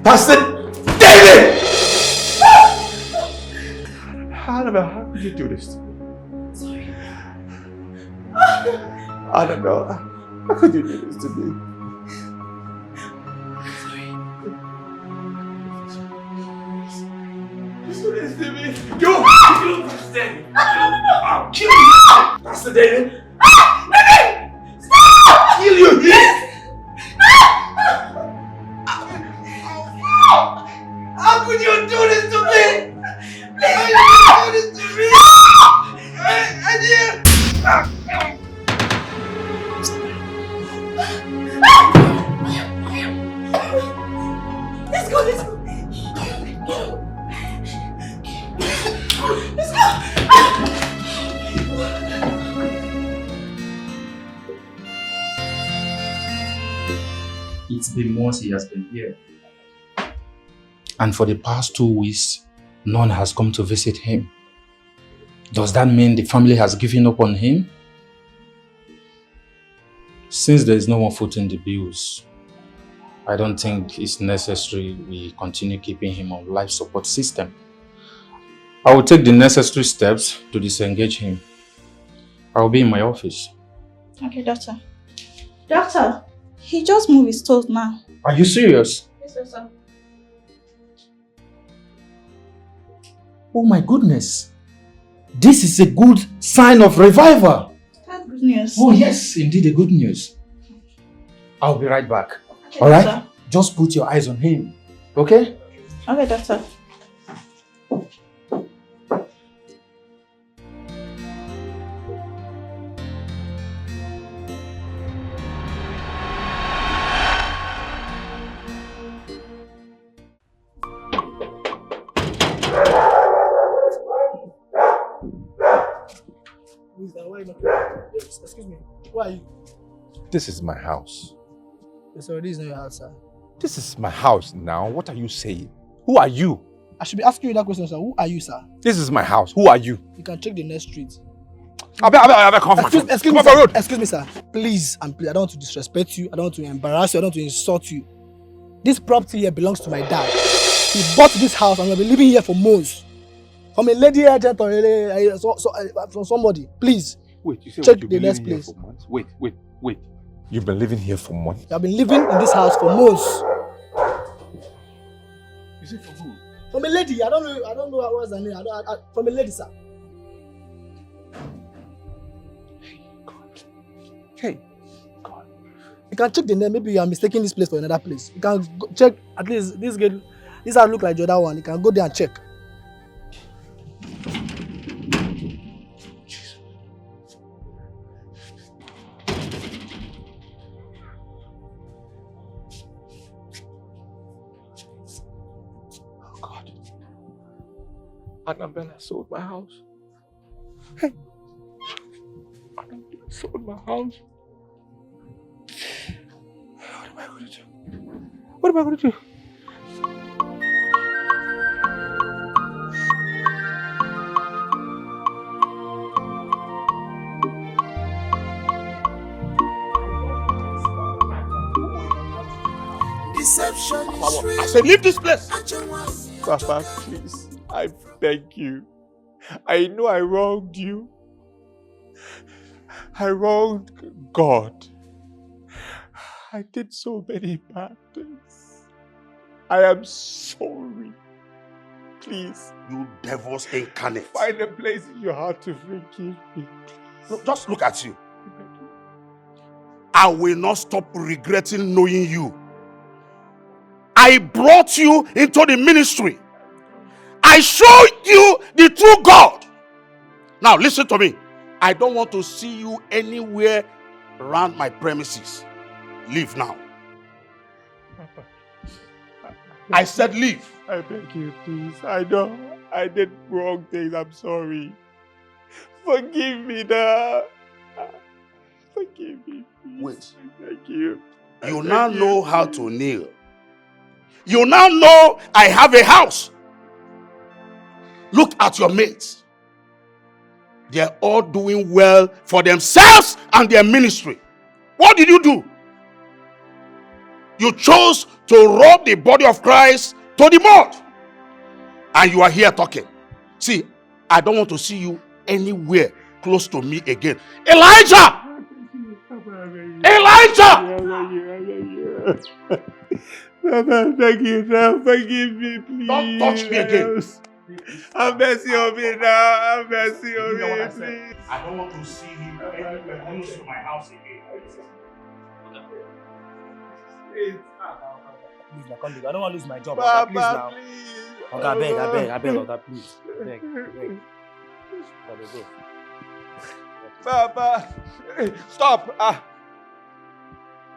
Pastor David! Annabelle, how could you do this to me? Sorry. Annabelle, how could you do this to me? Sorry. Do this to me. You, Pastor David. I'll kill you. Pastor David. David! Stop! I'll kill you. Yes. How could you do this to me? Please don't do this to me! Let's go, let's go. Let's go. It's been months he has been here. And for the past 2 weeks, none has come to visit him. Does that mean the family has given up on him? Since there is no one footing the bills, I don't think it's necessary we continue keeping him on life support system. I will take the necessary steps to disengage him. I will be in my office. Okay, doctor. Doctor, he just moved his toes now. Are you serious? Yes, sir. Oh my goodness. This is a good sign of revival. That's good news. Oh yes, indeed a good news. I'll be right back. Okay, Alright? doctor. Just put your eyes on him. Okay? Okay, doctor. Excuse me. Who are you? This is my house. Sorry, this is not your house, sir. This is my house now. What are you saying? Who are you? I should be asking you that question, sir. Who are you, sir? This is my house. Who are you? You can check the next street. Excuse me, sir. Excuse me, sir. Please, and please, I don't want to disrespect you. I don't want to embarrass you. I don't want to insult you. This property here belongs to my dad. He bought this house and will be living here for months. From a lady agent or from somebody. Please. Wait, you said check you've the been next living here place. for months? Wait. You've been living here for months? You have been living in this house for months. You said for who? From a lady. I don't know what's her name. From a lady, sir. Hey, God. You can check the name. Maybe you are mistaking this place for another place. You can check at least this girl. This house look like the other one. You can go there and check. Annabella sold my house. Hey. Annabella sold my house. What am I going to do? What am I going to do? Deception is real. I said, leave this place. Papa, please. I beg you. I know I wronged you. I wronged God. I did so many bad things. I am sorry. Please. You devils incarnate. Find a place in your heart to forgive me. Look, just look at you. I will not stop regretting knowing you. I brought you into the ministry. I showed you the true God. Now listen to me. I don't want to see you anywhere around my premises. Leave now. Papa, I said leave. I beg you, please. I know I did wrong things. I'm sorry. Forgive me now. Forgive me, please. Wait. Thank you. You now know how to kneel. You now know I have a house. Look at your mates. They're all doing well for themselves and their ministry. What did you do? You chose to rub the body of Christ to the mud. And you are here talking. See, I don't want to see you anywhere close to me again. Elijah! Elijah! Papa, thank you now. Forgive me, please. Don't touch me again. Have mercy on me now. Have mercy on me, please. I don't want to see you anywhere close to my house again. Please, I don't want to lose my job. Papa, Please now. please. Oga, I beg, Oga, please. I beg. Oga, go. Papa, stop.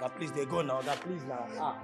Oga, please, they go now. Oga, please now.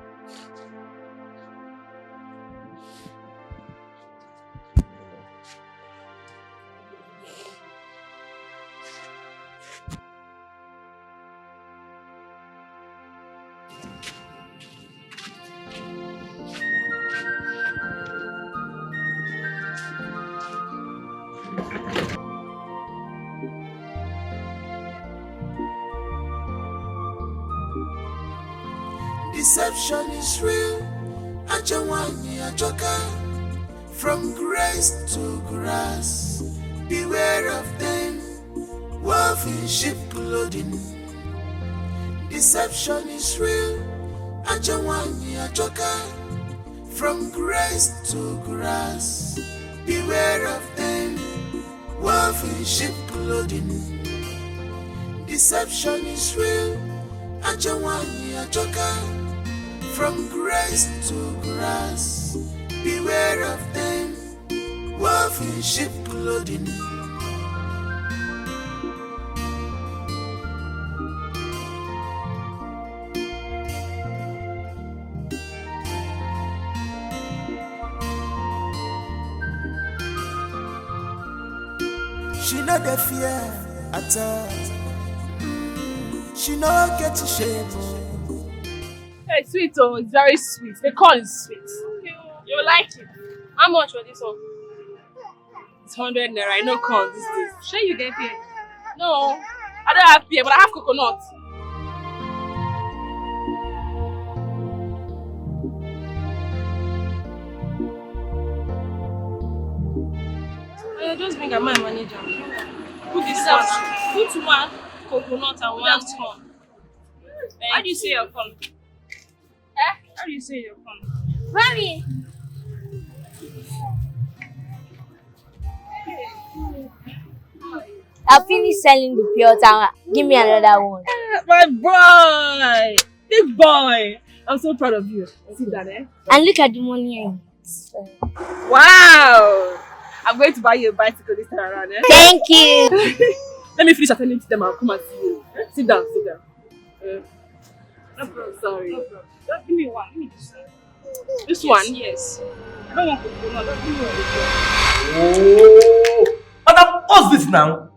Deception is real. Ajawani ajoka. From grace to grass. Beware of them. Wolf in sheep clothing. Deception is real. Ajawani ajoka. From grace to grass. Beware of them. Wolf in sheep clothing. Deception is real. Ajawani ajoka. From grace to grass. Beware of them. Wolf in sheep clothing. She know the fear at all. She know get to shame. Hey, sweet, oh, it's very sweet. The corn is sweet. You like it? How much for this one? It's 100 naira. No corn these days. Sure you get paid? No, I don't have pear, but I have coconut. Just bring a man manager. Put this one. Put one coconut and one corn. How do you say your corn? How do you say your corn? Mommy! I'll finish selling the pure tower. Give me another one. My boy! Big boy! I'm so proud of you. See that, eh? And look at the money. Wow! I'm going to buy you a bicycle this time around, eh? Thank you! Let me finish attending to them. I'll come and see you. Sit down, sit down. No problem. Sorry. No problem. Just give me one. Give me this one. This one? Yes. I don't want to go now. Just give me one. Oh! Madam, what's this now?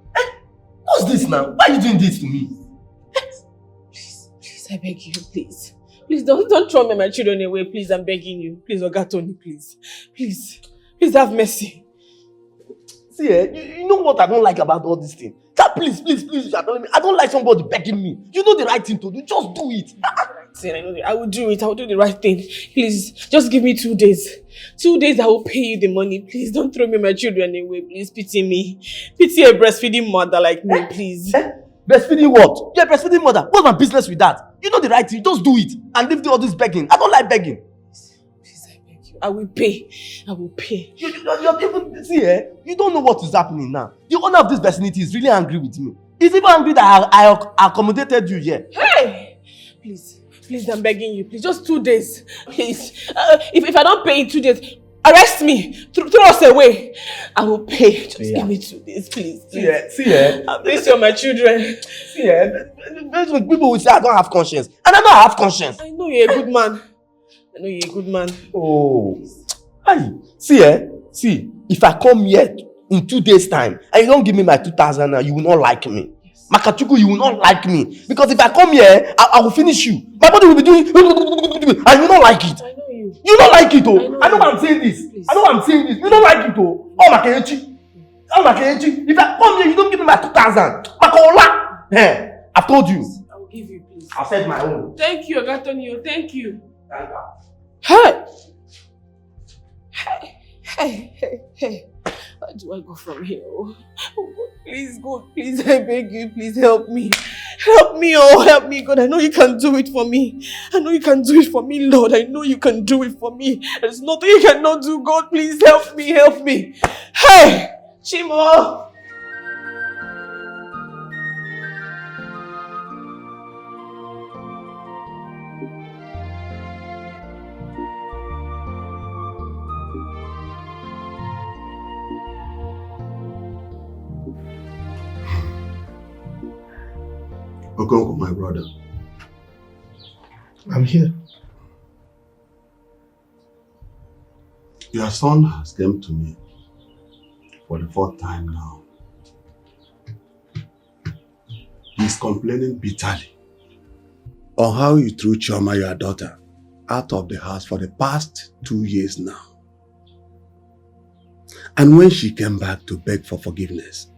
What's this now? Why are you doing this to me? Please, I beg you, please. Please don't throw me my children away, please. I'm begging you. Please, Oga Tony, please. Please have mercy. See, you know what I don't like about all this thing? That please, you are telling me. I don't like somebody begging me. You know the right thing to do. Just do it. I know I will do it. I will do the right thing. Please, just give me 2 days. 2 days, I will pay you the money. Please, don't throw me my children away. Please, pity me. Pity a breastfeeding mother like me, please. Breastfeeding what? You're a breastfeeding mother. What's my business with that? You know the right thing. Just do it. And leave all this begging. I don't like begging. Please, I beg you. I will pay. You're even, see, you don't know what is happening now. The owner of this vicinity is really angry with me. He's even angry that I accommodated you here. Hey! Please, I'm begging you. Please, just 2 days. Please. If I don't pay in 2 days, arrest me. Throw us away. I will pay. Just give me 2 days, please. See, I miss you, my children. See, people will say I don't have conscience. And I don't have conscience. I know you're a good man. Oh. Hey, see, if I come here in 2 days' time and you don't give me my 2,000 now, you will not like me. Yes. Makachuku, you will not like me. Because if I come here, I will finish you. My body will be doing and you will not like it. I know you. You don't like it, oh. I know why I'm saying this. Please. I know why I'm saying this. You don't like it, oh. Oh, Makechi. If I come here, you don't give me my 2,000. Makola. I've told you. I will give you, please. I've said my own. Thank you, Agatonio. Thank you. Hey! Hey. How do I go from here? Oh, God, please, God, please, I beg you, please help me. Help me, help me, God. I know you can do it for me. I know you can do it for me, Lord. I know you can do it for me. There's nothing you cannot do. God, please help me, help me. Hey! Chimo! Okonko, my brother. I'm here. Your son has come to me for the fourth time now. He's complaining bitterly on how you threw Chioma, your daughter, out of the house for the past 2 years now. And when she came back to beg for forgiveness,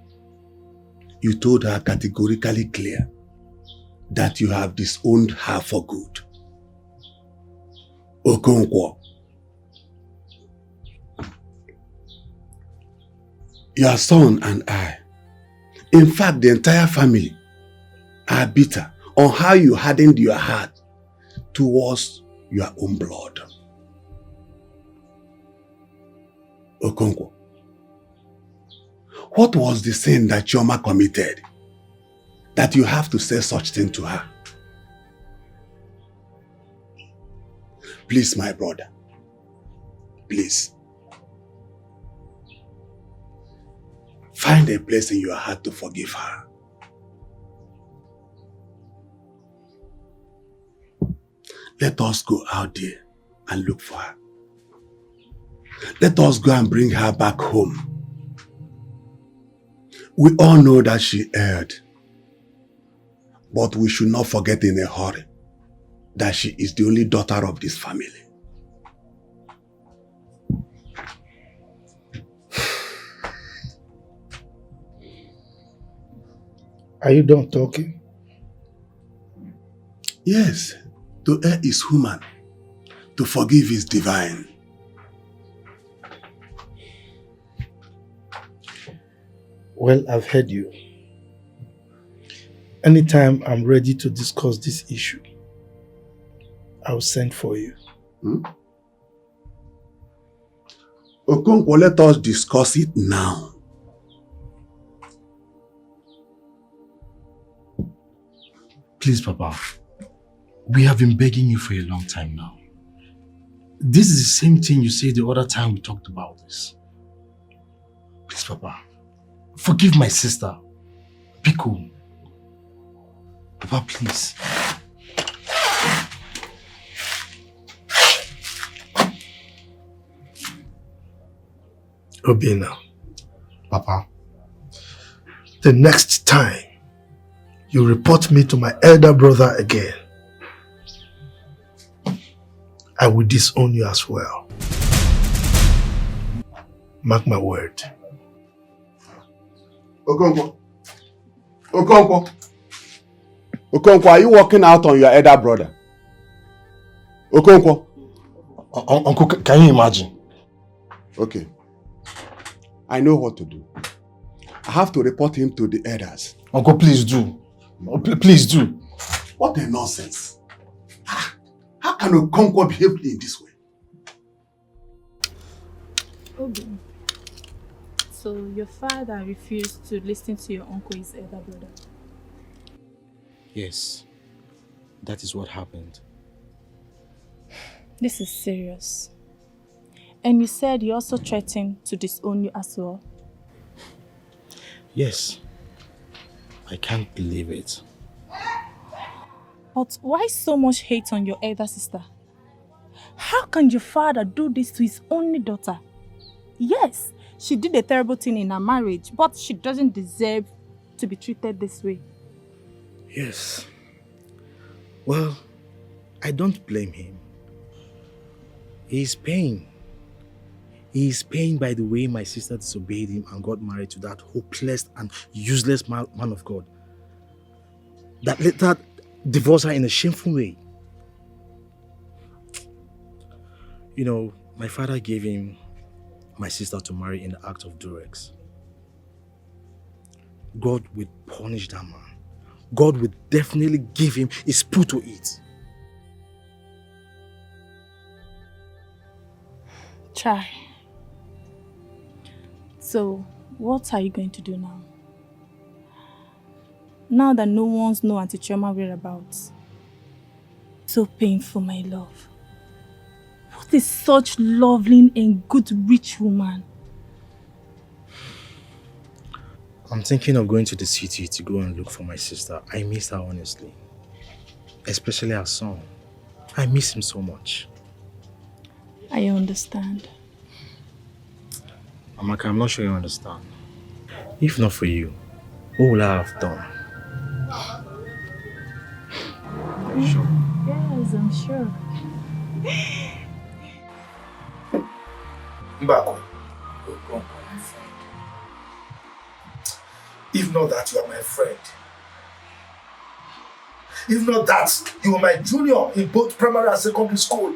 you told her categorically clear that you have disowned her for good. Okonkwo, your son and I, in fact the entire family, are bitter on how you hardened your heart towards your own blood. Okonkwo, what was the sin that Chioma committed that you have to say such thing to her? Please, my brother, please. Find a place in your heart to forgive her. Let us go out there and look for her. Let us go and bring her back home. We all know that she erred. But we should not forget in a hurry that she is the only daughter of this family. Are you done talking? Yes, to err is human. To forgive is divine. Well, I've heard you. Anytime I'm ready to discuss this issue, I'll send for you. Okonkwo, let us discuss it now. Please, Papa. We have been begging you for a long time now. This is the same thing you said the other time we talked about this. Please, Papa. Forgive my sister. Be cool. Papa, please. Obina. Papa. The next time you report me to my elder brother again, I will disown you as well. Mark my word. Okonkwo. Okonkwo. Okonkwo, are you working out on your elder brother? Okonkwo. Uncle, can you imagine? Okay. I know what to do. I have to report him to the elders. Uncle, please do. Please do. What a nonsense. How can Okonkwo behave in this way? Obi, so your father refused to listen to your uncle's elder brother? Yes. That is what happened. This is serious. And you said he also threatened to disown you as well? Yes. I can't believe it. But why so much hate on your elder sister? How can your father do this to his only daughter? Yes, she did a terrible thing in her marriage, but she doesn't deserve to be treated this way. Yes. Well, I don't blame him. He is paying. He is paying by the way my sister disobeyed him and got married to that hopeless and useless man of God. That later divorced her in a shameful way. You know, my father gave him my sister to marry in the act of duress. God will punish that man. God will definitely give him his put to eat. Chai. So, what are you going to do now? Now that no one's know Auntie Chioma whereabouts. So painful, my love. What is such lovely and good rich woman? I'm thinking of going to the city to go and look for my sister. I miss her honestly. Especially her son. I miss him so much. I understand. Amaka, I'm not sure you understand. If not for you, what would I have done? Sure. Yes, I'm sure. Mbako, if not that you are my friend, if not that you are my junior in both primary and secondary school,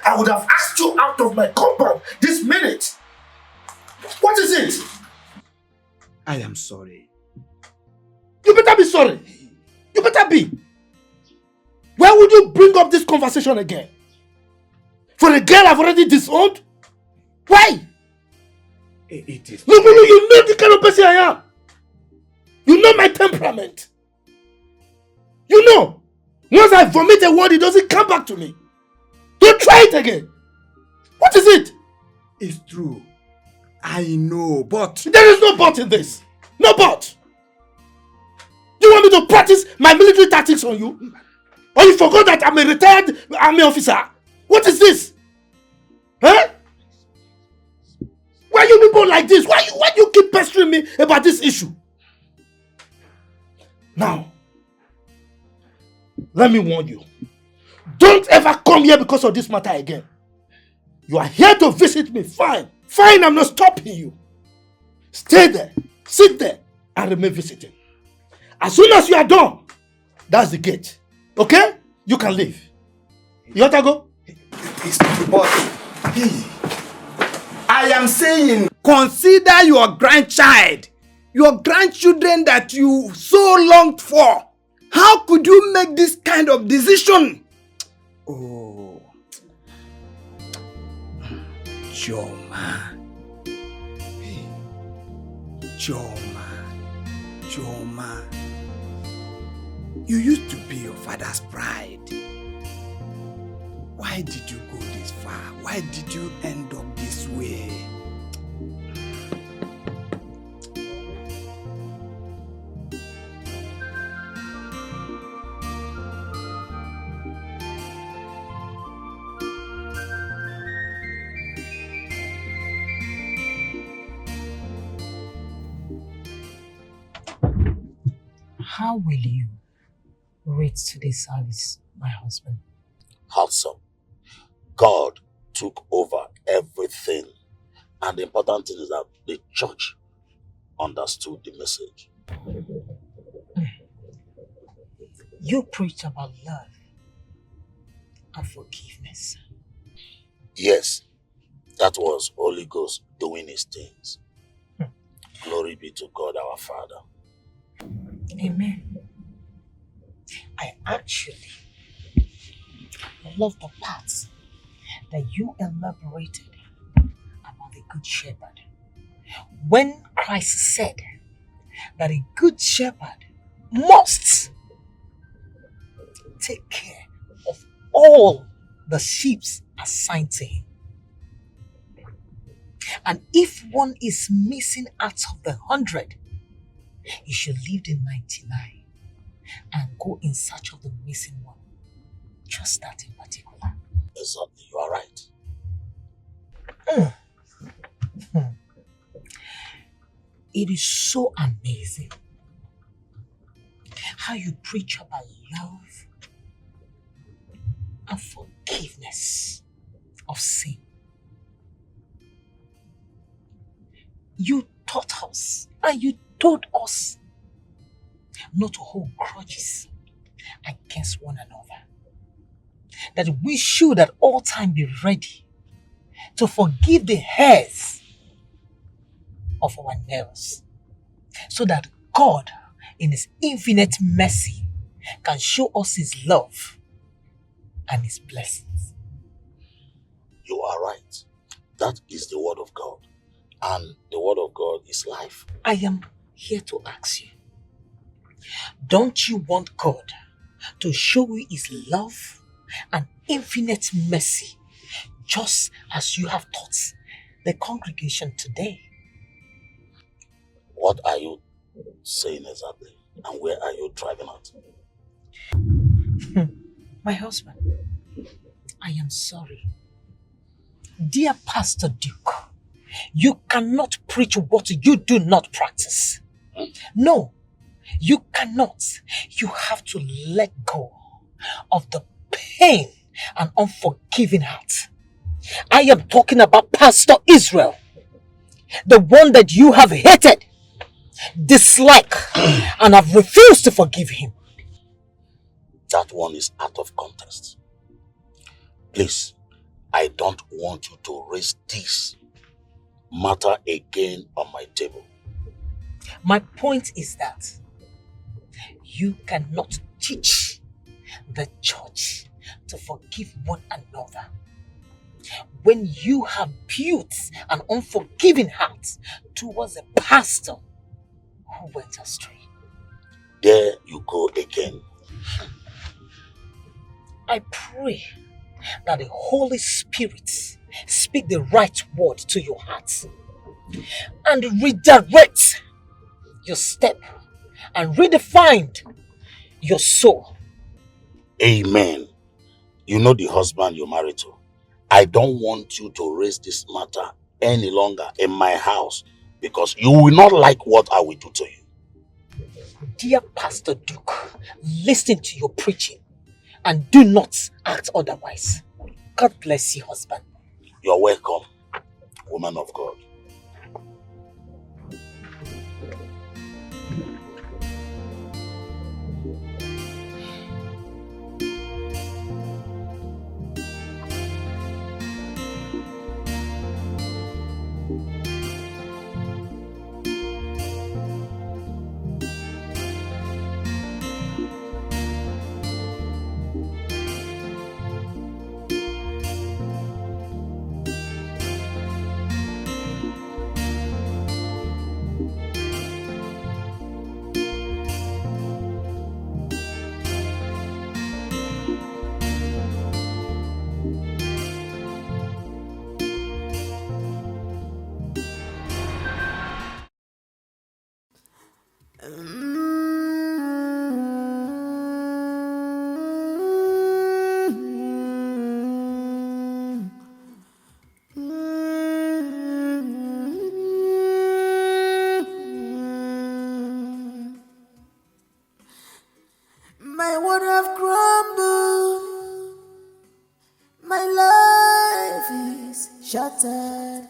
I would have asked you out of my compound this minute. What is it? I am sorry. You better be sorry. You better be. Why would you bring up this conversation again? For a girl I've already disowned? Why? It is. Look, you know the kind of person I am. You know my temperament. You know, once I vomit a word, it doesn't come back to me. Don't try it again. What is it? It's true. I know, but... There is no but in this. No but. You want me to practice my military tactics on you? Or you forgot that I'm a retired army officer? What is this? Huh? Why you people like this? Why you keep pestering me about this issue? Now, let me warn you. Don't ever come here because of this matter again. You are here to visit me, fine. Fine, I'm not stopping you. Stay there, sit there, and remain visiting. As soon as you are done, that's the gate. Okay? You can leave. You want to go? But I am saying, consider your grandchild, your grandchildren that you so longed for. How could you make this kind of decision? Oh, Chioma. Chioma. You used to be your father's pride. Why did you go this far? Why did you end up this way? How will you rate today's service, my husband? Handsome. God took over everything. And the important thing is that the church understood the message. You preach about love and forgiveness. Yes, that was Holy Ghost doing his things. Glory be to God our Father. Amen. I actually love the parts that you elaborated about the Good Shepherd. When Christ said that a Good Shepherd must take care of all the sheep assigned to him. And if one is missing out of the 100, he should leave the 99 and go in search of the missing one. Just that in particular. Exactly, you are right. It is so amazing how you preach about love and forgiveness of sin. You taught us and you told us not to hold grudges against one another. that we should at all times be ready to forgive the heirs of our neighbors, so that God, in His infinite mercy, can show us His love and His blessings. You are right. That is the word of God. And the word of God is life. I am here to ask you, don't you want God to show you His love and infinite mercy, just as you have taught the congregation today? What are you saying exactly? And where are you driving at? My husband, I am sorry. Dear Pastor Duke, you cannot preach what you do not practice. No, you cannot. You have to let go of the pain and unforgiving heart. I am talking about Pastor Israel, the one that you have hated, disliked, and have refused to forgive him. That one is out of context. Please, I don't want you to raise this matter again on my table. My point is that you cannot teach the church to forgive one another when you have built an unforgiving heart towards a pastor who went astray. There you go again. I pray that the Holy Spirit speak the right word to your heart and redirect your step and redefine your soul. Amen. You know the husband you're married to. I don't want you to raise this matter any longer in my house, because you will not like what I will do to you. Dear Pastor Duke, listen to your preaching and do not act otherwise. God bless you, husband. You're welcome, woman of God. My world have crumbled. My life is shattered.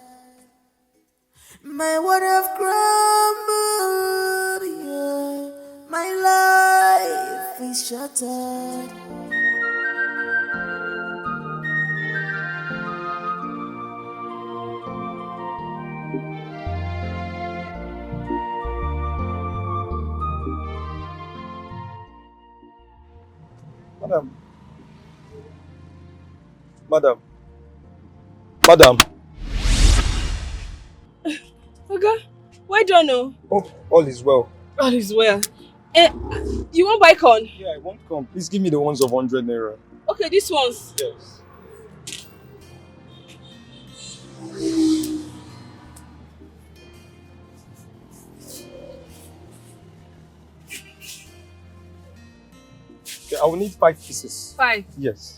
My world have crumbled. Yeah. My life is shattered. Madam. Madam. Madam. Okay, why don't know? Oh, all is well. All is well. You want buy corn? Yeah, I won't come. Please give me the ones of 100 naira. Okay, these ones. Yes. Okay, I will need 5 pieces. 5? Yes.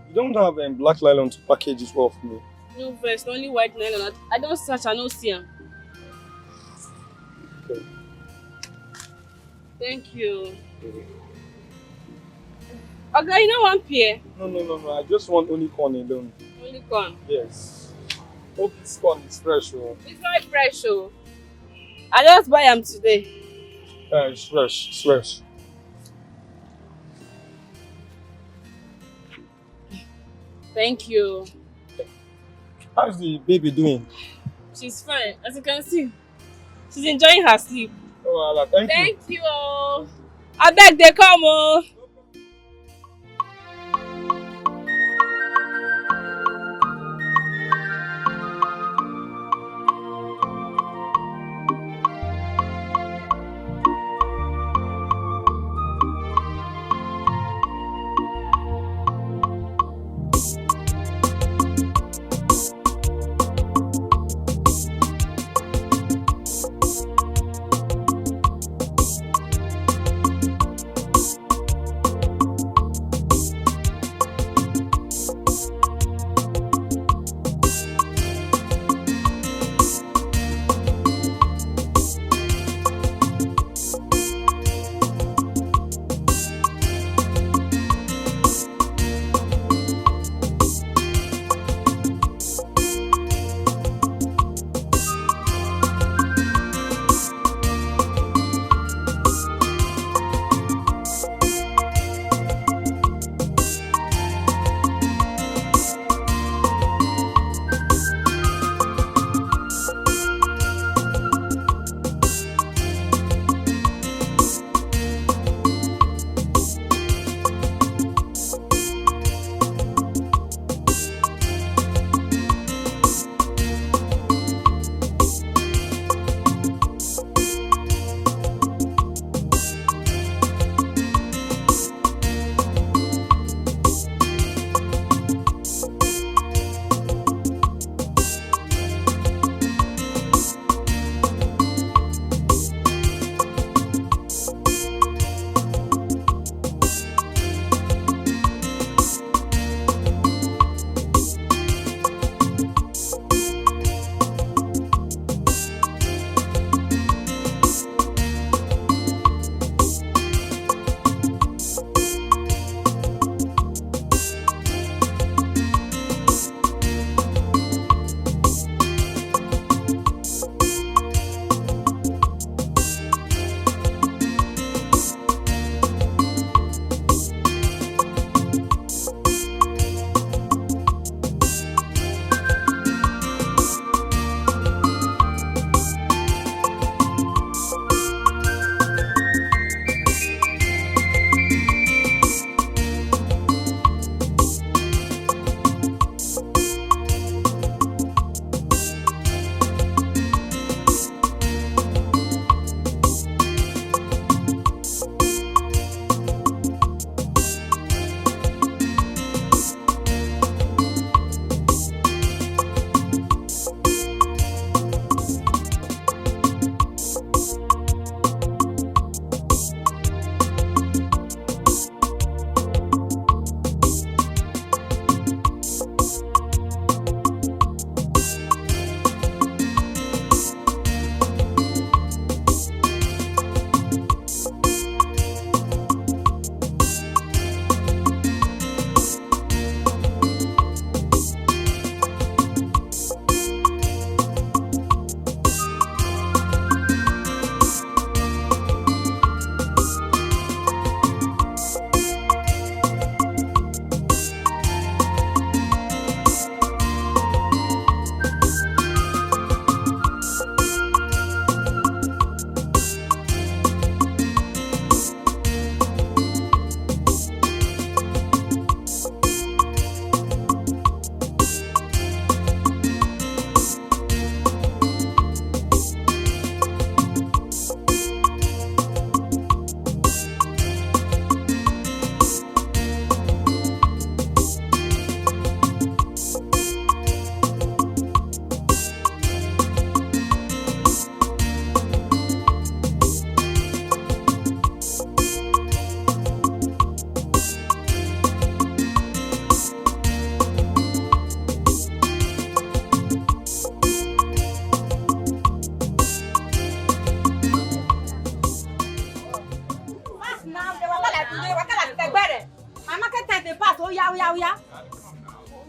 You don't have black nylon to package as well for me? No vest, only white nylon. I don't search, I don't see them. Okay. Thank you. Okay, you know one pear? No. I just want only corn alone. Only corn? Yes. Hope this corn is fresh. Oh. It's not fresh, oh. I just buy them today. Yeah, it's fresh. It's fresh. Thank you. How's the baby doing? She's fine, as you can see. She's enjoying her sleep. Oh, Allah, thank you. Thank you. Oh. I beg they come. Oh.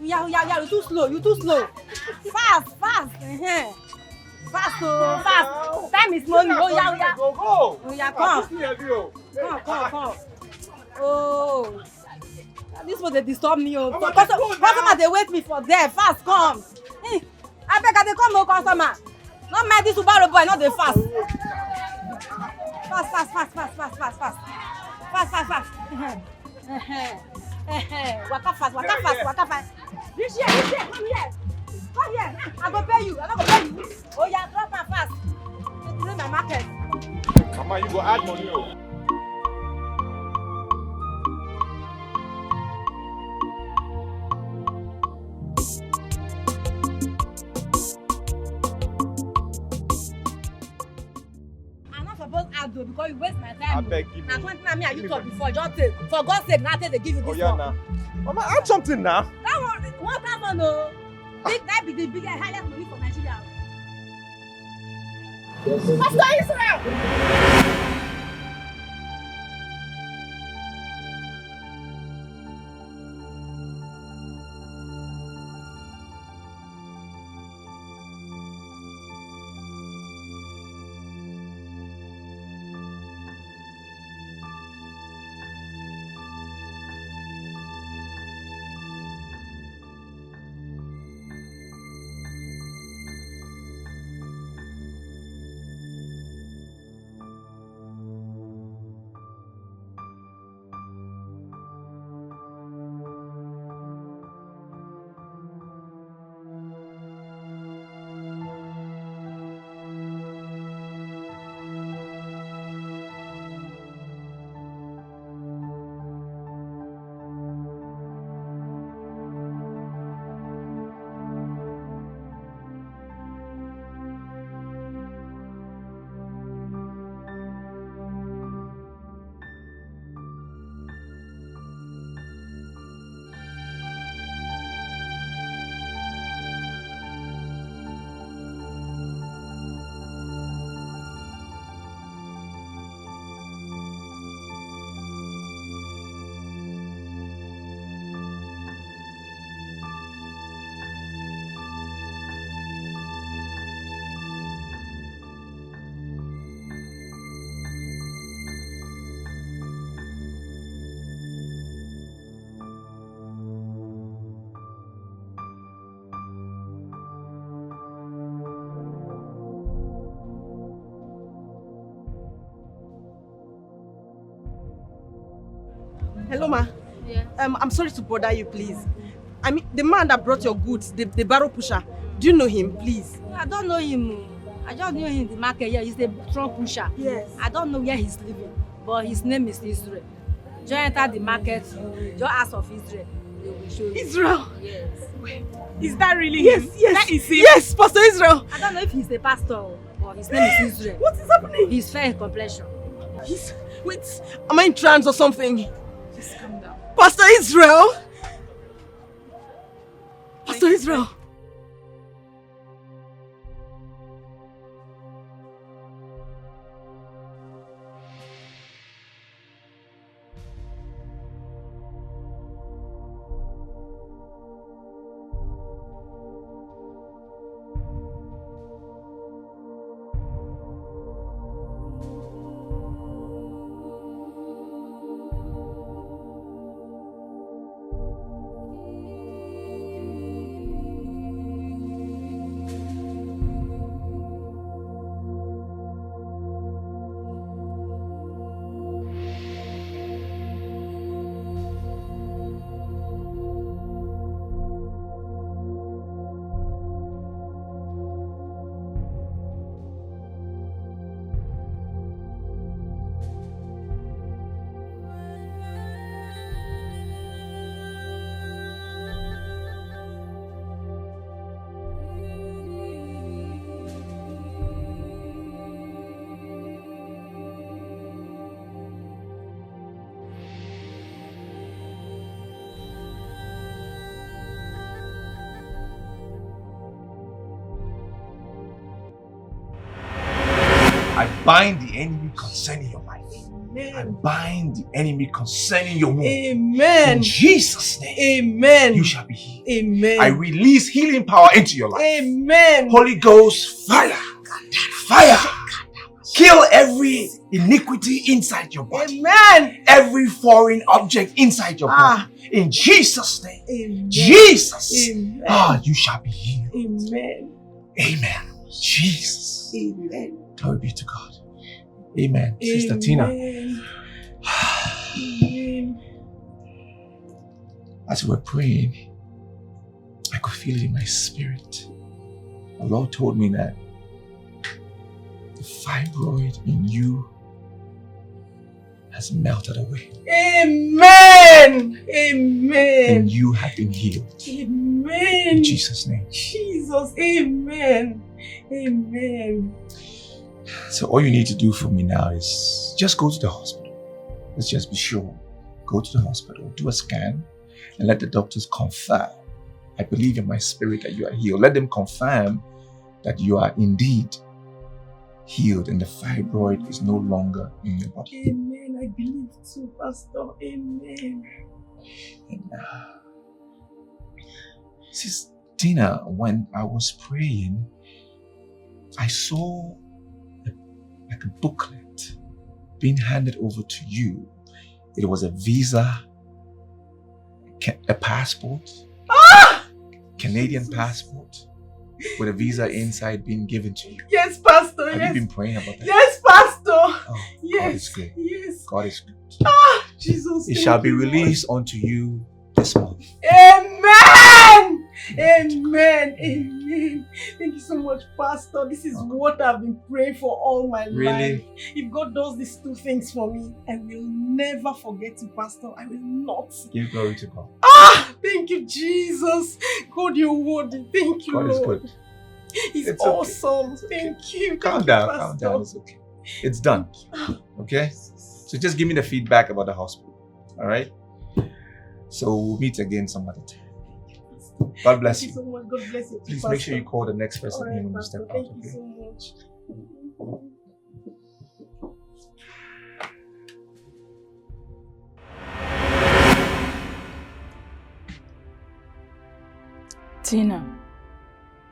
Yeah, you too slow. Fast. Fast, fast. Time is money. Oh, yeah. Go. Oh, yeah, come. Come. Oh. This was they disturb me. Customer, they wait me for there. Fast, come. Hey, I beg, they come, no customer. Not mind this Subaru boy, not the fast. Fast. Waka fast. This here, come here. I go pay you. Oh yeah, drop my fast. It's in my market. Mama, you go add money. Because you waste my time. I beg you. Now, something I you talk before, just take. For God's sake, now they give you this one. Now. Mama, add something now. That one no. That be the biggest, highest money for Nigeria. Pastor Israel! Hello, ma. Yeah. I'm sorry to bother you, please. I mean, the man that brought your goods, the barrel pusher. Do you know him, please? I don't know him. I just knew him in the market. Yeah, he's the truck pusher. Yes. I don't know where he's living, but his name is Israel. Just enter the market, just ask of Israel. They will show you. Israel? Yes. Is that really him? That is him? Yes, Pastor Israel. I don't know if he's the pastor, but his name is Israel. What is happening? He's fair in complexion. Wait, am I in trance or something? Just calm down. Pastor Israel? Pastor Israel? I bind the enemy concerning your life. I bind the enemy concerning your womb. Amen. In Jesus' name. Amen. You shall be healed. Amen. I release healing power into your life. Amen. Holy Ghost, fire. Fire. Kill every iniquity inside your body. Amen. Every foreign object inside your body. In Jesus' name. Amen. Jesus. Amen. You shall be healed. Amen. Amen. Jesus. Amen. Glory be to God. Amen. Sister Tina. Amen. As we were praying, I could feel it in my spirit. The Lord told me that the fibroid in you has melted away. Amen. Amen. And you have been healed. Amen. In Jesus' name. Jesus. Amen. Amen. So all you need to do for me now is just go to the hospital. Let's just be sure. Go to the hospital, do a scan, and let the doctors confirm. I believe in my spirit that you are healed. Let them confirm that you are indeed healed and the fibroid is no longer in your body. Amen. I believe too, Pastor. Amen. And Sister Tina, when I was praying, I saw like a booklet being handed over to you. It was a visa, a passport, Canadian passport, with a visa inside being given to you. Yes, Pastor. Have yes. you been praying about that? Yes, Pastor. Oh, yes. God is good. Yes. God is good. Jesus. It shall be released unto you this month. Amen. Amen. Amen. Thank you so much, Pastor. This is what I've been praying for all my life. If God does these two things for me, I will never forget you, Pastor. I will not. Give glory to God. Thank you, Jesus. God, you're worthy. Thank you, God is Lord. good. He's It's awesome. okay. Thank you. Calm Thank down, you, calm Pastor. down. It's okay. It's done. Okay? So just give me the feedback about the hospital. All right? So we'll meet again some other time. God bless Thank you. you so much. God bless you. Please Pastor. make sure you call the next person All right, in when you Pastor. step out. Thank you Okay? so much. Tina,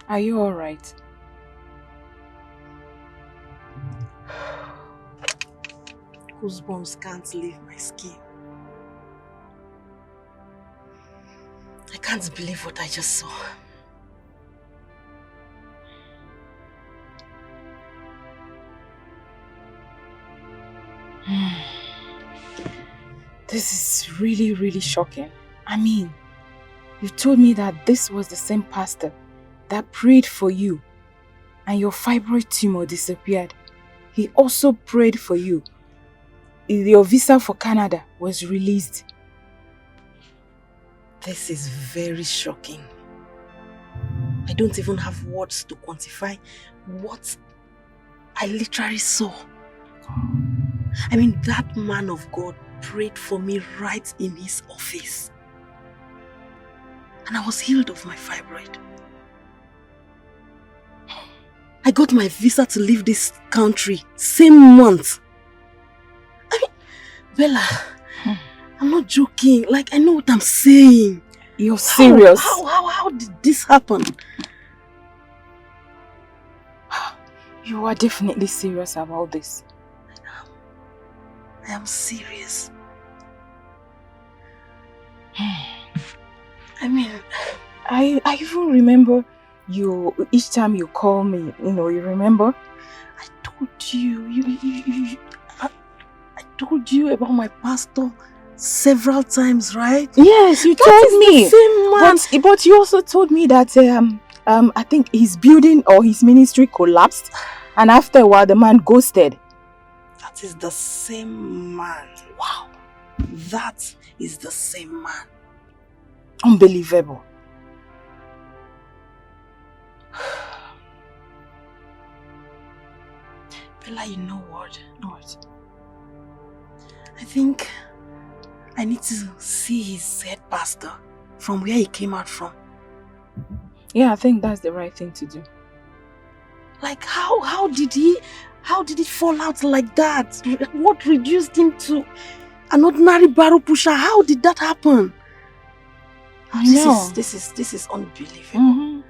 are you alright? Goosebumps can't leave my skin. I can't believe what I just saw. This is really, really shocking. I mean, you told me that this was the same pastor that prayed for you and your fibroid tumor disappeared. He also prayed for you. Your visa for Canada was released. This is very shocking. I don't even have words to quantify what I literally saw. I mean, that man of God prayed for me right in his office. And I was healed of my fibroid. I got my visa to leave this country same month. I mean, Bella, I'm not joking. Like, I know what I'm saying. You're serious? How did this happen? You are definitely serious about this. I am serious. I mean, I even remember you, each time you call me, you remember? I told you, I told you about my pastor several times, right? Yes, you told me. The same man. But you also told me that I think his building or his ministry collapsed, and after a while the man ghosted. That is the same man. Wow. That is the same man. Unbelievable. Bella, you know what? I think I need to see his head pastor from where he came out from. Yeah, I think that's the right thing to do. Like, how did he How did it fall out like that? What reduced him to an ordinary barrel pusher? How did that happen? This is unbelievable. Mm-hmm.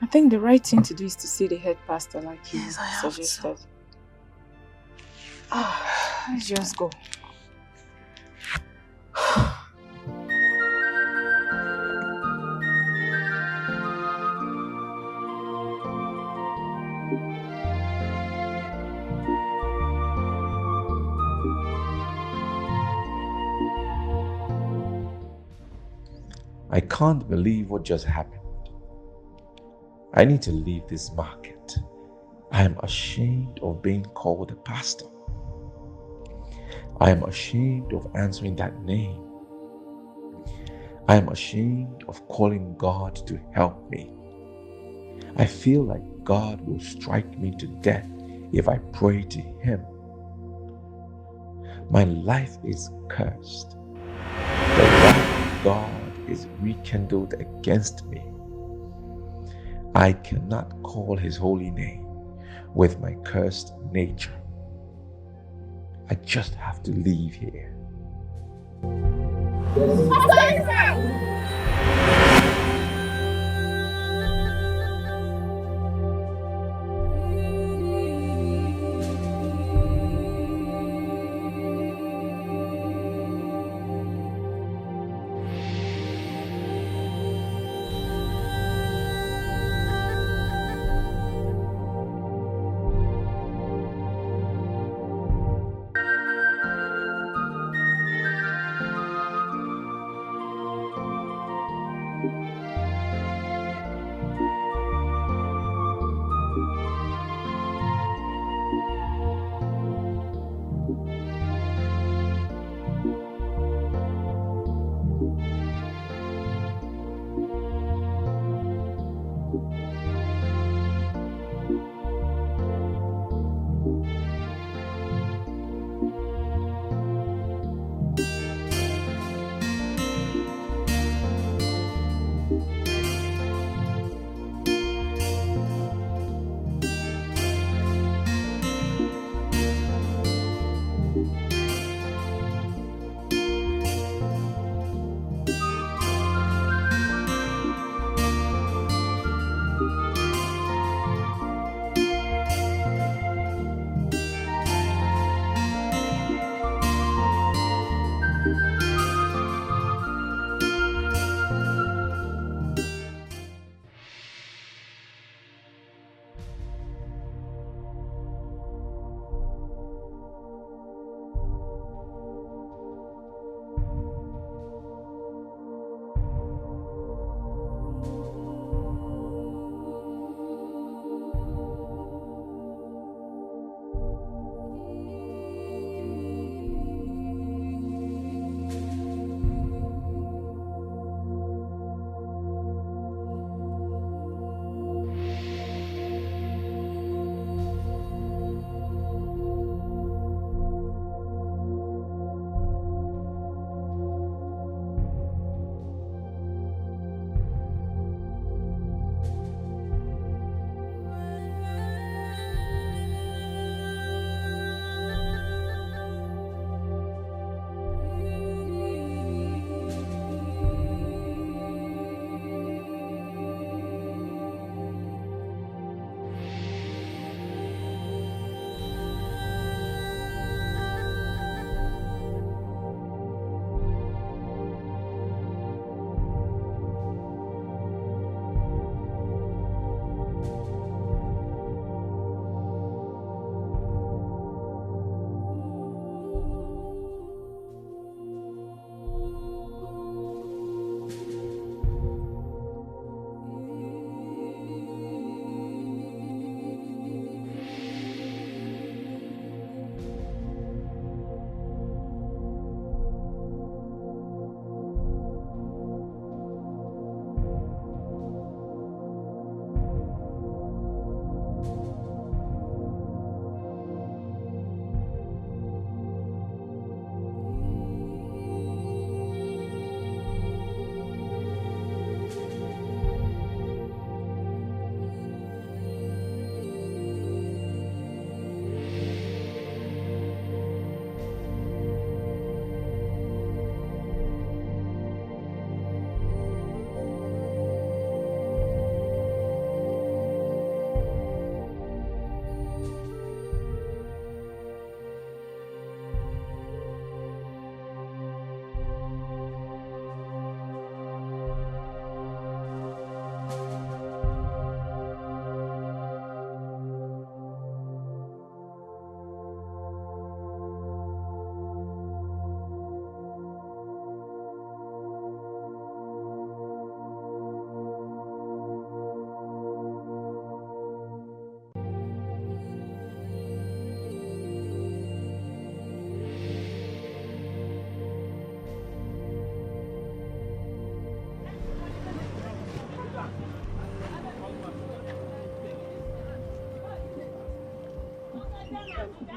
I think the right thing to do is to see the head pastor like you suggested. Let's just go. I can't believe what just happened. I need to leave this market. I am ashamed of being called a pastor. I am ashamed of answering that name. I am ashamed of calling God to help me. I feel like God will strike me to death if I pray to Him. My life is cursed. The wrath of God is rekindled against me. I cannot call His holy name with my cursed nature. I just have to leave here.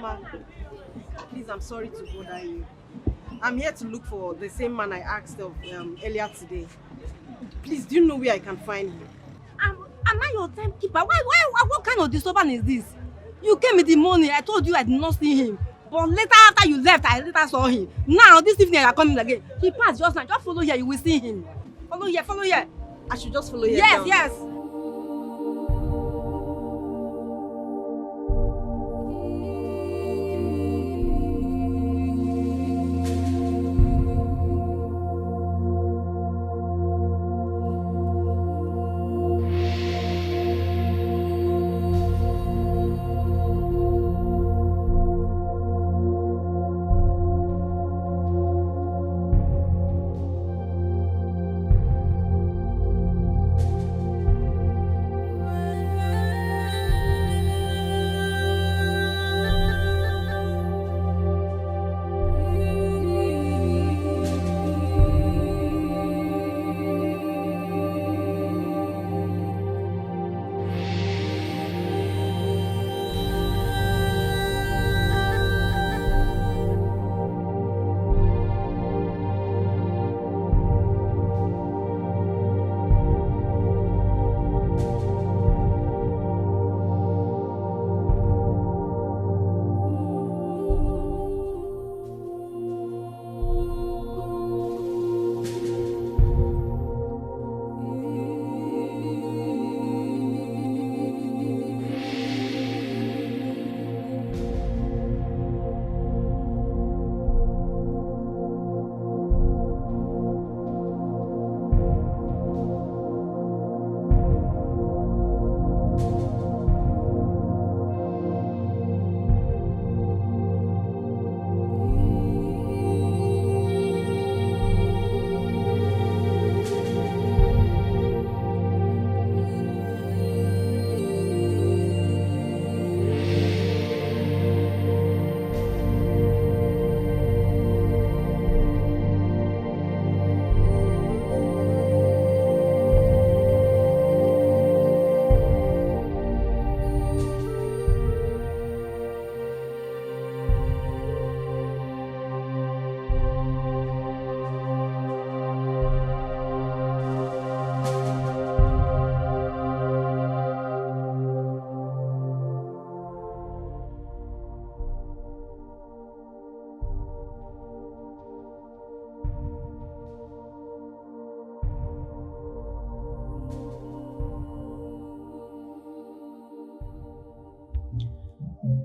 Ma, please, I'm sorry to bother you. I'm here to look for the same man I asked of earlier today. Please, do you know where I can find him? Am I your timekeeper? What kind of disturbance is this? You came in the morning, I told you I did not see him. But later after you left, I later saw him. Now, this evening, you are coming again. He passed just now. Just follow here, you will see him. Follow here, follow here. I should just follow here. Yes, down. yes.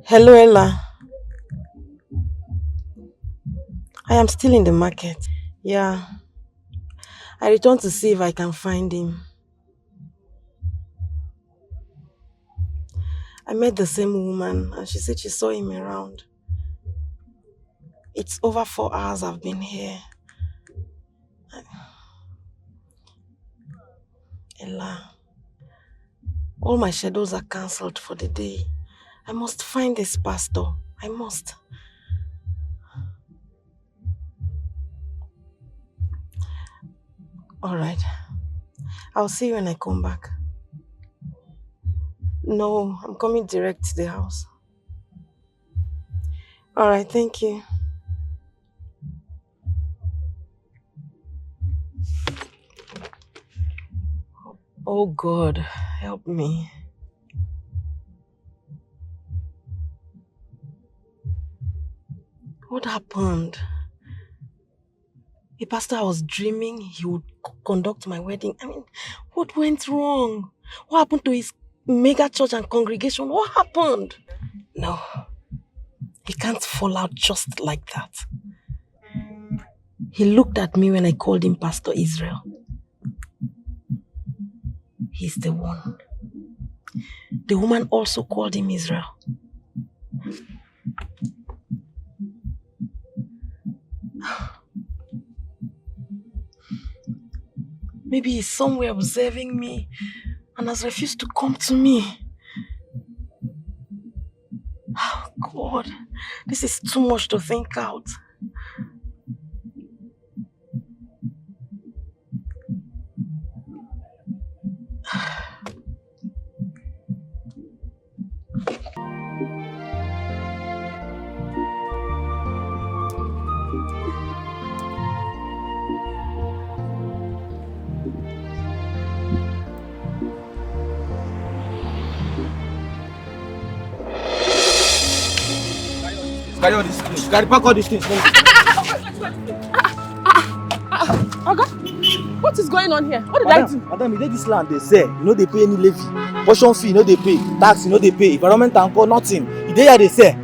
Hello, Ella. I am still in the market. Yeah. I returned to see if I can find him. I met the same woman and she said she saw him around. It's over 4 hours I've been here. Ella, all my schedules are cancelled for the day. I must find this pastor. I must. All right. I'll see you when I come back. No, I'm coming direct to the house. All right, thank you. Oh God, help me. What happened? A pastor I was dreaming he would conduct my wedding. I mean, what went wrong? What happened to his mega church and congregation? What happened? No, he can't fall out just like that. He looked at me when I called him Pastor Israel. He's the one. The woman also called him Israel. Maybe he's somewhere observing me and has refused to come to me. Oh God, this is too much to think out. carry all these things. Carry pack all these things. Oga, what is going on here? What did I do? Madam, you dey this land, they say, you know they pay any levy. Portion fee, you know they pay. Tax, you know they pay. Environment and call, nothing. You dey here, they say.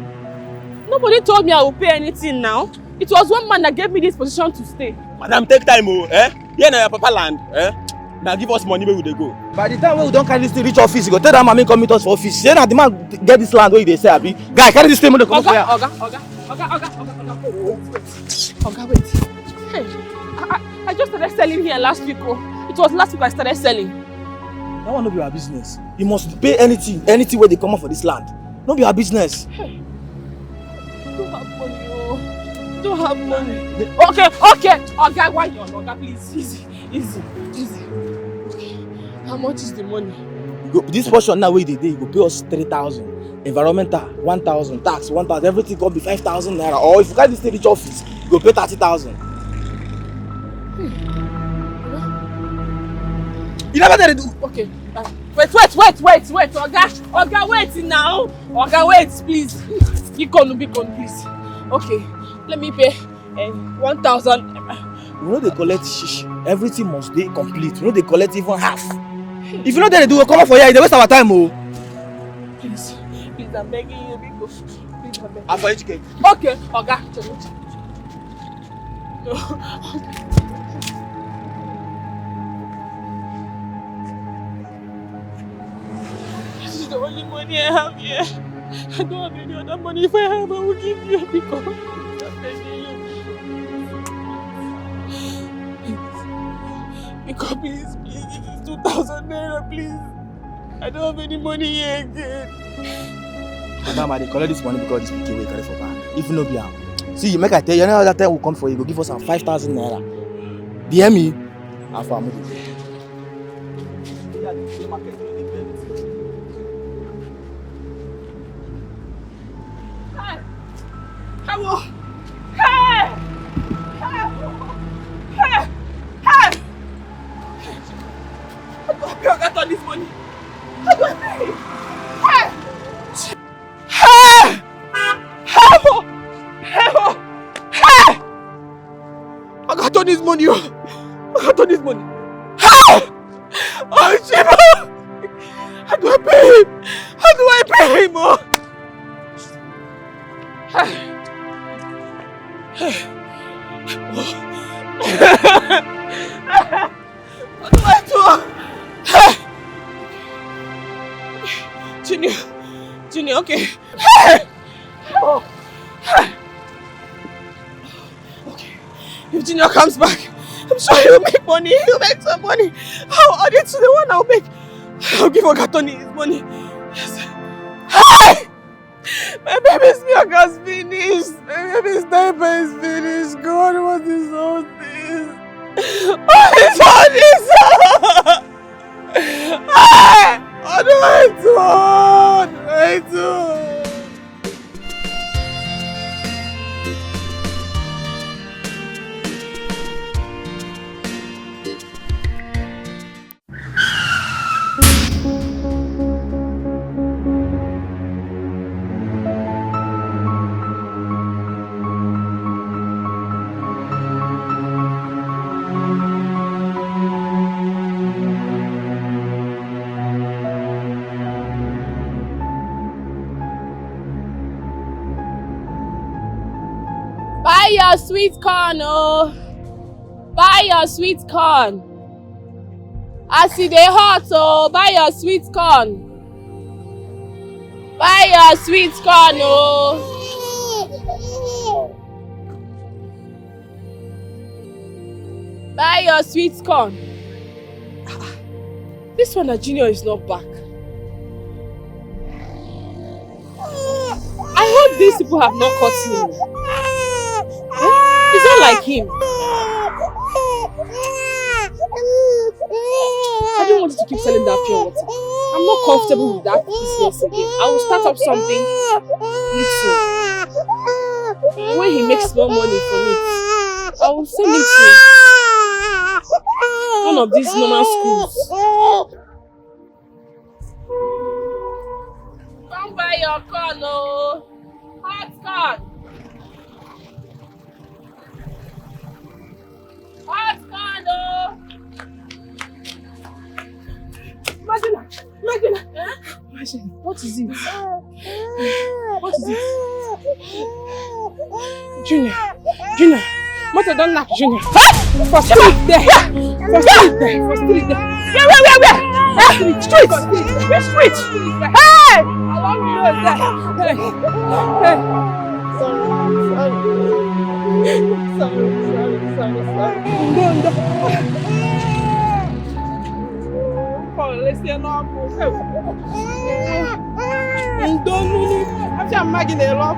Nobody told me I will pay anything now. It was one man that gave me this position to stay. Madam, take time, oh, eh? Here na your papa land, eh? Now give us money where we dey go. By the time we don't carry this thing reach office, you go tell that man come meet us for office. Say na the man get this land where they say, abi. Guy, carry this thing when they come for here. Oga, wait. Hey, I just started selling here last week. Oh. It was last week I started selling. That one no be our business. You must pay anything where they come up for this land. No be our business. Hey. Don't have money, oh. Don't have money. Okay. Oga, why you on? Oga, please, easy. How much is the money? This portion now where they dey, you go pay us 3,000. Environmental 1,000, tax 1,000, everything gonna be 5,000 naira. Or if you carry this thing reach office, you go pay 30,000. You never did do. Okay. Wait, Oga, wait now. Oga, wait, please. Be on, please. Okay, let me pay 1,000. You know they collect shish. Everything must be complete. You know they collect even half. If you know they do, come up for here. They waste our time, oh. Please, I'm begging you, because please, I'm begging. I'll for educate. Okay, Oga. No. This is the only money I have here. I don't have any other money. If I have, I will give you because I'm begging you. Because please, this is 2,000 naira, please. I don't have any money here again. Madam, they collect this money because this PK will carry for back. If no be am. See, make I tell you, another time will come for you, go give us some 5,000 naira. DM me. And for money. I got all this money. How do I pay? I got all this money. Oh, Shiba! How do I pay him? What do I do? Junior, okay. Okay, if Junior comes back, I'm sure he'll make money. He'll make some money. I'll add it to the one I'll make. I'll give Ogatoni his money. Yes. Hey! My baby's milk has finished. My baby's diaper is finished. God, what is all this? What is all this? What do I do? Buy your sweet corn, oh. Buy your sweet corn. As it dey hot, oh. Buy your sweet corn. Buy your sweet corn, oh. Buy your sweet corn. This one, Junior is not back. I hope these people have not caught him. It's not like him. I don't want you to keep selling that pure water. I'm not comfortable with that business again. I will start up something little. And when he makes more money from it, I will send him to one of these normal schools. Come buy your corn, oh. Hot corn. What is it? What is it? Junior, Mother don't knock Junior. For street there. For street there. For street there. Where? Street. Where street? Hey! Along the road there. Hey. Sorry. Let's see no apple. I'm making a lock.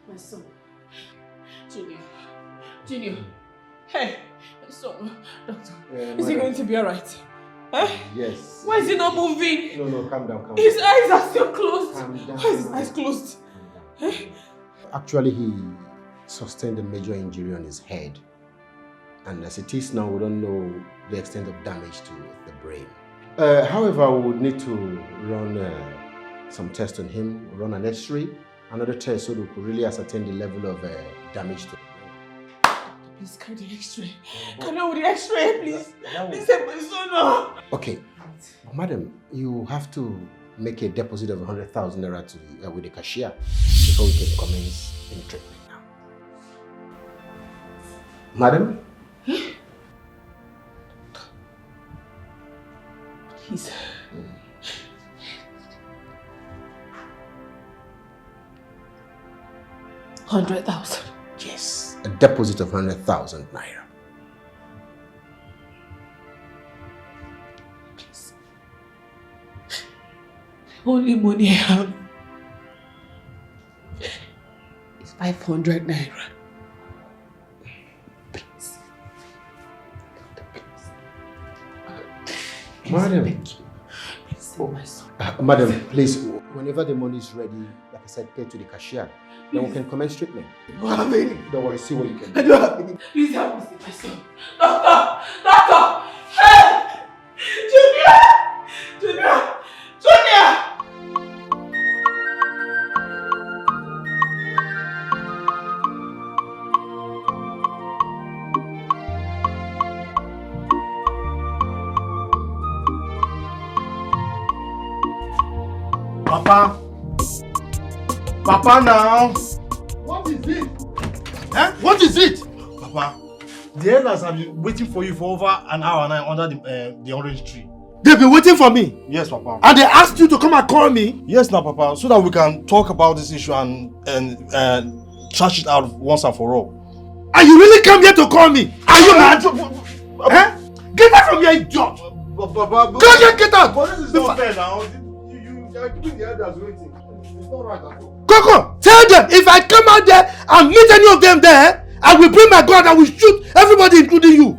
My son. Junior. Hey, my son. Doctor, is he going to be alright? Huh? Yes. Why is he not moving? No, calm down. His eyes are still closed. Calm down. Why is his eyes closed? Actually, he sustained a major injury on his head. And as it is now, we don't know the extent of damage to the brain. However, we would need to run some tests on him, run an X-ray, another test so we could really ascertain the level of damage to the brain. Please carry the X-ray. Can I have the X-ray, please? Please help my son now. Okay, madam, you have to make a deposit of 100,000 naira to with the cashier before we can commence in treatment now. Madam? Please. 100,000. Yes, a deposit of 100,000 naira. Please. The only money I have is 500 naira. Please. Madam. Please save my son. Madam, please, whenever the money is ready, like I said, pay to the cashier. Then we can commence treatment. You have any? Don't worry, see what you can do. I don't have any. Please help me save my son. Doctor! Hey! Junior! Papa now. What is it? What is it? Papa, the elders have been waiting for you for over an hour now under the orange tree. They've been waiting for me? Yes, Papa. And they asked you to come and call me? Yes, now, Papa, so that we can talk about this issue and trash it out once and for all. And you really come here to call me? Are you mad? Get out from here, idiot! Papa, Get out! But this is not fair now. You are keeping the elders waiting. It's not right at all. Coco, tell them if I come out there and meet any of them there, I will bring my gun and will shoot everybody, including you.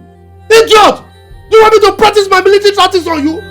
Idiot! Do you want me to practice my military tactics on you?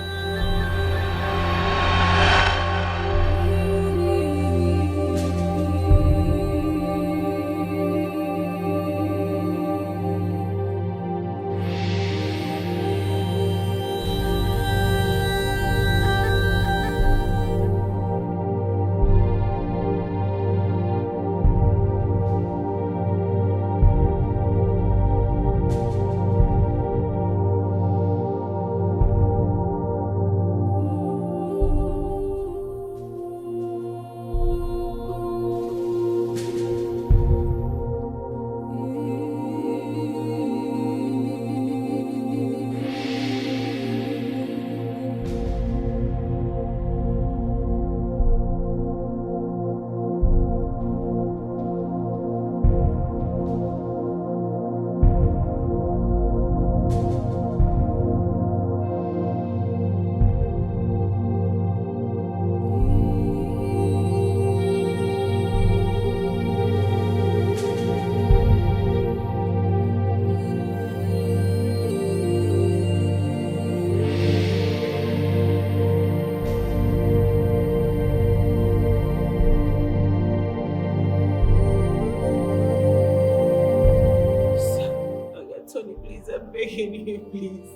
Please.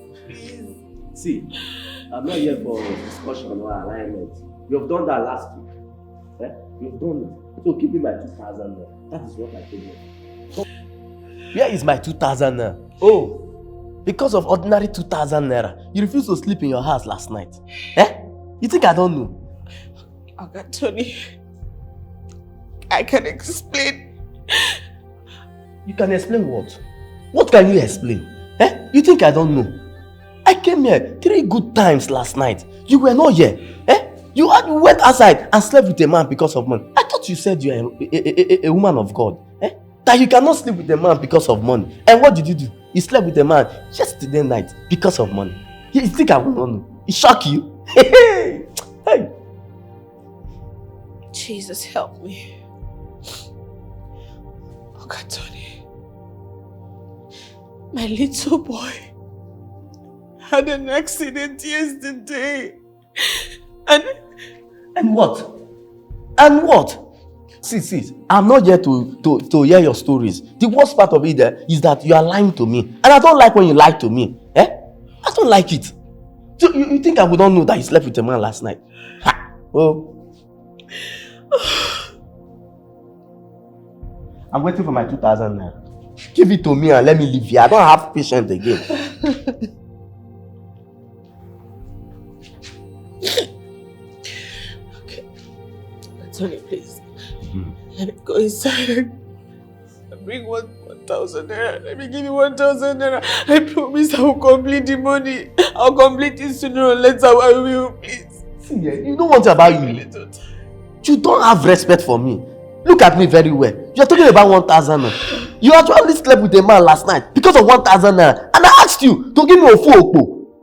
See, I'm not here for discussion or alignment. You have done that last week. You've done it. So give me my 2,000 now. That is what I told you. Where is my 2,000 now? Oh, Because of ordinary 2,000 naira, you refused to sleep in your house last night. Eh? You think I don't know? Okay, Tony. I can explain. You can explain what? What can you explain? Eh? You think I don't know? I came here 3 good times last night. You were not here. Eh? You went outside and slept with a man because of money. I thought you said you are a woman of God. Eh? That you cannot sleep with a man because of money. And what did you do? You slept with a man yesterday night because of money. You think I will not know? It shock you? Hey! Jesus, help me. Okay, Tony. My little boy had an accident yesterday. And what? And what? See, I'm not here to hear your stories. The worst part of it is that you are lying to me. And I don't like when you lie to me. Eh? I don't like it. So you think I would not know that you slept with a man last night? Ha! Oh. I'm waiting for my 2,000 naira. Give it to me and let me leave here. I don't have patience again. Okay. Tony, please. Let me go inside and bring 1,000 naira. Let me give you 1,000 naira. I promise I will complete the money. I'll complete it sooner or later. I will, please. See, you know what about you? You don't have respect for me. Look at me very well. You're talking about 1,000 naira. You actually slept with a man last night because of 1,000 naira. And I asked you to give me a full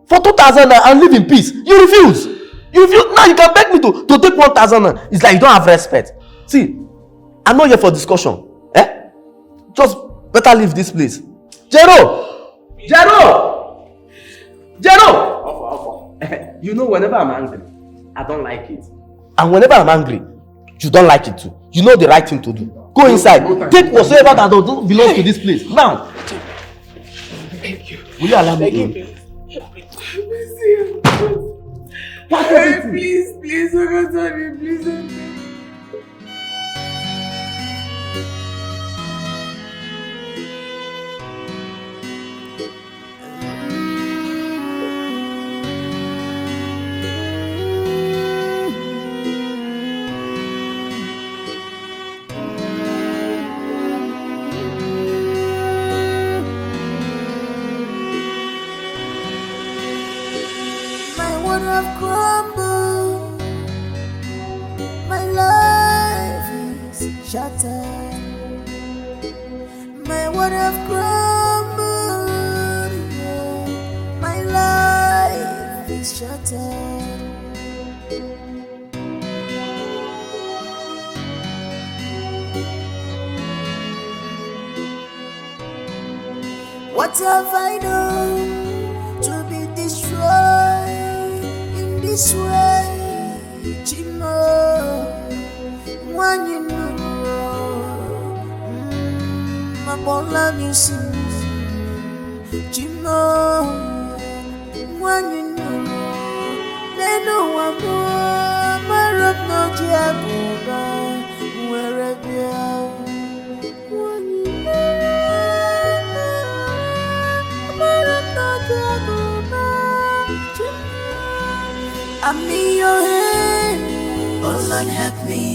for 2,000 naira and live in peace. You refuse. Now you can beg me to take 1,000 naira. It's like you don't have respect. See, I'm not here for discussion. Eh? Just better leave this place. Jero! You know, whenever I'm angry, I don't like it. And whenever I'm angry, you don't like it too. You know the right thing to do. Go inside. Take whatsoever that doesn't belong to this place. Now. Thank you. Will you allow me in? Please, please, Tony, please. Have crumbled. My life is shattered. My world have crumbled. My life is shattered. What have I done to be destroyed? This way, Chimo, when you know, my bola music, Chimo, when you know, they know I'm more, my rock no jagoba, wherever you are, when you know, my rock no jagoba, I'm in your hand. Oh Lord, help me.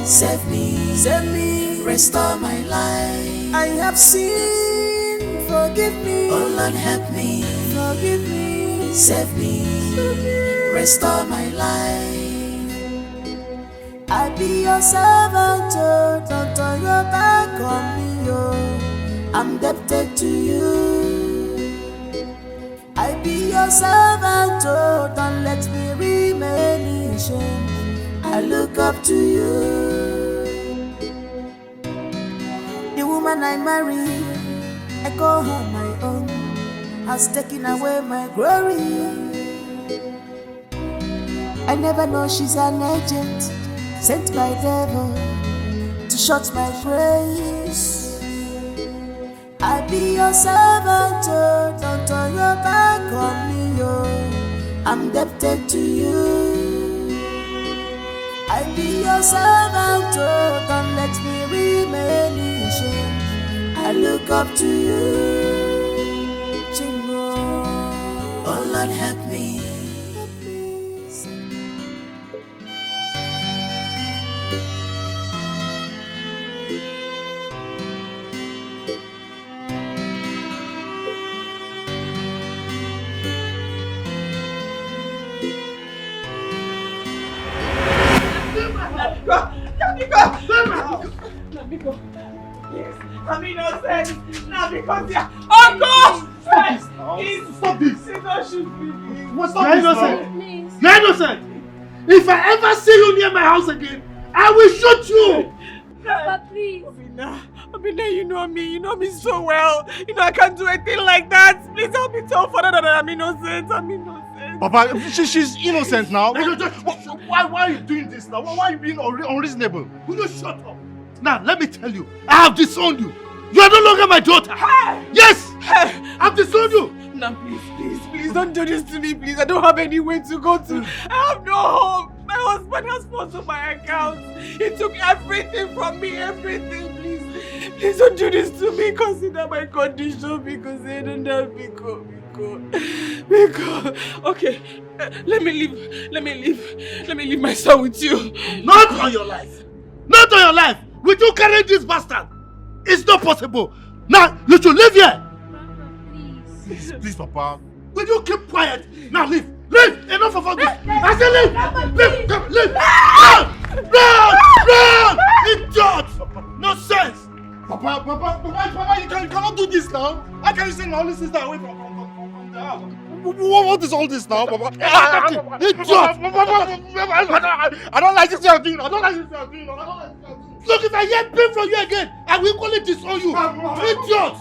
Save me, restore my life. I have sinned, forgive me. Oh Lord, help me. Forgive me, save me, restore my life. I be your servant, oh, don't turn your back on me, oh. I'm indebted to you. I be your servant, oh, don't let me remain in shame. I look up to you. The woman I marry, I call her my own, has taken away my glory. I never know she's an agent sent by devil to shut my praise. I be your servant, oh, don't turn your back on me, oh. I'm indebted to you. I be your servant, oh, don't let me remain in shame. I look up to you. Oh Lord, help me. Nabiko, yes, I'm innocent. Nabiko, yeah. Oh God! Please, stop this. Please don't shoot me. What's You're innocent. You're innocent. If I ever see you near my house again, I will shoot you. Papa, please. Obina, you know me so well. You know I can't do anything like that. Please help me tell Father that I'm innocent. I'm innocent. Papa, she's innocent now. Why are you doing this now? Why are you being unreasonable? Will you shut up? Now, let me tell you, I have disowned you. You are no longer my daughter. Hey! Yes! Hey! I've disowned you. Now, please, don't do this to me, please. I don't have anywhere to go to. I have no home. My husband has sponsored my account. He took everything from me, everything, please. Please don't do this to me. Consider my condition because I don't have Biko. Okay, let me leave my son with you. Not on your life. Not on your life. Will you carry this bastard? It's not possible. Now, you should leave here. Please, Papa. Will you keep quiet? Now leave. Leave! Enough of all this. I said leave! Leave! Come, leave! Run! Idiot! No sense! Papa, you cannot do this now. How can you send my only sister away from the house? What is all this now, Papa? Idiot! I don't like this you're doing. Look, if I hear pain from you again, I will equally disown you. Idiot!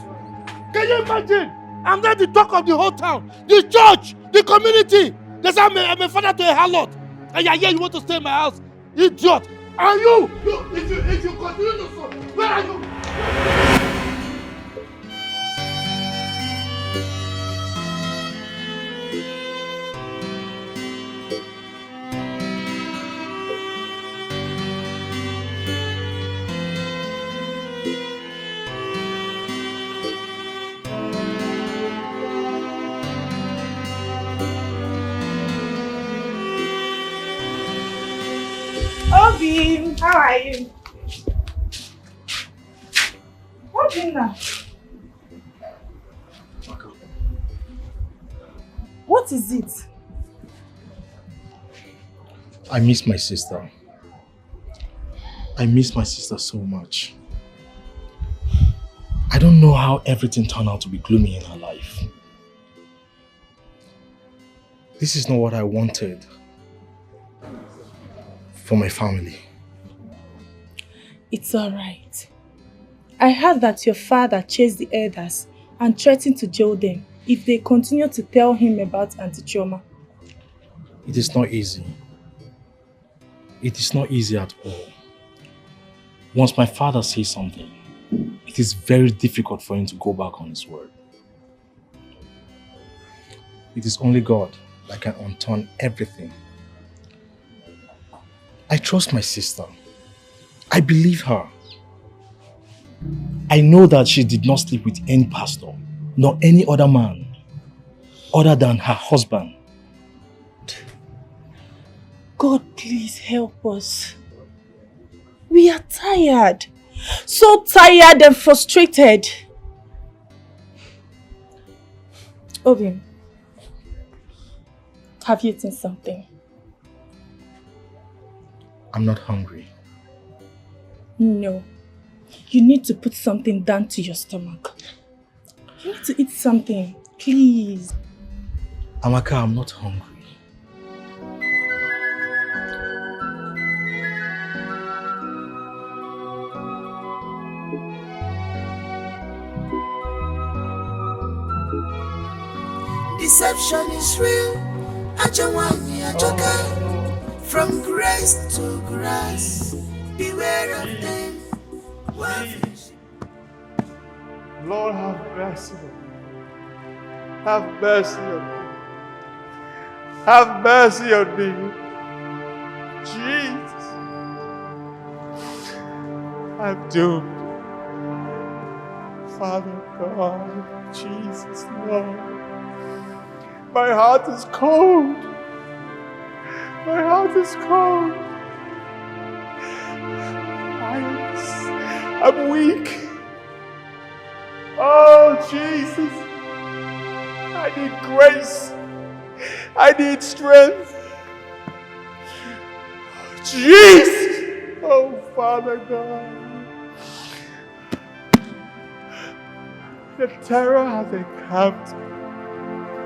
Can you imagine? I'm not the talk of the whole town, the church, the community. They say I'm a father to a harlot. And yeah, you want to stay in my house. Idiot. And you, if you continue to so, where are you? Obi, how are you? What's in there? What is it? I miss my sister. I miss my sister so much. I don't know how everything turned out to be gloomy in her life. This is not what I wanted for my family. It's alright. I heard that your father chased the elders and threatened to jail them if they continue to tell him about anti-trauma. It is not easy. It is not easy at all. Once my father says something, it is very difficult for him to go back on his word. It is only God that can unturn everything. I trust my sister. I believe her. I know that she did not sleep with any pastor, nor any other man, other than her husband. God, please help us. We are tired. So tired and frustrated. Obi, have you eaten something? I'm not hungry. No. You need to put something down to your stomach. You need to eat something, please. Amaka, I'm not hungry. Deception is real. Ajawani ajoka. From grace to grace, beware of them. Lord, have mercy on me. Have mercy on me. Have mercy on me. Jesus. I'm doomed. Father God, Jesus, Lord. My heart is cold. My heart is cold. I'm weak. Oh, Jesus. I need grace. I need strength. Jesus. Oh, Father God. The terror has encamped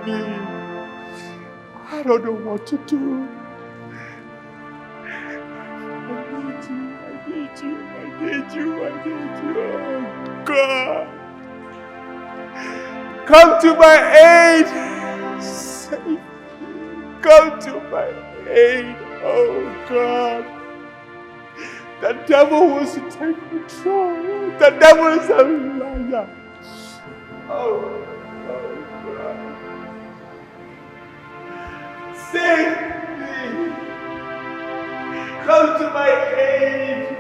me. I don't know what to do. I need you. Oh, God. Come to my aid. Save me. Come to my aid. Oh, God. The devil wants to take control. The devil is a liar. Oh, God. Save me. Come to my aid.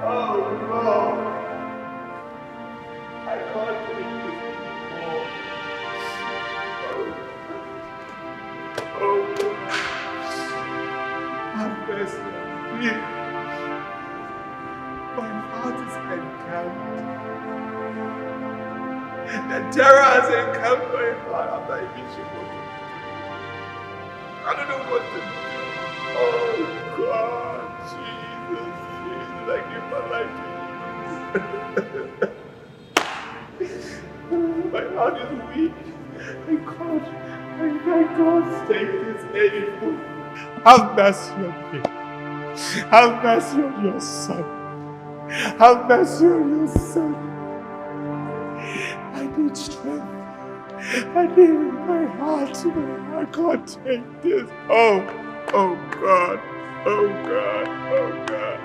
Oh, Lord. I can't take this anymore. Oh, God. Have mercy on me. My heart is encamped. The terror has encamped my heart. I'm not even sure what to do. I don't know what to do. Oh, God. Jesus, I give my life to you. My heart is weak. I can't take this anymore. Have mercy on me. Have mercy on your son. Have mercy on your son. I need strength. I need my heart. I can't take this. Oh God. Oh God. Oh God.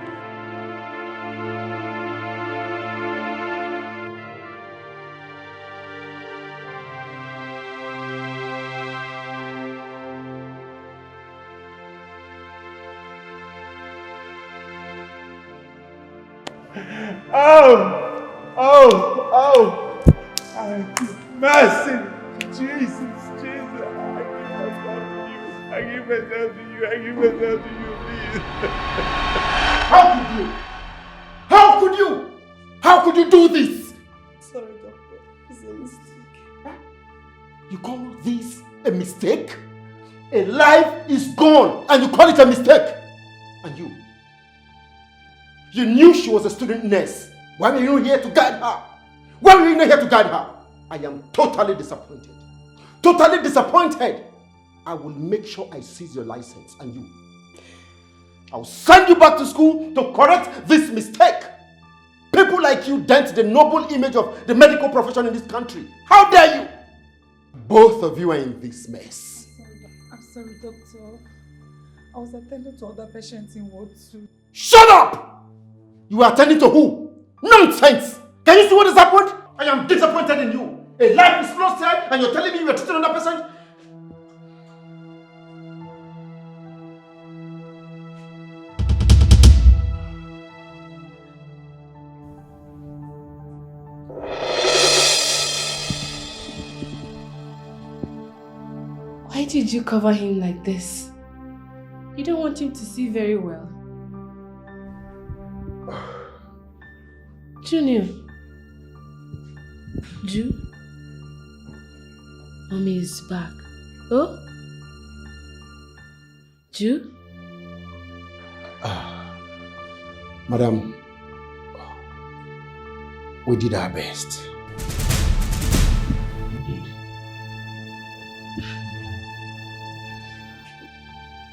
Oh! Mercy! Jesus! I give myself to you, please. How could you? How could you do this? Sorry, doctor. It's a mistake. You call this a mistake? A life is gone and you call it a mistake? And you knew she was a student nurse. Why were you here to guide her? Why were you not here to guide her? I am totally disappointed. Totally disappointed. I will make sure I seize your license and you. I'll send you back to school to correct this mistake. People like you dent the noble image of the medical profession in this country. How dare you? Both of you are in this mess. I'm sorry, doctor. I was attending to other patients in Ward 2. Shut up! You are attending to who? Nonsense! Can you see what has happened? I am disappointed in you. A life is lost here and you're telling me you are treating another person? Why did you cover him like this? You don't want him to see very well. Junior. Ju? Mommy is back. Oh? Ju? Madam, we did our best.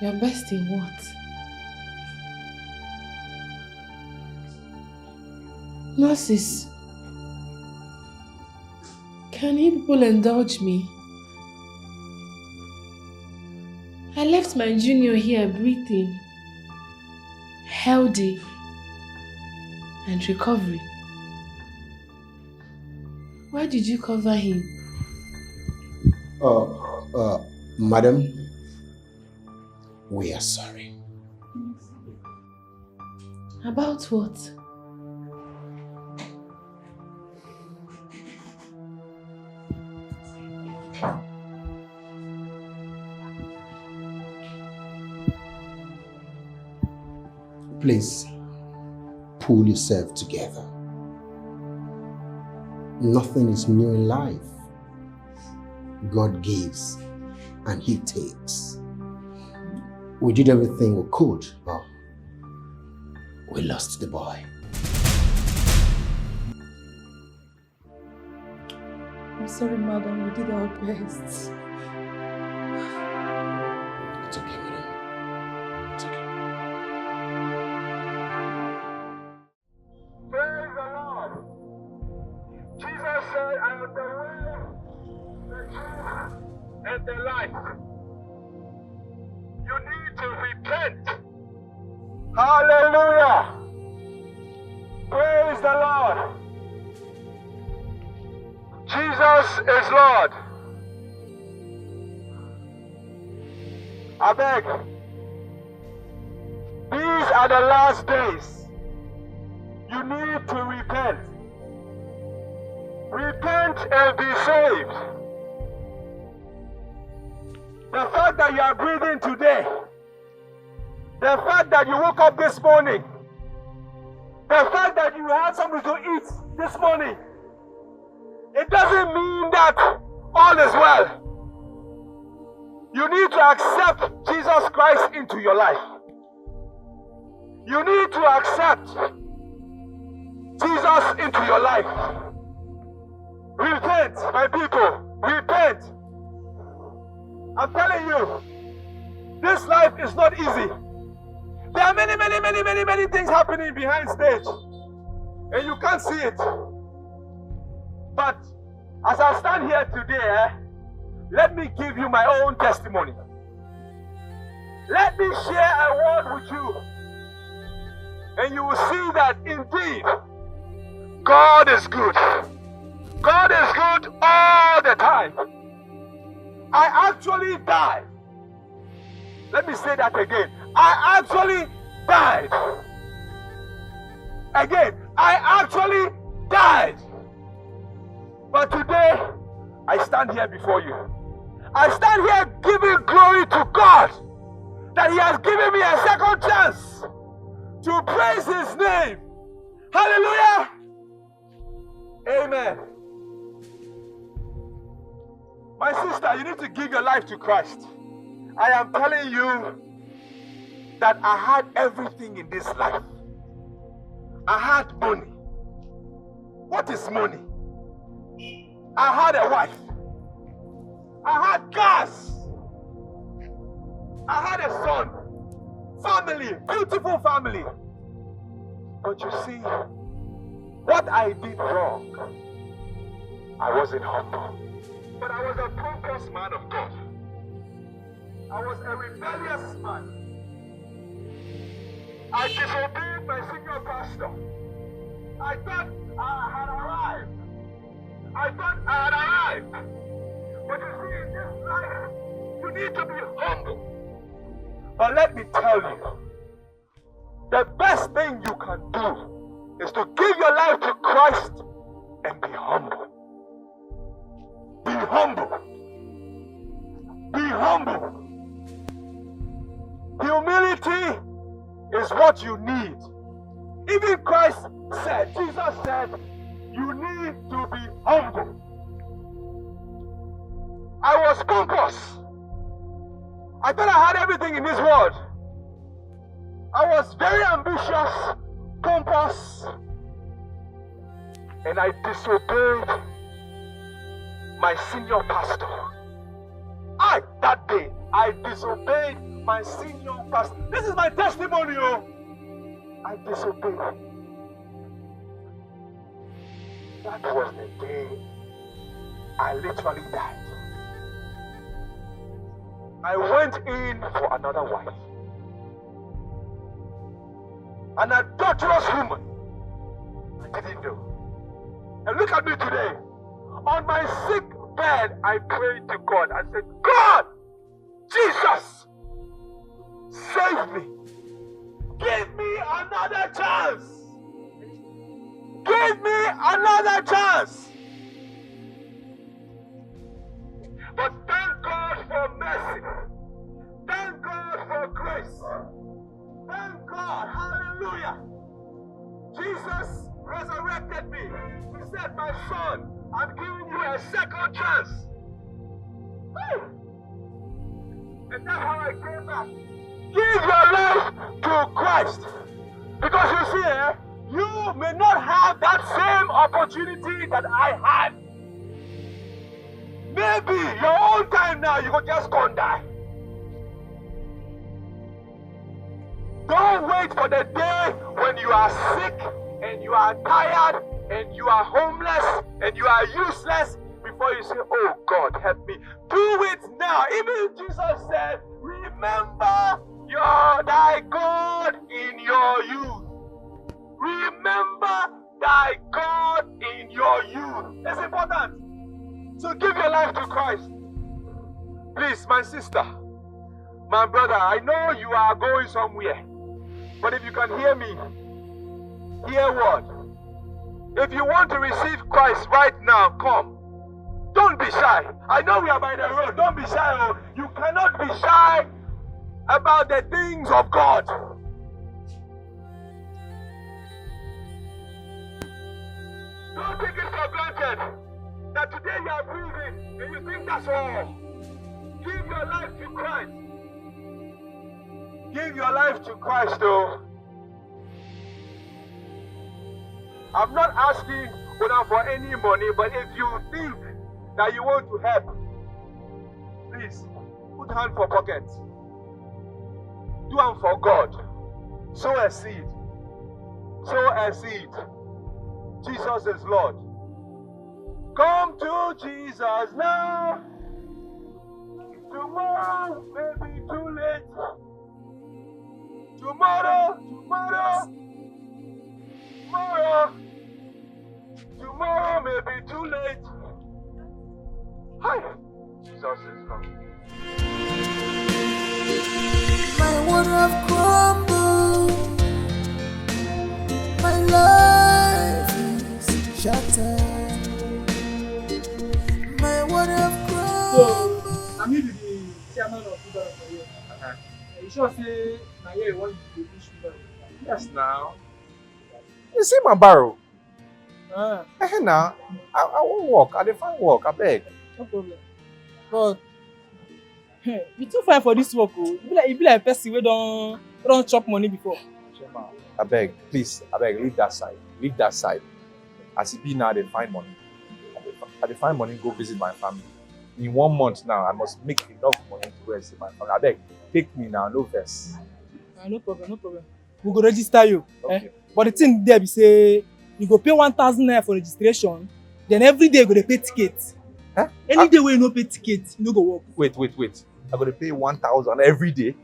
Your best in what? Nurses, can you people indulge me? I left my junior here breathing, healthy, and recovering. Why did you cover him? Madam, we are sorry. About what? Please, pull yourself together. Nothing is new in life. God gives and He takes. We did everything we could, but we lost the boy. I'm sorry, madam. We did our best. It's okay, madam. It's okay. Praise the Lord. Jesus said, I am the way, the truth, and the life. You need to repent. Hallelujah. Praise the Lord. Jesus is Lord. I beg. These are the last days. You need to repent. Repent and be saved. The fact that you are breathing today, the fact that you woke up this morning, the fact that you had something to eat this morning, it doesn't mean that all is well. You need to accept Jesus Christ into your life. You need to accept Jesus into your life. Repent, my people. Repent. I'm telling you, this life is not easy. There are many things happening behind stage, and you can't see it. But as I stand here today, let me give you my own testimony. Let me share a word with you, and you will see that indeed God is good. God is good all the time. I actually died. Let me say that again. I actually died. Again, I actually died. But today, I stand here before you. I stand here giving glory to God that He has given me a second chance to praise His name. Hallelujah. Amen. My sister, you need to give your life to Christ. I am telling you that I had everything in this life. I had money. What is money? I had a wife. I had cars. I had a son. Family, beautiful family. But you see, what I did wrong, I wasn't humble. But I was a pompous man of God. I was a rebellious man. I disobeyed my senior pastor. I thought I had arrived. But you see, in this life, you need to be humble. But let me tell you, the best thing you can do is to give your life to Christ and be humble. Be humble. Be humble. Humility is what you need. Even Christ said, Jesus said, you need to be humble. I was pompous. I thought I had everything in this world. I was very ambitious, pompous, and I disobeyed my senior pastor. That day, I disobeyed my senior pastor. This is my testimony, I disobeyed. That was the day I literally died. I went in for another wife. An adulterous woman. I didn't know. And look at me today. On my sick bed, I prayed to God. I said, God, Jesus, save me. Give me another chance. Give me another chance. But thank God for mercy. Thank God for grace. Thank God. Hallelujah. Hallelujah. Jesus resurrected me. He said, my son, I'm giving you a second chance. Woo! And that's how I came back. Give your life to Christ. Because you see, you may not have that same opportunity that I had. Maybe your own time now, you go just go and die. Don't wait for the day when you are sick and you are tired and you are homeless and you are useless before you say, oh God, help me. Do it now. Even Jesus said, remember thy God in your youth. Remember thy God in your youth. It's important. So give your life to Christ. Please, my sister, my brother, I know you are going somewhere. But if you can hear me, hear what? If you want to receive Christ right now, come. Don't be shy. I know we are by the road. Don't be shy. You cannot be shy about the things of God. Don't take it for granted that today you are breathing and you think that's all. Give your life to Christ. Give your life to Christ, though. I'm not asking for any money, but if you think that you want to help, please put hand for pocket. Do hand for God. Sow a seed. Sow a seed. Jesus is Lord. Come to Jesus now. Tomorrow may be too late. Tomorrow may be too late. Hi, Jesus is Lord. My world have crumbled. My life is shattered. My world have crumbled. So, I'm here to the chairman of Football for you. You sure say, now you want to finish Football? Yes, now. You see my barrow? Now, I won't walk. I define walk. I beg. No problem. But you too fine for this work. You be like a person who don't chop money before. I beg, please. I beg, leave that side. Leave that side. As it be now, they find money. I find money, go visit my family. In 1 month now, I must make enough money to go and see my family. I beg, take me now, no verse. No problem, no problem. We go register you. Okay. But the thing there be say, you go pay 1,000 naira for registration, then every day you go to pay ticket. Huh? Any day when you no pay ticket, you no go work. Wait. I got to pay 1,000 every day?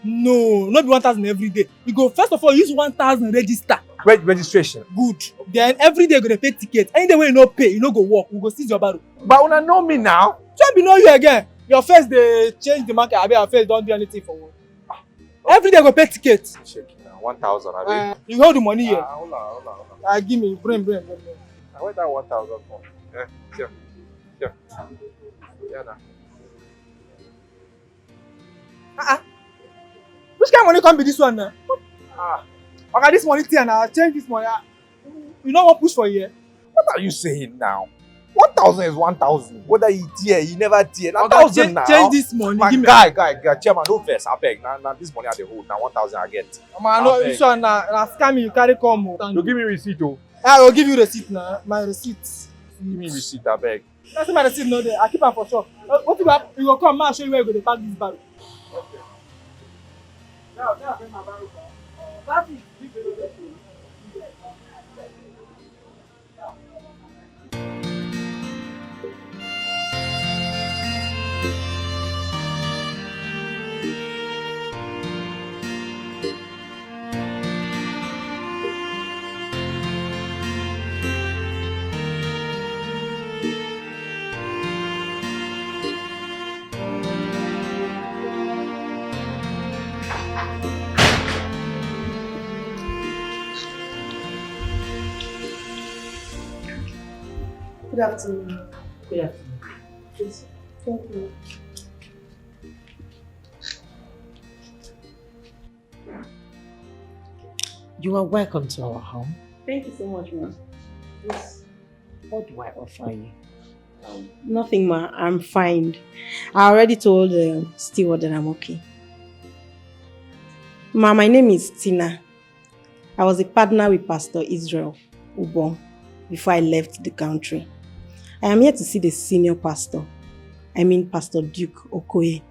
No, not be 1,000 every day. You go first of all use 1,000 register. Registration. Good. Then every day you go to pay ticket. Any day when you no pay, you no go work. We go seize your barrow. But when I know me now, don't be know you again. Your face they change the market. I bet your face don't do anything for one. Every day you go pay ticket. Check now, 1,000. I you hold the money here. Hold on. Give me, bring. I want that 1,000 for. Here. Yeah, now. Which kind of money can be this one now? Okay, this money thing now. Change this money. You know what push for here? What are you saying now? 1,000 is 1,000. Whether he tear, he never tear. Now 1,000 now. Change this money. Man, give me. Guy, chairman, no verse. I beg. Now this money I dey hold. Now 1,000 I get. Man, no, this one now scam you carry come. You give me receipt, oh. I will give you receipt now. My receipt. Give me receipt, I beg. That's my receipt no there. I keep am for sure. What if you go come, man, show you where you go to park this barrel. Okay. Now bring my barrel. That is big. Good afternoon. Good afternoon. Please. Thank you. You are welcome to our home. Thank you so much, ma. Yes. What do I offer you? Nothing, ma. I'm fine. I already told the steward that I'm okay. Ma, my name is Tina. I was a partner with Pastor Israel Ubon before I left the country. I am here to see the senior pastor. I mean Pastor Duke Okoye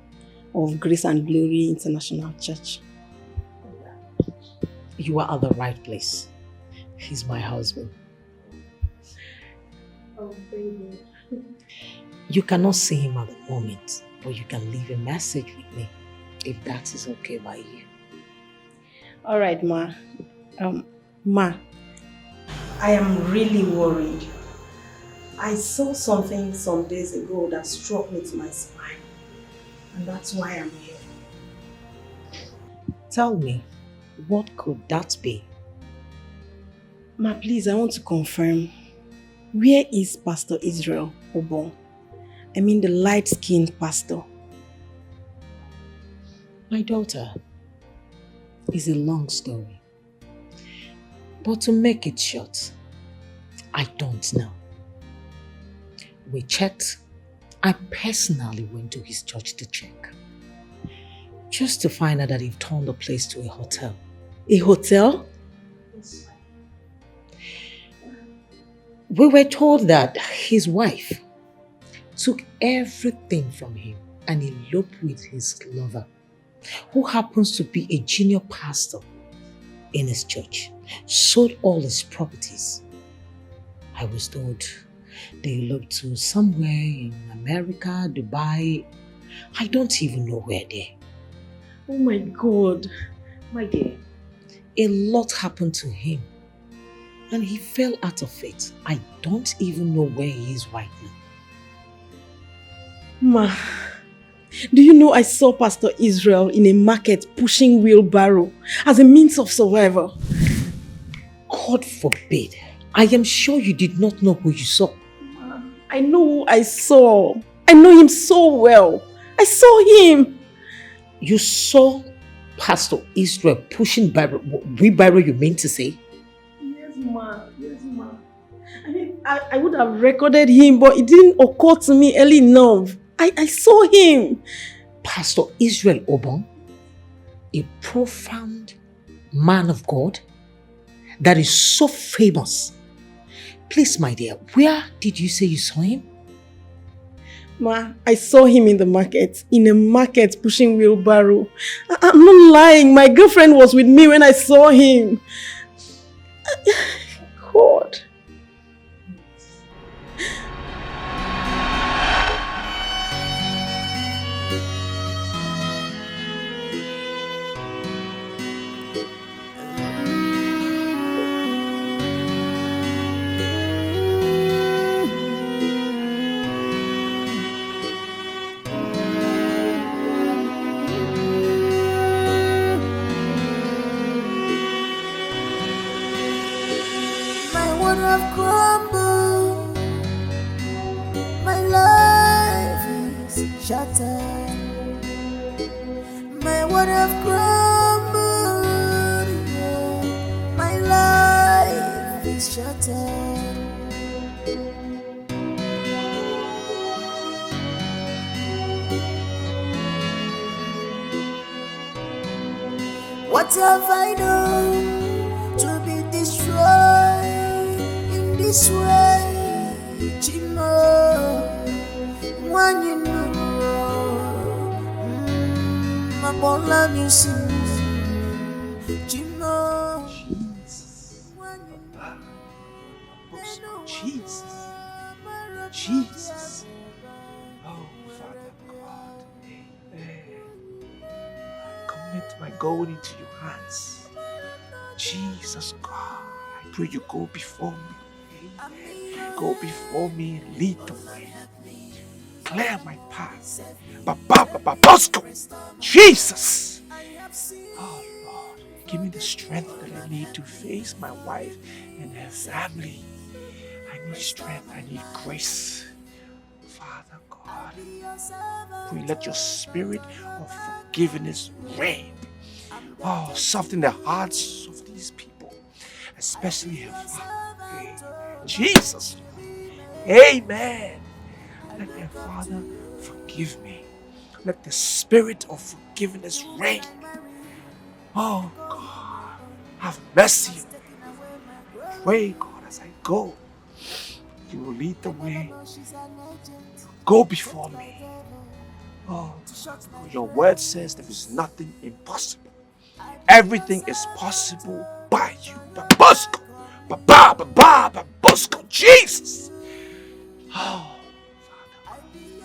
of Grace and Glory International Church. You are at the right place. He's my husband. Oh, thank you. You cannot see him at the moment, but you can leave a message with me, if that is okay by you. All right, ma. Ma, I am really worried. I saw something some days ago that struck me to my spine, and that's why I'm here. Tell me, what could that be? Ma, please, I want to confirm. Where is Pastor Israel Obon? I mean the light-skinned pastor. My daughter, it's a long story. But to make it short, I don't know. We checked. I personally went to his church to check. Just to find out that he'd turned the place to a hotel. A hotel? We were told that his wife took everything from him and eloped with his lover, who happens to be a junior pastor in his church, sold all his properties. I was told they eloped to somewhere in America, Dubai. I don't even know where they're. Oh my God. My dear, a lot happened to him and he fell out of it. I don't even know where he is right now. Ma, do you know I saw Pastor Israel in a market pushing wheelbarrow as a means of survival? God forbid. I am sure you did not know who you saw. Ma, I know who I saw. I know him so well. I saw him. You saw Pastor Israel pushing wheelbarrow, you mean to say? Yes, ma. Yes, ma. I mean, I would have recorded him, but it didn't occur to me early enough. I saw him. Pastor Israel Obon, a profound man of God that is so famous. Please, my dear, where did you say you saw him? Ma, I saw him in the market, pushing wheelbarrow. I'm not lying. My girlfriend was with me when I saw him. God. Shattered. My world have crumbled. My life is shattered. What have I done to be destroyed in this way, Chimo? When you know, my born love you see, Chimo. Jesus. Jesus. Oh, Father God. Commit my going into your hands. Jesus God. I pray you go before me. Go before me, lead the way. Clear my path. Bosco. Jesus. Oh Lord, give me the strength that I need to face my wife and her family. I need strength, I need grace. Father God, pray let your spirit of forgiveness reign. Oh, soften the hearts of these people. especially her father. Amen. Jesus. Amen. Let their father forgive me. Let the spirit of forgiveness reign. Oh God, have mercy on me. Pray, God, as I go. You will lead the way. Go before me. Oh, your word says there is nothing impossible. Everything is possible by you. Babusco. Baba, Baba, Babusco. Jesus. Oh, Father. I need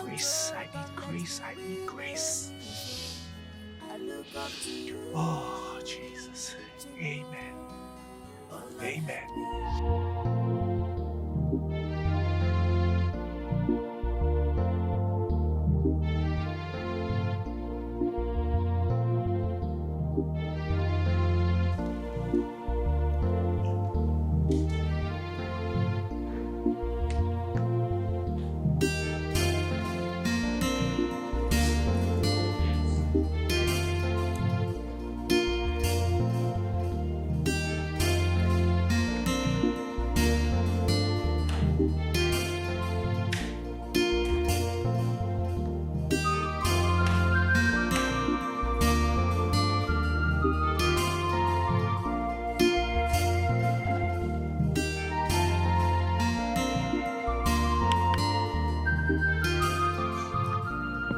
grace. I need grace. I need grace. Oh, Jesus. Amen. Amen.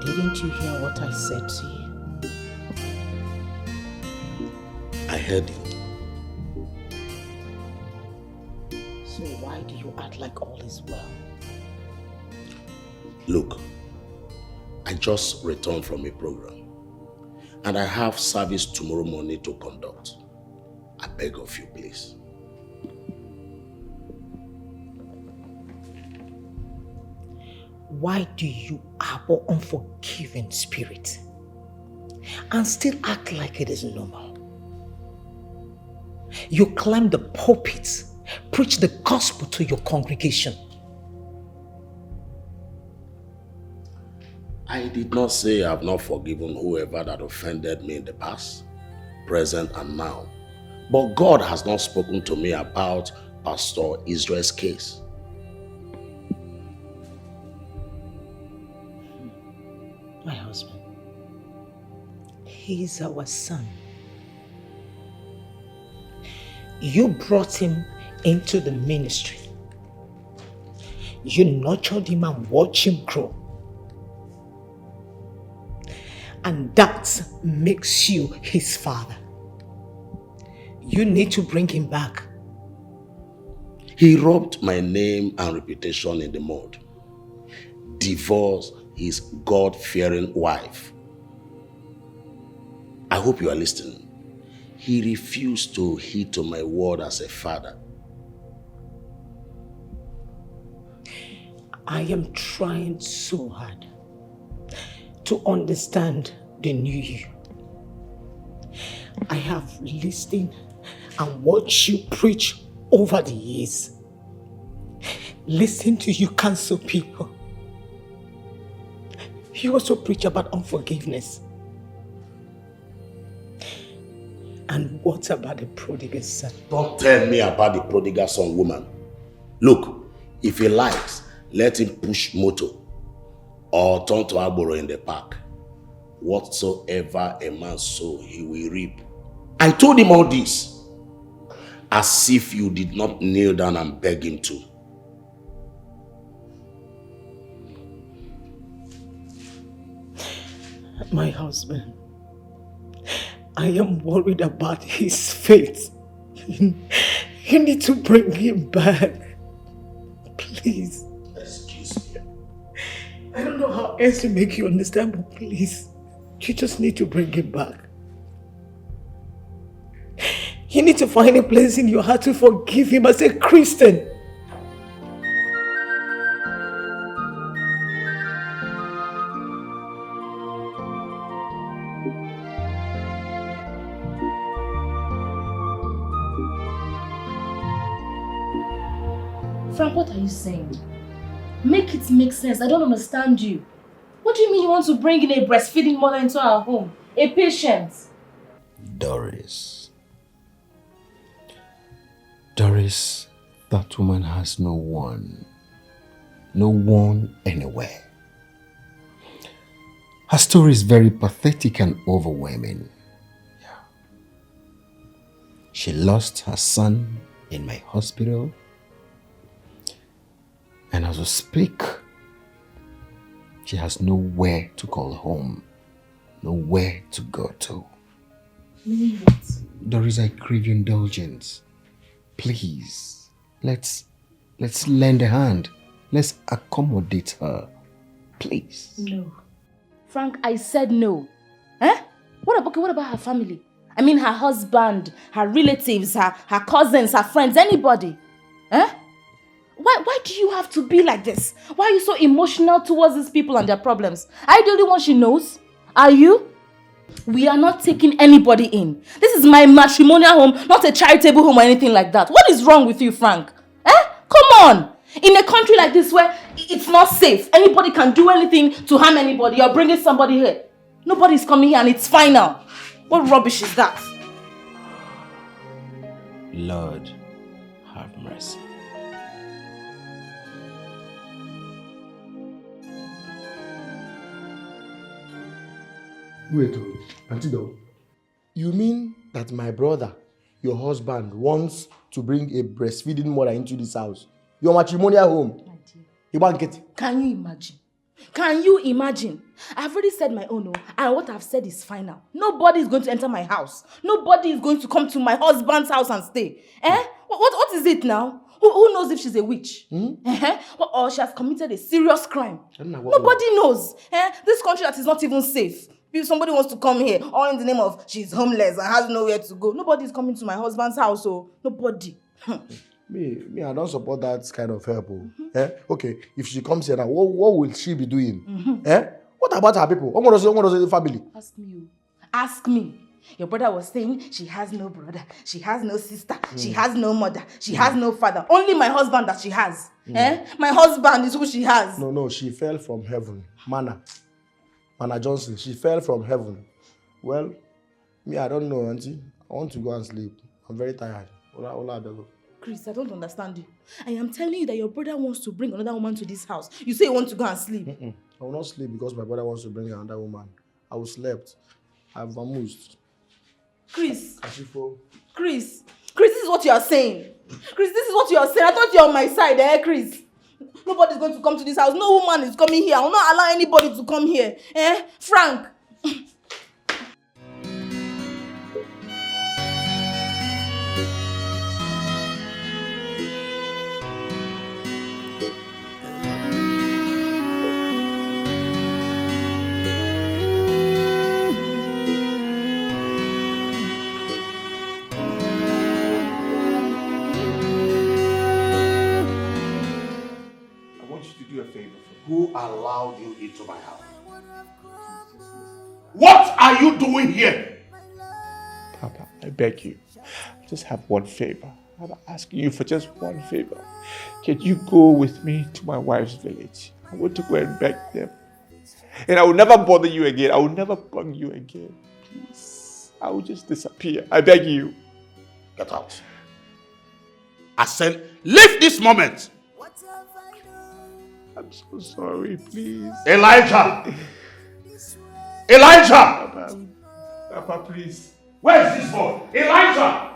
Didn't you hear what I said to you? I heard you. So why do you act like all is well? Look, I just returned from a program and I have service tomorrow morning to conduct. I beg of you, please. Why do you harbor unforgiving spirit and still act like it is normal? You climb the pulpit, preach the gospel to your congregation. I did not say I have not forgiven whoever that offended me in the past, present and now. But God has not spoken to me about Pastor Israel's case. My husband, he is our son. You brought him into the ministry. You nurtured him and watched him grow. And that makes you his father. You need to bring him back. He rubbed my name and reputation in the mud. Divorced his God-fearing wife. I hope you are listening. He refused to heed to my word as a father. I am trying so hard to understand the new you. I have listened and watched you preach over the years. Listen to you counsel people. You also preach about unforgiveness. And what about the prodigal son? Don't tell me about the prodigal son, woman. Look, if he likes, let him push motor or turn to arboro in the park. Whatsoever a man sow, he will reap. I told him all this as if you did not kneel down and beg him to. My husband, I am worried about his faith. You need to bring him back. Please. Excuse me. I don't know how else to make you understand, but please, you just need to bring him back. You need to find a place in your heart to forgive him as a Christian. Frank, what are you saying? Make it make sense. I don't understand you. What do you mean you want to bring in a breastfeeding mother into our home? A patient? Doris, Doris, that woman has no one. No one anywhere. Her story is very pathetic and overwhelming. She lost her son in my hospital. And as we speak, she has nowhere to call home. Nowhere to go to. Meaning what? Doris, I crave your indulgence. Please, let's lend a hand. Let's accommodate her. Please. No. Frank, I said no. Eh? What about her family? I mean her husband, her relatives, her cousins, her friends, anybody. Eh? Why do you have to be like this? Why are you so emotional towards these people and their problems? Are you the only one she knows? Are you? We are not taking anybody in. This is my matrimonial home, not a charitable home or anything like that. What is wrong with you, Frank? Eh? Come on! In a country like this where it's not safe, anybody can do anything to harm anybody. You're bringing somebody here. Nobody's coming here and it's final. What rubbish is that? Lord, have mercy. Wait, Auntie Do, you mean that my brother, your husband, wants to bring a breastfeeding mother into this house? Your matrimonial home? You want to get it? Can you imagine? Can you imagine? I've already said my own, and what I've said is final. Nobody is going to enter my house. Nobody is going to come to my husband's house and stay. Eh? What is it now? Who knows if she's a witch? Or she has committed a serious crime? Nobody knows. This country that is not even safe. If somebody wants to come here, all in the name of she's homeless and has nowhere to go, nobody is coming to my husband's house, so nobody. Me, I don't support that kind of help. Okay, if she comes here now, what will she be doing? What about her people? What does the family? Ask me. Your brother was saying she has no brother, she has no sister, she has no mother, she has no father. Only my husband that she has. My husband is who she has. No, she fell from heaven. Mana Johnson, she fell from heaven. Well, me, I don't know, Auntie. I want to go and sleep. I'm very tired. Chris, I don't understand you. I am telling you that your brother wants to bring another woman to this house. You say you want to go and sleep. I will not sleep because my brother wants to bring another woman. I will sleep. I've amused. Chris, this is what you are saying. Chris, this is what you are saying. I thought you were on my side, Chris? Nobody's going to come to this house. No woman is coming here. I will not allow anybody to come here. Frank. Who allowed you into my house? What are you doing here? Papa, I beg you, just have one favor. I'm asking you for just one favor. Can you go with me to my wife's village? I want to go and beg them. And I will never bother you again. I will never bug you again. Please. I will just disappear. I beg you. Get out. I said, leave this moment. I'm so sorry, please. Elijah! Papa, please. Where is this boy? Elijah!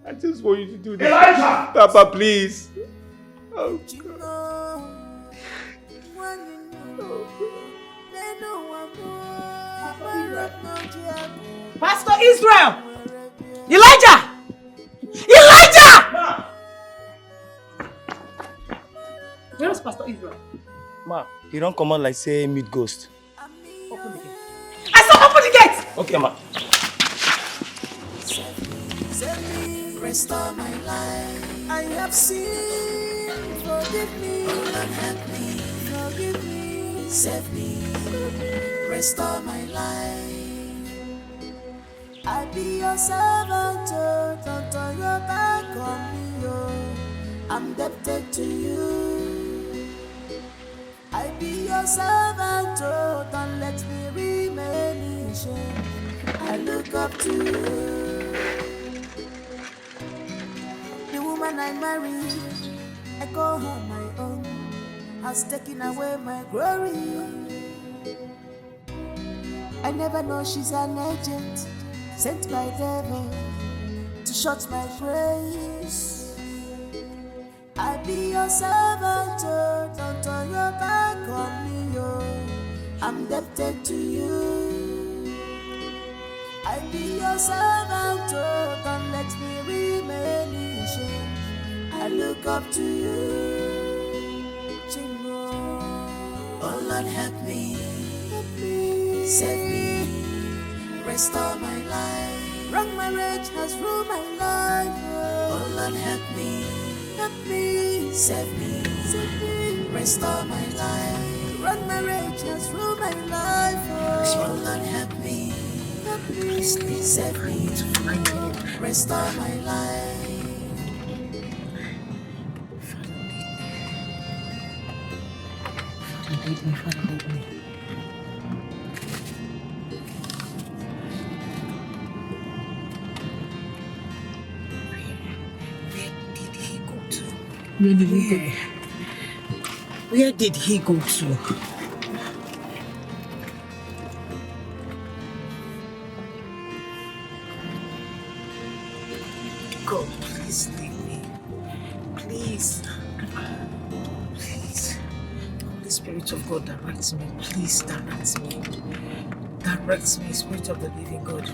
I just want you to do this. Elijah! Papa, please. Oh, God. Pastor Israel! Elijah! Elijah! Where's Pastor Israel? Ma, he don't come out like say meet ghost. Open the gate. I saw open the gate! Okay, ma. Restore my life. I have sinned. Forgive me. Oh Lord, help me. Forgive me. Save me. Restore my life. I be your servant. Don't turn your back on me. I'm indebted to you. I be your servant, don't let me remain in shame. I look up to you. when I marry, I call her my own, has taken away my glory. I never know she's an agent sent by devil to shut my praise. I be your servant, oh, don't turn your back on me, oh. I'm indebted to you. I be your servant, oh, don't let me remain in shame. I look up to you, Chimo. Oh Lord, help me, save me, restore my life. Wrong marriage has ruined my life. Oh Lord, help me, save me, restore my life. Wrong marriage has ruined my life. Oh Lord, help me, save me, restore my life. Lead me, Father, lead me. Where did he go? Where did he go to? God, please lead me. Please. Please. Holy Spirit of God, direct me. Please direct me. Direct me, Spirit of the living God.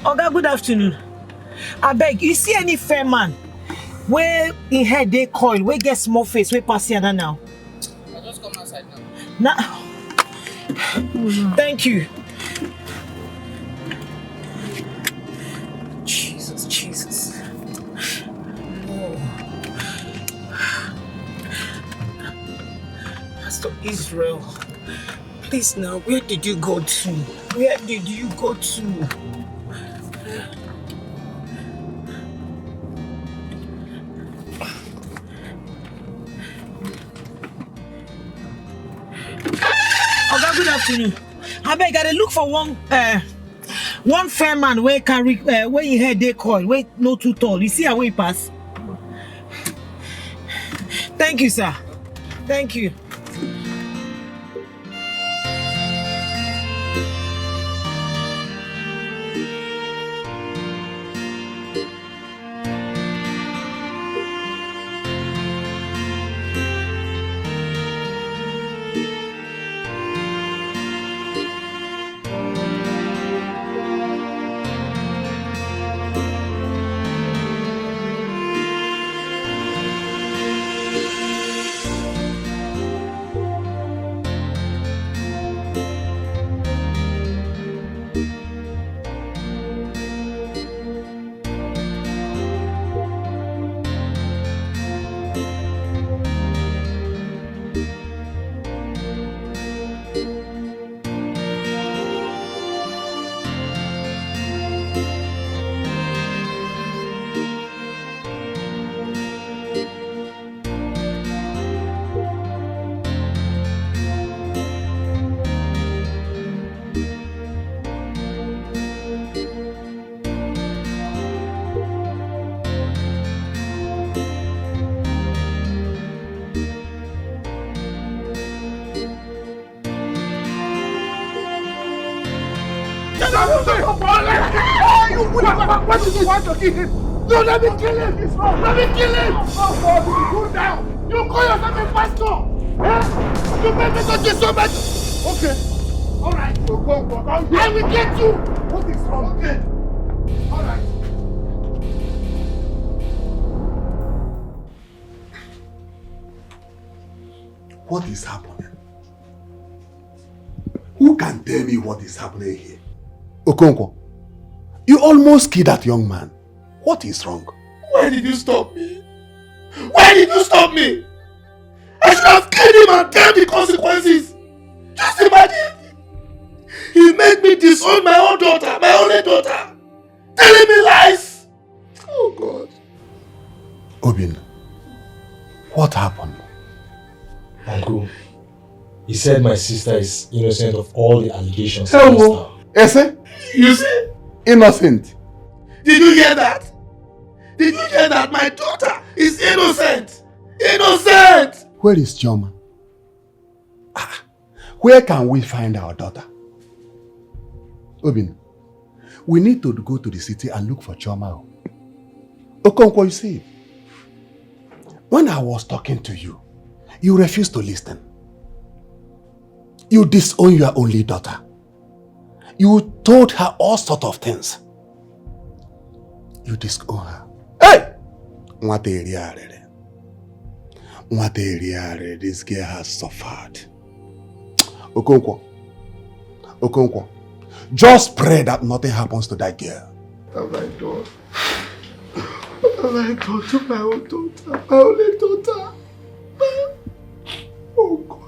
Oga, good afternoon. I beg, you see any fair man where in head they coil, where get small face, where pass here now? I just come outside now. Thank you. Jesus. Oh. Pastor Israel, please now, where did you go to? Where did you go to? Oga, good afternoon. I beg, I look for one fair man where carry where he head they call, where no too tall. You see how he pass? Thank you, sir. Thank you. What did you want to kill him? No, let me kill him! Let me kill him! Oh God, cool down! You call yourself a pastor! Eh? You make me go to so much! Okay. Alright, go. I will get you! What is wrong? Okay. Alright. What is happening? Who can tell me what is happening here? Okonkwo, you almost killed that young man. What is wrong? Why did you stop me? Why did you stop me? I should have him and bear the consequences. Just imagine. He made me disown my own daughter, my only daughter. Telling me lies. Oh God. Obin, what happened? Uncle, he said my sister is innocent of all the allegations against her. Ese, you see? Innocent. Did you hear that? Did you hear that? My daughter is innocent. Innocent! Where is Chioma? Where can we find our daughter? Obin, we need to go to the city and look for Chioma. Okonkwo, you see, when I was talking to you, you refused to listen. You disowned your only daughter. You told her all sorts of things. You disowned her. Hey! This girl has suffered. Okonkwo, just pray that nothing happens to that girl. What have I done? What have I done to my own daughter? My only daughter? Oh God.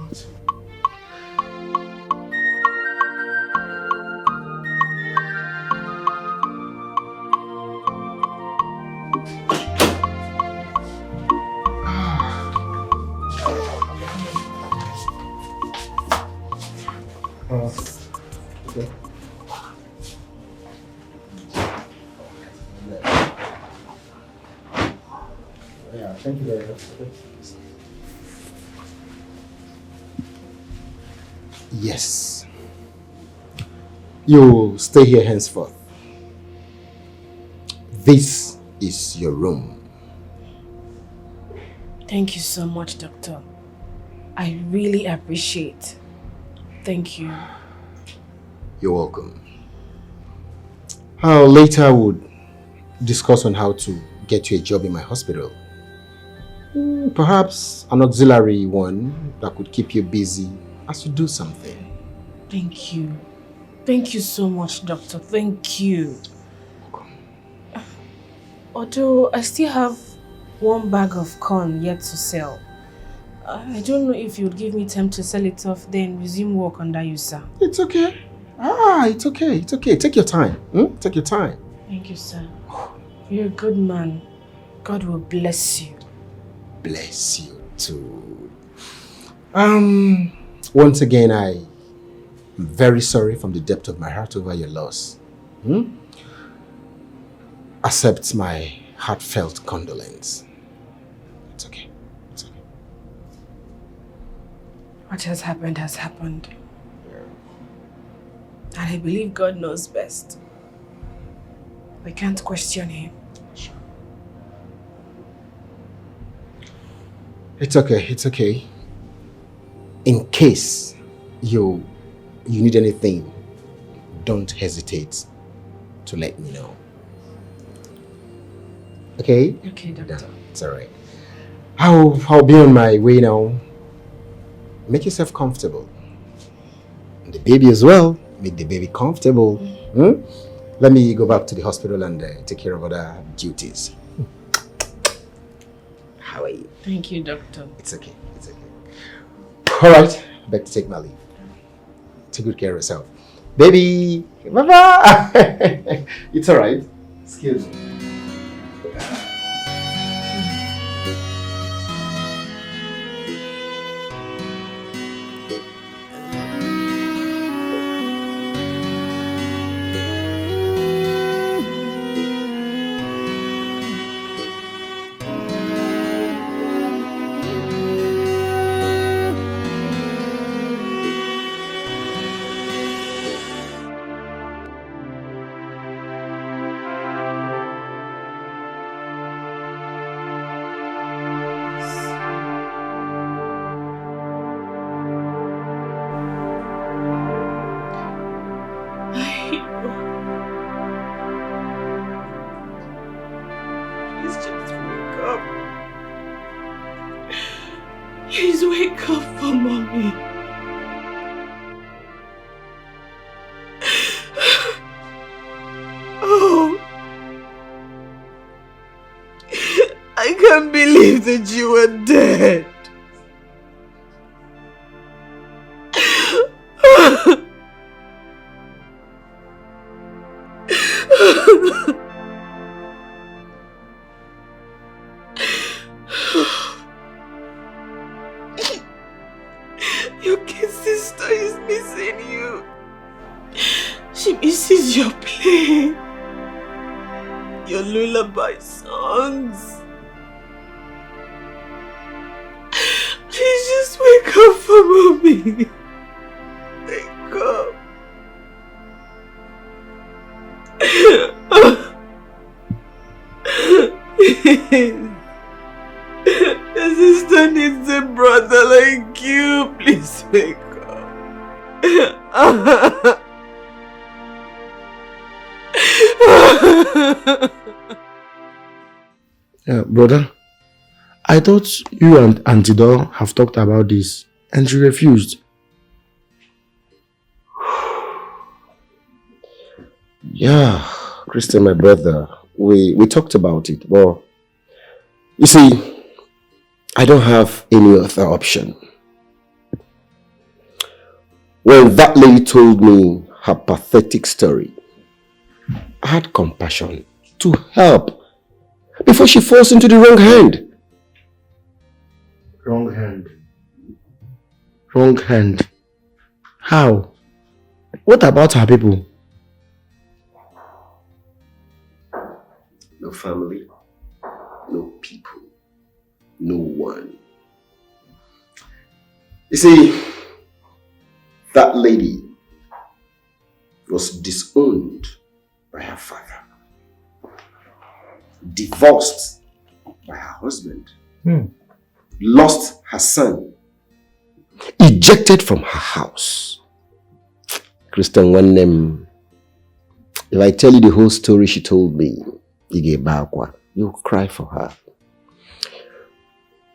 Okay. Yeah, thank you very much. Yes. You stay here henceforth. This is your room. Thank you so much, Doctor. I really appreciate. Thank you. You're welcome. Later we'll discuss on how to get you a job in my hospital. Perhaps an auxiliary one that could keep you busy as you do something. Thank you. Thank you so much, Doctor. Thank you. Although I still have one bag of corn yet to sell. I don't know if you would give me time to sell it off, then resume work under you, sir. It's okay. It's okay. It's okay. Take your time. Take your time. Thank you, sir. You're a good man. God will bless you. Bless you too. Once again, I'm very sorry from the depth of my heart over your loss. Accept my heartfelt condolence. It's okay. It's okay. What has happened has happened. And I believe God knows best. We can't question him. It's okay. It's okay. In case you need anything, don't hesitate to let me know. Okay? Okay, Doctor. No, it's alright. I'll be on my way now. Make yourself comfortable. And the baby as well. Make the baby comfortable. Let me go back to the hospital and take care of other duties. How are you? Thank you, Doctor. It's okay. It's okay. Alright. Back to take my leave. Take good care of yourself. Baby! Bye-bye! It's alright. Excuse me. Please wake up for mommy. Oh, I can't believe that you were dead. your plea, your lullaby songs. Please just wake up for mommy. Wake up. Please. Your sister needs a brother like you. Please wake up. Brother, I thought you and Auntie Dor have talked about this and she refused. Yeah, Christian, my brother, we talked about it. Well, you see, I don't have any other option. When that lady told me her pathetic story, I had compassion to help before she falls into the wrong hand. Wrong hand. Wrong hand. How? What about her people? No family, no people, no one. You see, that lady was disowned by her father, divorced by her husband, lost her son, ejected from her house. Christian, one name. If I tell you the whole story she told me, you'll cry for her.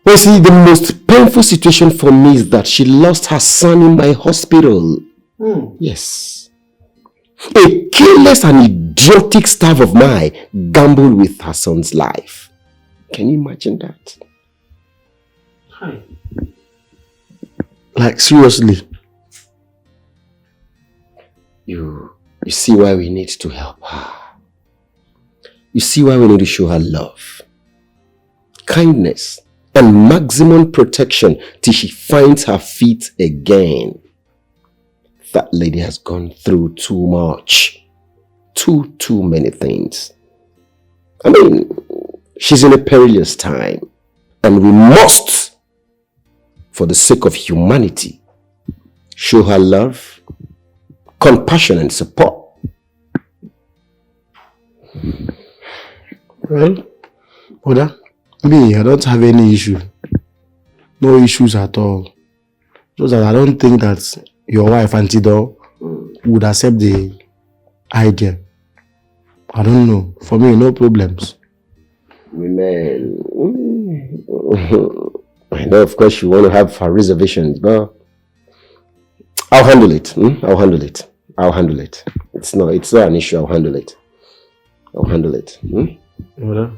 Well, see, the most painful situation for me is that she lost her son in my hospital. Yes. A careless and idiotic staff of mine gambled with her son's life. Can you imagine that? Like, seriously? You see why we need to help her. You see why we need to show her love, kindness, and maximum protection till she finds her feet again. That lady has gone through too much. Too many things. I mean, she's in a perilous time. And we must, for the sake of humanity, show her love, compassion, and support. Well, Oda, me, I don't have any issue. No issues at all. Just that I don't think that your wife, Auntie Dor, would accept the idea. I don't know. For me, no problems. Women. I know, of course, you want to have her reservations, but I'll handle it. I'll handle it. I'll handle it. It's not an issue. I'll handle it. I'll handle it. Oda,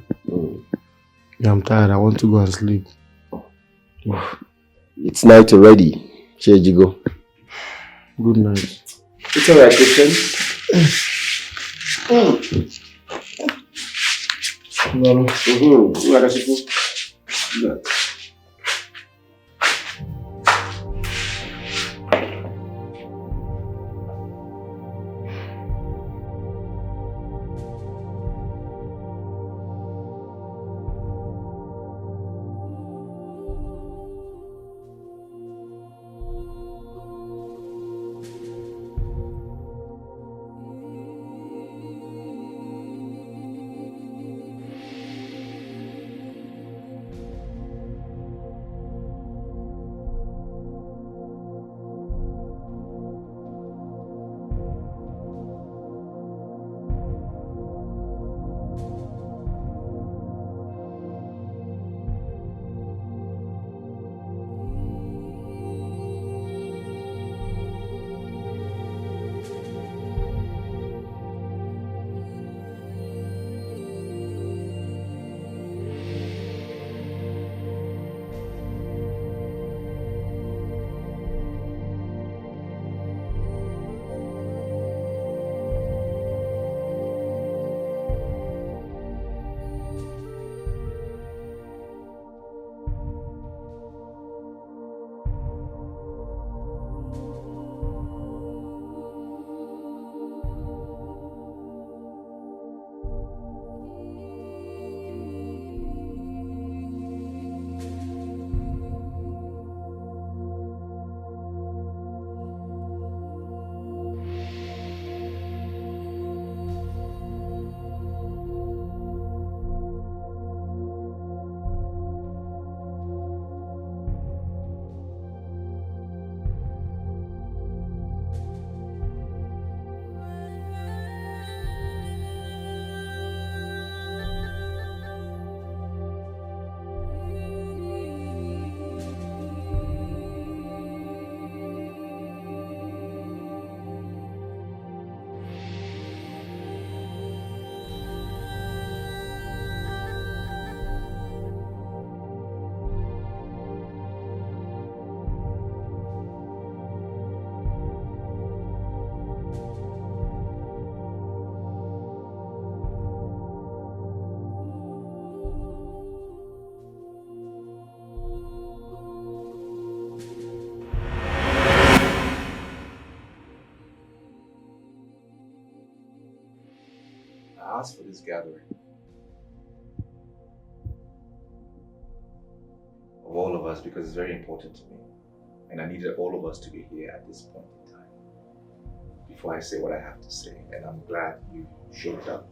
I'm tired. I want to go and sleep. It's night already. Here you go. Good night. It's alright, Christian. this gathering. Of all of us, because it's very important to me. And I needed all of us to be here at this point in time before I say what I have to say. And I'm glad you showed up.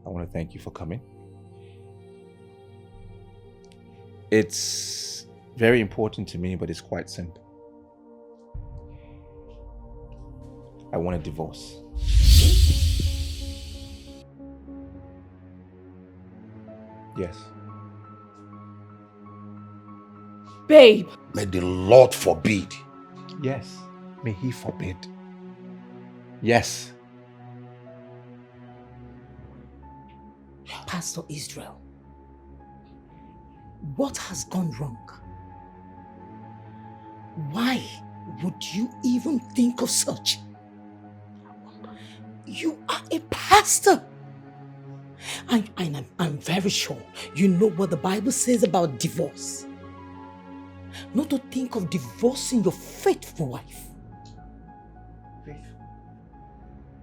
I want to thank you for coming. It's very important to me, but it's quite simple. I want a divorce. Yes. Babe. May the Lord forbid. Yes. May He forbid. Yes. Pastor Israel, what has gone wrong? Why would you even think of such? You are a pastor. I'm very sure you know what the Bible says about divorce. Not to think of divorcing your faithful wife.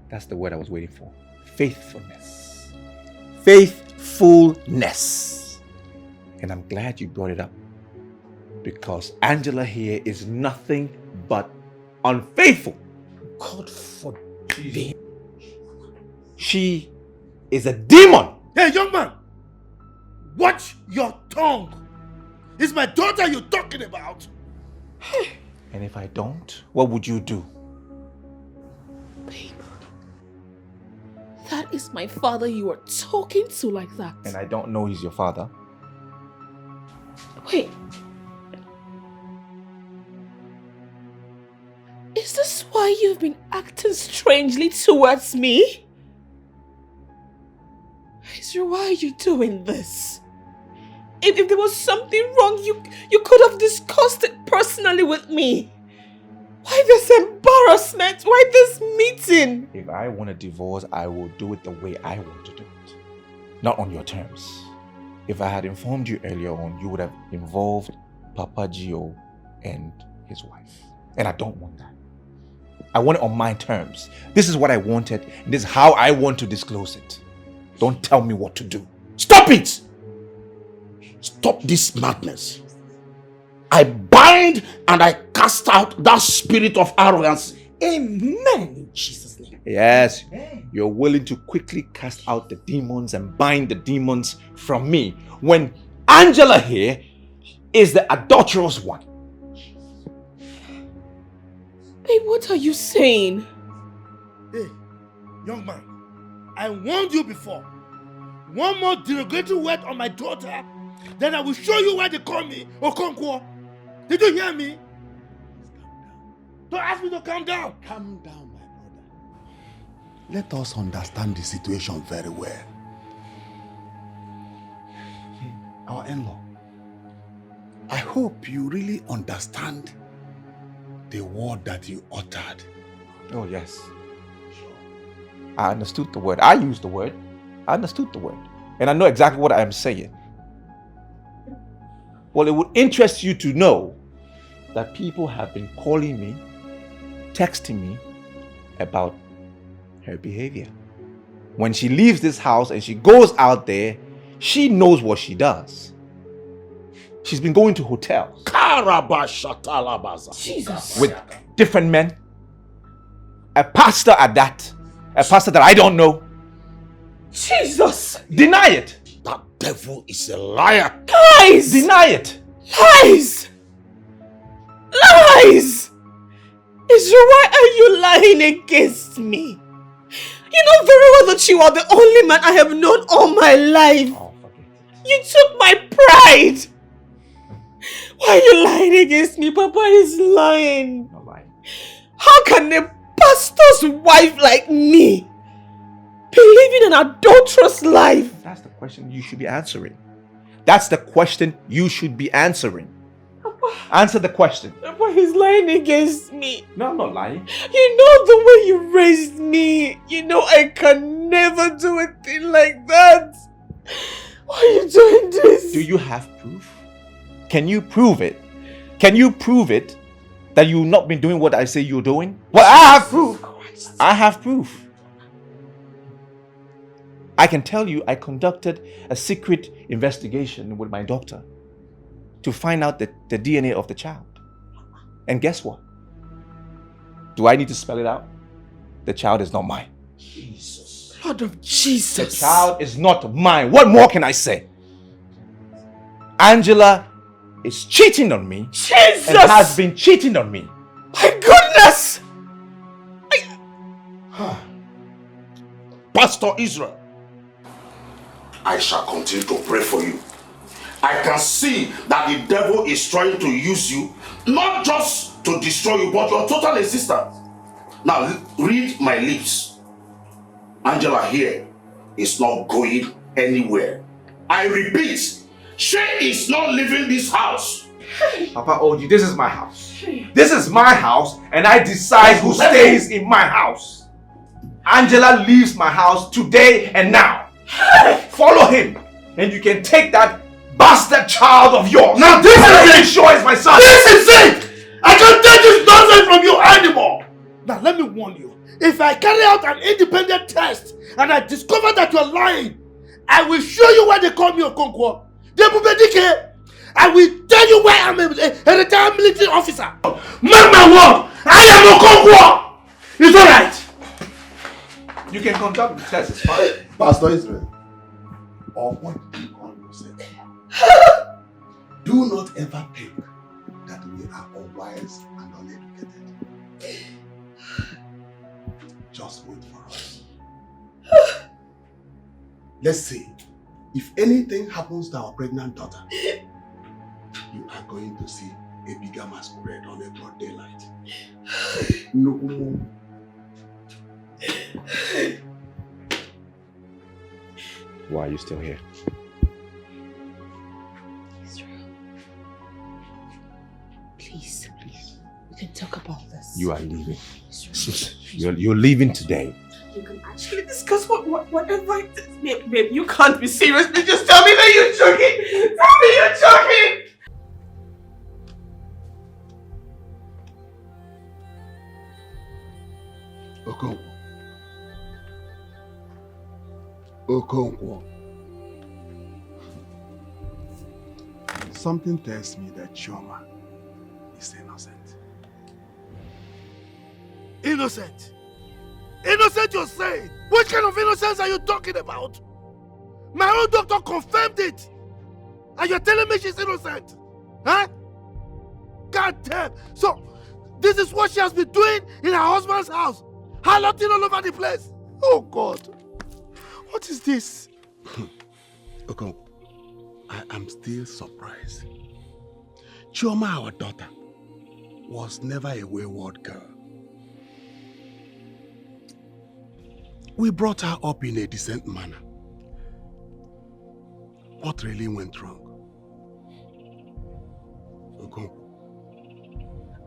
That's the word I was waiting for. Faithfulness. Faithfulness. And I'm glad you brought it up. Because Angela here is nothing but unfaithful. God forbid. She is a demon. Hey, young man, watch your tongue. It's my daughter you're talking about. And if I don't, what would you do? Babe, that is my father you are talking to like that. And I don't know he's your father. Wait. Is this why you've been acting strangely towards me? Ezra, why are you doing this? If there was something wrong, you could have discussed it personally with me. Why this embarrassment? Why this meeting? If I want a divorce, I will do it the way I want to do it. Not on your terms. If I had informed you earlier on, you would have involved Papa Gio and his wife. And I don't want that. I want it on my terms. This is what I wanted, and this is how I want to disclose it. Don't tell me what to do. Stop it! Stop this madness. I bind and I cast out that spirit of arrogance. Amen in Jesus' name. Yes, you're willing to quickly cast out the demons and bind the demons from me when Angela here is the adulterous one. Babe, what are you saying? Hey, young man, I warned you before. One more derogatory word on my daughter, then I will show you why they call me Okonkwo. Did you hear me? Don't ask me to calm down. Calm down, my brother. Let us understand the situation very well. Our in-law, I hope you really understand the word that you uttered. Oh, yes. I understood the word. I used the word. I understood the word. And I know exactly what I am saying. Well, it would interest you to know that people have been calling me, texting me about her behavior. When she leaves this house and she goes out there, she knows what she does. She's been going to hotels. Jesus. With different men. A pastor at that. A pastor that I don't know. Jesus! Deny it! That devil is a liar. Lies! Deny it! Lies! Lies! Israel, why are you lying against me? You know very well that you are the only man I have known all my life. Oh, forget it. You took my pride. Why are you lying against me? Papa is lying. No lying. How can a pastor's wife like me be living an adulterous life? That's the question you should be answering. That's the question you should be answering. Papa, answer the question. Papa, he's lying against me. No, I'm not lying. You know the way you raised me. You know I can never do a thing like that. Why are you doing this? Do you have proof? Can you prove it? Can you prove it that you've not been doing what I say you're doing? Well, I have proof. I have proof. I can tell you I conducted a secret investigation with my doctor to find out the DNA of the child. And guess what? Do I need to spell it out? The child is not mine. Jesus. Lord of Jesus. The child is not mine. What more can I say? Angela is cheating on me. Jesus! And has been cheating on me. My goodness! Pastor Israel, I shall continue to pray for you. I can see that the devil is trying to use you, not just to destroy you, but your total existence. Now, read my lips. Angela here is not going anywhere. I repeat, she is not leaving this house. Papa Oji, this is my house. This is my house, and I decide who stays in my house. Angela leaves my house today and now. Follow him, and you can take that bastard child of yours. Now this is it! Sure is my son. This is it! I can't take this nonsense from you anymore! Now let me warn you. If I carry out an independent test and I discover that you're lying, I will show you why they call me Okonkwo. I will tell you why I'm a retired military officer. Mark my word! I am Okonkwo! It's alright! You can conduct the test, it's fine. Pastor Israel, or what you call yourself, do not ever think that we are unwise and uneducated. Just wait for us. Let's see. If anything happens to our pregnant daughter, you are going to see a bigger masquerade on a broad daylight. No more. Why are you still here? Israel. Please. We can talk about this. You are leaving. You're leaving today. You can actually discuss whatever it is. Babe, you can't be serious. Please just tell me that you're joking. Tell me you're joking. Okonkwo. Something tells me that Chioma is innocent. Innocent? Innocent, you're saying? What kind of innocence are you talking about? My own doctor confirmed it. And you're telling me she's innocent? Huh? God damn. So, this is what she has been doing in her husband's house. Harloting all over the place. Oh God. What is this? Okay, I am still surprised. Chioma, our daughter, was never a wayward girl. We brought her up in a decent manner. What really went wrong? Okay,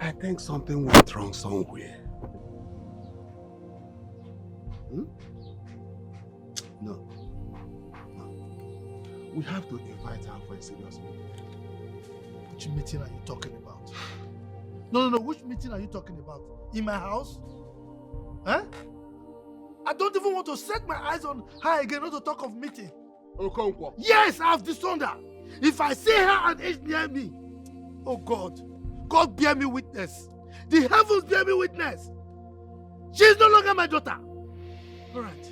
I think something went wrong somewhere. No. We have to invite her for a serious meeting. Which meeting are you talking about? No. Which meeting are you talking about? In my house? Huh? I don't even want to set my eyes on her again, not to talk of meeting. Okonkwo. Yes, I have disowned her. If I see her and age near me, oh God, God bear me witness. The heavens bear me witness. She is no longer my daughter. All right.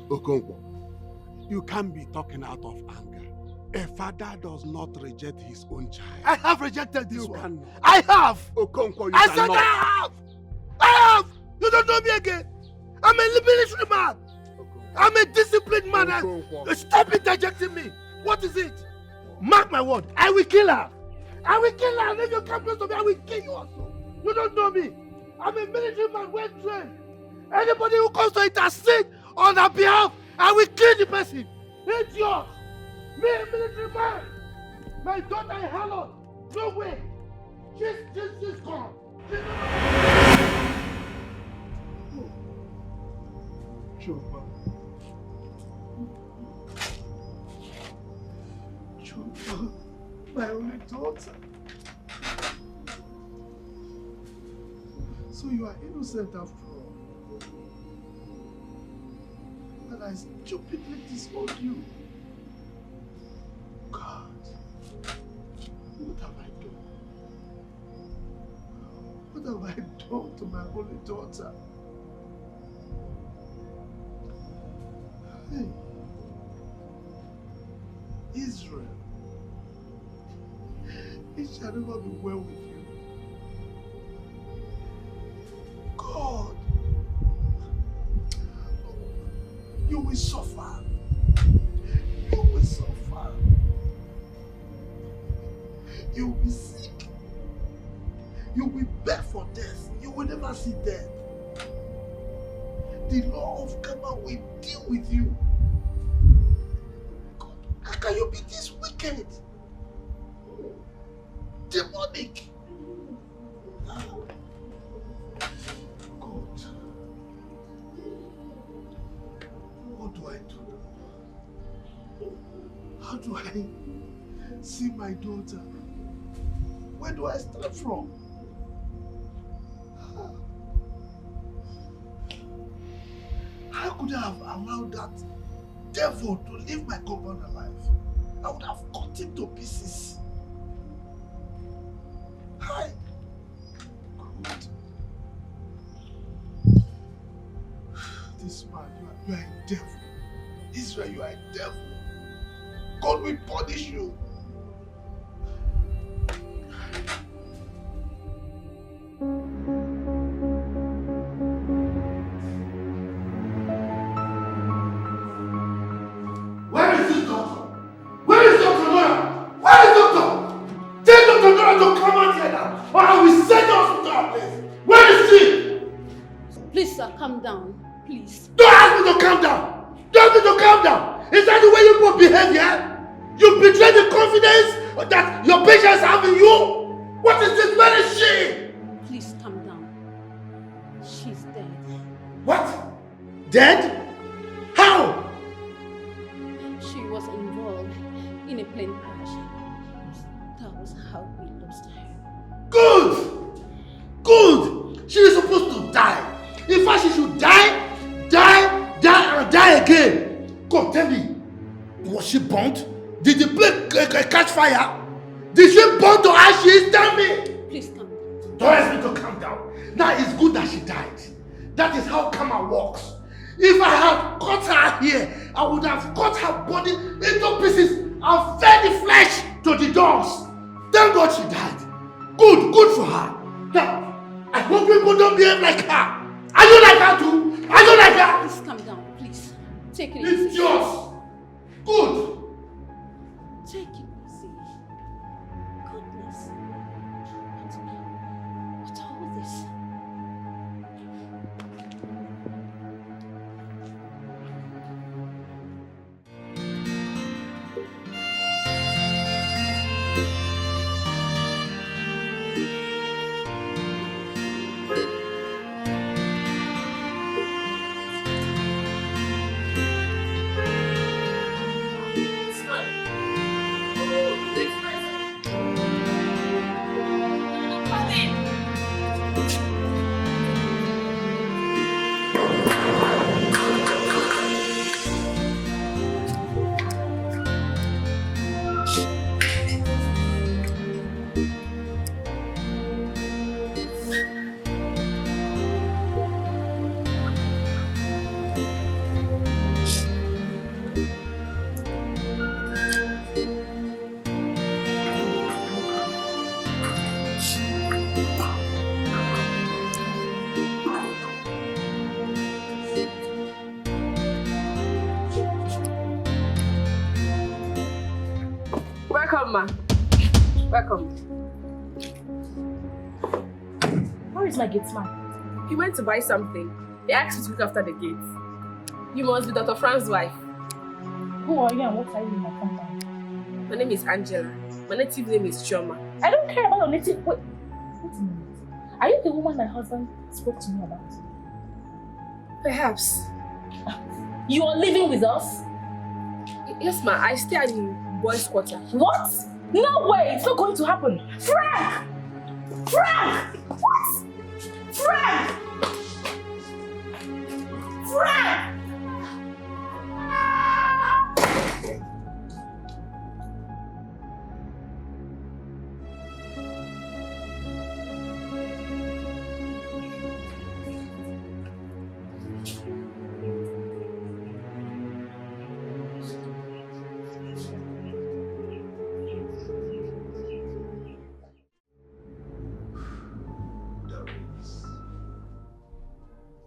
Okonkwo, you can't be talking out of anger. A father does not reject his own child. I have rejected this one. Cannot. I have. Okonkwo, you I cannot. said I have. You don't know me again. I'm a military man. I'm a disciplined man. Stop interjecting me. What is it? Mark my word. I will kill her. I will kill her. And if you come close to me, I will kill you also. You don't know me. I'm a military man, well trained. Anybody who comes to intercede on her behalf, I will kill the person. It's yours. Me, a military man. My daughter in Harlot. No way. She's gone. Chioma. Chioma, my only daughter. So you are innocent after all. that I stupidly disowned you. God, what have I done? What have I done to my only daughter? Hey, Israel, it shall never be well with you. God, you will suffer. You will suffer. You will be sick. You will beg for death. You will never see death. The law of karma will deal with you. God, how can you be this wicked? Demonic. God. What do I do now? How do I see my daughter? Where do I start from? How could I have allowed that devil to leave my compound alive? I would have cut him to pieces. Hi. God. This man, you are a devil. Israel, you are a devil. God will punish you. Where is this doctor? Where is Dr. Nora? Where is Doctor? Tell Dr. Nora to come out here now, or I will send the hospital, please. Where is she? Please, sir, calm down. Please. Don't ask me to calm down. Don't ask me to calm down. Is that the way you people behave, yeah? You betray the confidence that your patients have in you. What is this? Where is she? Please, calm down. She's dead. What? Dead? How? She was involved in a plane crash. That was how we lost her. Good! Good! She is supposed to die. In fact, she should die, and die again. God, tell me, was she burnt? Did the plane catch fire? Did she burn to ashes? Tell me! Please calm down. Don't ask me to calm down. Now it's good that she died. That is how karma works. If I had cut her here, I would have cut her body into pieces and fed the flesh to the dogs. Thank God she died. Good for her. Now, I hope people don't behave like her. Are you like her too? Are you like her? Please calm down, please. Take it easy. It's yours. Good. Take it easy. Goodness. What all this? Welcome, ma. Welcome. Where is my gate man? He went to buy something. He asked me to look after the gate. You must be Dr. Fran's wife. Who are you and what are you in my compound? My name is Angela. My native name is Chioma. I don't care about your native... Wait a minute. Are you the woman my husband spoke to me about? Perhaps. You are living with us? Yes, ma. I stay in boys' quarter. What? No way! It's not going to happen. Frank! Frank! What? Frank! Frank!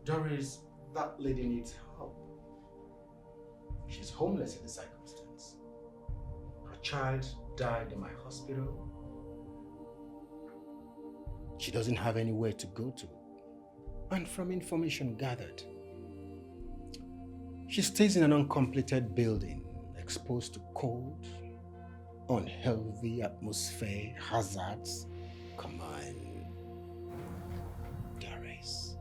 Doris, that lady needs help. She's homeless in this circumstance. Her child died in my hospital. She doesn't have anywhere to go to. And from information gathered, she stays in an uncompleted building, exposed to cold, unhealthy atmosphere, hazards. Come on. Doris,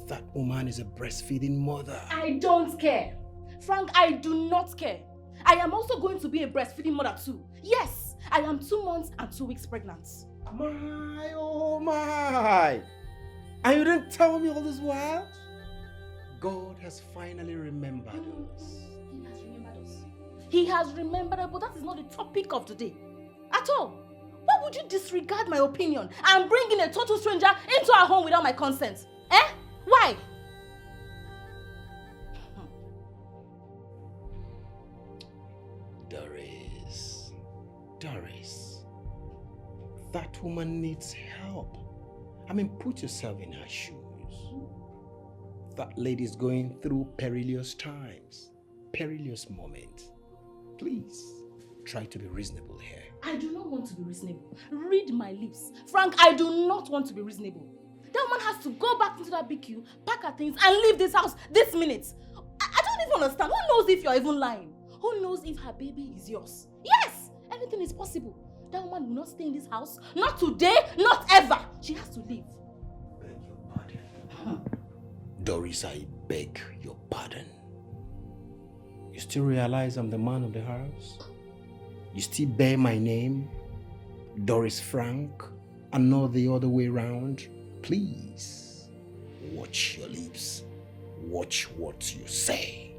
that woman is a breastfeeding mother. I don't care. Frank, I do not care. I am also going to be a breastfeeding mother too. Yes, I am 2 months and 2 weeks pregnant. My, oh my! And you didn't tell me all this while? God has finally remembered us. He has remembered us. He has remembered us, but that is not the topic of today. At all. Why would you disregard my opinion and bring in a total stranger into our home without my consent? Eh? Why? Doris, that woman needs help. I mean, put yourself in her shoes. That lady's going through perilous times, perilous moments. Please, try to be reasonable here. I do not want to be reasonable. Read my lips. Frank, I do not want to be reasonable. That woman has to go back into that BQ, pack her things, and leave this house this minute. I don't even understand. Who knows if you're even lying? Who knows if her baby is yours? Yes, anything is possible. That woman will not stay in this house. Not today, not ever. She has to leave. Beg your pardon. Doris, I beg your pardon. You still realize I'm the man of the house? You still bear my name, Doris Frank, and not the other way around? Please, watch your lips. Watch what you say.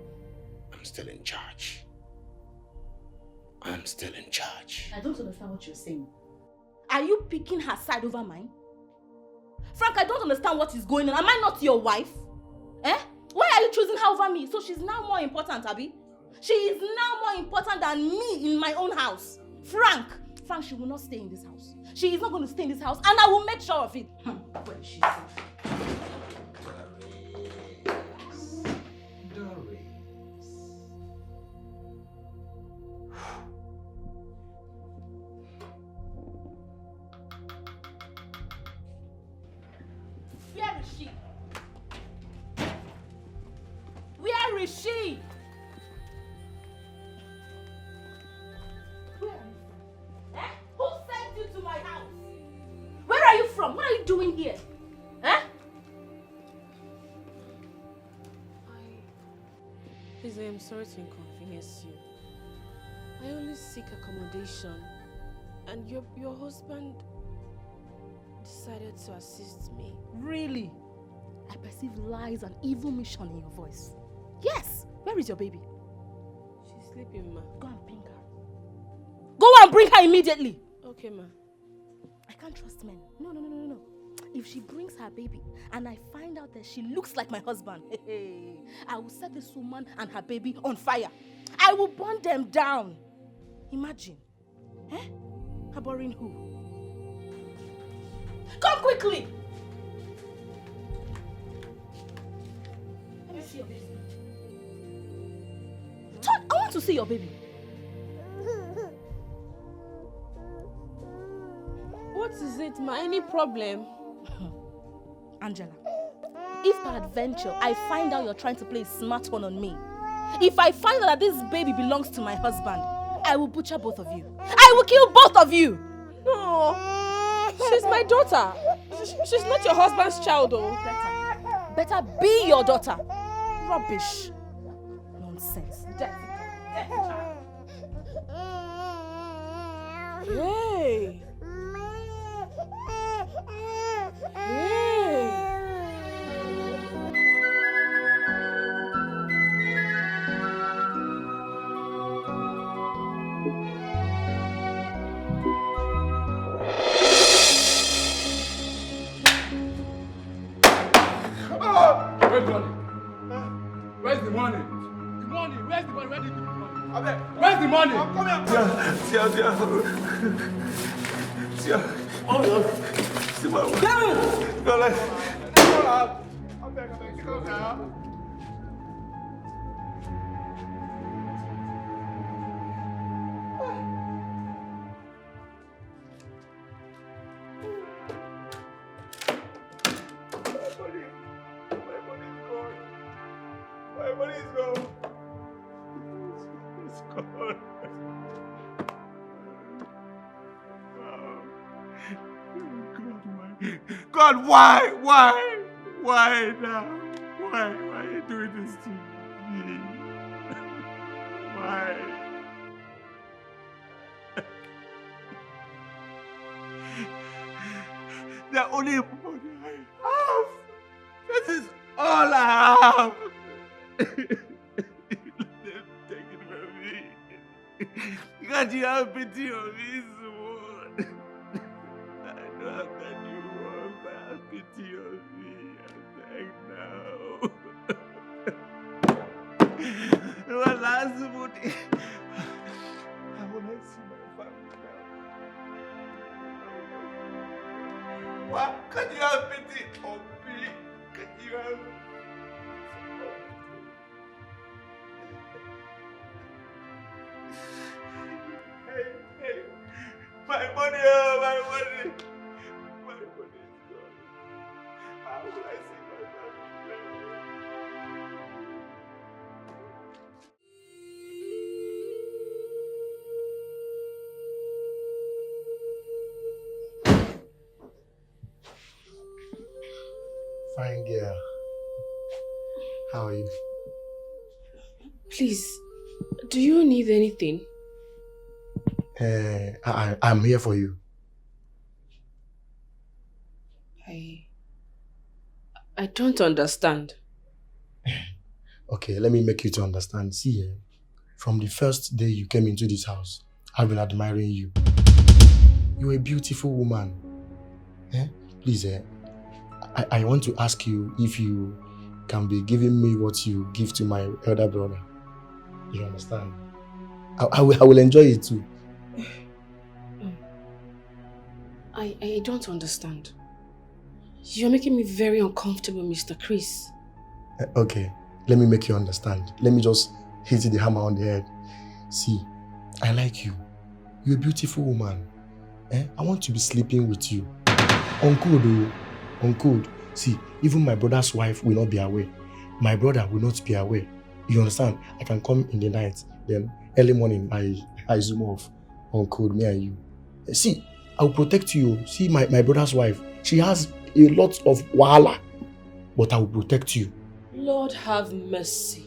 I'm still in charge. I'm still in charge. I don't understand what you're saying. Are you picking her side over mine? Frank, I don't understand what is going on. Am I not your wife? Eh? Why are you choosing her over me? So she's now more important, Abby? She is now more important than me in my own house. Frank, she will not stay in this house. She is not going to stay in this house, and I will make sure of it. Where is she? Where is she? Where is she? Where are you from? Eh? Who sent you to my house? Where are you from? What are you doing here? Eh? Please, I am sorry to inconvenience you. I only seek accommodation, and your husband decided to assist me. Really? I perceive lies and evil mission in your voice. Yes! Where is your baby? She's sleeping, ma. Go and bring her. Go and bring her immediately! Okay, ma. I can't trust men. No. If she brings her baby and I find out that she looks like my husband, I will set this woman and her baby on fire. I will burn them down. Imagine. Eh? Harboring who? Come quickly! Let me see your baby. Todd, I want to see your baby. What is it, ma? Any problem? Angela, if peradventure I find out you're trying to play a smart one on me, if I find out that this baby belongs to my husband, I will butcher both of you. I will kill both of you! No, she's my daughter. She's not your husband's child, though. Better be your daughter. Rubbish. Nonsense. Hey. Hey. Where's the money? Where's the money? The money, where's the money? Where did you put the money? Where's the money? Come here. Oh, no. Come now. My money is gone. It's gone. God, why? Why now? Why are you doing this to me? Why? The only money I have. This is all I have. Let them take it from me. Can't you have pity on me, Simone? I know I've done you wrong, but have pity on me. I'm back now. One last Simone. I will not see my family now. Why can't you have pity on me? Can you have Hey, my money, oh, my money. My money is gone. How will I see my Fine girl. How are you? Please, do you need anything? I'm here for you. I don't understand. Okay, let me make you to understand. See, from the first day you came into this house, I've been admiring you. You're a beautiful woman. Please, I want to ask you if you can be giving me what you give to my elder brother. You understand? I will enjoy it too. I don't understand. You're making me very uncomfortable, Mr. Chris. Okay, let me make you understand. Let me just hit the hammer on the head. See, I like you. You're a beautiful woman. I want to be sleeping with you. Uncle. See, even my brother's wife will not be aware. My brother will not be aware. You understand? I can come in the night, then early morning I zoom off. Uncle, me and you. See, I will protect you. See, my brother's wife, she has a lot of wahala, but I will protect you. Lord have mercy.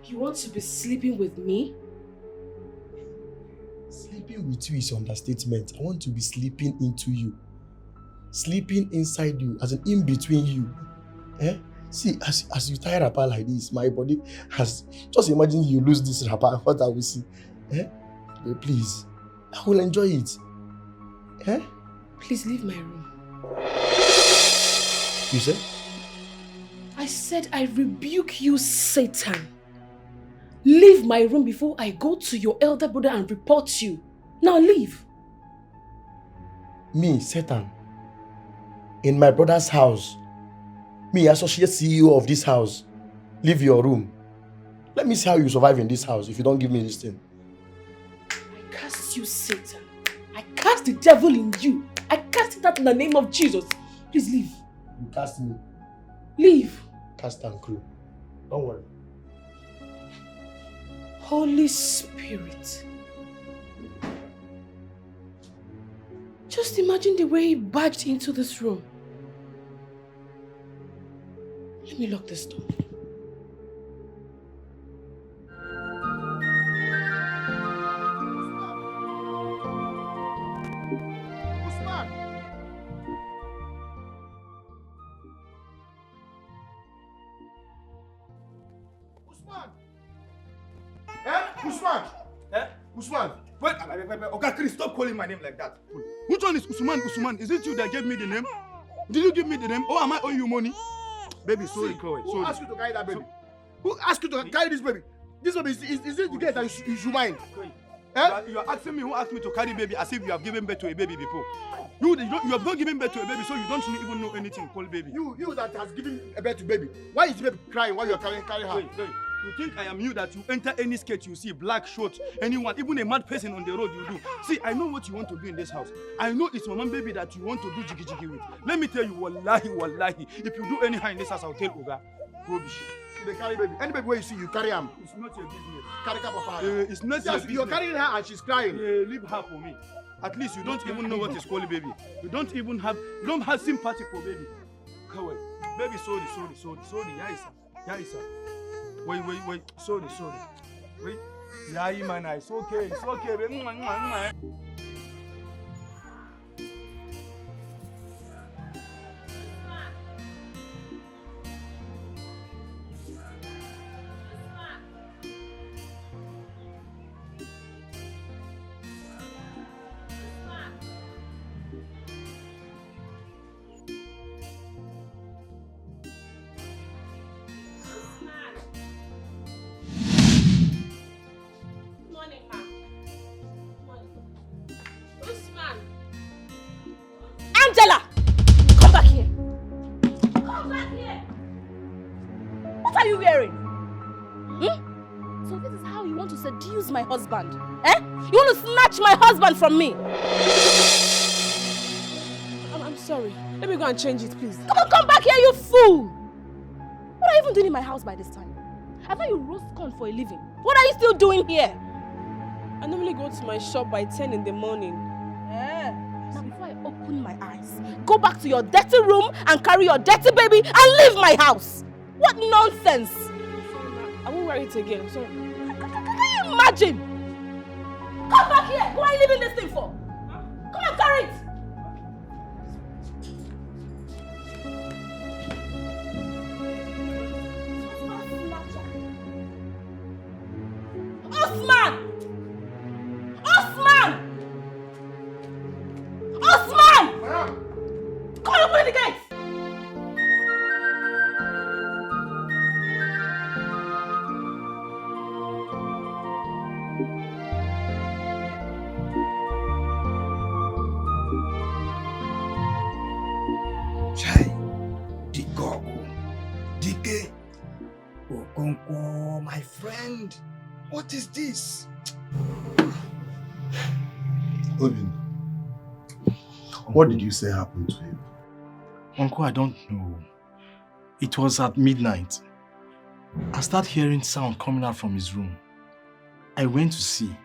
You want to be sleeping with me? Sleeping with you is understatement. I want to be sleeping into you. Sleeping inside you, as an in between you. See, as you tie wrapper like this, my body has... Just imagine you lose this wrapper, what I will see. But please, I will enjoy it. Please leave my room. You said? I said I rebuke you, Satan. Leave my room before I go to your elder brother and report you. Now leave. Me, Satan. In my brother's house. Me, associate CEO of this house. Leave your room. Let me see how you survive in this house if you don't give me this thing. I cast you, Satan. I cast the devil in you. I cast it out in the name of Jesus. Please leave. You cast me. Leave. Cast and crew. Don't worry. Holy Spirit. Just imagine the way he barged into this room. Let me lock this door. Usman! Wait, okay, Chris, stop calling my name like that. Which one is Usman? Usman, is it you that gave me the name? Did you give me the name? Or am I owing you money? Baby, sorry, Chloe. Who asked you to carry that baby? Who asked you to carry this baby? This baby, is it the girl that you should mind? You are asking me who asked me to carry baby as if you have given birth to a baby before. You have not given birth to a baby, so you don't even know anything called baby. You that has given a birth to baby. Why is baby crying while you are carrying her? Wait. You think I am you that you enter any skate you see, black short, anyone, even a mad person on the road you do. See, I know what you want to do in this house. I know it's my mom baby that you want to do jiggy jiggy with. Let me tell you, wallahi, if you do anyhow in this house, I'll tell Oga. Rubbish. They carry baby. Any baby where you see, you carry him. It's not your business. Carry Papa. It's not your business. You're carrying her and she's crying. Leave her for me. At least you don't even know what is called baby. You don't have sympathy for baby. Come on. Baby, sorry. Yes, sir. Wait. Sorry. Wait. Yeah, man, it's okay. Baby. Angela! Come back here! What are you wearing? So this is how you want to seduce my husband? You want to snatch my husband from me? I'm sorry. Let me go and change it, please. Come back here, you fool! What are you even doing in my house by this time? I thought you roast corn for a living. What are you still doing here? I normally go to my shop by 10 in the morning. Now before I open my eyes, go back to your dirty room and carry your dirty baby and leave my house. What nonsense! I won't wear it again. I'm sorry. Can you imagine? Come back here! What are you leaving this thing for? Come and carry it! Osman! Come on, open the gate! Chai, Dikoku, Dike, Okonkwo, my friend, what is this? Obin, what did you say happened to him? Uncle, I don't know. It was at midnight. I started hearing sound coming out from his room. I went to see.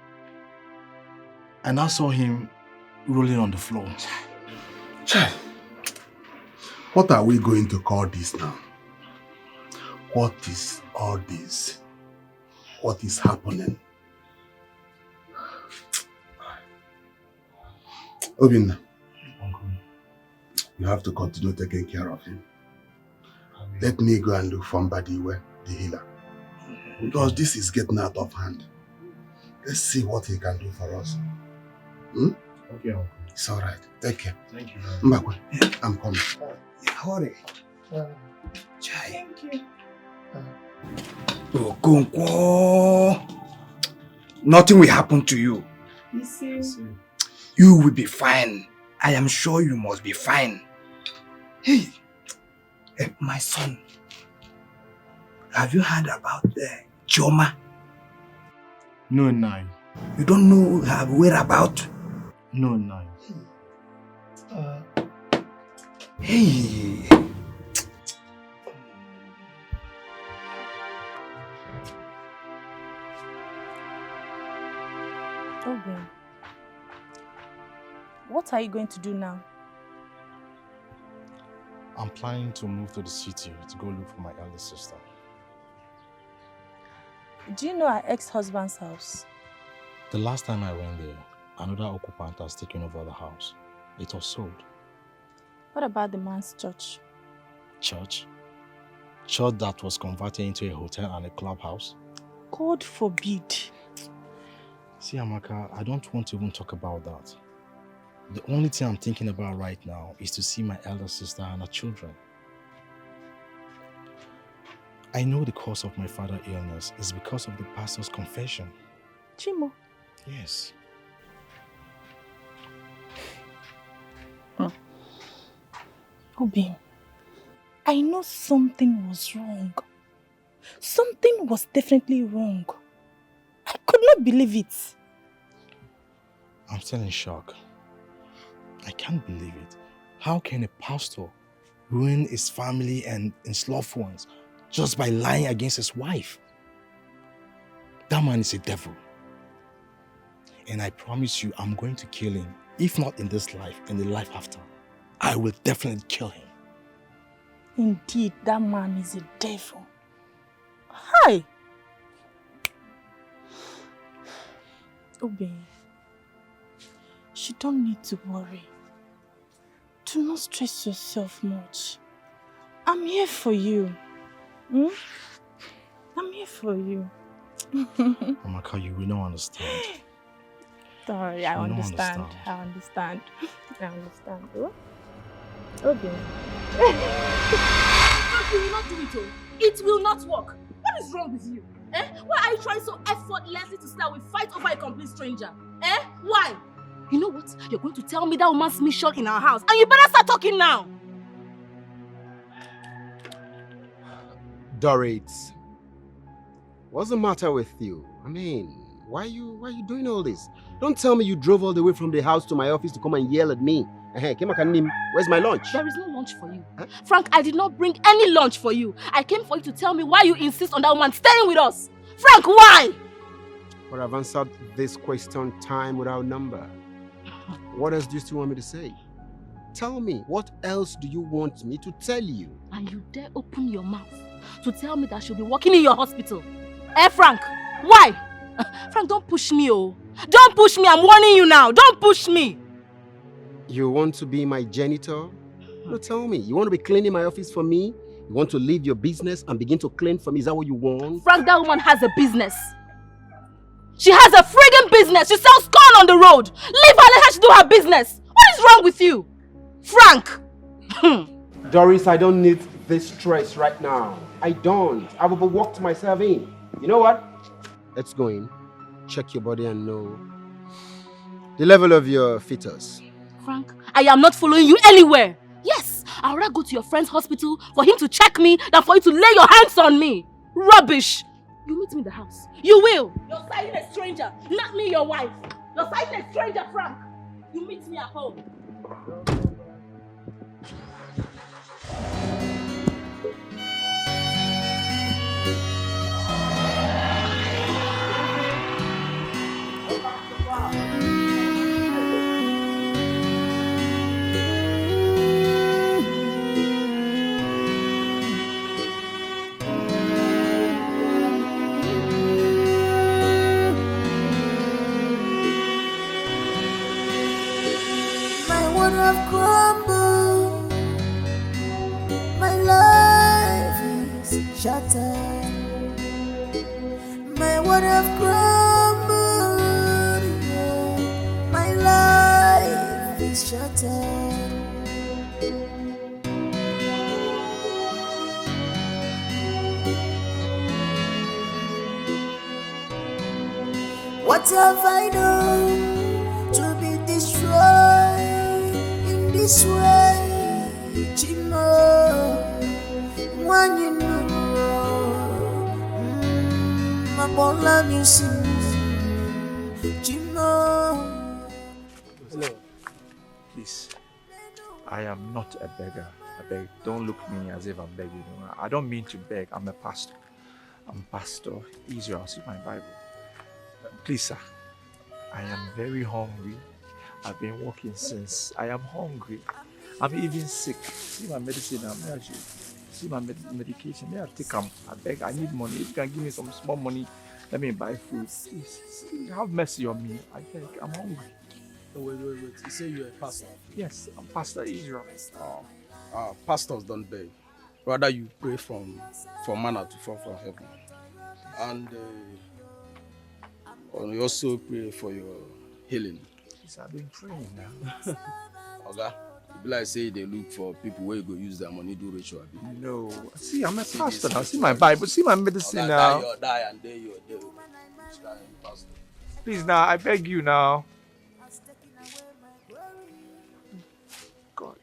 And I saw him rolling on the floor. Chai, what are we going to call this now? What is all this? What is happening? Obin, you have to continue taking care of him. Let me go and look for Mbadiwe, the healer. Because this is getting out of hand. Let's see what he can do for us. Okay, Uncle. It's alright. Take care. Thank you. Mbakwe, I'm coming. Hurry. Chai. Thank you. Okonkwo. Nothing will happen to you. You see? You will be fine. I am sure you must be fine. Hey, my son. Have you heard about Chioma? No, Nai. You don't know her whereabouts? No, Nai. Hey. Okay. What are you going to do now? I'm planning to move to the city to go look for my elder sister. Do you know our ex-husband's house? The last time I went there, another occupant has taken over the house. It was sold. What about the man's church? Church? Church that was converted into a hotel and a clubhouse? God forbid. See, Amaka, I don't want to even talk about that. The only thing I'm thinking about right now is to see my elder sister and her children. I know the cause of my father's illness is because of the pastor's confession. Chimo, Yes. Obi, I know something was wrong. Something was definitely wrong. I could not believe it. I'm still in shock. I can't believe it. How can a pastor ruin his family and his loved ones just by lying against his wife? That man is a devil. And I promise you, I'm going to kill him. If not in this life, in the life after. I will definitely kill him. Indeed, that man is a devil. Hi! Obi, you don't need to worry. Do not stress yourself much. I'm here for you. I'm here for you. Amaka, you will not understand. Sorry, I understand. I understand. Oh? Okay. You will not do it, oh. It will not work. What is wrong with you? Why are you trying so effortlessly to start with fight over a complete stranger? Why? You know what? You're going to tell me that woman's mission in our house, and you better start talking now. Dorit, what's the matter with you? I mean, why are you doing all this? Don't tell me you drove all the way from the house to my office to come and yell at me. Where's my lunch? There is no lunch for you. Huh? Frank, I did not bring any lunch for you. I came for you to tell me why you insist on that woman staying with us. Frank, why? But I've answered this question time without number. What else do you still want me to say? Tell me, what else do you want me to tell you? And you dare open your mouth to tell me that she'll be working in your hospital? Frank, why? Frank, don't push me, oh. Don't push me, I'm warning you now. Don't push me. You want to be my janitor? No, tell me, you want to be cleaning my office for me? You want to leave your business and begin to clean for me? Is that what you want? Frank, that woman has a business. She has a friggin' business. She sells corn on the road. Leave her, let her do her business. What is wrong with you? Frank! Doris, I don't need this stress right now. I don't. I've overworked myself in. You know what? Let's go in. Check your body and know the level of your fetus. Frank, I am not following you anywhere. Yes, I'd rather go to your friend's hospital for him to check me than for you to lay your hands on me. Rubbish. You meet me in the house. You will. You're citing a stranger, not me, your wife. You're citing a stranger, Frank. You meet me at home. Have crumbled. My life is shattered. My world have crumbled. My life is shattered. What have I done to be destroyed this way? Chimo, when you know, my ball love you, Chimo. Hello. Please, I am not a beggar. I beg, don't look at me as if I'm begging. I don't mean to beg. I'm a pastor. I'm Pastor Israel. See my Bible. Please, sir, I am very hungry. I've been working since. I am hungry. I'm even sick. See my medicine. See my medication. May I take them? I beg. I need money. If you can give me some small money, let me buy food. Please, have mercy on me. I beg. I'm hungry. Oh, wait. You say you're a pastor? Yes, I'm Pastor Israel. Pastors don't beg. Rather, you pray for manna to fall from heaven. And you also pray for your healing. Yes, I've been praying now. Okay. People like say they look for people where you go use their money do ritual. No. See, I'm a pastor now. See my Bible. See my medicine now. Die and day. Pastor. Please now, I beg you now. God.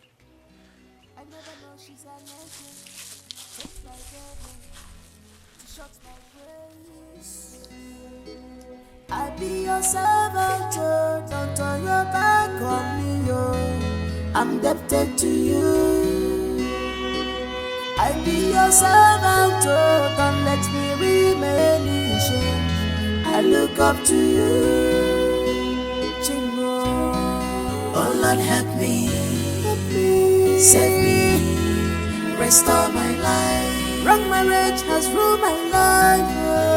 I be your servant, oh, don't turn your back on me, oh. I'm indebted to you. I be your servant, oh, don't let me remain in shame. I look up to you, Chingo. Oh Lord, help me, save me, restore my life. Wrong marriage has ruined my life.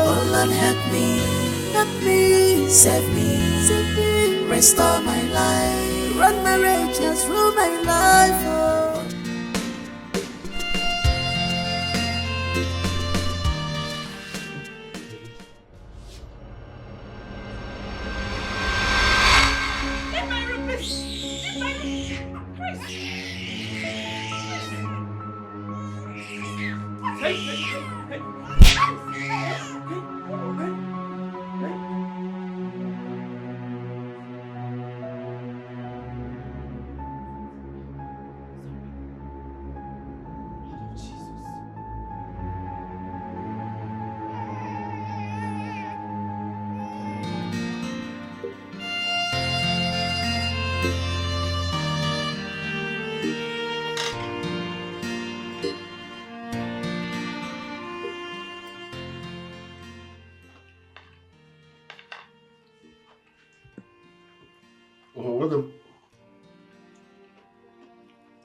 Oh Lord, help me, save me, restore my life. Wrong marriage has ruined my life. Oh.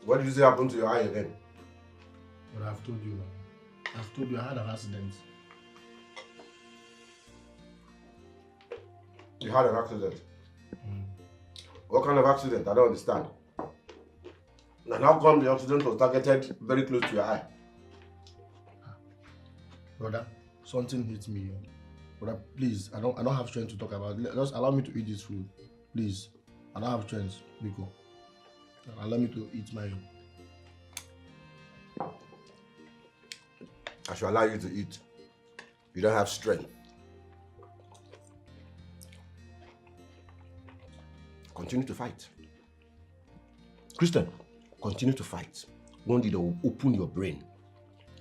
What did you say happened to your eye again? But I've told you. I've told you I had an accident. You had an accident? What kind of accident? I don't understand. And how come the accident was targeted very close to your eye? Brother, something hit me. Brother, please, I don't have strength to talk about it. Just allow me to eat this food. Please. I don't have strength, Biko. Allow me to eat my... I should allow you to eat. You don't have strength. Continue to fight. Christian, continue to fight. One day they will open your brain.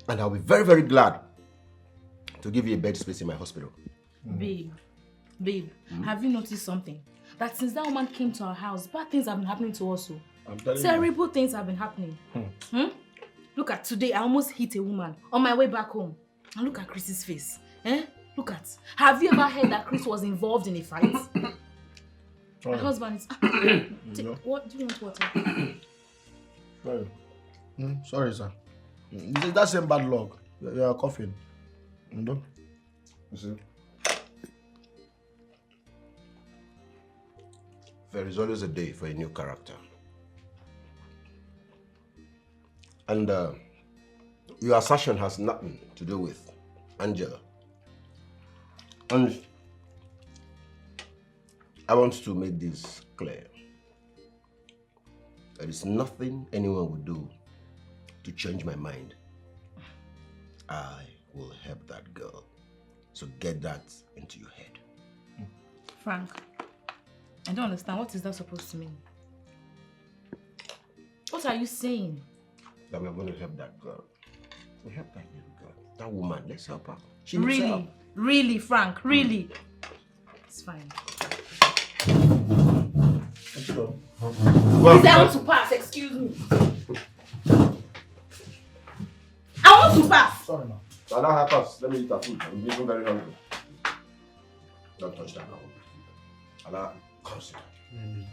And I'll be very, very glad to give you a bed space in my hospital. Babe, have you noticed something? That since that woman came to our house, bad things have been happening to us. I'm telling Terrible things have been happening. Look at today, I almost hit a woman on my way back home. And look at Chris's face. Look at. Have you ever heard that Chris was involved in a fight? My husband is... What do you want water? Sorry. Sorry, sir. That's same bad luck. You're coughing. You see? There is always a day for a new character. And your assertion has nothing to do with Angela. And I want to make this clear. There is nothing anyone will do to change my mind. I will help that girl. So get that into your head. Frank, I don't understand. What is that supposed to mean? What are you saying? That we're going to help that girl. We'll help that little girl. That woman, let's help her. She Really? help. Really, Frank? Really? It's fine. Well, Please, I want to pass. Excuse me. I want to pass. Sorry, ma'am. Allow her pass. Let me eat her food. I'm getting very hungry. Don't touch that now. Allow her. Come sit down.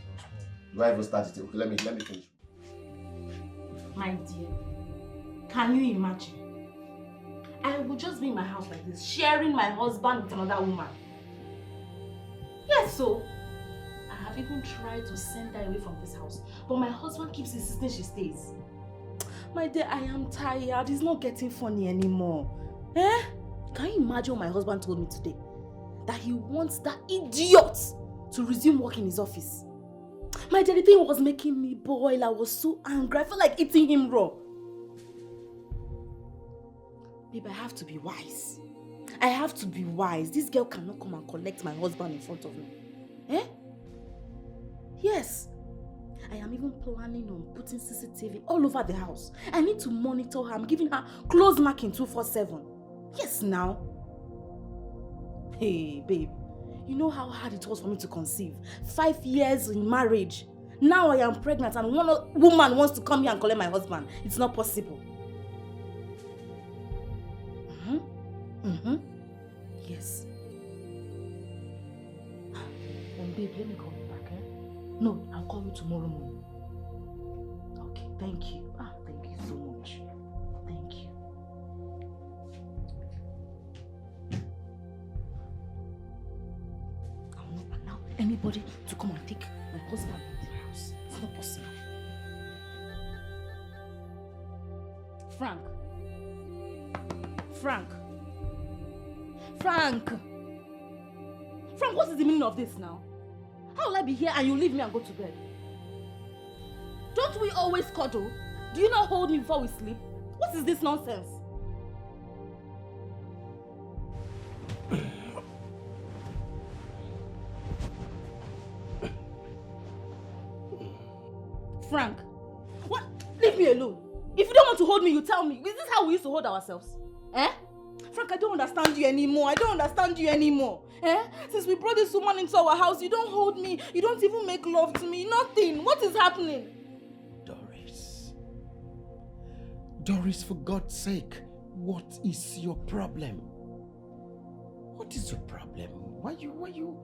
Do I even start it? Okay, let me finish. My dear, can you imagine? I would just be in my house like this, sharing my husband with another woman. Yes, so I have even tried to send her away from this house, but my husband keeps insisting she stays. My dear, I am tired. It's not getting funny anymore. Can you imagine what my husband told me today? That he wants that idiot to resume work in his office. My dear, the thing was making me boil. I was so angry. I felt like eating him raw. Babe, I have to be wise. I have to be wise. This girl cannot come and collect my husband in front of me. Eh? Yes. I am even planning on putting CCTV all over the house. I need to monitor her. I'm giving her close marking 247. Yes, now. Hey, babe. You know how hard it was for me to conceive. 5 years in marriage. Now I am pregnant and one woman wants to come here and collect my husband. It's not possible. Yes. Babe, let me call you back, eh? No, I'll call you tomorrow morning. Okay, thank you. Thank you so much. Thank you. I will not allow anybody to come and take my husband in the house. It's not possible. Frank. Frank, what is the meaning of this now? How will I be here and you leave me and go to bed? Don't we always cuddle? Do you not hold me before we sleep? What is this nonsense? Frank, what? Leave me alone. If you don't want to hold me, you tell me. Is this how we used to hold ourselves? Eh? Frank, I don't understand you anymore. Since we brought this woman into our house, you don't hold me. You don't even make love to me. Nothing. What is happening? Doris, for God's sake, what is your problem? What is your problem? Why you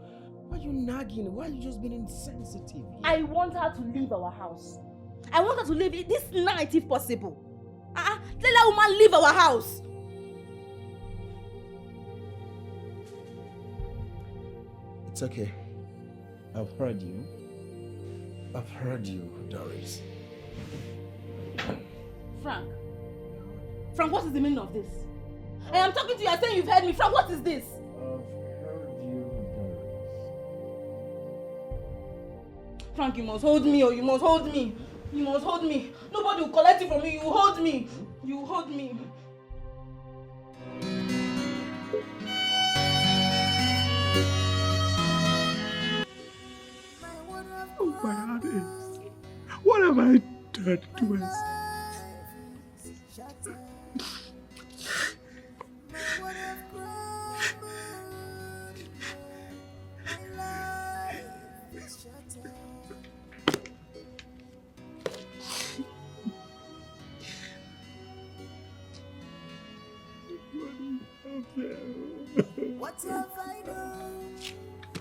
nagging? Why are you just being insensitive? I want her to leave our house. I want her to leave this night if possible. Let that woman leave our house. It's okay. I've heard you. Doris. Frank, what is the meaning of this? I am talking to you, I'm saying you've heard me. Frank, what is this? I've heard you, Doris. Frank, you must hold me, or you must hold me. You must hold me. Nobody will collect it from me. You hold me. You hold me. Oh, my heart is. What have I done to myself? What have I done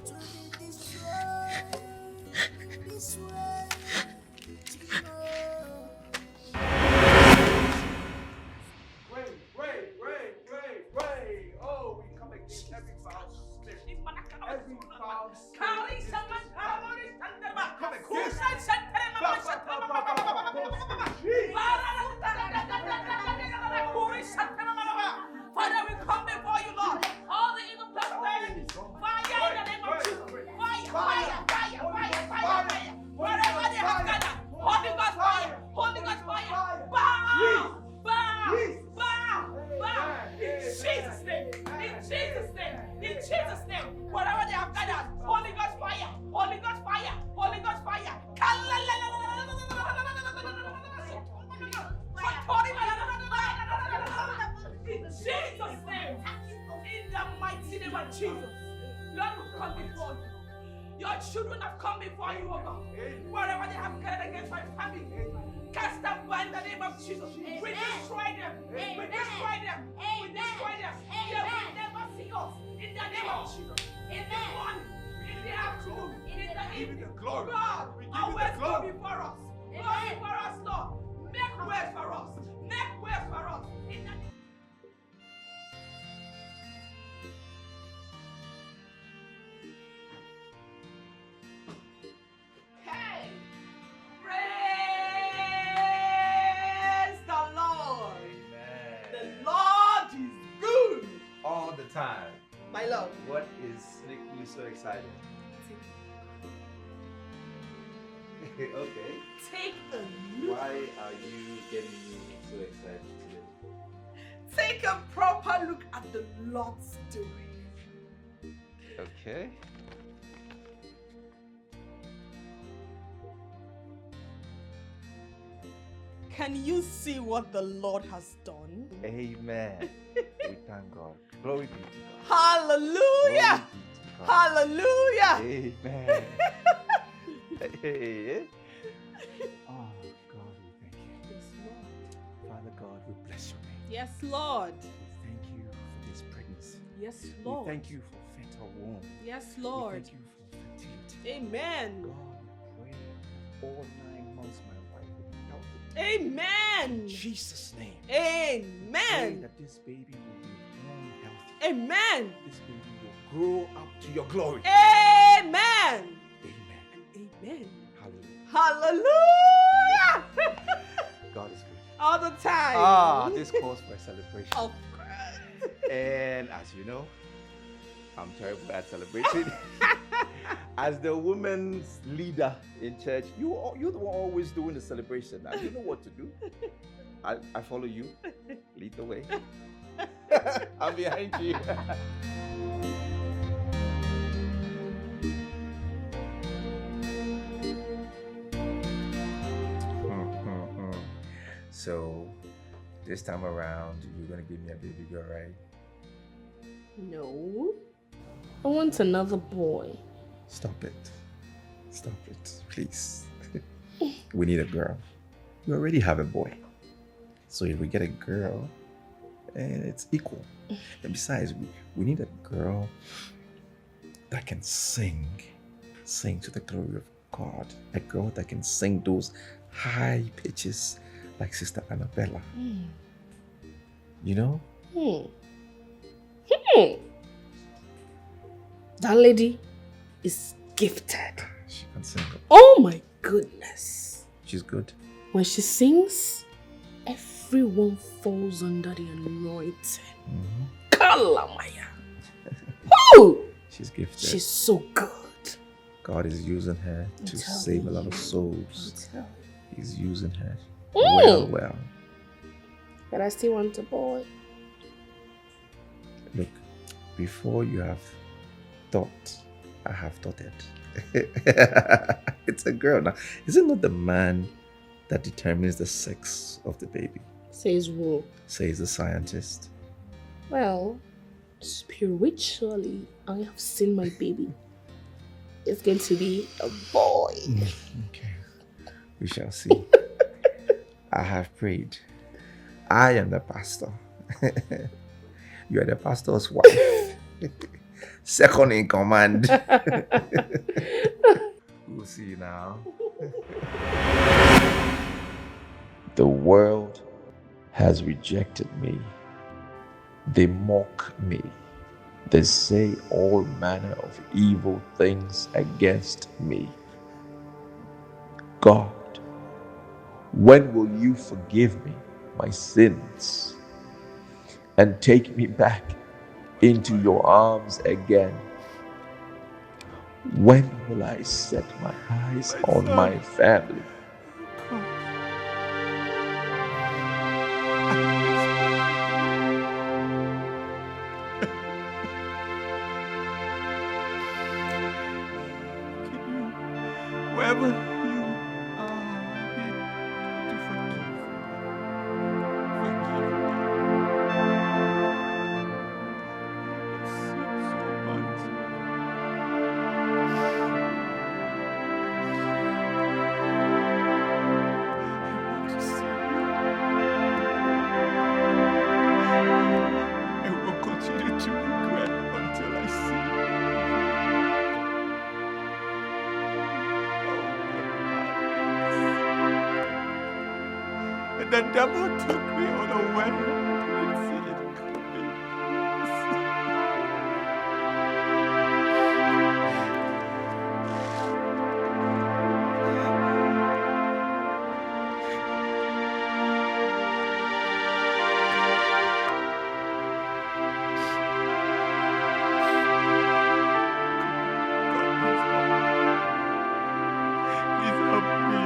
to be destroyed this way? Wait. Oh, we come against every foul spirit. Every foul spirit. Come against Father, we come before you, Lord. All the evil prosperity. Fire in the name of Jesus. Fire. Wherever they have gathered. Holy Ghost fire. Bow. In Jesus' name. Wherever they have gathered. Holy Ghost fire. In Jesus' name. In the mighty name of Jesus. Lord, we come before you. Your children have come before you, oh God. Wherever they have gathered against my family, cast them by in the name of Jesus. We destroy them. They will never see us. In the name of Jesus. In the morning, in the afternoon, in the evening. God, always go before us. Go before us, Lord. Make ways for us. In the Praise the Lord. Amen. The Lord is good. All the time. My Lord. What is making you so excited? Okay. Take a look. Why are you getting me so excited today? take a proper look at the Lord's doing. Okay. Can you see what the Lord has done? Amen. We thank God. Glory be to God. Hallelujah! Hallelujah! Amen. Hey. Oh, God, we thank you. Yes, Lord. Father God, we bless your name. Yes, Lord. We thank you for this pregnancy. Yes, Lord. We thank you for fertile womb. Yes, Lord. We thank you for fertility. Amen. God, we pray all 9 months my wife will be healthy. Amen. In Jesus' name. Amen. We pray that this baby will be born healthy. Amen. This baby will grow up to your glory. Amen. Amen. Amen. Hallelujah. Hallelujah. God is good. All the time. Ah, this calls for a celebration. Of course. And as you know, I'm terrible at celebrating. As the woman's leader in church, you're the one always doing the celebration. I don't know what to do. I follow you. Lead the way. I'm behind you. So, this time around, you're gonna give me a baby girl, right? No. I want another boy. Stop it. Stop it, please. We need a girl. We already have a boy. So if we get a girl, and it's equal. And besides, we need a girl that can sing to the glory of God. A girl that can sing those high pitches like Sister Annabella. You know? That lady is gifted. She can sing. Oh my goodness. She's good. When she sings, everyone falls under the anointing. Kalamaya. Woo! She's gifted. She's so good. God is using her to save a lot of souls. He's using her Mm. well. But I still want a boy. Look, before you have thought, I have thought it. It's a girl now. Is it not the man that determines the sex of the baby? Says who? Says the scientist. Well, spiritually, I have seen my baby. It's going to be a boy. Okay. We shall see. I have prayed. I am the pastor. You are the pastor's wife. Second in command. We'll see now. The world has rejected me. They mock me. They say all manner of evil things against me. God, when will you forgive me my sins and take me back into your arms again? When will I set my eyes on my family? Wherever you are, to forgive. It seems so much. I want to see you. I will continue to regret until I see you. The devil took me unaware. Didn't see it coming. Please help me.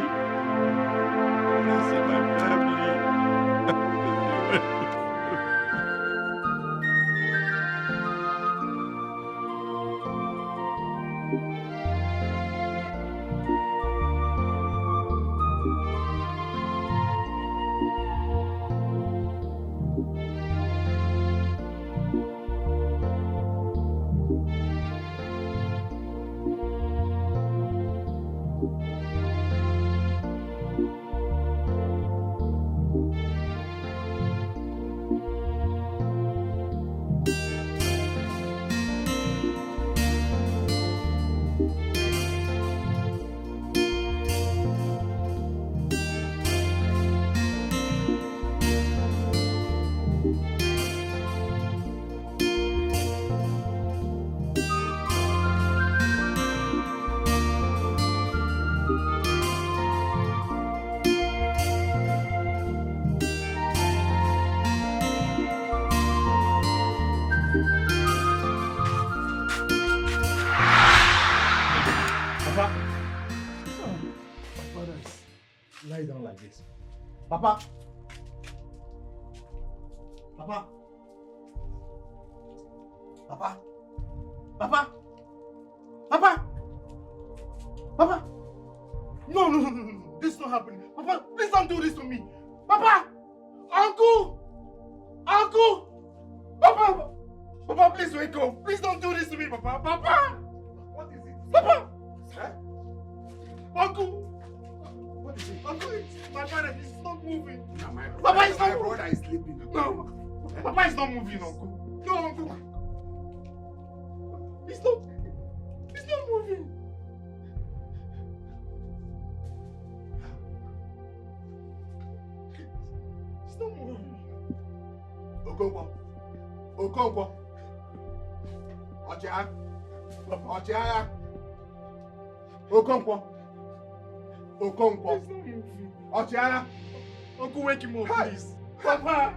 I want to see my family. Lie down like this. Papa! Papa! Papa! Papa! Papa! Papa! No, no, no, no, no. This is not happening. Papa, please don't do this to me. Papa! Uncle! Uncle! Papa! Papa, please wake up. Please don't do this to me, Papa. Papa! What is it? Papa! Huh? Uncle! What is it? Uncle, my brother is not moving. No, my brother is sleeping. No, Papa is not moving, Uncle. No, Uncle. He's not moving. He's not moving. Okonkwo. Okonkwo. Ọchịagha. Ọchịagha. Okonkwo. Okonkwo. Ọchịagha. Uncle, wake him up, please. Papa.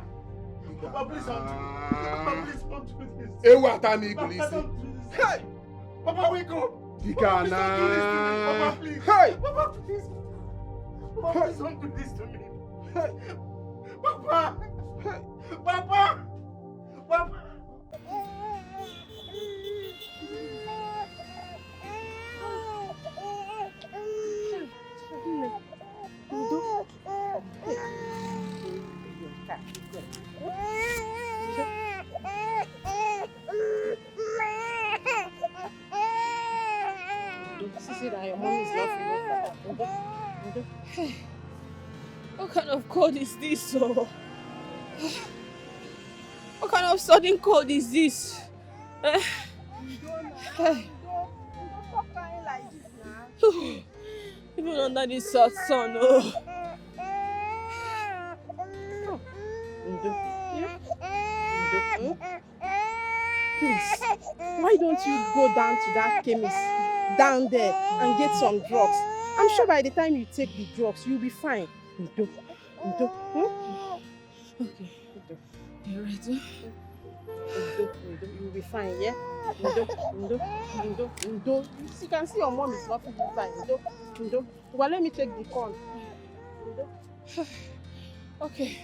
Papa, please don't do this. Ewu atani Papa, ibilisi. don't do this. Hey! Papa, wake up. Dikana. Papa, please. Hey! Papa, please. Papa, please don't do this to me. Papa. Papa. Papa. See that your mom is not feeling. What kind of cold is this? Oh? What kind of sudden cold is this? Even under this hot sun, oh. Please, why don't you go down to that chemist down there and get some drugs? I'm sure by the time you take the drugs, you'll be fine. Okay, you're right. You'll be fine, yeah? You can see your mom is not feeling fine. Well, let me take the corn. Okay.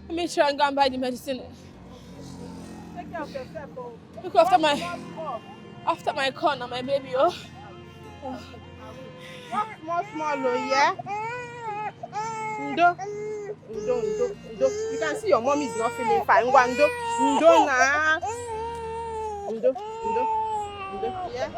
Let me try and go and buy the medicine. Take care of yourself, oh. Look after my corn and my baby, oh. Walk small, oh, yeah? Ndo. You can see your mom is not feeling fine. Ndo na. Ndo, yeah?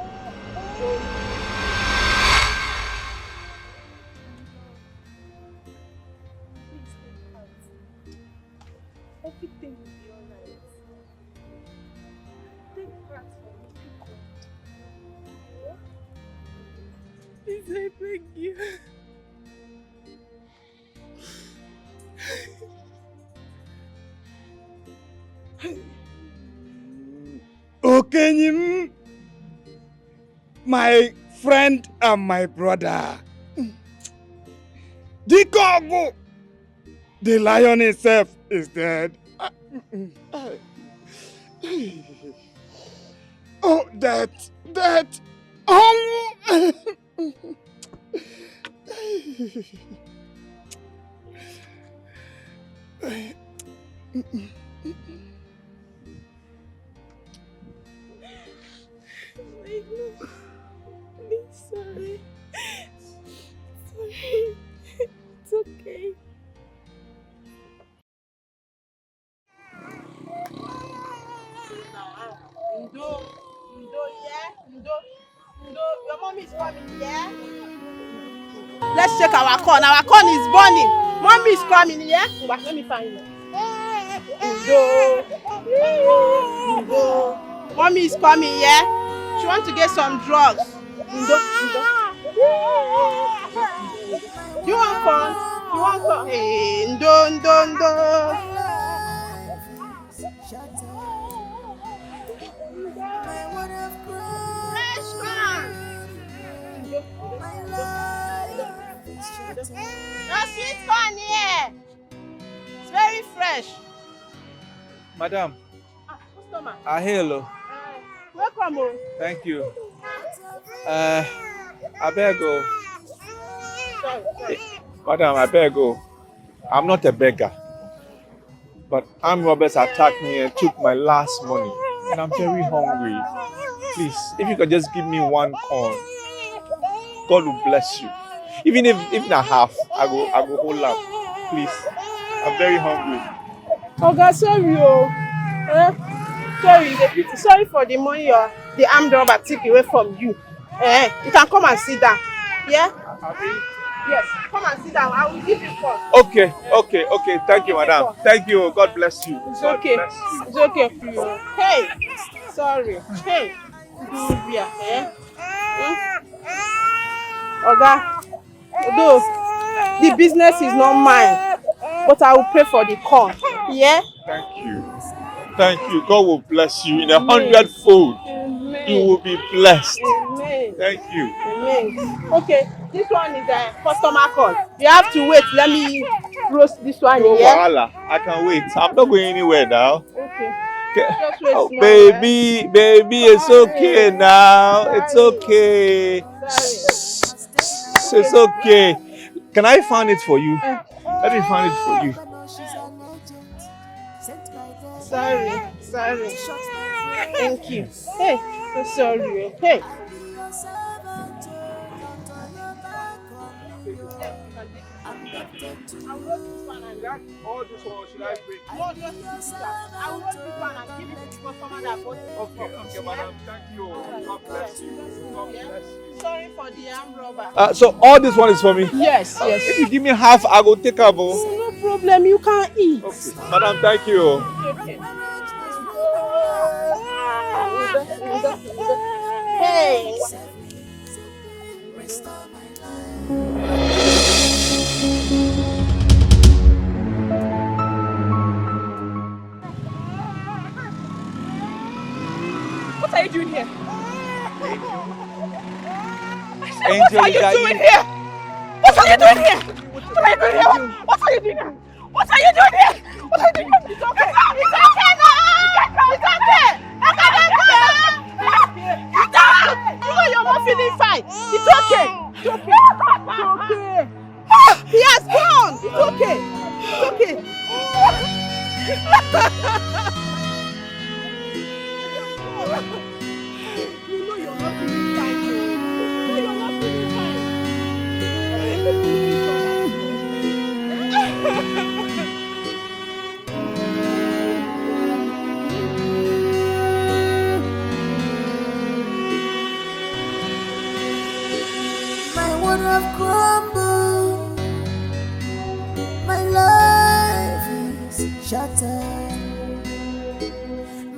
Everything will be alright. Take heart from people. Please, I beg you. Okenyim, my friend and my brother. Dikogu, the lion itself is dead. Oh, that. Oh. Please, sorry. It's okay. Ndo, yeah? Ndo, your mom is is coming, yeah? Let's check our corn. Our corn is burning. Mommy is coming, yeah? Let me find it. Ndo. Mommy is coming, yeah? She wants to get some drugs. Ndo. You want corn? You want corn? Hey, Ndo. Fresh corn. No sweet corn here. It's very fresh. Madam. Customer. Hello. Welcome. Thank you. I beg you. Sorry. Madam, I beg you. I'm not a beggar. But armed robbers attacked me and took my last money. And I'm very hungry. Please, if you could just give me one corn, God will bless you. Even I have, I go hold up. Please. I'm very hungry. Oga, sorry. Sorry for the money the armed robber took away from you. You can come and sit down. Yeah? Yes, come and sit down. I will give you first. Okay. Thank you, madam. Thank you. God bless you. It's okay. It's okay for you. Hey, sorry. Hey, Oga, although the business is not mine, but I will pay for the corn. Yeah? Thank you. God will bless you in 100-fold. You will be blessed. Amen. Thank you. Amen. Okay, this one is a customer call. You have to wait. Let me roast this one. No Yeah? wahala. I can wait. I'm not going anywhere now. Okay. Just wait small, Baby, it's okay now. It's okay. It's okay. Can I find it for you? Let me find it for you. Sorry. Thank you. Hey, so sorry. Hey. All this one should I bring? I will roast this one and give it to the customer that bought it. Okay, madam. Thank you. God bless you. God bless you. Sorry for the armed robber. So all this one is for me? Yes. If you give me half, I will take a bowl. No problem, you can eat. Okay. Madam, thank you. Okay. Hey. What are you doing here? Angel, what are you doing here? What are you doing here? What are you doing here? What are you doing here? What are you doing here? What are you doing here? It's okay. It's okay now. It's okay. You're not feeling fine. It's okay. It's okay. It's okay. He has gone. It's okay. It's okay. You know you're not feeling fine. You know you're not feeling fine. My world have crumbled. My life is shattered.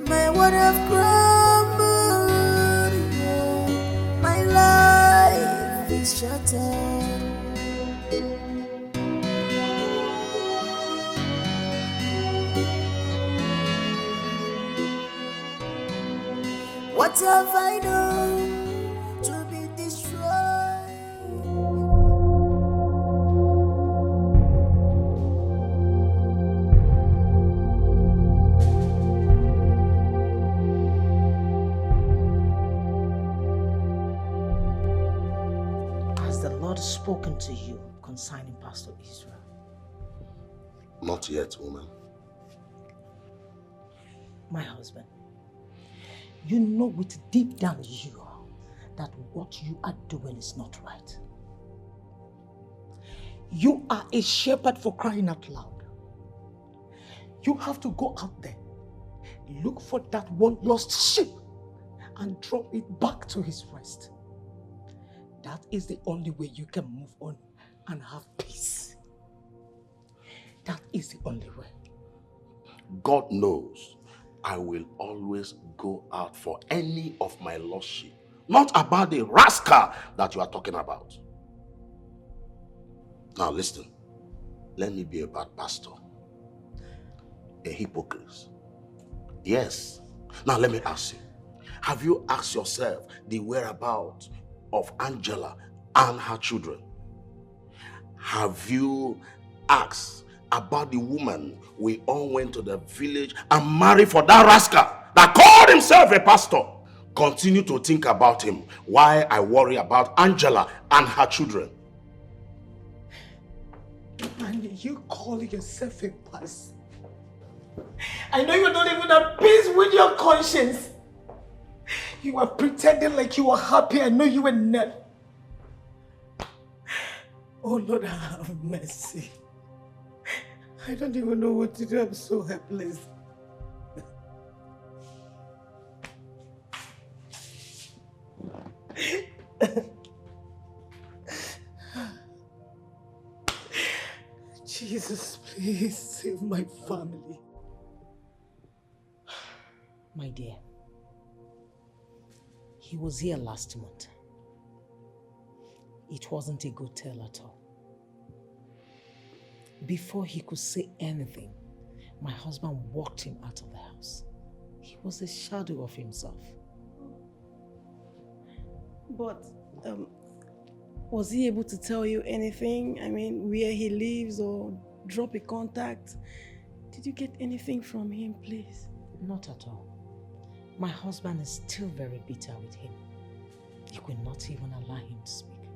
My world have crumbled. Yeah. My life is shattered. What have I done to be destroyed? Has the Lord spoken to you concerning Pastor Israel? Not yet, woman. My husband, you know with deep down you that what you are doing is not right. You are a shepherd, for crying out loud. You have to go out there, look for that one lost sheep and drop it back to his rest. That is the only way you can move on and have peace. That is the only way. God knows I will always go out for any of my lost sheep. Not about the rascal that you are talking about. Now listen, let me be a bad pastor. A hypocrite. Yes. Now let me ask you, have you asked yourself the whereabouts of Angela and her children? Have you asked about the woman we all went to the village and married for that rascal that called himself a pastor? Continue to think about him while I worry about Angela and her children. And you call yourself a pastor? I know you're not even at peace with your conscience. You are pretending like you were happy. I know you were not. Oh Lord, have mercy. I don't even know what to do. I'm so helpless. Jesus, please save my family. My dear, he was here last month. It wasn't a good tale at all. Before he could say anything, my husband walked him out of the house. He was a shadow of himself. But, was he able to tell you anything? I mean, where he lives or drop a contact? Did you get anything from him, please? Not at all. My husband is still very bitter with him. He could not even allow him to speak.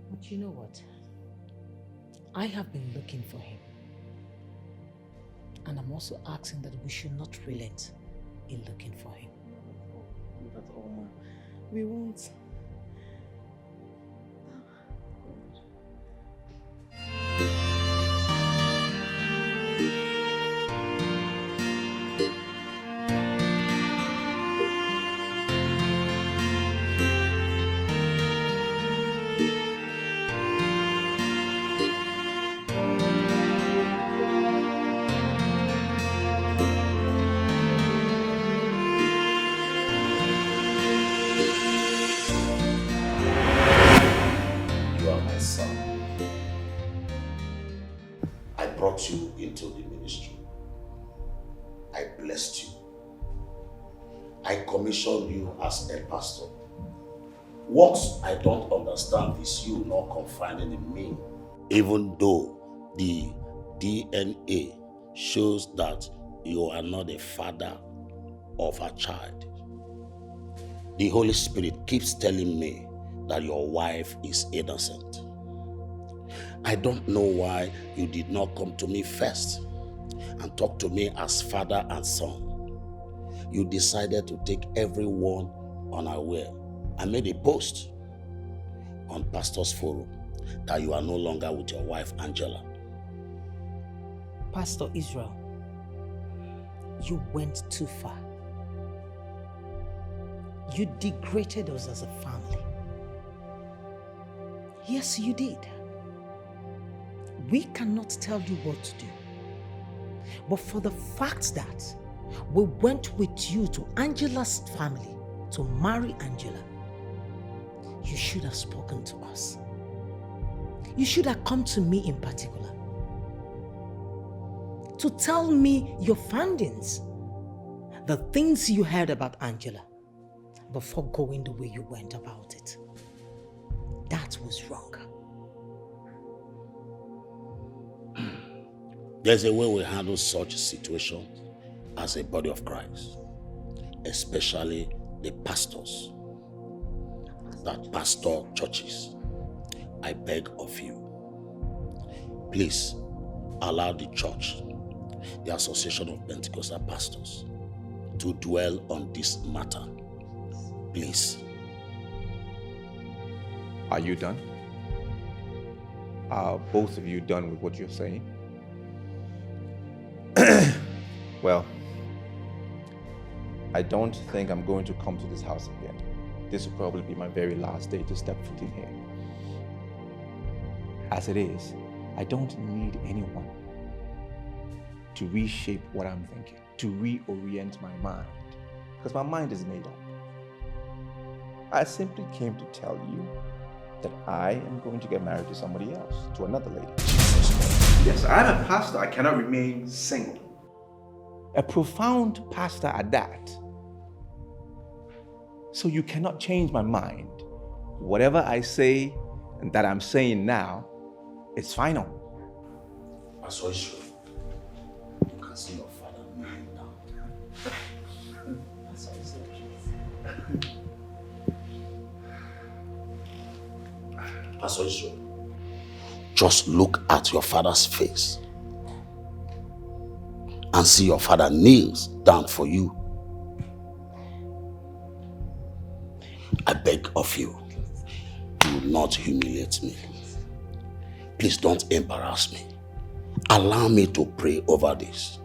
But you know what? I have been looking for him. And I'm also asking that we should not relent in looking for him. But Oma, we won't. You into the ministry. I blessed you. I commissioned you as a pastor. What I don't understand is you not confiding in me, even though the DNA shows that you are not the father of a child. The Holy Spirit keeps telling me that your wife is innocent. I don't know why you did not come to me first and talk to me as father and son. You decided to take everyone unaware. I made a post on Pastor's Forum that you are no longer with your wife, Angela. Pastor Israel, you went too far. You degraded us as a family. Yes, you did. We cannot tell you what to do. But for the fact that we went with you to Angela's family to marry Angela, you should have spoken to us. You should have come to me in particular to tell me your findings, the things you heard about Angela, before going the way you went about it. That was wrong. There's a way we handle such situations as a body of Christ, especially the pastors that pastor churches. I beg of you, please allow the church, the Association of Pentecostal Pastors, to dwell on this matter. Please. Are you done? Are both of you done with what you're saying? Well, I don't think I'm going to come to this house again. this will probably be my very last day to step foot in here. As it is, I don't need anyone to reshape what I'm thinking, to reorient my mind, because my mind is made up. I simply came to tell you that I am going to get married to somebody else, to another lady. Yes, I'm a pastor. I cannot remain single. A profound pastor at that. So you cannot change my mind. Whatever I say and that I'm saying now, it's final. Pastor Israel, you can see your father kneeling now. Pastor Israel, just look at your father's face and see your father kneels down for you. I beg of you, do not humiliate me. Please don't embarrass me. Allow me to pray over this.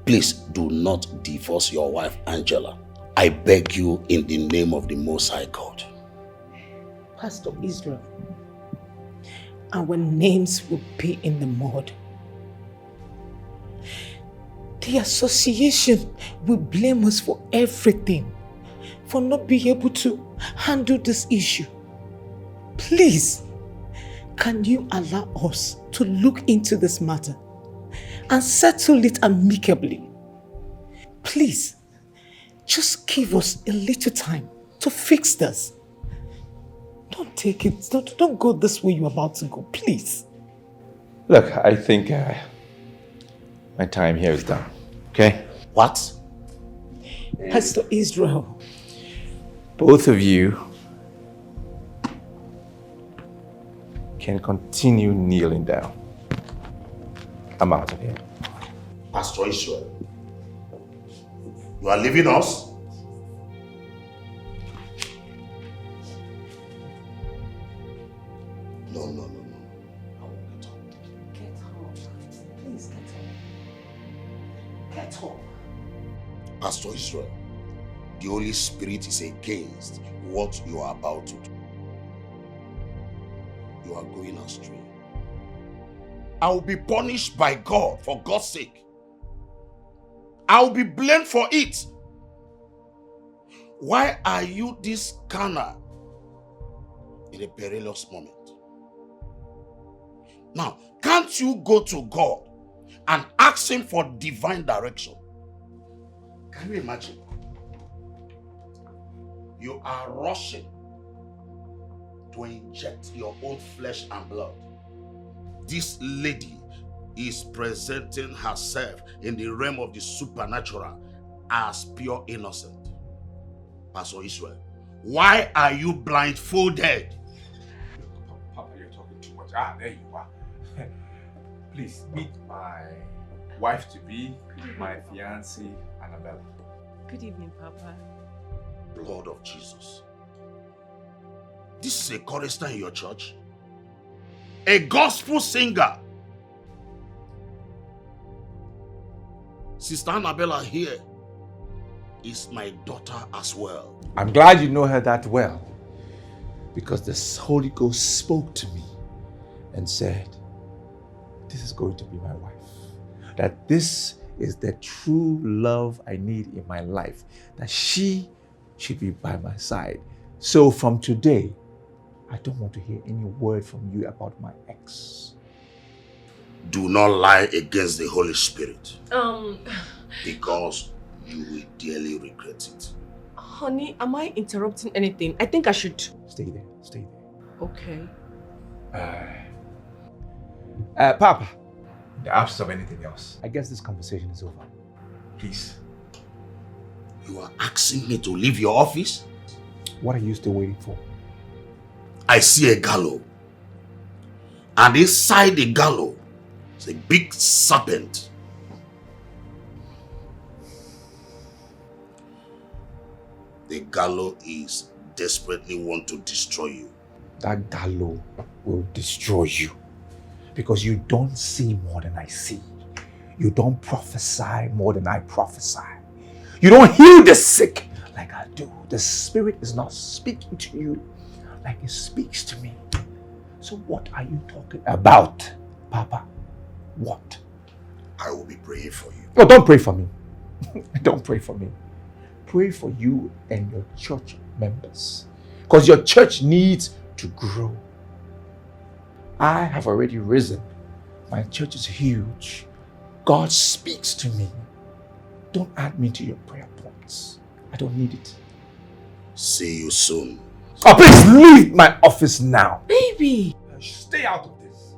Please do not divorce your wife, Angela. I beg you in the name of the Most High God. Pastor Israel, our names will be in the mud. The association will blame us for everything, for not being able to handle this issue. Please, can you allow us to look into this matter and settle it amicably? Please, just give us a little time to fix this. Don't take it, don't go this way you're about to go, please. Look, I think my time here is done, okay? What? Pastor Israel. Both of you can continue kneeling down. I'm out of here. Pastor Israel, you are leaving us? No. I won't get up. Get up. Please get up. Pastor Israel, the Holy Spirit is against what you are about to do. You are going astray. I will be punished by God for God's sake. I will be blamed for it. Why are you this carnal in a perilous moment? Now, can't you go to God and ask Him for divine direction? Can you imagine? You are rushing to inject your own flesh and blood. This lady is presenting herself in the realm of the supernatural as pure innocent. Pastor Israel, why are you blindfolded? Papa, you're talking too much. There you are. Please meet my wife-to-be, my fiancée, Annabella. Good evening, Papa. Blood of Jesus. This is a chorister in your church? A gospel singer? Sister Annabella here is my daughter as well. I'm glad you know her that well, because the Holy Ghost spoke to me and said, this is going to be my wife. That this is the true love I need in my life. That she should be by my side. So from today, I don't want to hear any word from you about my ex. Do not lie against the Holy Spirit. Because you will dearly regret it. Honey, am I interrupting anything? I think I should... Stay there. Okay. Papa, in the absence of anything else, I guess this conversation is over. Please. You are asking me to leave your office? What are you still waiting for? I see a gallows. And inside the gallows is a big serpent. The gallows is desperately want to destroy you. That gallows will destroy you. Because you don't see more than I see. You don't prophesy more than I prophesy. You don't heal the sick like I do. The Spirit is not speaking to you like it speaks to me. So what are you talking about, Papa? What? I will be praying for you. No, don't pray for me. Don't pray for me. Pray for you and your church members. Because your church needs to grow. I have already risen. My church is huge. God speaks to me. Don't add me to your prayer points. I don't need it. See you soon. Oh, please leave my office now. Baby! Stay out of this.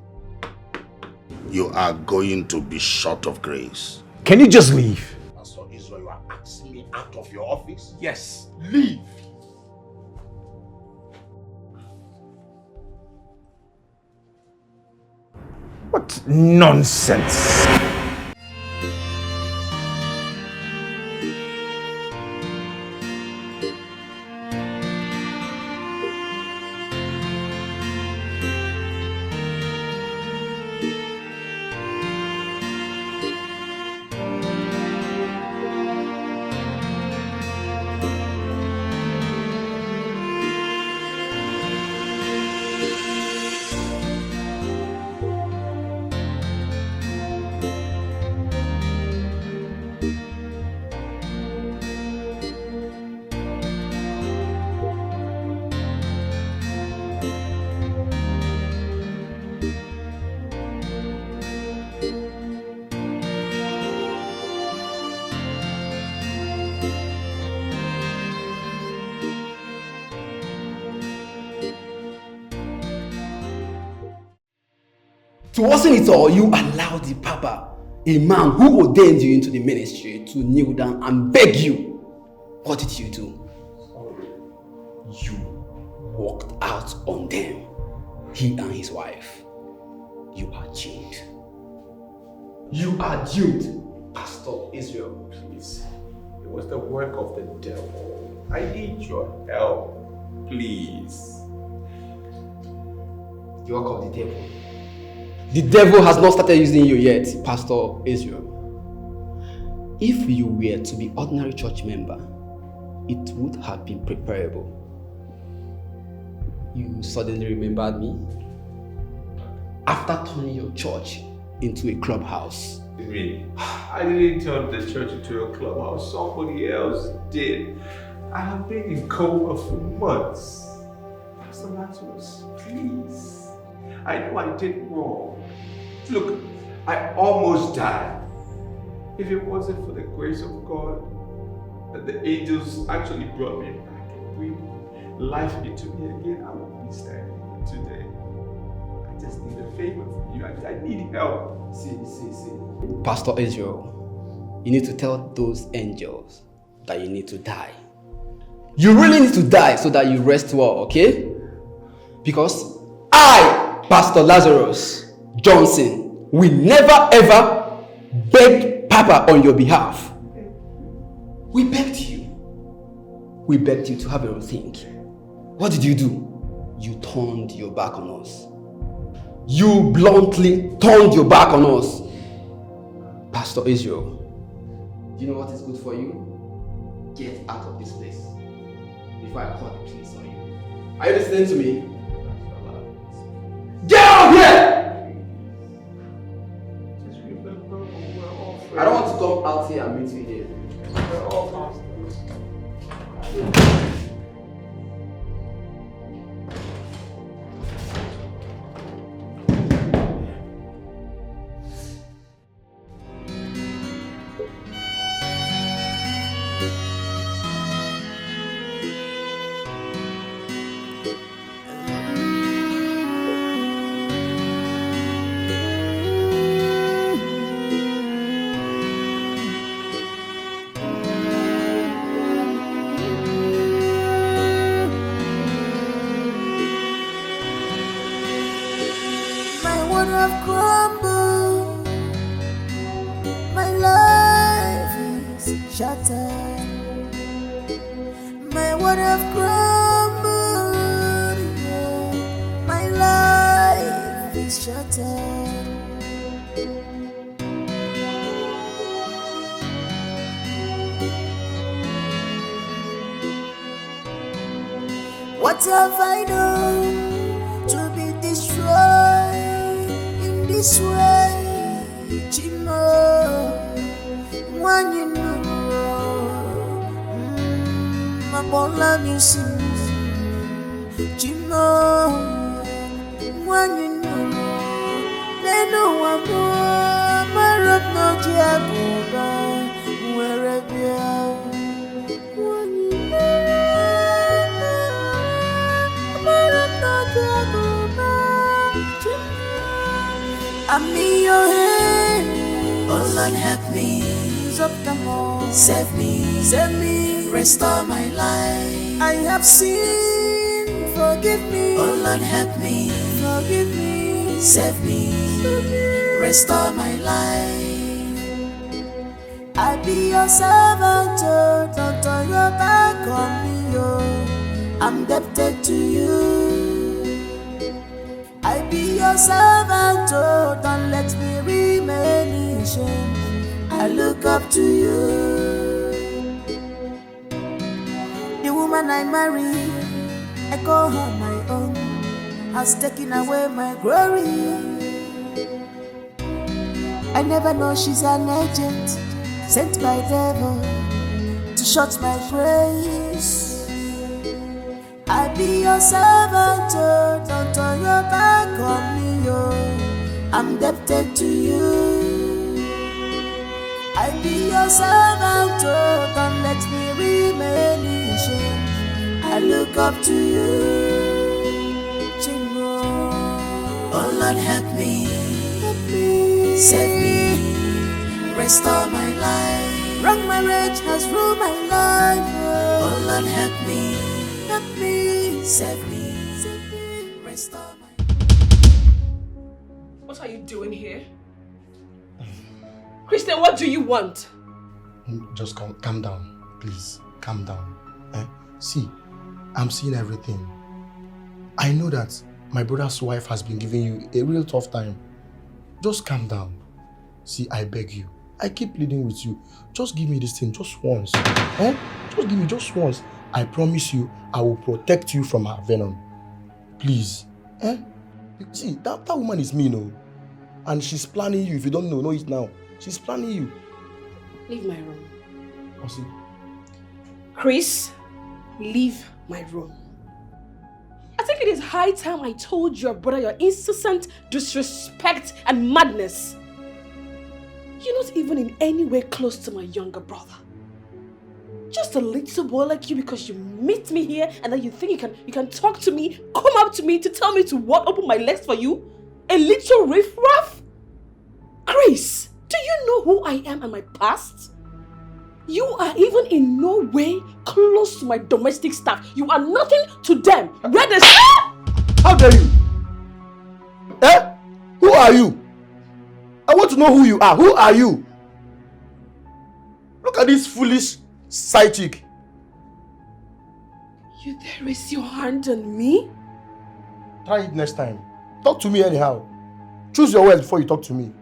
You are going to be short of grace. Can you just leave? Pastor Israel, you are asking me out of your office? Yes, leave. What nonsense. To worsen it all, you allowed the Papa, a man who ordained you into the ministry, to kneel down and beg you. What did you do? You walked out on them, he and his wife. You are doomed. You are doomed, Pastor Israel. Please. It was the work of the devil. I need your help. Please. The work of the devil. The devil has not started using you yet, Pastor Israel. If you were to be ordinary church member, it would have been preferable. You suddenly remembered me after turning your church into a clubhouse. Really? I didn't turn the church into a clubhouse. Somebody else did. I have been in coma for months. Pastor Lazarus, please. I know I did wrong. Look, I almost died. If it wasn't for the grace of God, that the angels actually brought me back and breathed life into me again, I wouldn't be standing here today. I just need a favor from you. I need help. See. Pastor Israel, you need to tell those angels that you need to die. You really need to die so that you rest well, okay? Because I, Pastor Lazarus Johnson, will never ever beg Papa on your behalf. We begged you. We begged you to have a rethink. What did you do? You turned your back on us. You bluntly turned your back on us. Pastor Israel, do you know what is good for you? Get out of this place before I call the police on you. Are you listening to me? Get out of here! I don't want to come out here and meet you here. Shattered. My world have crumbled. Yeah. My life is shattered. What have I done to be destroyed in this way? Chimo, when you know, my bola missing. Chimo, when you know, they know I'm more, my rock no jagoba, wherever you are. I'm in your hand. Oh Lord, help me. Save me, restore my life. I have sinned, forgive me. Oh Lord, help me. Forgive me, save me, restore my life. I be your servant, oh, don't turn your back on me, oh. I'm indebted to you. I be your servant, oh, don't let me remain in shame. I look up to you. The woman I marry, I call her my own, has taken away my glory. I never know she's an agent sent by devil to shut my praise. I be your servant, oh, don't turn your back on me, oh. I'm indebted to you. I be your servant, oh, don't let me remain in shame. I look up to you. Chimo. Oh Lord, help me. Save me, restore my life. Wrong marriage has ruined my life. Oh Lord, help me, save me, restore my life. What are you doing here? Christian, what do you want? Just calm down, please. Calm down. See, I'm seeing everything. I know that my brother's wife has been giving you a real tough time. Just calm down. See, I beg you. I keep pleading with you. Just give me this thing just once. Just give me just once. I promise you, I will protect you from her venom. Please. See, that woman is me, no? And she's planning you. If you don't know it now. She's planning you. Leave my room. See? Chris, leave my room. I think it is high time I told your brother your incessant disrespect and madness. You're not even in any way close to my younger brother. Just a little boy like you because you meet me here and then you think you can talk to me, come up to me to tell me to what? Open my legs for you? A little riffraff? Chris, do you know who I am and my past? You are even in no way close to my domestic staff. You are nothing to them. Where the How dare you? Who are you? I want to know who you are. Who are you? Look at this foolish side chick. You dare raise your hand on me? Try it next time. Talk to me anyhow. Choose your words before you talk to me.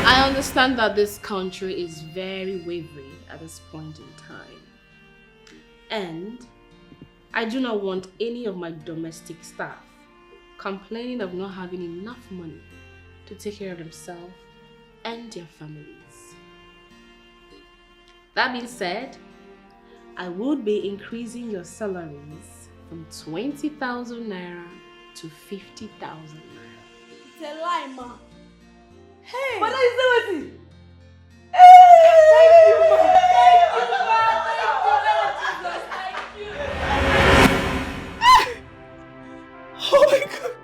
I understand that this country is very wavering at this point in time. And I do not want any of my domestic staff complaining of not having enough money to take care of themselves and their families. That being said, I would be increasing your salaries from 20,000 naira to 50,000 naira. It's a lie, ma. Hey! But that is not it. Hey! Thank you, ma. Thank you, Oh my God.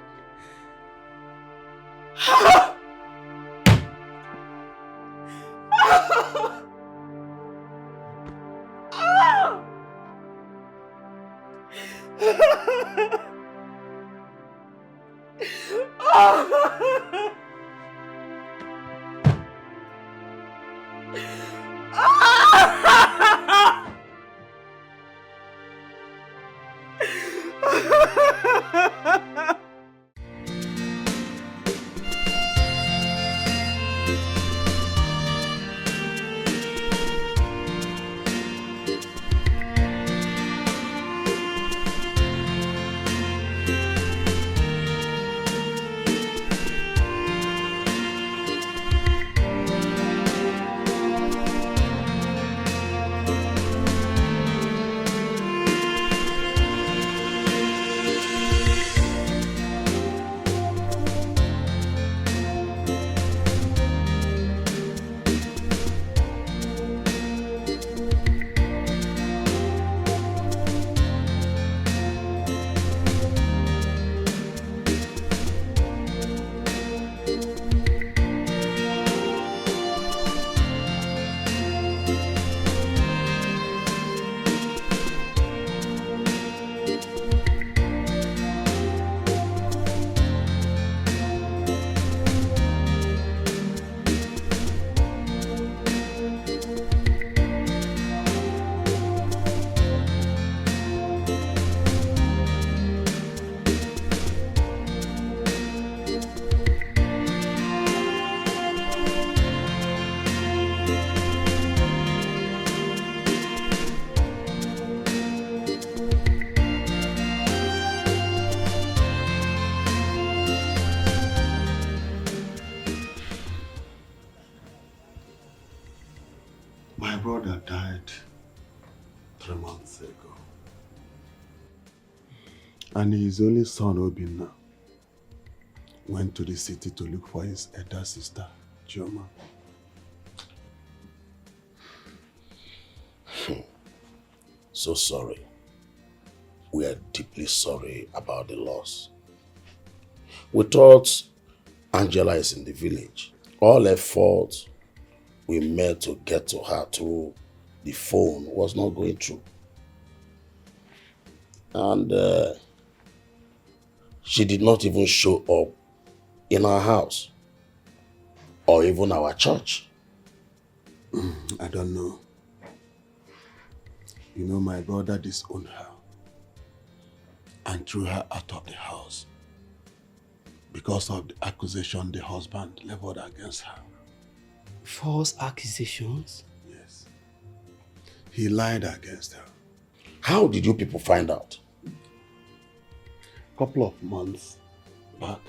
months ago. And his only son, Obinna, went to the city to look for his elder sister, Chioma. So sorry. We are deeply sorry about the loss. We thought Angela is in the village. All efforts we made to get to her through the phone was not going through. And she did not even show up in our house or even our church. I don't know. You know, my brother disowned her and threw her out of the house because of the accusation the husband leveled against her. False accusations? Yes. He lied against her. How did you people find out? Couple of months back.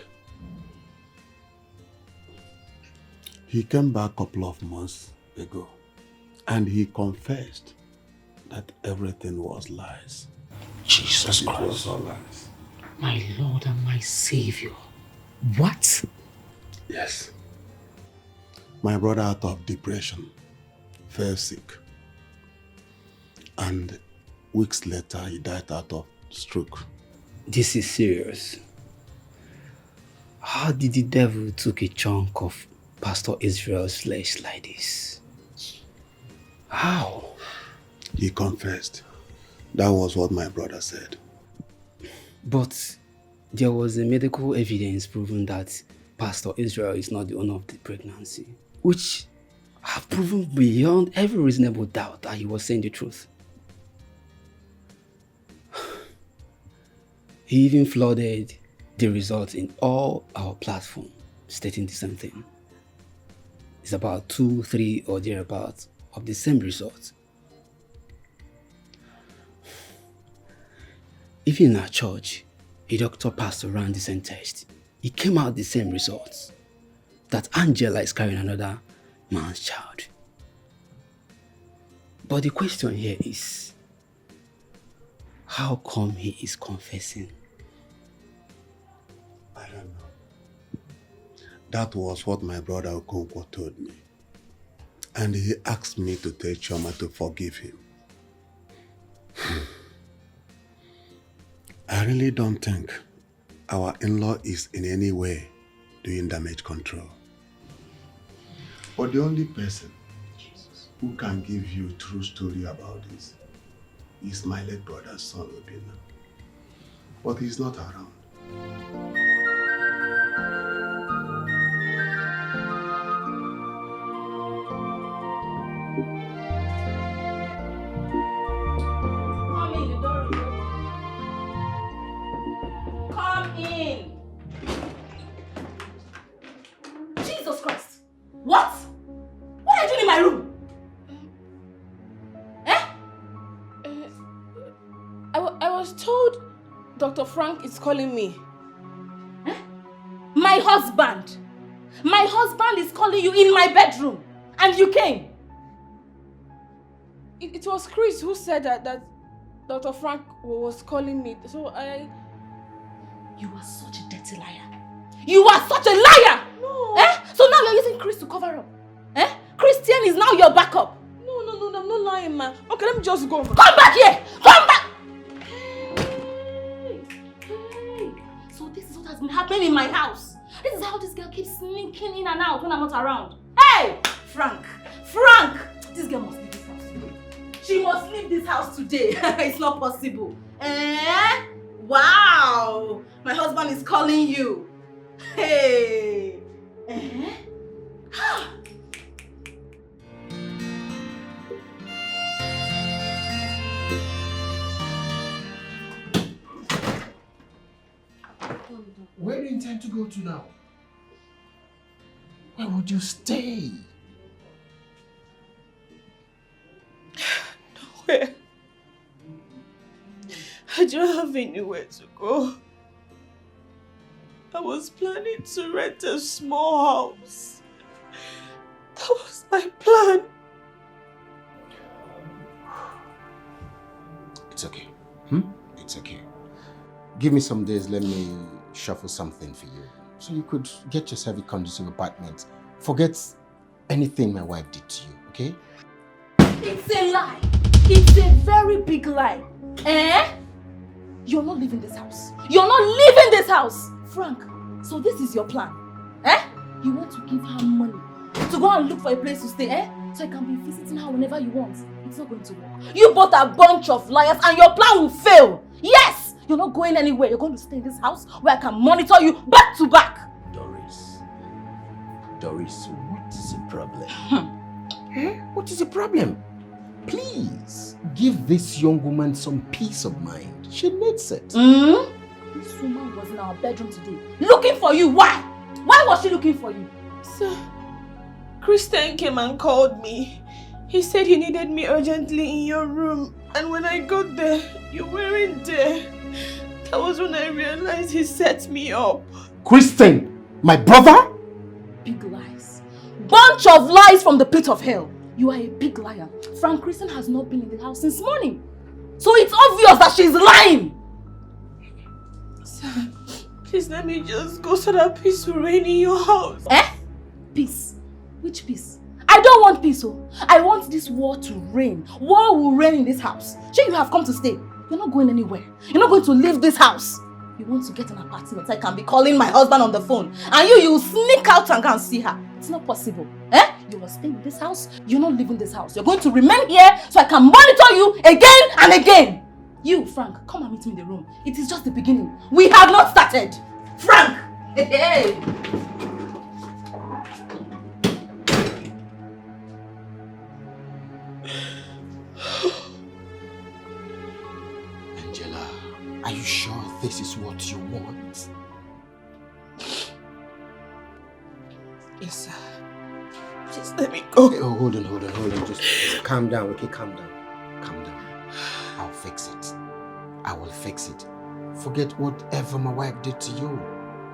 He came back a couple of months ago and he confessed that everything was lies. Jesus Christ. It was all lies. My Lord and my Savior. What? Yes. My brother, out of depression, fell sick. And weeks later, he died out of stroke. This is serious. How did the devil took a chunk of Pastor Israel's flesh like this? How? He confessed. That was what my brother said. But there was a medical evidence proving that Pastor Israel is not the owner of the pregnancy, which have proven beyond every reasonable doubt that he was saying the truth. He even flooded the results in all our platforms, stating the same thing. It's about 2, 3 or thereabouts of the same results. Even in our church, a doctor passed around the same test. It came out the same results. That Angela is carrying another man's child. But the question here is, how come he is confessing? I don't know. That was what my brother Okonkwo told me. And he asked me to tell Chioma to forgive him. I really don't think our in-law is in any way doing damage control. But the only person who can give you a true story about this is my late brother's son, Obinna. But he's not around. Come in. Jesus Christ. What? What are you doing in my room? I was told Dr. Frank is calling me. My husband. My husband is calling you in my bedroom. And you came. It was Chris who said that Dr. Frank was calling me. So I... You are such a dirty liar. You are such a liar! No. So now you're using Chris to cover up. Christian is now your backup. No, I'm not lying, ma. Okay, let me just go. Come back here! Come back! Hey. So this is what has been happening in my house. This is how this girl keeps sneaking in and out when I'm not around. Hey! Frank! This girl must leave this house today. She must leave this house today. It's not possible. Wow! My husband is calling you. Hey! Where do you intend to go to now? Where would you stay? Nowhere. I don't have anywhere to go. I was planning to rent a small house. That was my plan. It's okay. It's okay. Give me some days, let me shuffle something for you. So you could get yourself a conducive apartment. Forget anything my wife did to you, okay? It's a lie. It's a very big lie. Eh? You're not leaving this house. You're not leaving this house. Frank, so this is your plan. Eh? You want to give her money to go and look for a place to stay, eh? So you can be visiting her whenever you want. It's not going to work. You both are a bunch of liars and your plan will fail. Yes! You're not going anywhere. You're going to stay in this house where I can monitor you back to back. Doris, what is the problem? What is the problem? Please, give this young woman some peace of mind. She needs it. This woman was in our bedroom today, looking for you. Why? Why was she looking for you? Sir, Christian came and called me. He said he needed me urgently in your room. And when I got there, you weren't there. That was when I realized he set me up. Christian, my brother? Big lies. Bunch of lies from the pit of hell. You are a big liar. Frank, Christian has not been in the house since morning. So it's obvious that she's lying. Sir, please let me just go so that peace will reign in your house. Eh? Peace? Which peace? I don't want peace, oh. I want this war to reign. War will reign in this house. Sure, you have come to stay. You're not going anywhere. You're not going to leave this house. You want to get an apartment. I can be calling my husband on the phone. And you sneak out and go and see her. It's not possible. Eh? You are staying in this house. You're not leaving this house. You're going to remain here so I can monitor you again and again. You, Frank, come and meet me in the room. It is just the beginning. We have not started. Frank! Hey! Angela, are you sure this is what you want? Yes, sir. Just let me go. Okay, hold on. Just calm down, okay? Calm down. I'll fix it. I will fix it. Forget whatever my wife did to you,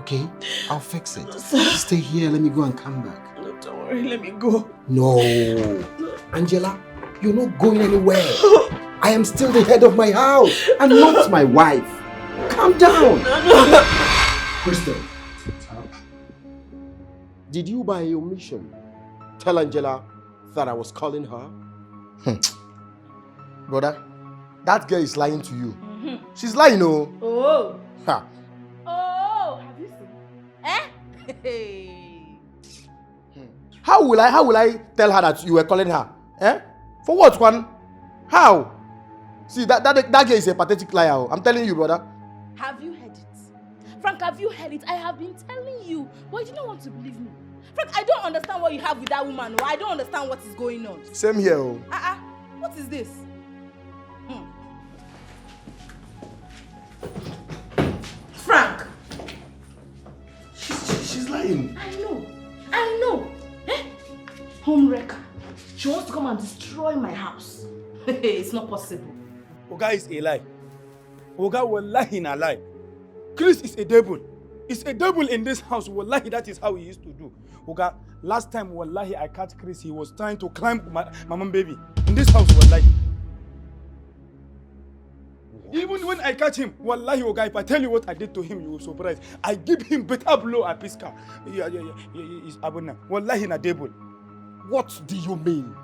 okay? I'll fix it. Stay here, let me go and come back. No, don't worry, let me go. No. Angela, you're not going anywhere. I am still the head of my house and not my wife. Calm down. No. Kristen, did you by omission tell Angela that I was calling her? Brother, that girl is lying to you. She's lying, no? Oh. Ha. Oh, have you seen? Eh? Hey. How will I tell her that you were calling her? Eh? For what one? How? See, that girl is a pathetic liar. I'm telling you, brother. Have you heard it? Frank, have you heard it? I have been telling you, but you don't want to believe me. Frank, I don't understand what you have with that woman. I don't understand what is going on. Same here. What is this? Frank! She's lying. I know. Eh? Homewrecker. She wants to come and destroy my house. It's not possible. Oga is a lie. Oga wallahi na lie. Chris is a devil. It's a devil in this house. Wallahi, that is how he used to do. Oga, last time wallahi I catch Chris, he was trying to climb my mom baby. In this house, wallahi. Even when I catch him, wallahi, Oga, if I tell you what I did to him, you will be surprised. I give him better blow at Pisca. Yeah, it's abuna. Wallahi na devil. What do you mean?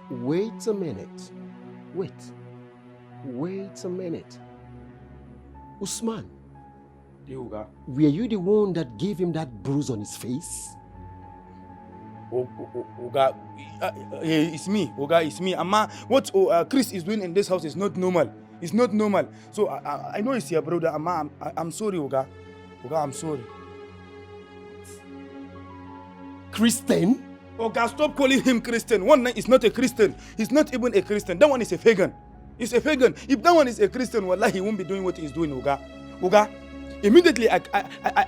Wait a minute. Wait a minute. Usman, were you the one that gave him that bruise on his face? Oga, it's me. Oga, it's me. Amma, what Chris is doing in this house is not normal. It's not normal. So I know it's your brother. Amma, I'm sorry, Oga. Oga, I'm sorry. Christian? Oga, stop calling him Christian. One is not a Christian. He's not even a Christian. That one is a pagan. He's a pagan. If that one is a Christian, wallahi, he won't be doing what he's doing, Oga. Oga, immediately I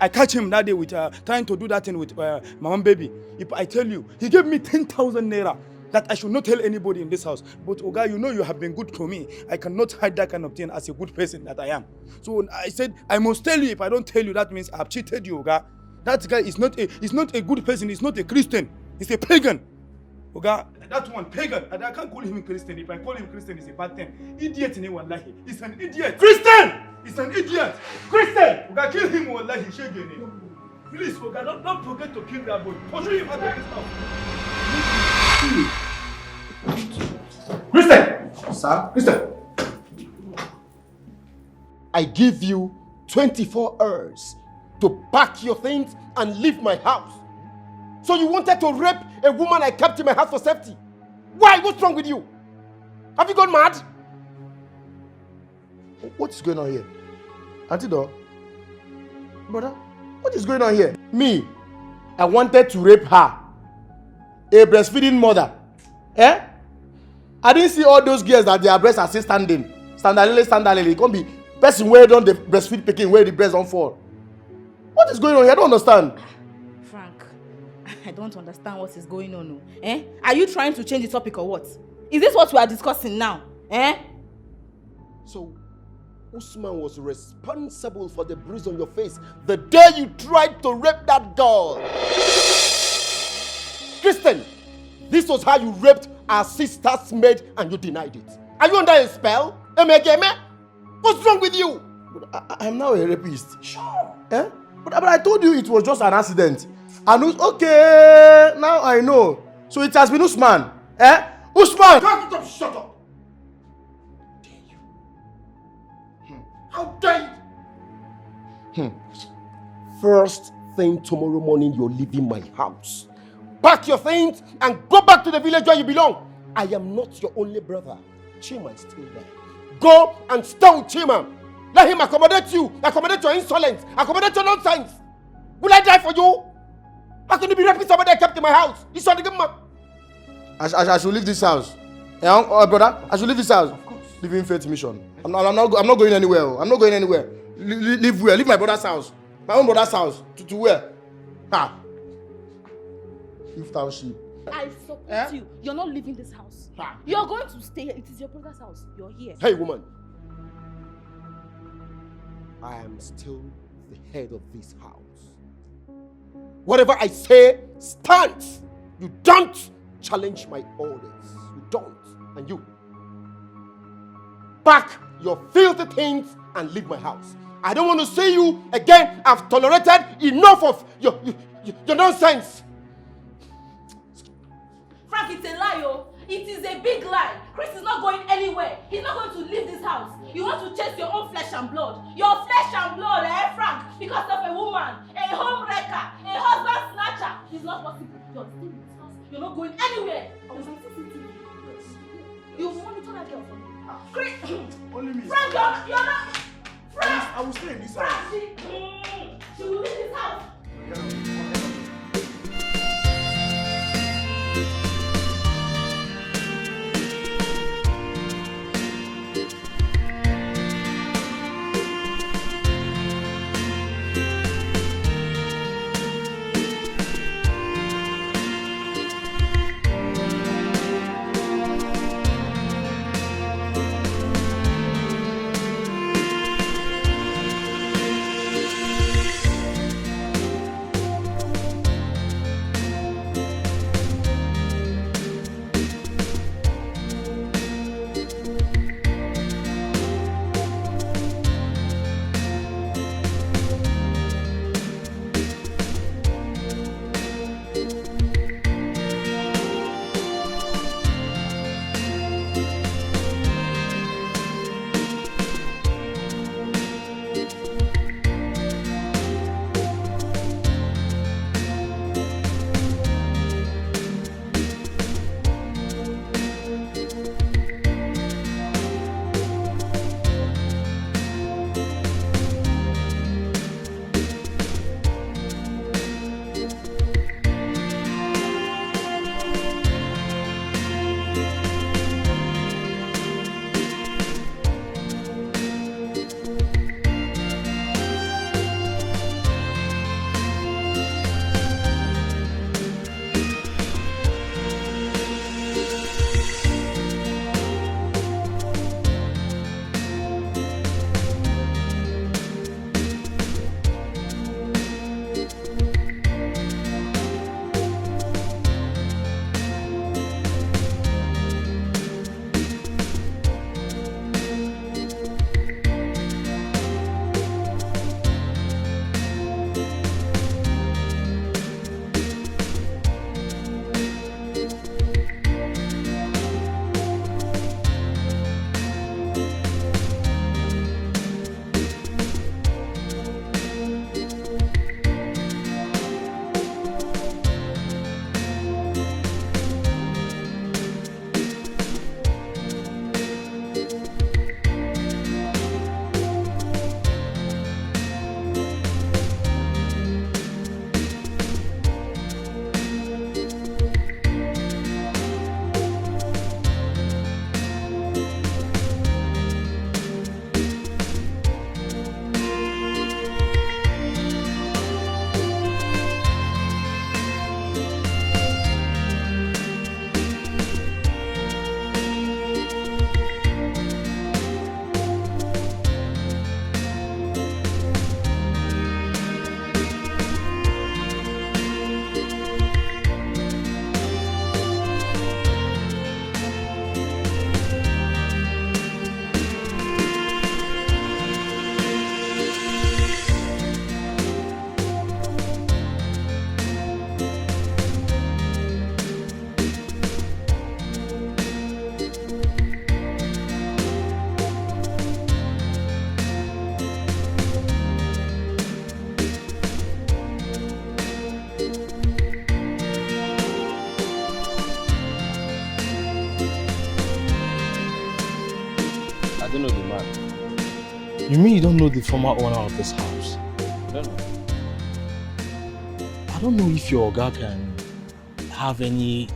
catch him that day with trying to do that thing with my mom baby. If I tell you, he gave me 10,000 naira that I should not tell anybody in this house. But Oga, you know you have been good to me. I cannot hide that kind of thing as a good person that I am. So I said, I must tell you. If I don't tell you, that means I have cheated you, Oga. That guy is not a good person. He's not a Christian. He's a pagan. Oga, That one, pagan. I can't call him Christian. If I call him Christian, it's a bad thing. Idiot in wallahi. He's an idiot. Christian! He's an idiot. Christian! We can kill him wallahi. Please, don't forget to kill that boy. Pursue him out of this house. Christian! Sir? Christian! I give you 24 hours to pack your things and leave my house. So you wanted to rape a woman I kept in my house for safety? Why? What's wrong with you? Have you gone mad? What is going on here? Auntie Dog? Brother, what is going on here? Me, I wanted to rape her. A breastfeeding mother. Eh? I didn't see all those girls that their breasts are still standing. Standalele. It can't be person where don't the breastfeed picking where the breast don't fall. What is going on here? I don't understand. Frank, I don't understand what is going on. Eh? Are you trying to change the topic or what? Is this what we are discussing now? Eh? So, Usman was responsible for the bruise on your face the day you tried to rape that girl. Kristen, this was how you raped our sister's maid and you denied it. Are you under a spell? What's wrong with you? I'm now a rapist. Sure. Eh? But I told you it was just an accident. And okay, now I know. So it has been Usman. Eh? Usman! Shut up! How dare you? First thing tomorrow morning, you're leaving my house. Pack your things and go back to the village where you belong. I am not your only brother. Chima is still there. Go and stay with Chima. Let him accommodate you, accommodate your insolence, accommodate your nonsense. Will I die for you? How can you be raping somebody I kept in my house? You saw the good man. I should leave this house. Brother, I should leave this house. Of course. Leaving faith mission. I'm not going anywhere. I'm not going anywhere. Leave where? Leave my brother's house. My own brother's house. To where? Ha! Youth Township. I support you. You're not leaving this house. You're going to stay here. It is your brother's house. You're here. Hey, woman. I am still the head of this house. Whatever I say stands. You don't challenge my orders. You don't. And you. Pack your filthy things and leave my house. I don't want to see you again. I've tolerated enough of your nonsense. Frank, it's a lie, oh. It is a big lie. Chris is not going anywhere. He's not going to leave this house. You want to chase your own flesh and blood. Your flesh and blood, Frank? Because of a woman, a home wrecker, a husband snatcher. It's not possible. You're staying in this house. You're not going anywhere. You monitor that girl for me. Chris! Only me. Frank, you're not... Frank! I will stay in this house. Frank, she will leave this house. I don't know the man. You mean you don't know the former owner of this house? I don't know. I don't know if your guy can have any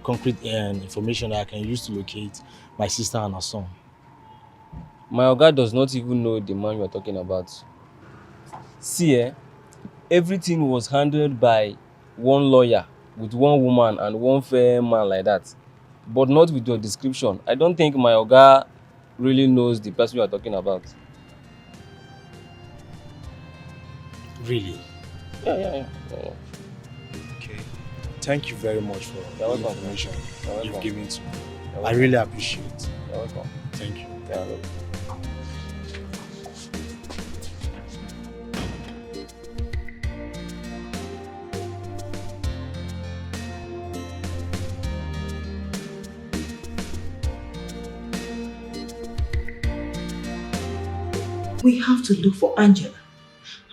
concrete information that I can use to locate my sister and her son. My Oga does not even know the man you are talking about. See, everything was handled by one lawyer with one woman and one fair man like that, but not with your description. I don't think my Oga really knows the person you are talking about. Really? Yeah. Okay. Thank you very much for the information you've given to me. I really appreciate it. You're welcome. Thank you. Yeah, welcome. We have to look for Angela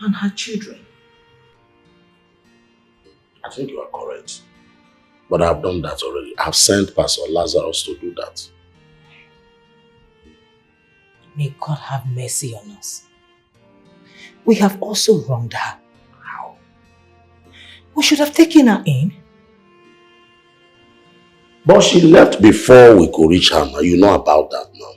and her children. I think you are correct. But I've done that already. I've sent Pastor Lazarus to do that. May God have mercy on us. We have also wronged her. How? We should have taken her in. But she left before we could reach her. Now you know about that now.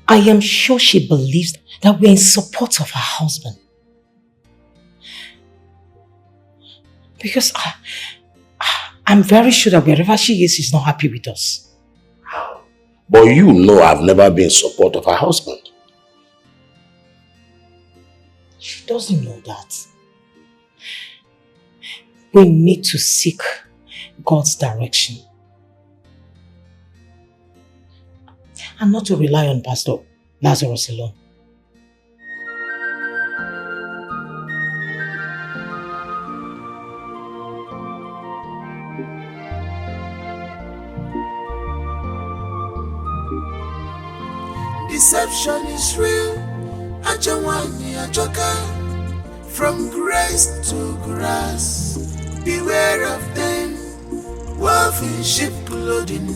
I am sure she believes that we are in support of her husband. Because I'm very sure that wherever she is, she's not happy with us. But you know I've never been in support of her husband. She doesn't know that. We need to seek God's direction. And not to rely on Pastor Lazarus alone. Deception is real. Ajawani Ajoka. From grace to grass. Beware of them. Wolf in sheep clothing.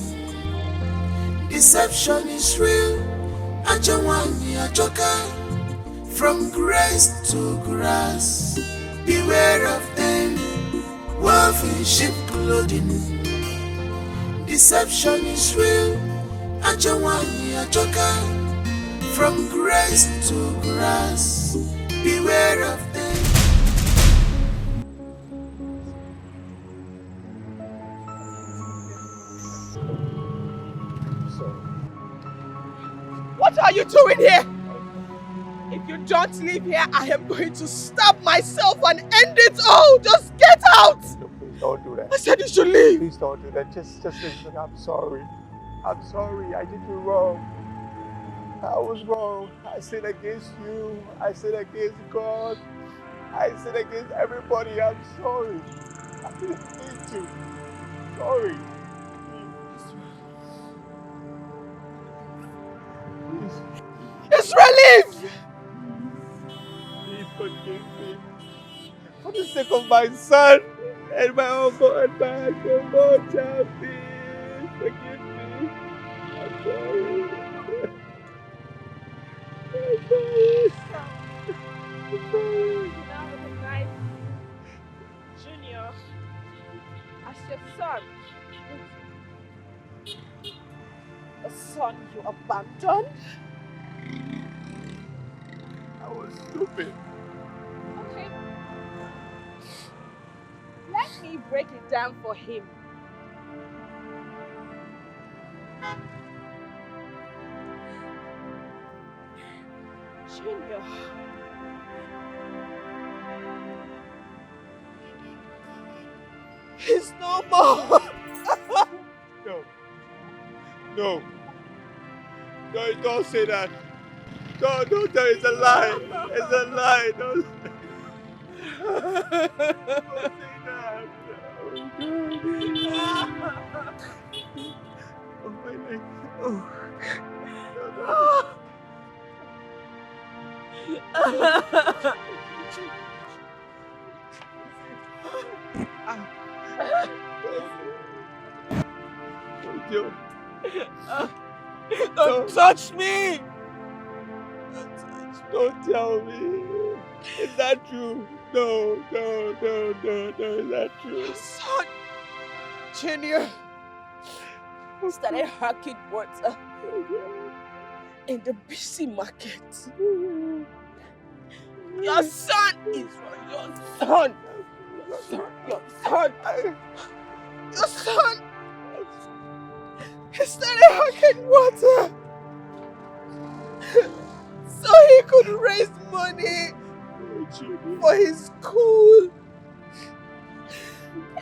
Deception is real. Ajawani Ajoka. From grace to grass. Beware of them. Wolf in sheep clothing. Deception is real. Ajawani Ajoka. From grace to grass. Beware of them. What are you doing here? If you don't leave here, I am going to stab myself and end it all. Just get out! Please don't do that. I said you should leave. Please don't do that. Just listen. I'm sorry. I'm sorry. I did you wrong. I was wrong. I sinned against you. I sinned against God. I sinned against everybody. I'm sorry. I didn't mean to. Sorry. It's relief! Please forgive me. For the sake of my son and my uncle and my uncle, Lord, child, please forgive me. I'm sorry. I'm sorry. Junior, as your son, a son you abandoned? I was stupid. Okay. Let me break it down for him. Junior. He's no more. No. No, don't say that. Don't tell me it's a lie. It's a lie. Don't say that. Oh, my leg. Oh. Don't touch me! Don't tell me. Is that true? No, is that true? Son, Junior started hacking water in the busy market. Your son is your son. Your son. He started hacking water so he could raise money for his school.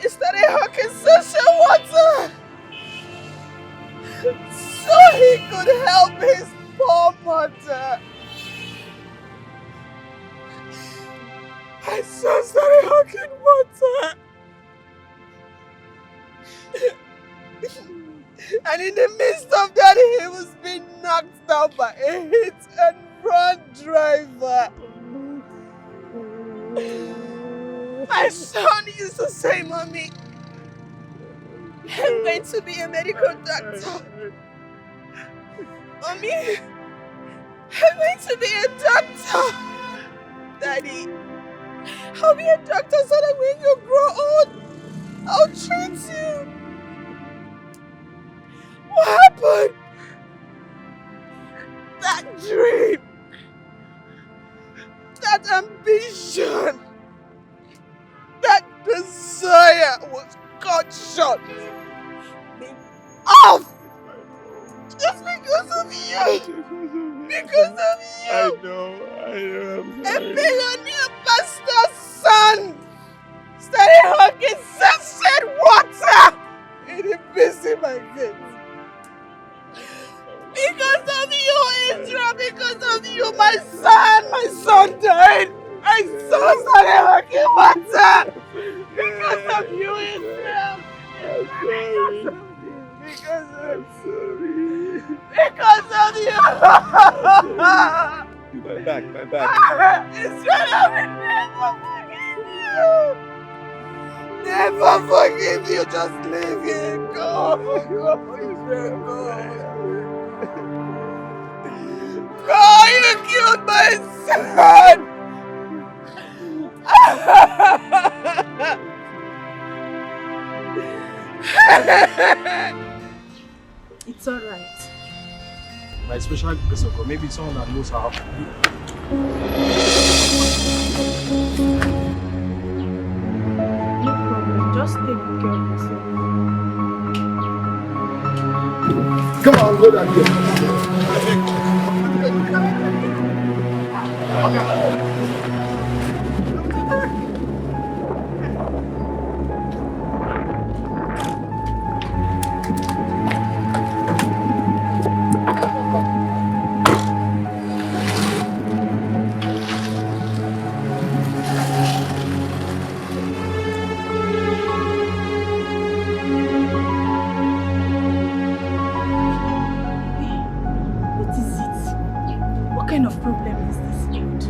He started hawking social water so he could help his poor mother. My son started hawking water. And in the midst of that, he was being knocked down by a hit-and-run driver. My son used to say, Mommy, I'm going to be a medical doctor. Mommy, I'm going to be a doctor. Daddy, I'll be a doctor so that when you grow old, I'll treat you. What happened? That dream, that ambition, that desire was cut short. Off! Just because of you! Because of you! I know, I'm A sorry. billionaire pastor's son started hawking censored water in the busy market. Because of you, Israel, because of you, my son died. My son started hawking water. Because of you, Israel. Because of you. Because of you. My back. Israel, I will never forgive you. Never forgive you. Just leave it. Go, Israel, go. God, you killed my son! It's alright. By special grace of God, maybe someone that knows how to do it. No problem. Just take good care of yourself. Come on, go down here. What is it? What kind of problem is this, God?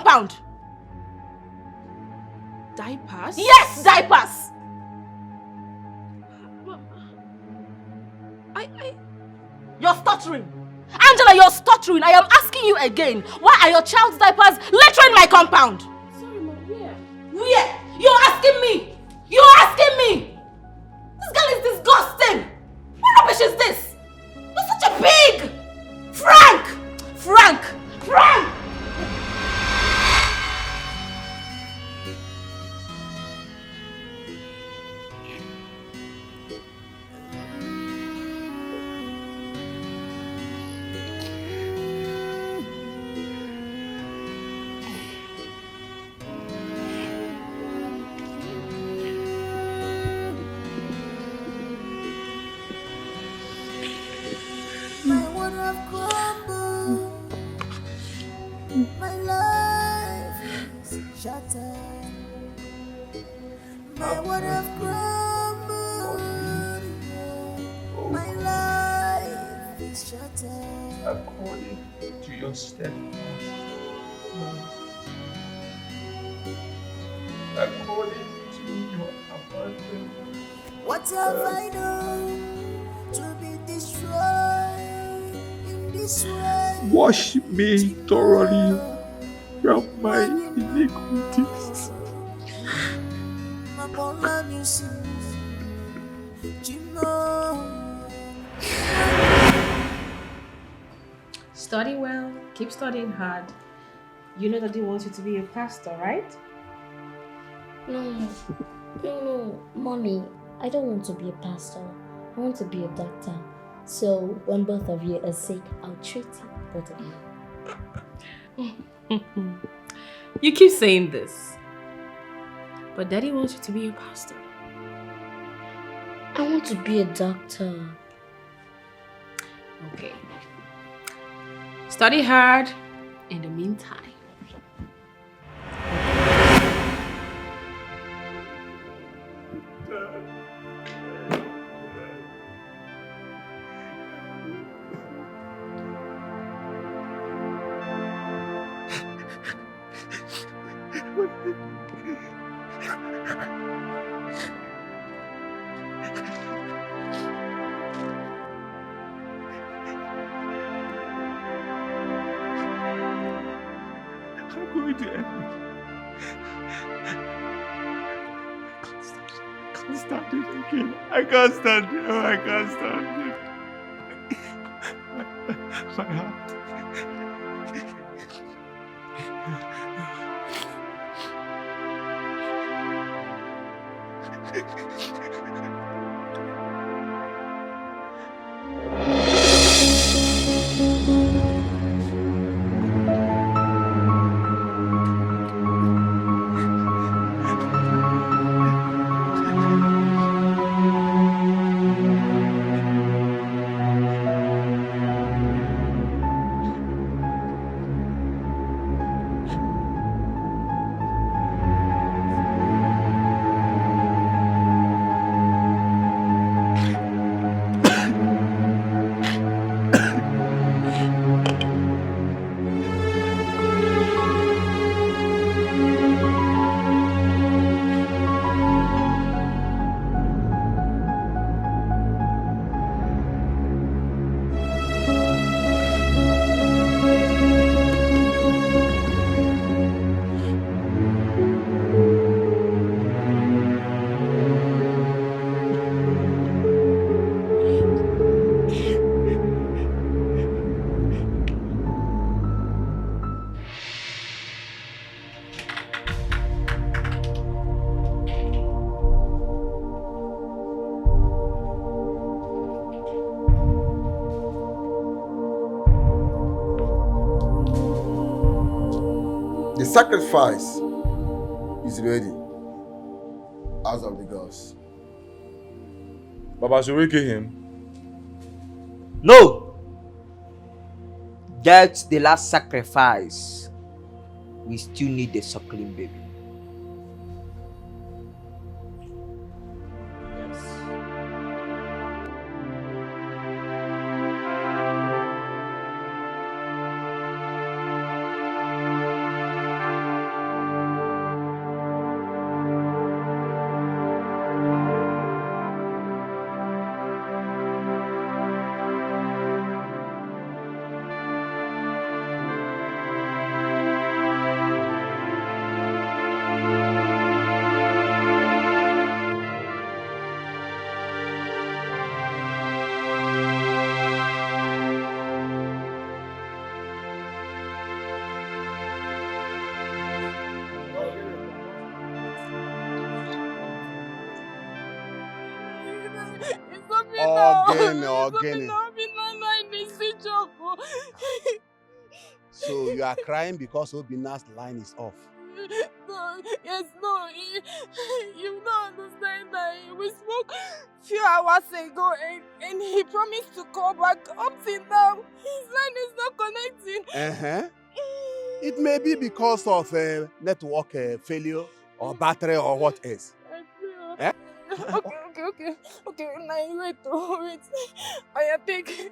compound. Diapers? Yes, diapers. You're stuttering. Angela, you're stuttering. I am asking you again. Why are your child's diapers littering my compound? Sorry, Mom, where? Where? You're asking me. You're asking me. This girl is disgusting. What rubbish is this? You're such a pig. Frank! Frank! Frank! My world have crumbled. My life is shattered. My world have crumbled. My life is shattered. According to your steadfast love, according to your abundant What have I done to be destroyed in this way? wash me thoroughly from my iniquities. Study well, keep studying hard. You know that he wants you to be a pastor, right? No, Mommy, I don't want to be a pastor. I want to be a doctor. So when both of you are sick, I'll treat you, both of you. You keep saying this, but Daddy wants you to be a pastor. I want to be a doctor. Okay. Study hard in the meantime. I'm going to end it. I can't stand it again. I can't stand it. Oh, I can't stand it. My heart. The sacrifice is ready. As of the gods. Baba, should we kill him? No! Get the last sacrifice. We still need the suckling baby. So you are crying because Obina's line is off. No, yes, no, you don't understand that we spoke few hours ago and he promised to call back. Up till now, his line is not connecting. It may be because of network failure or battery or what else. Okay, now wait. I take.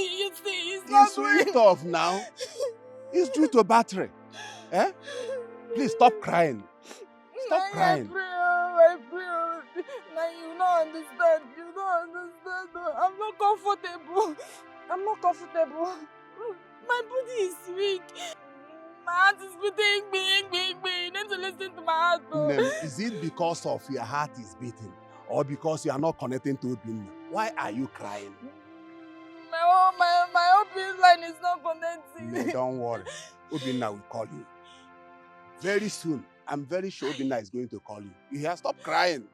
It's switched off now. It's due to battery. Please stop crying. Stop crying. I pray. Now you don't understand. I'm not comfortable. My body is weak. My heart is beating. You need to listen to my heart. Is it because of your heart is beating or because you are not connecting to Obina? Why are you crying? My open line is not connecting. Don't worry. Obina will call you. Very soon. I'm very sure Obina is going to call you. You hear? Stop crying.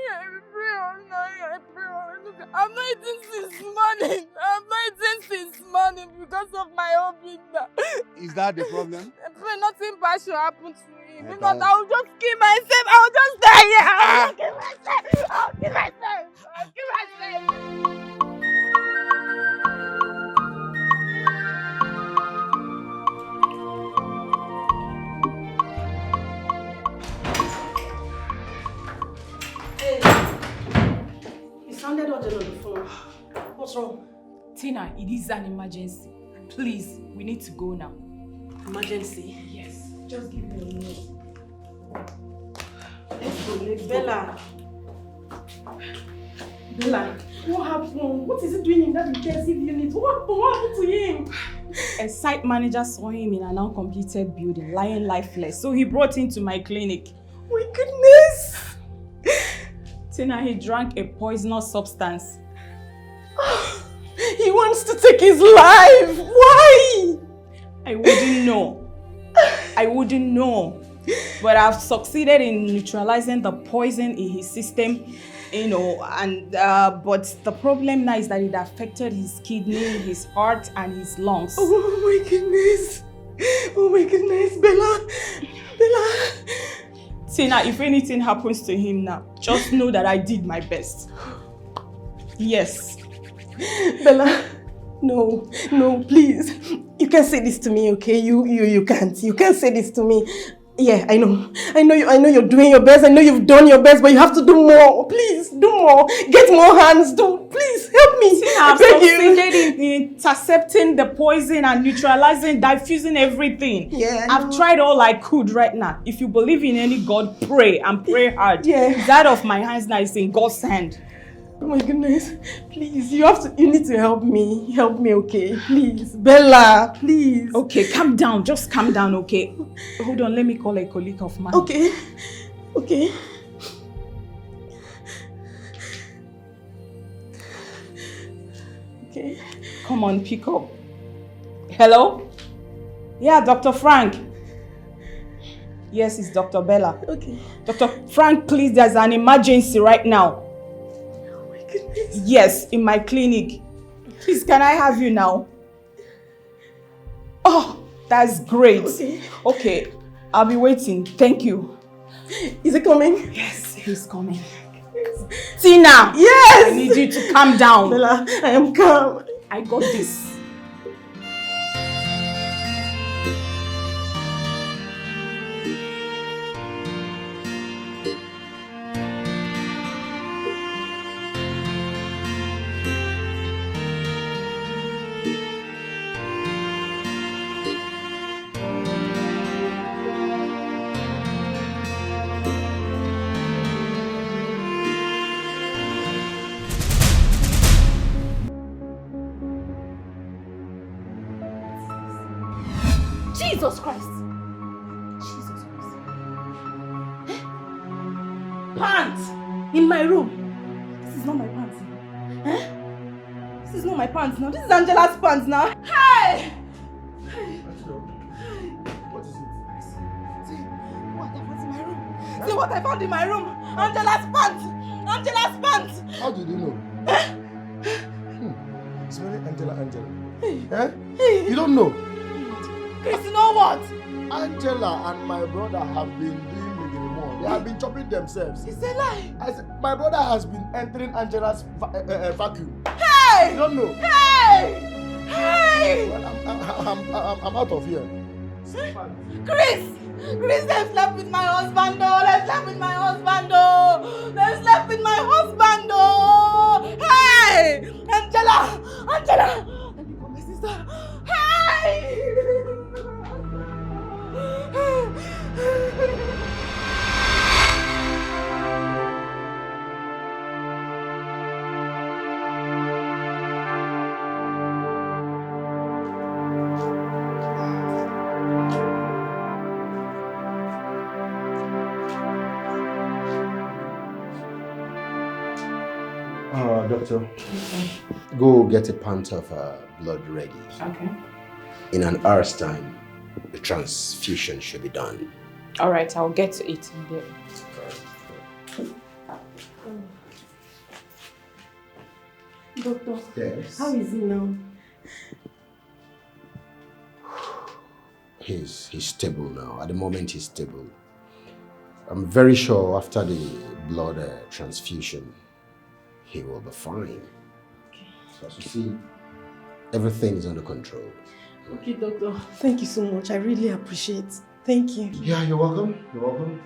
I pray. I'm not eating since morning because of my Obina. Is that the problem? I pray nothing bad should happen to me. Because I will just kill myself. I will just die here. I'll kill myself. You sounded urgent on the phone. What's wrong? Tina, it is an emergency. Please, we need to go now. Emergency? Yes. Just give me a minute. Let's go. Bella, what happened? What is he doing in that intensive unit? What happened to him? A site manager saw him in an uncompleted building, lying lifeless. So he brought him to my clinic. My goodness! Tina, he drank a poisonous substance. He wants to take his life. Why? I wouldn't know. But I've succeeded in neutralizing the poison in his system, and but the problem now is that it affected his kidney, his heart, and his lungs. Oh my goodness, Bella. Tina, if anything happens to him now, just know that I did my best. Yes. Bella, no, please. You can't say this to me, okay? You can't. You can't say this to me. Yeah, I know you're doing your best. I know you've done your best, but you have to do more. Please, do more. Get more hands. Please, help me. Tina, I've succeeded in intercepting the poison and neutralizing, diffusing everything. Yeah, I've tried all I could right now. If you believe in any God, pray and pray hard. Yeah. That of my hands now is in God's hand. Oh my goodness. Please, you need to help me. Help me, okay? Please. Bella, please. Okay, calm down. Just calm down, okay? Hold on, let me call a colleague of mine. Okay. Come on, pick up. Hello? Yeah, Dr. Frank. Yes, it's Dr. Bella. Okay. Dr. Frank, please, there's an emergency right now. Yes, in my clinic. Please, can I have you now? Oh, that's great. Okay, I'll be waiting. Thank you. Is he coming? Yes, he's coming. Tina! Yes! I need you to calm down. Bella, I am calm. I got this. Jesus Christ! Pants! In my room! This is not my pants. This is not my pants now. This is Angela's pants now. Hey! What is it? See what I found in my room. Angela's pants! Angela's pants! How did you know? It's very Angela. You don't know? Chris, you know what? Angela and my brother have been doing the remote. They have been chopping themselves. It's a lie. I said, my brother has been entering Angela's vacuum. Hey! You don't know? Hey! Hey! Well, I'm out of here. Chris, they slept with my husband. They slept with my husband. They slept with my husband. Hey! Angela! Let me call my sister. Hey! Doctor, go get a pint of blood ready. Okay. In an hour's time, the transfusion should be done. All right, I'll get to it in there. Doctor, yes. How is he now? He's stable now. At the moment, he's stable. I'm very sure after the blood transfusion, he will be fine. Okay. So as you see, everything is under control. Okay, doctor. Thank you so much. I really appreciate it. Thank you. Yeah, you're welcome. You're welcome.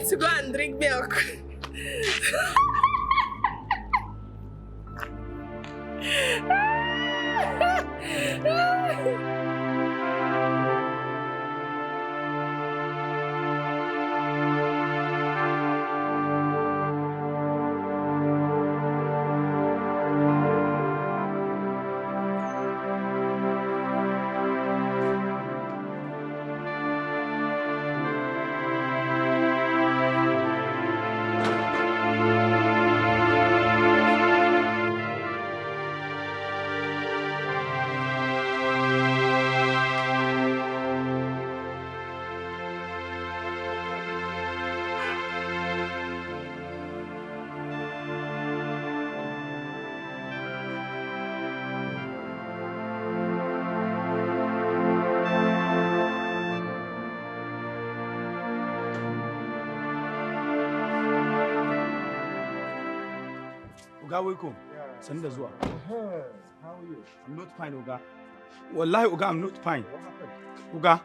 To go and drink milk. Oga, welcome. Send us what? How are you? I'm not fine, Oga. Wallahi, Oga, I'm not fine. What happened? Oga,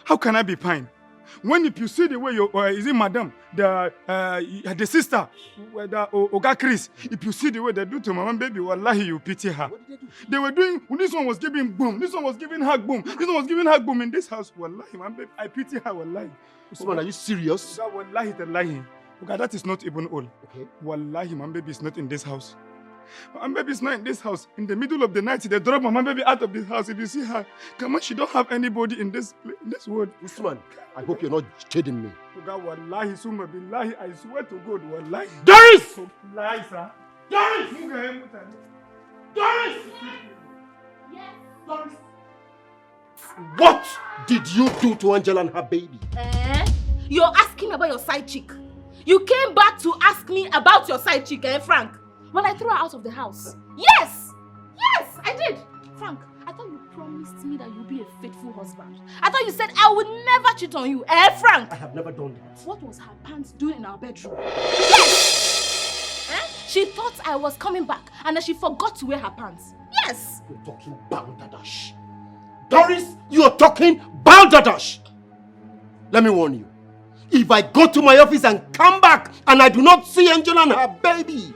how can I be fine? When if you see the way you, is it madam, the sister, the Oga Chris, if you see the way they do to my baby, wallahi, you pity her. What did they do? They were doing, this one was giving boom, this one was giving hug boom, this one was giving hug boom in this house, wallahi, my baby, I pity her, wallahi. Usman, are you serious? Oga, wallahi, they're lying. Okay, that is not even all. Okay. Wallahi, my baby is not in this house. My baby is not in this house. In the middle of the night, they drop my baby out of this house. If you see her, come on, she don't have anybody in this world. Usman, I hope you're not kidding me. Okay, wallahi, summa billahi, I swear to God, wallahi. Doris! Lie, sir. Doris! Doris! Yes. What did you do to Angela and her baby? You're asking me about your side chick. You came back to ask me about your side chick, Frank? When I threw her out of the house. Yes! Yes, I did. Frank, I thought you promised me that you'd be a faithful husband. I thought you said I would never cheat on you, Frank? I have never done that. What was her pants doing in our bedroom? Yes! She thought I was coming back and then she forgot to wear her pants. Yes! You're talking balderdash. Doris, you're talking balderdash. Let me warn you. If I go to my office and come back and I do not see Angela and her baby,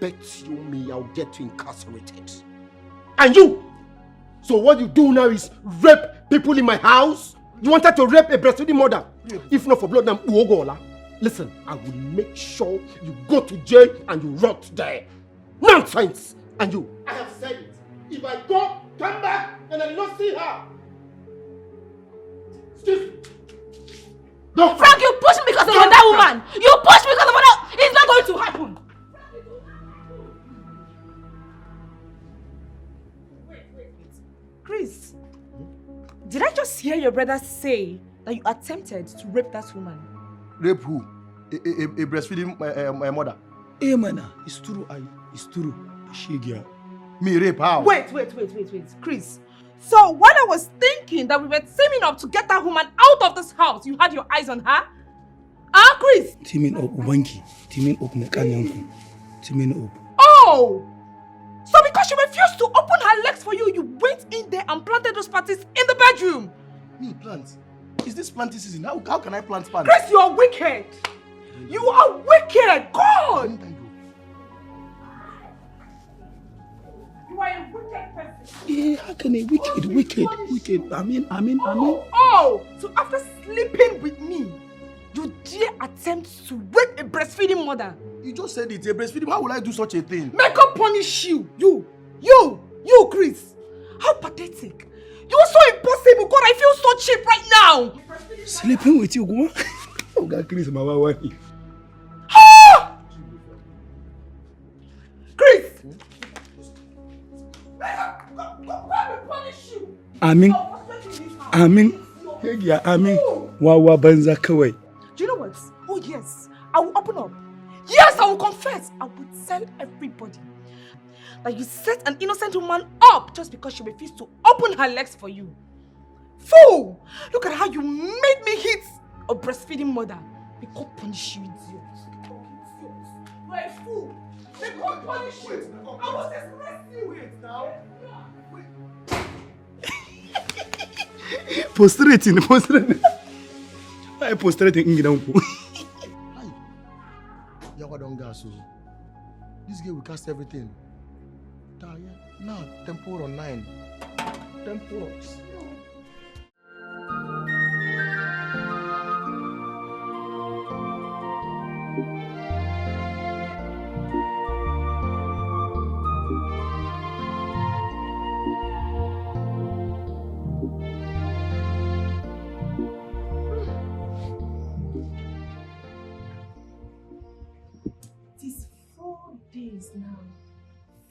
bet you me I'll get you incarcerated. And you! So what you do now is rape people in my house? You wanted to rape a breastfeeding mother? If not for blood, then uogola. Listen, I will make sure you go to jail and you rot there. Nonsense! And you, I have said it. If I go, come back, and I not see her. Excuse me. No, Frank, you pushed me because of that woman. You pushed me because of that. It's not going to happen. Chris, did I just hear your brother say that you attempted to rape that woman? Rape who? A breastfeeding my mother. Hey, man, it's true. It's true. She girl. Me rape how? Wait. Chris. So while I was thinking that we were teaming up to get that woman out of this house, you had your eyes on her? Chris? Teaming up, Ubanki. Teaming up, Nekanyanku. Teaming up. Oh! So because she refused to open her legs for you, you went in there and planted those panties in the bedroom? Me plant? Is this planting season? How can I plant plants? Chris, you are wicked! You are wicked! God! You are a wicked person. Yeah, how can a wicked? I mean. Oh! So after sleeping with me, you dare attempt to rape a breastfeeding mother? You just said it's a breastfeeding. How will I do such a thing? Make God punish you! You, Chris! How pathetic! You are so impossible! God, I feel so cheap right now! Sleeping with you, go. Oh God, Chris, my wife. Chris! Amin. Yeah, Amin. Wawa banza kawai. Do you know what? Oh yes, I will open up. Yes, I will confess. I will tell everybody that you set an innocent woman up just because she refused to open her legs for you. Fool! Look at how you made me hit a breastfeeding mother. May God punish you, idiot. You are a fool. May God punish you. I was expressing you. Wait now. Prostrating. I prostrating in Gidanku. Yawa don't gas. This girl will cast everything. Now, tempo on 9. Tempos. Now,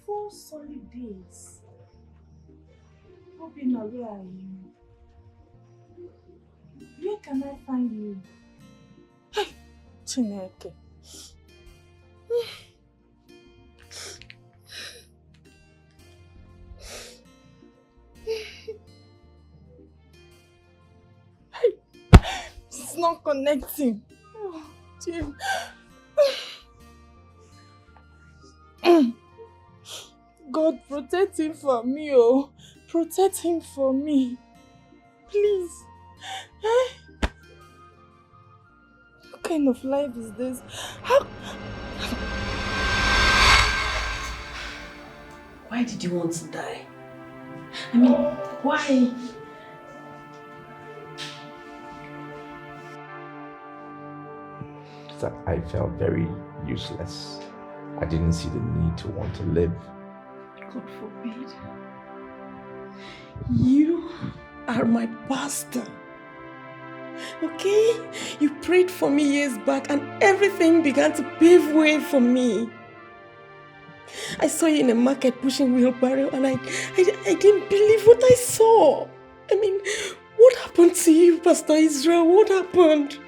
4 solid days. Obina, where are you? Where can I find you? Hey, Chineke. Hey, it's not connecting. Oh, Jim. God, protect him for me, oh. Protect him for me. Please. What kind of life is this? Why did you want to die? I mean, why? That I felt very useless. I didn't see the need to want to live. God forbid. You are my pastor. Okay? You prayed for me years back and everything began to pave way for me. I saw you in the market pushing wheelbarrow and I didn't believe what I saw. I mean, what happened to you, Pastor Israel? What happened?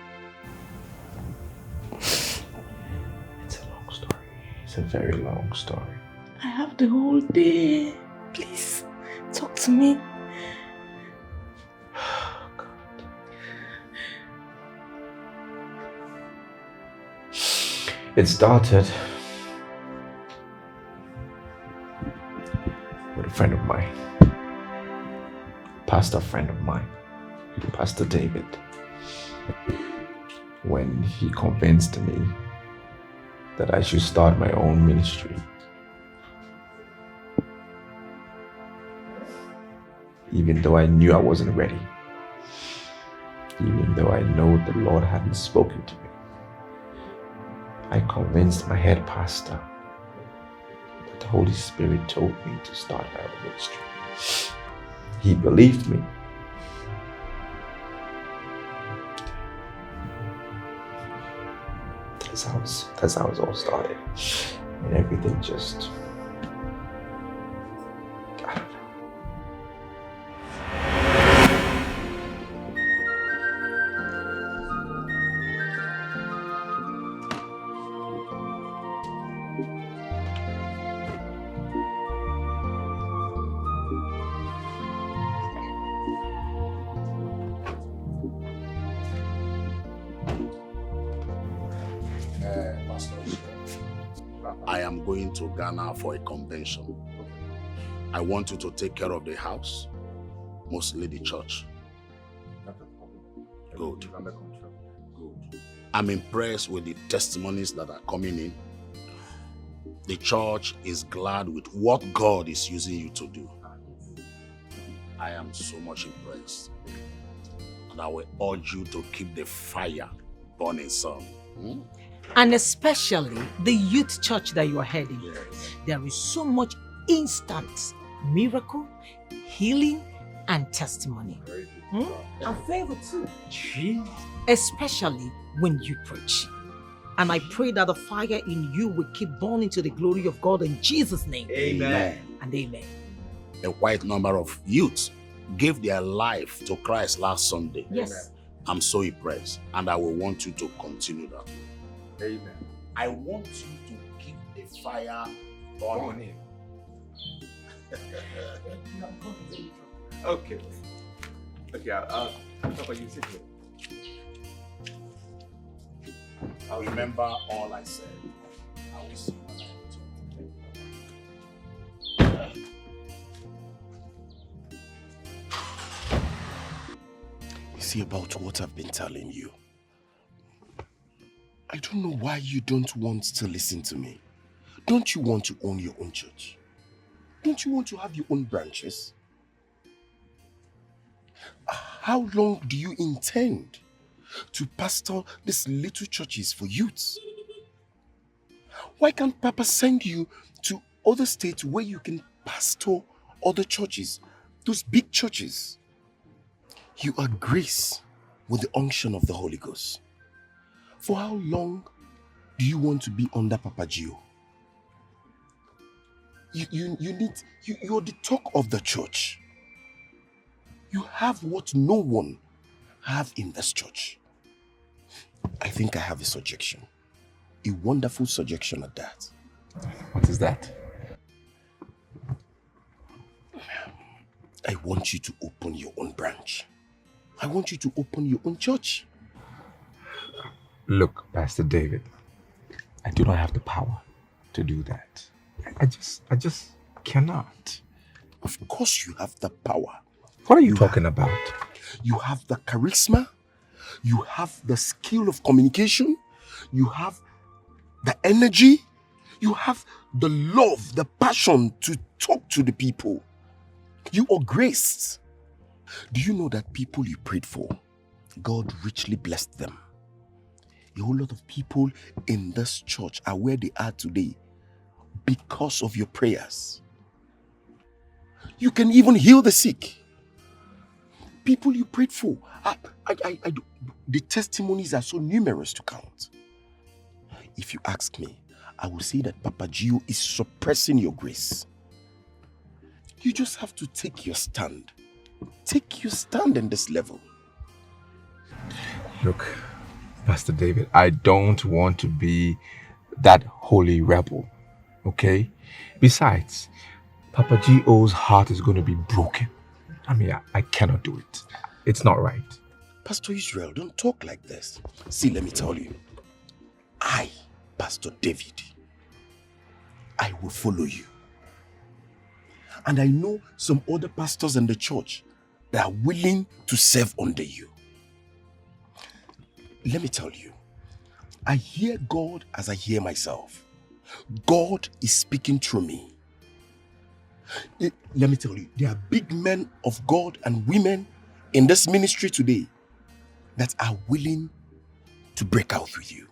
It's a long story. It's a very long story. I have the whole day. Please, talk to me. It started with a friend of mine, pastor friend of mine, Pastor David, when he convinced me that I should start my own ministry. Even though I knew I wasn't ready, even though I know the Lord hadn't spoken to me, I convinced my head pastor that the Holy Spirit told me to start my own ministry. He believed me. That's how it all started. And everything just... I am going to Ghana for a convention. I want you to take care of the house, mostly the church. Good. I'm impressed with the testimonies that are coming in. The church is glad with what God is using you to do. I am so much impressed. And I will urge you to keep the fire burning, son. And especially the youth church that you are heading. Yes. There is so much instant miracle, healing, and testimony. And favor too. Especially when you preach. And I pray that the fire in you will keep burning to the glory of God in Jesus' name. Amen. And amen. A quite number of youths gave their life to Christ last Sunday. Yes. I'm so impressed, and I will want you to continue that. Amen. I want you to keep the fire burning. Okay. Papa, you sit here. I'll remember all I said. I will see when I return. You see about what I've been telling you. I don't know why you don't want to listen to me. Don't you want to own your own church? Don't you want to have your own branches? How long do you intend to pastor these little churches for youths? Why can't Papa send you to other states where you can pastor other churches, those big churches? You are graced with the unction of the Holy Ghost. For how long do you want to be under Papa Gio? You're the talk of the church. You have what no one have in this church. I think I have a suggestion. A wonderful suggestion at that. What is that? I want you to open your own branch. I want you to open your own church. Look, Pastor David, I do not have the power to do that. I just cannot. Of course you have the power. What are you talking about? You have the charisma. You have the skill of communication. You have the energy. You have the love, the passion to talk to the people. You are graced. Do you know that people you prayed for, God richly blessed them? A whole lot of people in this church are where they are today because of your prayers. You can even heal the sick. People you prayed for, the testimonies are so numerous to count. If you ask me, I will say that Papa Gio is suppressing your grace. You just have to take your stand. Take your stand in this level. Look, Pastor David, I don't want to be that holy rebel, okay? Besides, Papa Gio's heart is going to be broken. I mean, I cannot do it. It's not right. Pastor Israel, don't talk like this. See, let me tell you. I, Pastor David, I will follow you. And I know some other pastors in the church that are willing to serve under you. Let me tell you, I hear God as I hear myself. God is speaking through me. Let me tell you, there are big men of God and women in this ministry today that are willing to break out with you.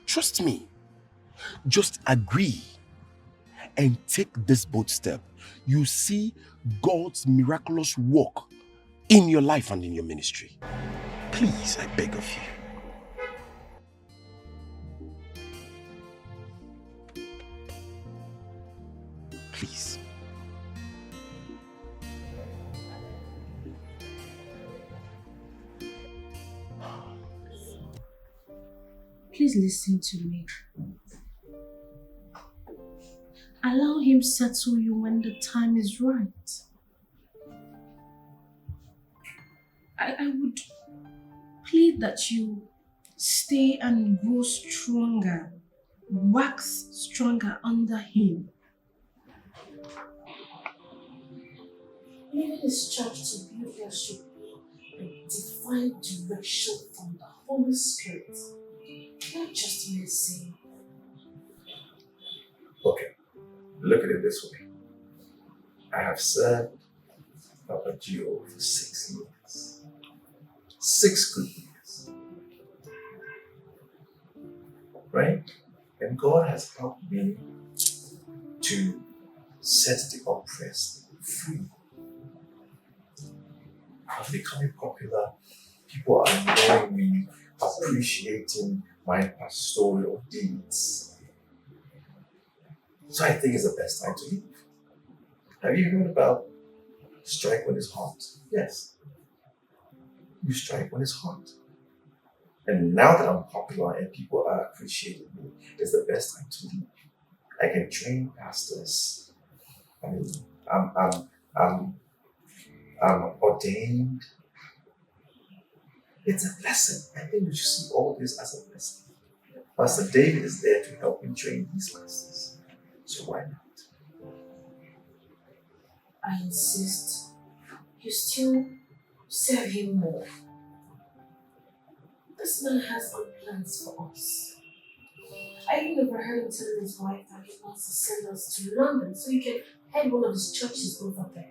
Trust me. Just agree and take this bold step. You see God's miraculous work in your life and in your ministry. Please, I beg of you. Please. Please listen to me. Allow him settle you when the time is right. I would plead that you stay and grow stronger, wax stronger under him. Leaving his church to build there should be a divine direction from the Holy Spirit, not just mercy. Okay, look at it this way. I have served Papa Gio for 6 years. 6 good years. Right? And God has helped me to set the oppressed free. I'm becoming popular. People are knowing me, appreciating my pastoral deeds. So I think it's the best time to leave. Have you heard about strike when it's hot? Yes. You strike when it's hot. And now that I'm popular and people are appreciating me, it's the best time to leave. I can train pastors. I mean, I'm ordained. It's a blessing. I think we should see all this as a blessing. Pastor David is there to help me train these pastors. So why not? I insist you still serve him more. This man has good plans for us. I even overheard him telling his wife that he wants to send us to London so he can head one of his churches over there.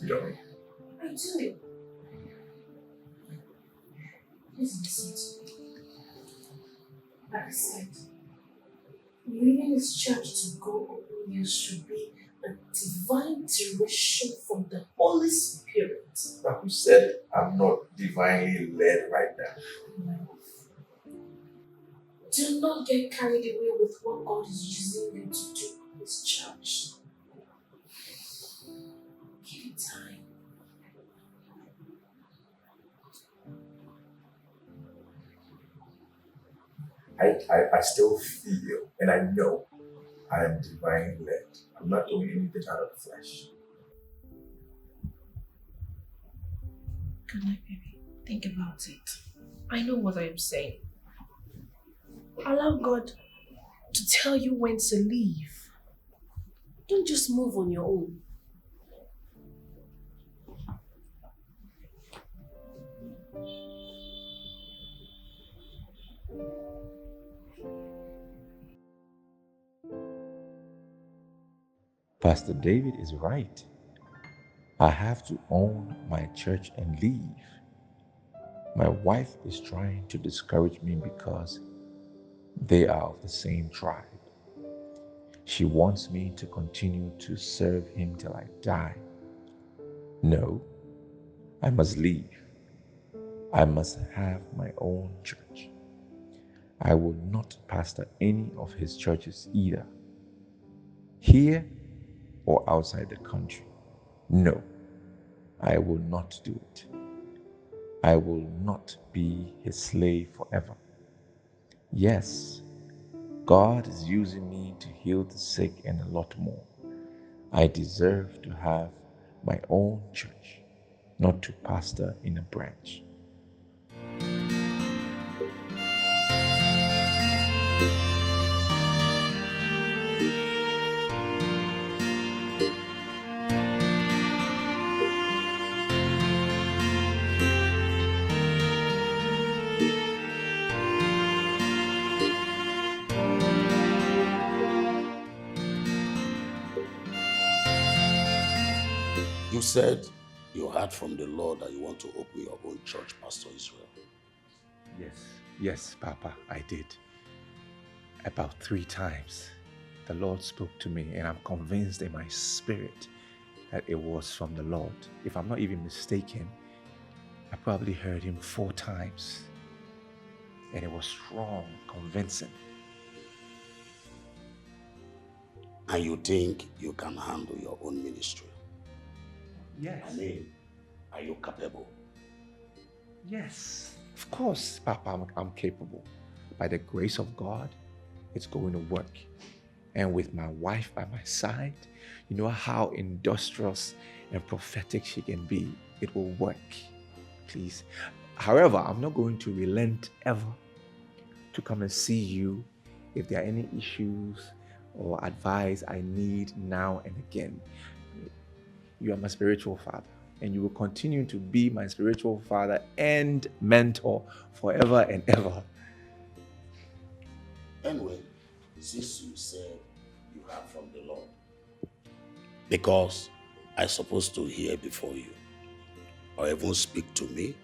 You don't. I do. Please listen to me. Like I said, leaving his church to go open here should be a divine direction from the Holy Spirit. But who said I'm not divinely led right now? Do not get carried away with what God is using you to do in His church. Give it time. I still feel and I know I am divinely led. I'm not doing anything out of the flesh. Good night, baby. Think about it. I know what I am saying. Allow God to tell you when to leave. Don't just move on your own. Pastor David is right. I have to own my church and leave. My wife is trying to discourage me because they are of the same tribe. She wants me to continue to serve him till I die. No, I must leave. I must have my own church. I will not pastor any of his churches either, here or outside the country. No, I will not do it. I will not be his slave forever. Yes, God is using me to heal the sick and a lot more. I deserve to have my own church, not to pastor in a branch. You said you heard from the Lord that you want to open your own church, Pastor Israel. Yes, Papa, I did. About 3 times. The Lord spoke to me, and I'm convinced in my spirit that it was from the Lord. If I'm not even mistaken, I probably heard him 4 times. And it was strong, convincing. And you think you can handle your own ministry? Yes. I mean, are you capable? Yes, of course, Papa, I'm capable. By the grace of God, it's going to work. And with my wife by my side, you know how industrious and prophetic she can be. It will work. Please. However, I'm not going to relent ever to come and see you if there are any issues or advice I need now and again. You are my spiritual father, and you will continue to be my spiritual father and mentor forever and ever. Anyway, since you said you heard from the Lord, because I'm supposed to hear before you, or even speak to me,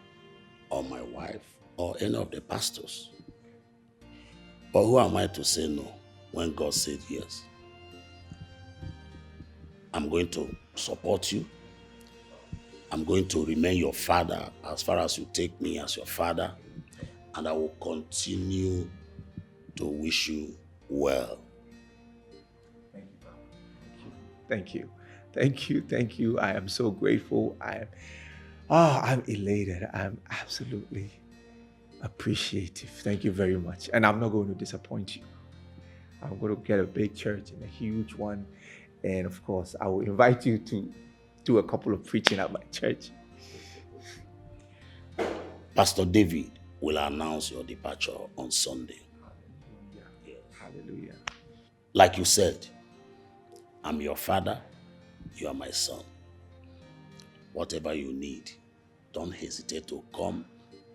or my wife, or any of the pastors. But who am I to say no when God said yes? I'm going to support you. I'm going to remain your father as far as you take me as your father. And I will continue to wish you well. Thank you. Thank you. Thank you. I am so grateful. I'm elated. I'm absolutely appreciative. Thank you very much. And I'm not going to disappoint you. I'm going to get a big church and a huge one. And of course, I will invite you to do a couple of preaching at my church. Pastor David will announce your departure on Sunday. Hallelujah. Like you said, I'm your father, you are my son. Whatever you need, don't hesitate to come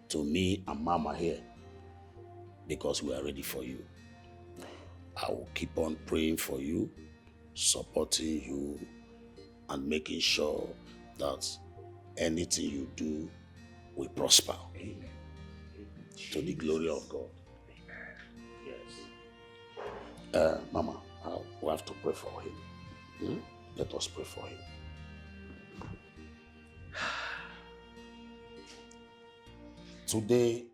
to me and Mama here, because we are ready for you. I will keep on praying for you, supporting you, and making sure that anything you do will prosper. Amen. To the glory of God. Yes. Mama, we have to pray for him. Let us pray for him. Today,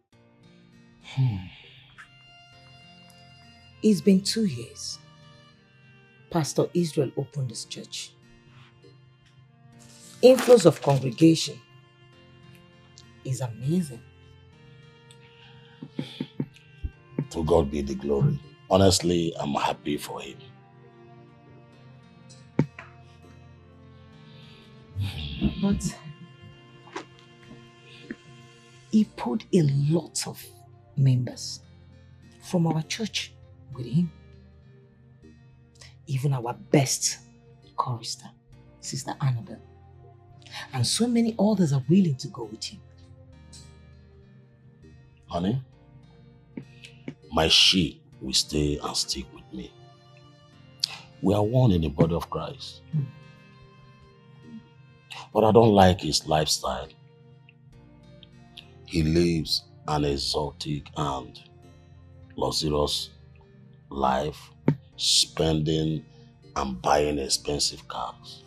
It's been 2 years. Pastor Israel opened his church. Inflows of congregation is amazing. to God be the glory. Honestly, I'm happy for him. But he put a lot of members from our church with him. Even our best chorister, Sister Annabelle. And so many others are willing to go with him. Honey, my she will stay and stick with me. We are one in the body of Christ. But I don't like his lifestyle. He lives an exotic and luxurious life, spending and buying expensive cars.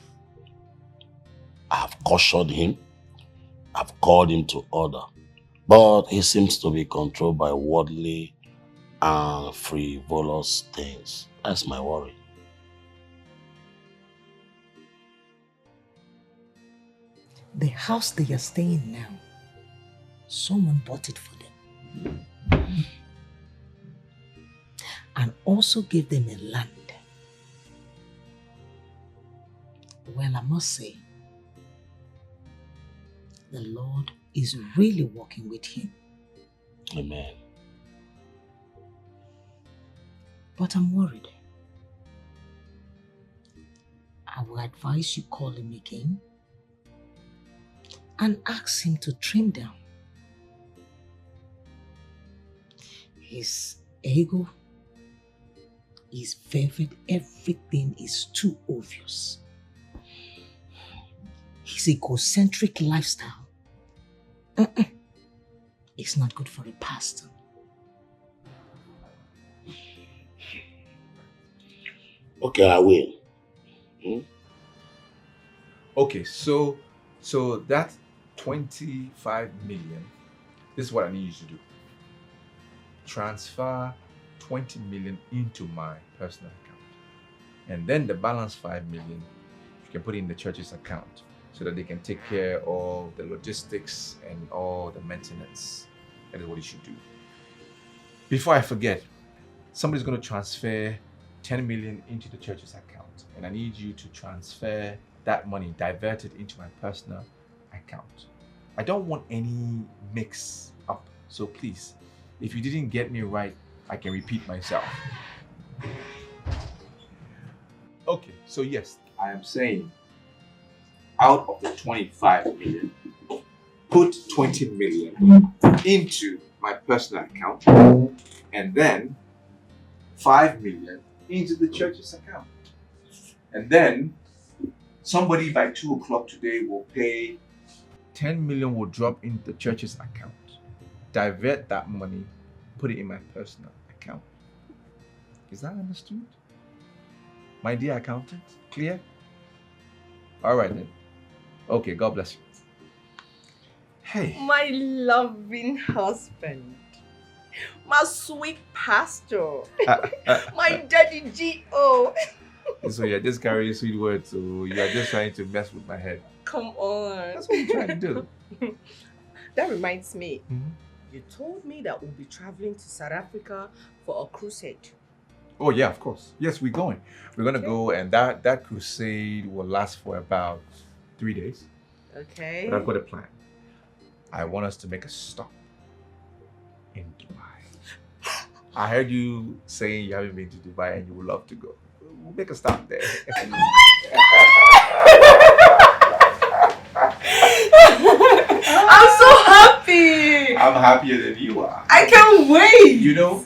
I have cautioned him. I've called him to order. But he seems to be controlled by worldly and frivolous things. That's my worry. The house they are staying now, someone bought it for them. And also gave them a land. Well, I must say, the Lord is really working with him. Amen. But I'm worried. I will advise you call him again and ask him to trim down. His ego is vivid, everything is too obvious. His egocentric lifestyle it's not good for a pastor. Okay, I will. Okay, so that 25 million, this is what I need you to do. Transfer 20 million into my personal account. And then the balance 5 million, you can put it in the church's account so that they can take care of the logistics and all the maintenance. That is what you should do. Before I forget, somebody's going to transfer 10 million into the church's account. And I need you to transfer that money, divert it into my personal account. I don't want any mix up. So please, if you didn't get me right, I can repeat myself. Okay, so yes, I am saying out of the 25 million, put 20 million into my personal account and then 5 million into the church's account. And then somebody by 2 o'clock today will pay 10 million will drop into the church's account. Divert that money, put it in my personal account. Is that understood? My dear accountant, clear? All right then. Okay, God bless you. Hey. My loving husband. My sweet pastor. My daddy G.O. So you're just carrying sweet words, so you're just trying to mess with my head. Come on. That's what you're trying to do. That reminds me. You told me that we'll be traveling to South Africa for a crusade. Oh yeah, of course. Yes, we're going. We're gonna go, and that crusade will last for about 3 days. Okay. But I've got a plan. I want us to make a stop in Dubai. I heard you saying you haven't been to Dubai and you would love to go. We'll make a stop there. I'm so happy. I'm happier than you are. I can't wait. You know,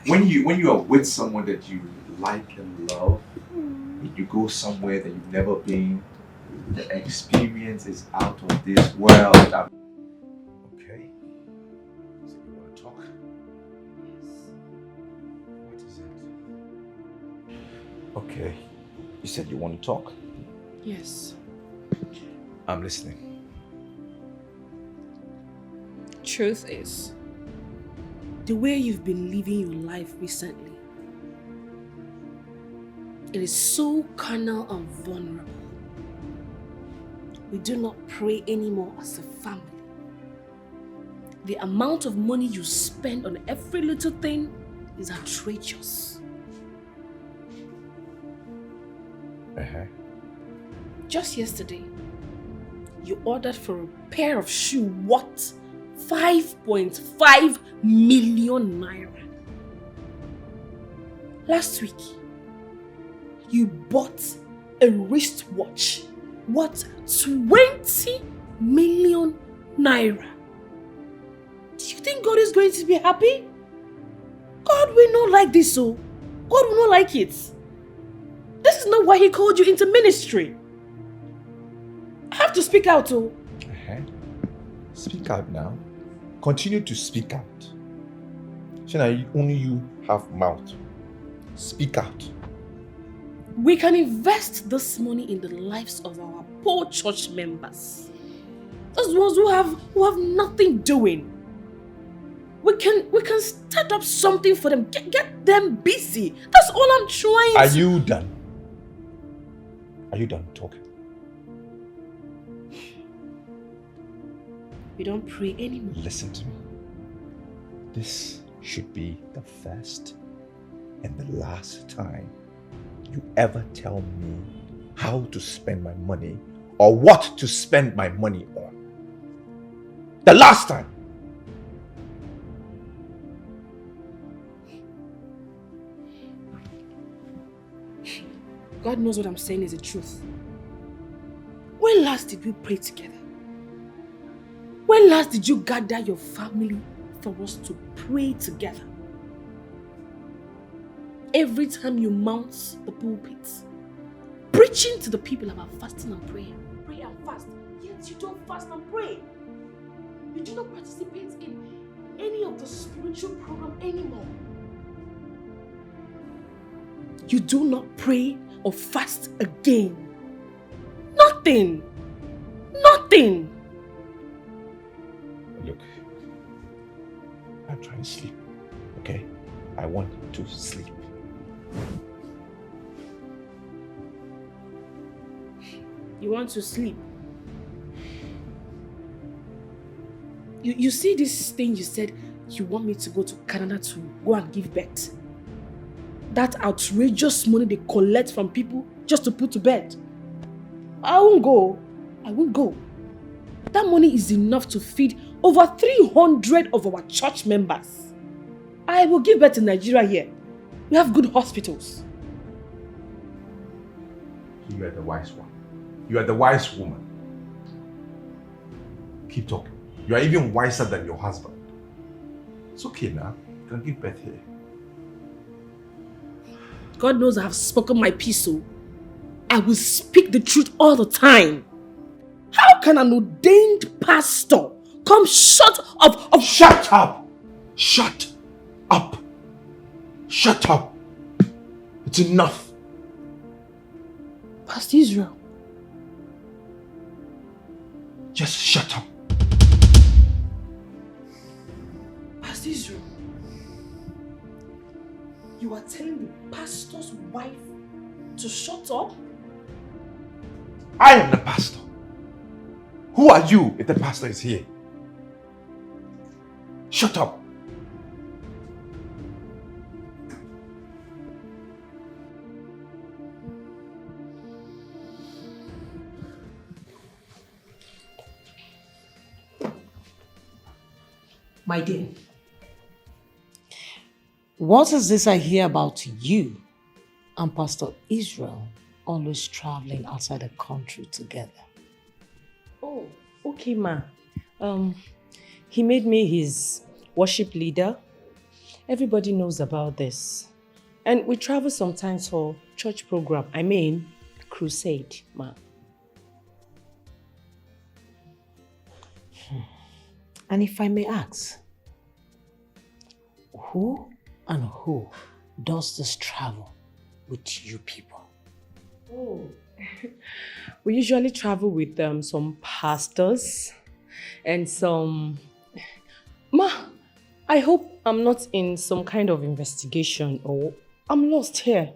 when you are with someone that you like and love, and you go somewhere that you've never been, the experience is out of this world. Okay. So you want to talk? What is it? Okay. You said you want to talk? Yes. I'm listening. Truth is, the way you've been living your life recently, it is so carnal and vulnerable. We do not pray anymore as a family. The amount of money you spend on every little thing is outrageous. Just yesterday, you ordered for a pair of shoes worth 5.5 million naira. Last week, you bought a wristwatch worth 20 million naira. Do you think God is going to be happy? God will not like this, so God will not like it. This is not why He called you into ministry. I have to speak out, oh. Speak out now. Continue to speak out. Shana, only you have mouth. Speak out. We can invest this money in the lives of our poor church members. Those ones who have nothing doing. We can start up something for them. Get them busy. That's all I'm trying Are to... you done? Are you done talking? We don't pray anymore. Listen to me. This should be the first and the last time you ever tell me how to spend my money or what to spend my money on. The last time. God knows what I'm saying is the truth. When last did we pray together? When last did you gather your family for us to pray together? Every time you mount the pulpit, preaching to the people about fasting and prayer. Pray and fast, yet you don't fast and pray. You do not participate in any of the spiritual program anymore. You do not pray or fast again. Nothing. Nothing. Look, I'm trying to sleep, okay? I want to sleep. You want to sleep? You see this thing you said you want me to go to Canada to go and give birth? That outrageous money they collect from people just to put to bed. I won't go. I won't go. That money is enough to feed over 300 of our church members. I will give birth in Nigeria here. We have good hospitals. You are the wise one. You are the wise woman. Keep talking. You are even wiser than your husband. It's okay now. You can give birth here. God knows I have spoken my piece, so I will speak the truth all the time. How can an ordained pastor come short of... Shut up! Shut up! Shut up! It's enough. Pastor Israel. Just shut up. Pastor Israel. You are telling the pastor's wife to shut up? I am the pastor. Who are you if the pastor is here? Shut up. My dear, what is this I hear about you and Pastor Israel always traveling outside the country together? Oh, okay, ma. He made me his worship leader. Everybody knows about this. And we travel sometimes for church program. I mean, crusade, ma. And if I may ask, who and who does this travel with you people? Oh, we usually travel with some pastors and some... Ma, I hope I'm not in some kind of investigation or I'm lost here.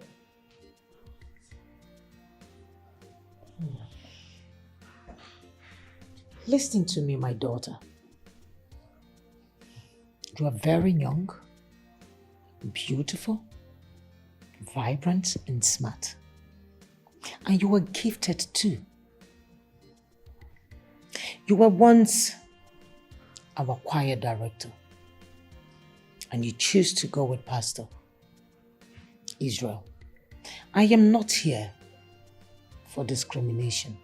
Listen to me, my daughter. You are very young, beautiful, vibrant, and smart. And you were gifted too. You were once our choir director, and you choose to go with Pastor Israel. I am not here for discrimination.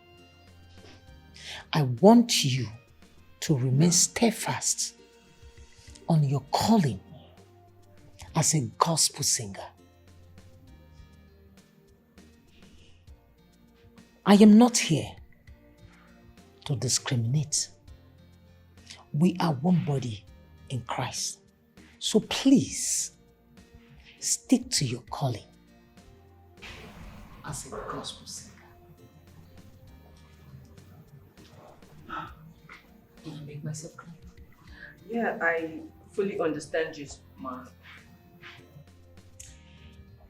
I want you to remain steadfast on your calling as a gospel singer. I am not here to discriminate. We are one body in Christ. So please, stick to your calling as a gospel singer. Did I make myself clear? Yeah, I fully understand you, Ma.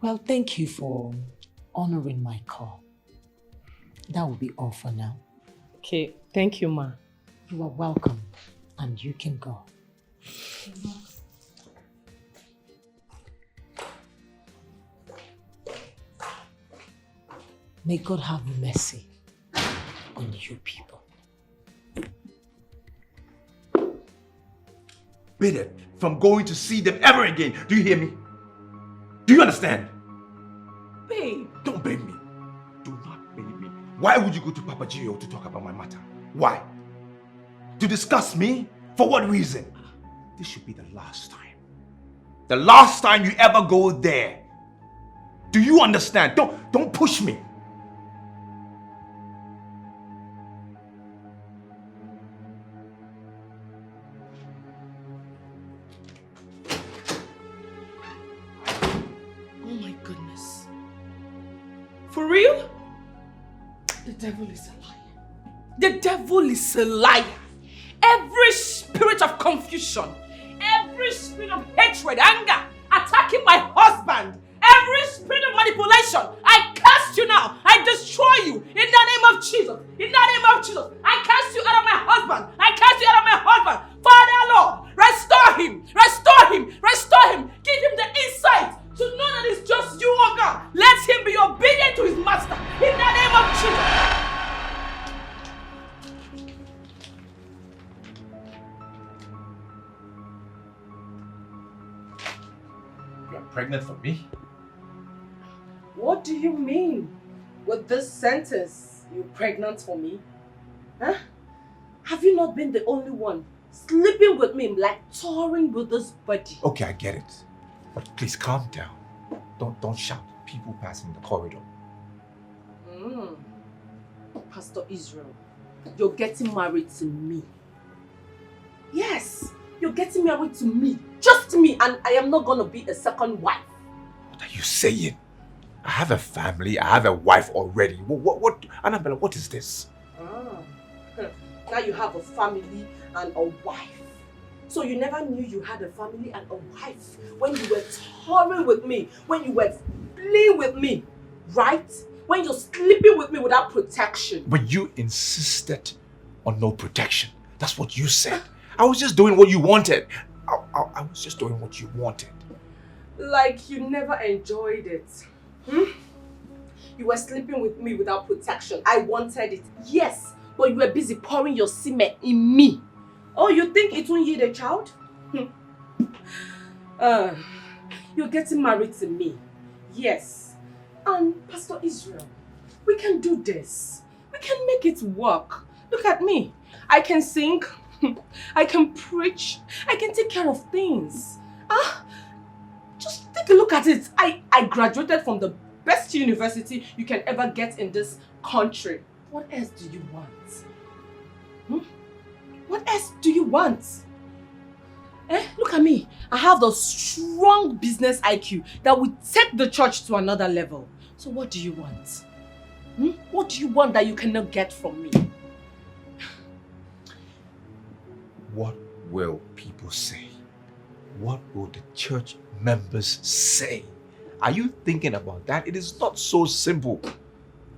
Well, thank you for honoring my call. That will be all for now. Okay, thank you, Ma. You are welcome, and you can go. May God have mercy on you people. Bitter from going to see them ever again. Do you hear me? Do you understand? Babe. Don't blame me. Do not blame me. Why would you go to Papa Gio to talk about my matter? Why? To discuss me? For what reason? This should be the last time. The last time you ever go there. Do you understand? Don't push me. Oh my goodness. For real? The devil is a liar. The devil is a liar. Every spirit of confusion, every spirit of hatred, anger, attacking my husband, every spirit of manipulation, I cast you now. I destroy you in the name of Jesus. In the name of Jesus. I cast you out of my husband. I cast you out of my husband. Father, Lord, restore him. Restore him. Restore him. Give him the insight to know that it's just you, oh God. Let him be obedient to his master. In the name of Jesus. Pregnant for me? What do you mean with this sentence? You pregnant for me? Huh? Have you not been the only one sleeping with me, like touring with this body? Okay, I get it. But please calm down. Don't shout at people passing the corridor. Pastor Israel, you're getting married to me. Yes, you're getting married to me. Just me, and I am not gonna be a second wife. What are you saying? I have a family, I have a wife already. What Annabella, what is this? Now you have a family and a wife. So you never knew you had a family and a wife when you were touring with me, when you were playing with me, right? When you're sleeping with me without protection. But you insisted on no protection. That's what you said. I was just doing what you wanted. I was just doing what you wanted. Like you never enjoyed it. You were sleeping with me without protection. I wanted it. Yes, but you were busy pouring your semen in me. Oh, you think it won't yield a child? You're getting married to me. Yes. And Pastor Israel, we can do this. We can make it work. Look at me. I can sing. I can preach. I can take care of things. Just take a look at it. I graduated from the best university you can ever get in this country. What else do you want? What else do you want? Look at me. I have the strong business IQ that will take the church to another level. So what do you want? What do you want that you cannot get from me? What will people say? What will the church members say? Are you thinking about that? It is not so simple.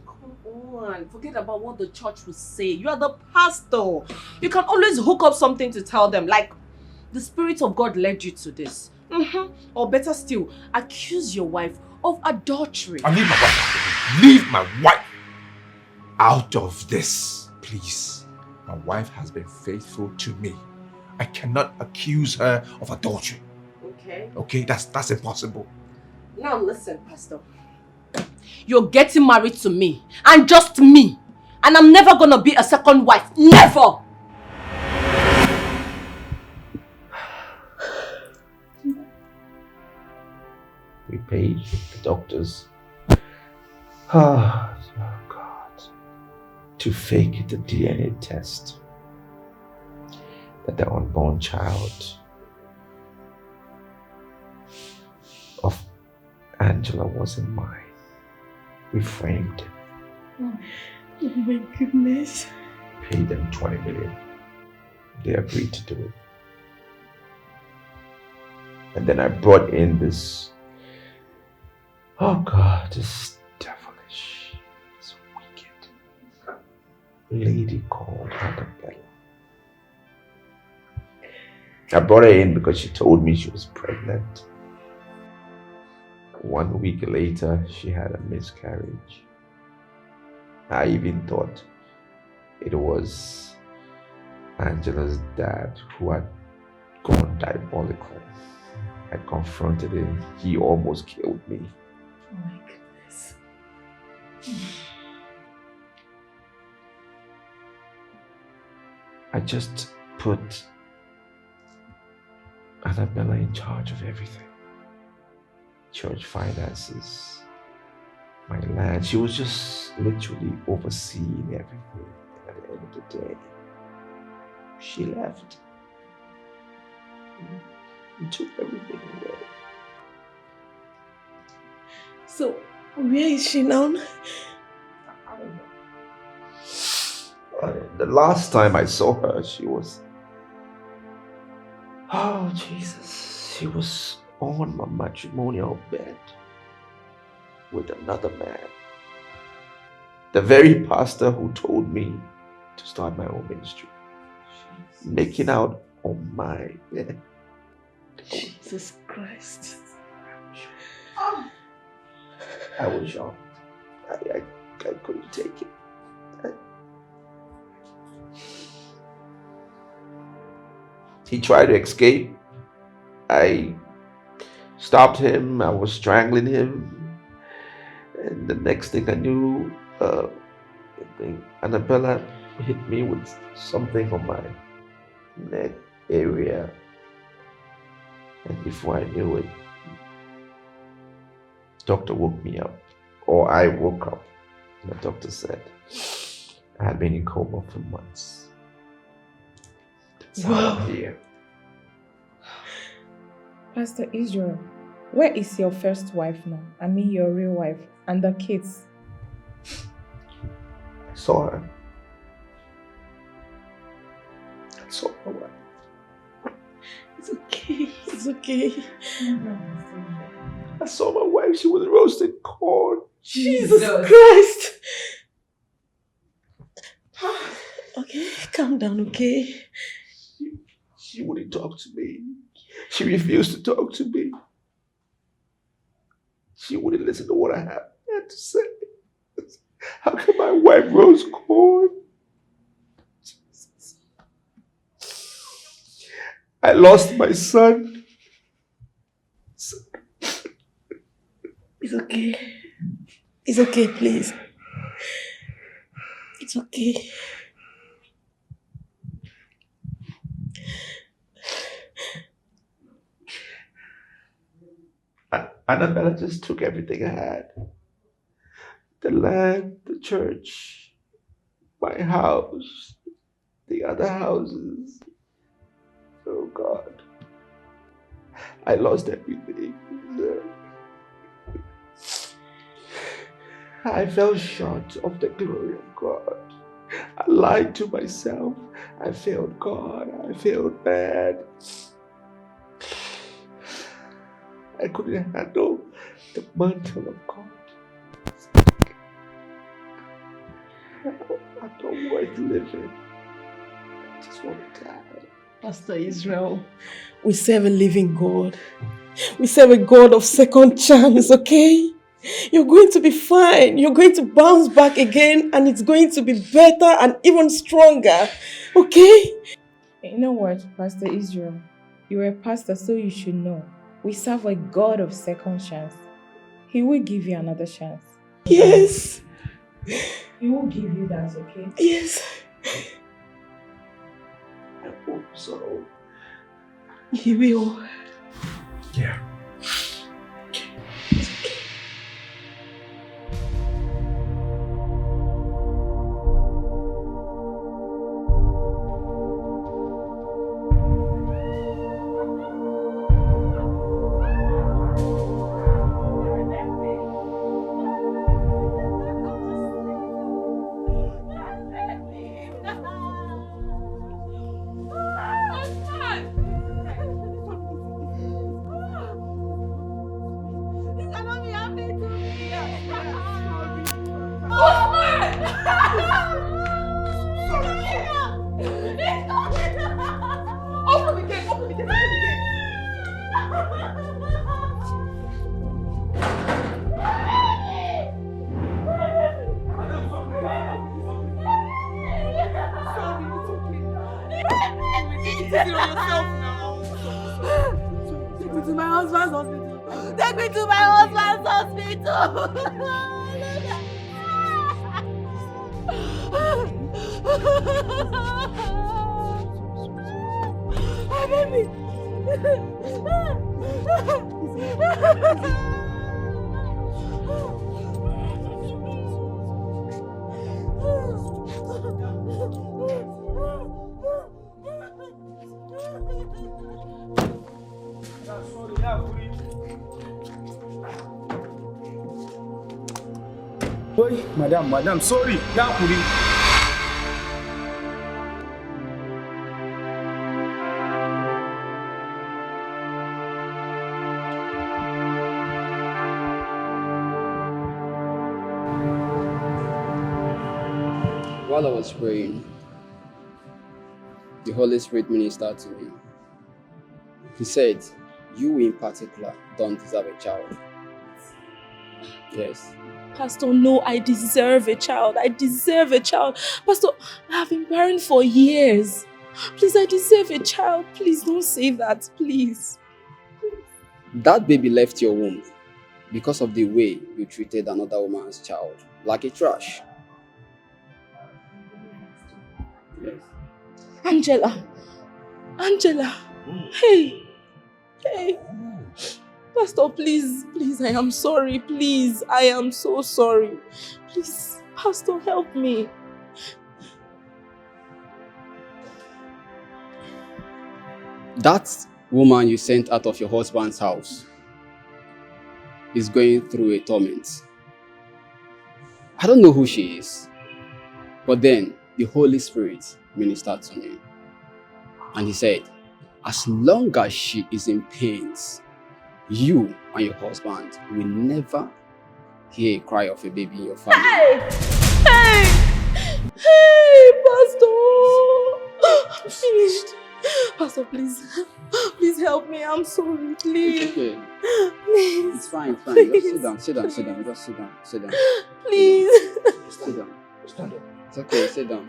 Come on, forget about what the church will say. You are the pastor. You can always hook up something to tell them, like the Spirit of God led you to this. Or better still, accuse your wife of adultery. Leave my wife. Leave my wife out of this, please. My wife has been faithful to me. I cannot accuse her of adultery. Okay. Okay, that's impossible. Now listen, Pastor. You're getting married to me. And just me. And I'm never gonna be a second wife. Never! We paid the doctors. Oh God. To fake the DNA test that the unborn child of Angela wasn't mine. We framed it. Oh my goodness. Paid them 20 million. They agreed to do it. And then I brought in this, oh God, this devilish, this wicked lady called Annabella. I brought her in because she told me she was pregnant. 1 week later, she had a miscarriage. I even thought it was Angela's dad who had gone diabolical. I confronted him. He almost killed me. Oh my goodness. I just put Annabella in charge of everything. Church finances, my land. She was just literally overseeing everything. And at the end of the day, she left. And took everything away. So, where is she now? I don't know. The last time I saw her, she was... Oh, Jesus. She was on my matrimonial bed with another man. The very pastor who told me to start my own ministry. Jesus. Making out on my bed. Jesus Christ. I was shocked. I couldn't take it. He tried to escape. I stopped him. I was strangling him. And the next thing I knew, I think Annabella hit me with something on my neck area. And before I knew it, the doctor woke me up. Or I woke up. And the doctor said I had been in coma for months. That's how I'm here. Pastor Israel, where is your first wife now? I mean your real wife and the kids. I saw her. I saw her wife. It's okay. It's okay. I saw my wife. She was roasting corn. Jesus Christ. Okay, calm down, okay? She wouldn't talk to me. She refused to talk to me. She wouldn't listen to what I had to say. How can my wife roast corn? I lost my son. It's okay. It's okay, please. It's okay. Annabella just took everything I had. The land, the church, my house, the other houses. Oh God. I lost everything. I fell short of the glory of God. I lied to myself. I failed God. I failed man. I couldn't handle the mantle of God. I don't worth living. I just want to die. Pastor Israel, we serve a living God. We serve a God of second chance, okay? You're going to be fine. You're going to bounce back again and it's going to be better and even stronger, okay? You know what, Pastor Israel? You're a pastor, so you should know. We serve a God of second chance. He will give you another chance. Yes. He will give you that, okay? Yes. I hope so. He will. Yeah. easy on yourself now. Take me to my husband's hospital. Take me to my husband's hospital. Baby. Boy, madam, sorry. Yeah, police. While I was praying, the Holy Spirit ministered to me. He said, you in particular don't deserve a child. Yes. Pastor, no, I deserve a child. I deserve a child. Pastor, I have been barren for years. Please, I deserve a child. Please don't say that, please. That baby left your womb because of the way you treated another woman's child, like a trash. Yes. Angela, hey. Pastor, please, I am sorry, please. I am so sorry. Please, Pastor, help me. That woman you sent out of your husband's house is going through a torment. I don't know who she is, but then the Holy Spirit ministered to me. And he said, as long as she is in pains, you and your husband will never hear a cry of a baby in your family. Hey, Pastor. I'm finished. Pastor, please help me. I'm sorry, please. It's okay. Please. It's fine. Please. Just sit down. Just sit down. Please. Sit down. Stand up. It's okay. Sit down.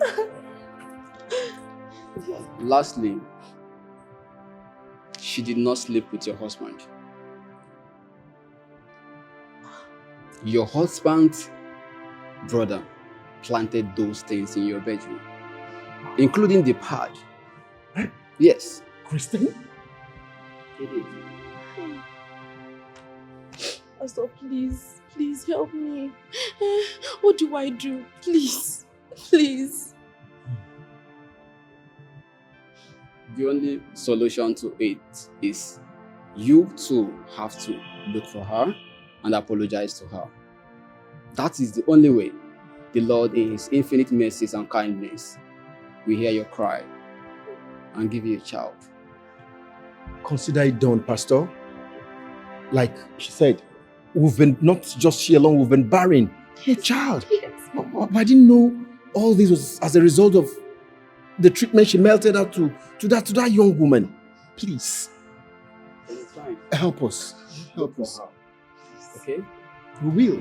Lastly, she did not sleep with your husband. Your husband's brother planted those things in your bedroom, including the pad. Yes. Christine? It is. Pastor, please help me. What do I do? Please. The only solution to it is you two have to look for her and apologize to her. That is the only way the Lord, in His infinite mercies and kindness, will hear your cry and give you a child. Consider it done, Pastor. Like she said, we've been, not just she alone, we've been barren. A child. Yes. But I didn't know all this was as a result of the treatment she melted out to that young woman. Please. Help us. Help us. Okay? We will.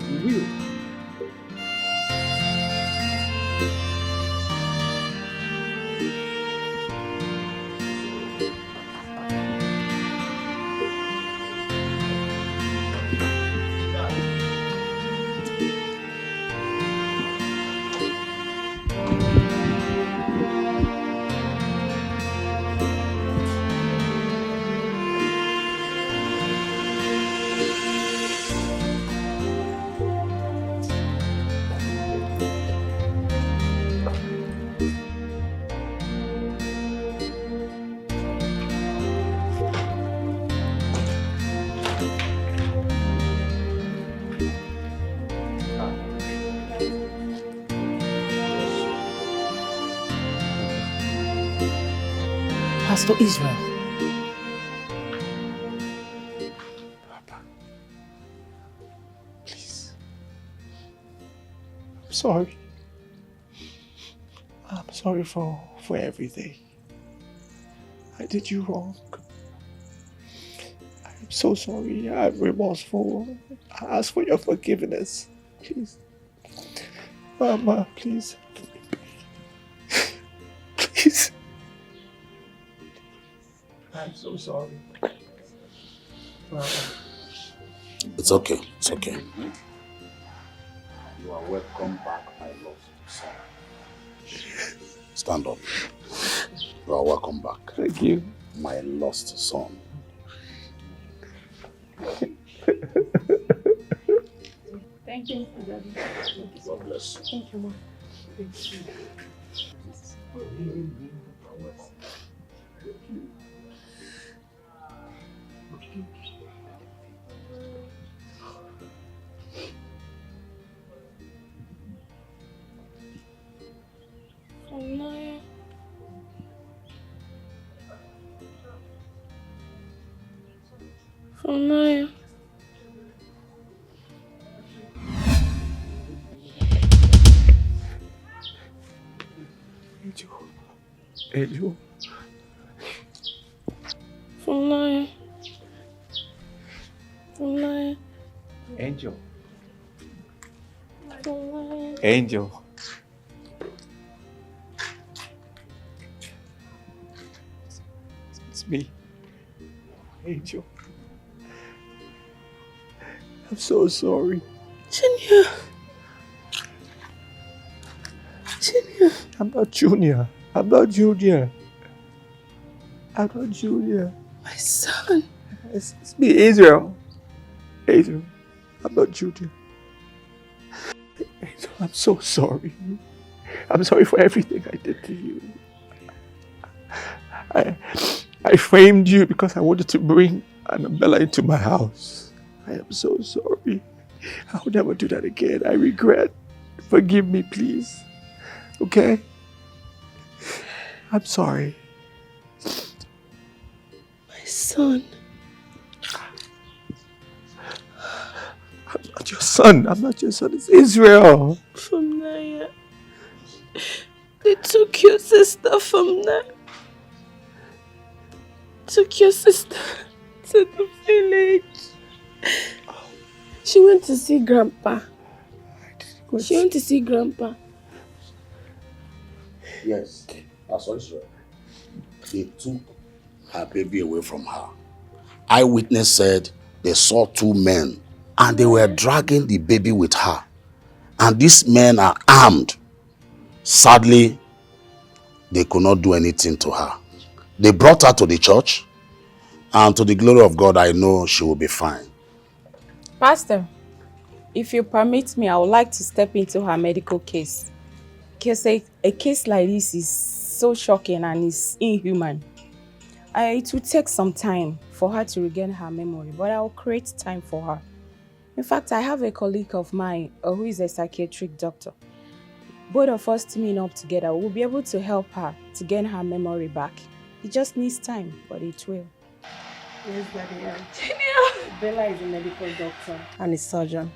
Pastor Israel. Papa, please. I'm sorry. I'm sorry for everything. I did you wrong. I'm so sorry. I'm remorseful. I ask for your forgiveness. Please. Mama, please. Please. I'm so sorry. It's okay. It's okay. You are welcome back, my lost son. Stand up. You are welcome back. Thank you. My lost son. Thank you, Daddy. God bless you. Thank you, Mom. Thank you. From Naya. Angel. From Naya. From Naya. Angel. From Naya. Angel. It's me. Angel. I'm so sorry. Junior. Junior. I'm not Junior. I'm not Junior. I'm not Junior. My son. It's me, Israel. Israel. I'm not Junior. Angel, I'm so sorry. I'm sorry for everything I did to you. I framed you because I wanted to bring Annabella into my house. I am so sorry. I'll never do that again. I regret. Forgive me, please. Okay? I'm sorry. My son. I'm not your son. I'm not your son. It's Israel. From Naya. They took your sister from Naya. Took your sister to the village. She went to see Grandpa. She went to see Grandpa. Yes, that's Israel. They took her baby away from her. Eyewitness said they saw two men and they were dragging the baby with her. And these men are armed. Sadly, they could not do anything to her. They brought her to the church, and to the glory of God, I know she will be fine. Pastor, if you permit me, I would like to step into her medical case. Because a case like this is so shocking and is inhuman. It will take some time for her to regain her memory, but I will create time for her. In fact, I have a colleague of mine who is a psychiatric doctor. Both of us teaming up together will be able to help her to gain her memory back. It just needs time, but it will. Yes, Daddy. Bella is a medical doctor And a surgeon.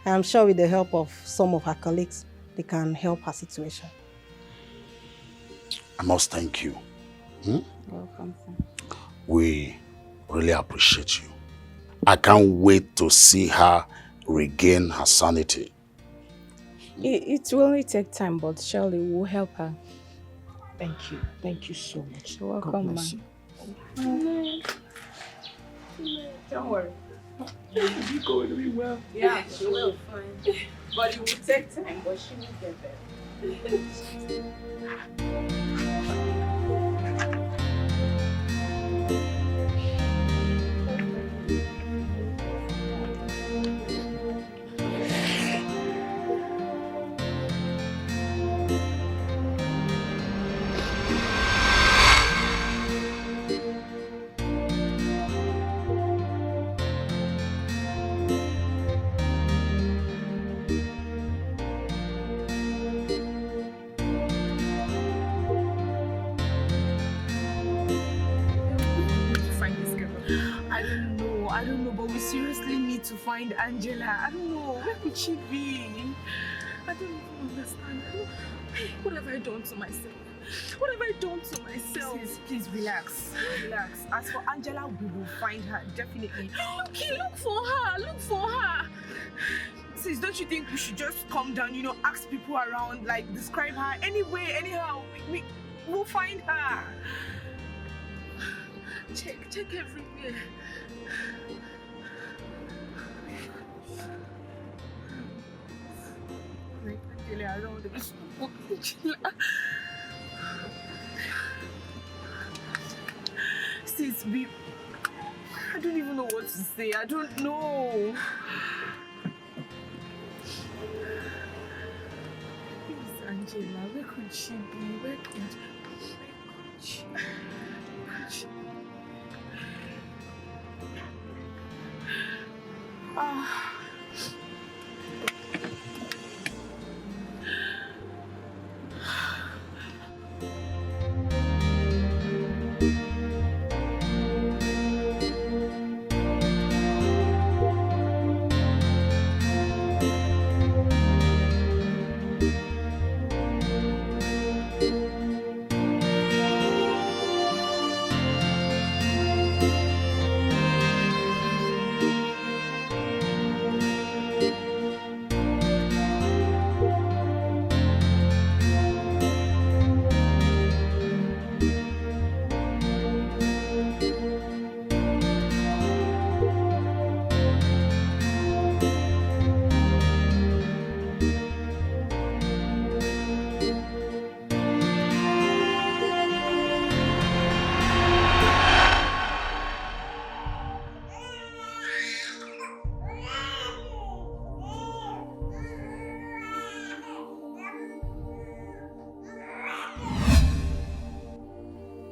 I am sure with the help of some of her colleagues, they can help her situation. I must thank you. Welcome, sir. We really appreciate you. I can't wait to see her regain her sanity. It will only take time, but surely we'll help her. Thank you. Thank you so much. You're welcome, God bless ma'am. you. Don't worry. You're going to be well. Yeah, she will. Fine. But it will take time, but she will get there. I don't know, but we seriously need to find Angela. I don't know, where could she be? I don't even understand. What have I done to myself? What have I done to myself? Please relax. Relax. As for Angela, we will find her, definitely. Okay, look for her. Look for her. Sis, don't you think we should just calm down, ask people around, like describe her anyway, anyhow. We'll find her. Check everywhere. I don't want to be so Sis, I don't even know what to say. I don't know. Please, Angela, where could she be? Where could she?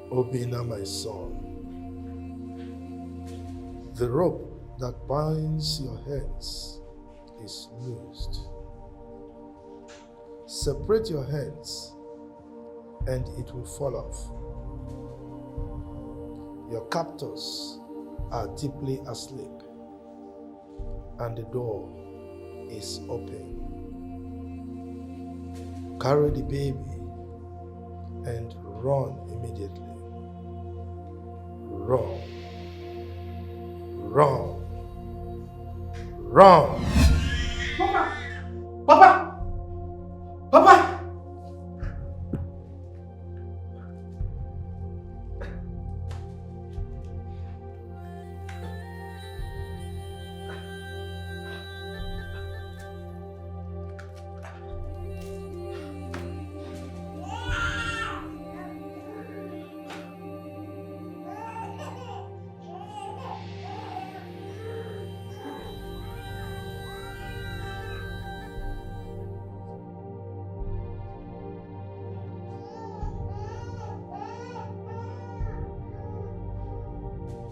Obina, my son, the rope that binds your hands is loosed. Separate your hands and it will fall off. Your captors are deeply asleep and the door is open. Carry the baby and run immediately. Run. Run. Run. Papa! Papa! Papa!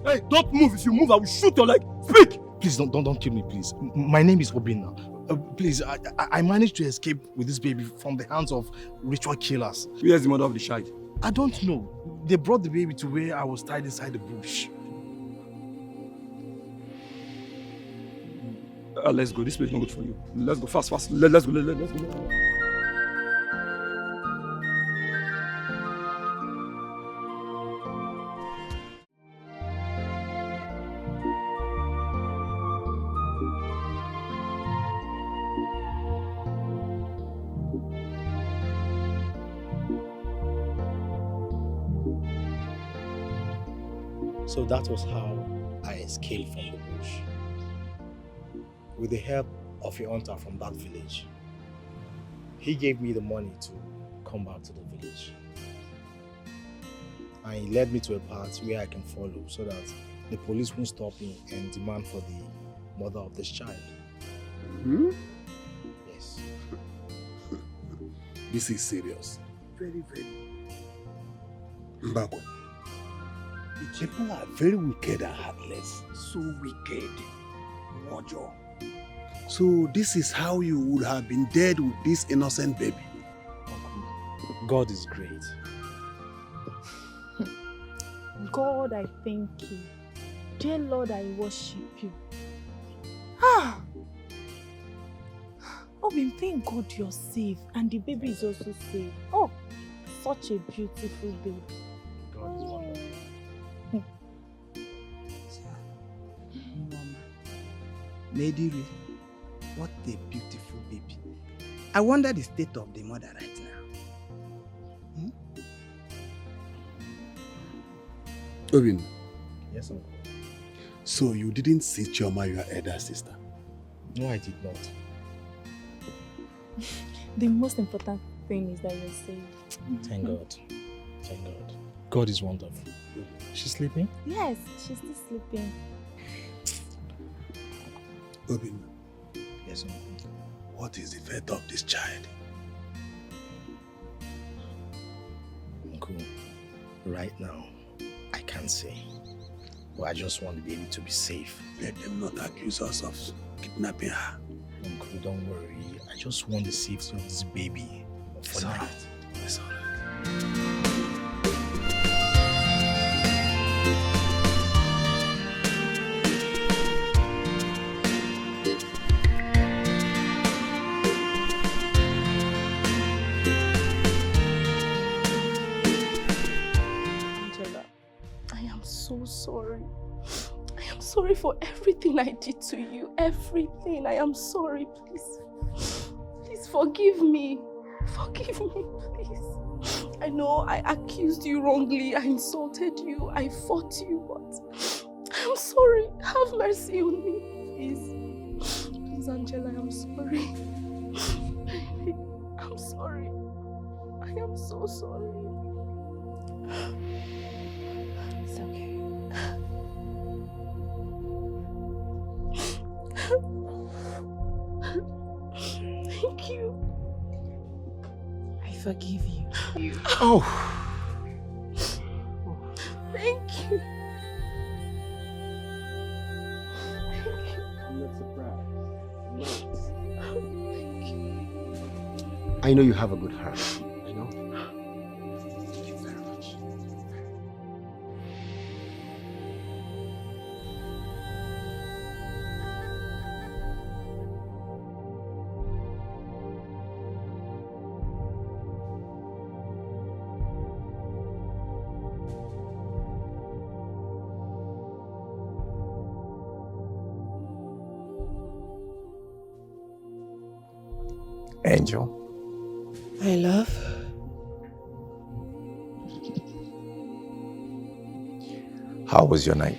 Hey, don't move. If you move, I will shoot your leg. Speak! Please, don't kill me, please. My name is Obina. Please, I managed to escape with this baby from the hands of ritual killers. Where's the mother of the child? I don't know. They brought the baby to where I was tied inside the bush. Let's go. This place is not good for you. Let's go fast. Let's go. Let's go. So that was how I escaped from the bush. With the help of a hunter from that village. He gave me the money to come back to the village. And he led me to a path where I can follow so that the police won't stop me and demand for the mother of this child. Hmm? Yes. This is serious. Very, very. Mbakwe, the people are very wicked and heartless. So wicked. Mojo. So this is how you would have been dead with this innocent baby. God is great. God, I thank you. Dear Lord, I worship you. Obin, thank God you're safe and the baby is also safe. Oh, such a beautiful baby. God is wonderful. Mediri, what a beautiful baby. I wonder the state of the mother right now. Obin, Yes, uncle. So you didn't see Chioma, your elder sister? No, I did not. The most important thing is that you're safe. Thank God. Thank God. God is wonderful. She's sleeping? Yes, she's still sleeping. Obin. Yes, uncle. What is the fate of this child? Uncle, right now, I can't say. But I just want the baby to be safe. Let them not accuse us of kidnapping her. Uncle, don't worry. I just want the safety of this baby for now. It's alright. Angela, I am so sorry. I am sorry for everything I did to you. Everything. I am sorry. Please. Please forgive me. Forgive me, please. I know I accused you wrongly. I insulted you. I fought you, but I'm sorry. Have mercy on me, please. Please, Angela, I'm sorry. I'm sorry. I am so sorry. It's okay. Thank you. I forgive you. Oh. Thank you. I'm not surprised. I know you have a good heart. I know. Thank you very much. Angel. My love. How was your night?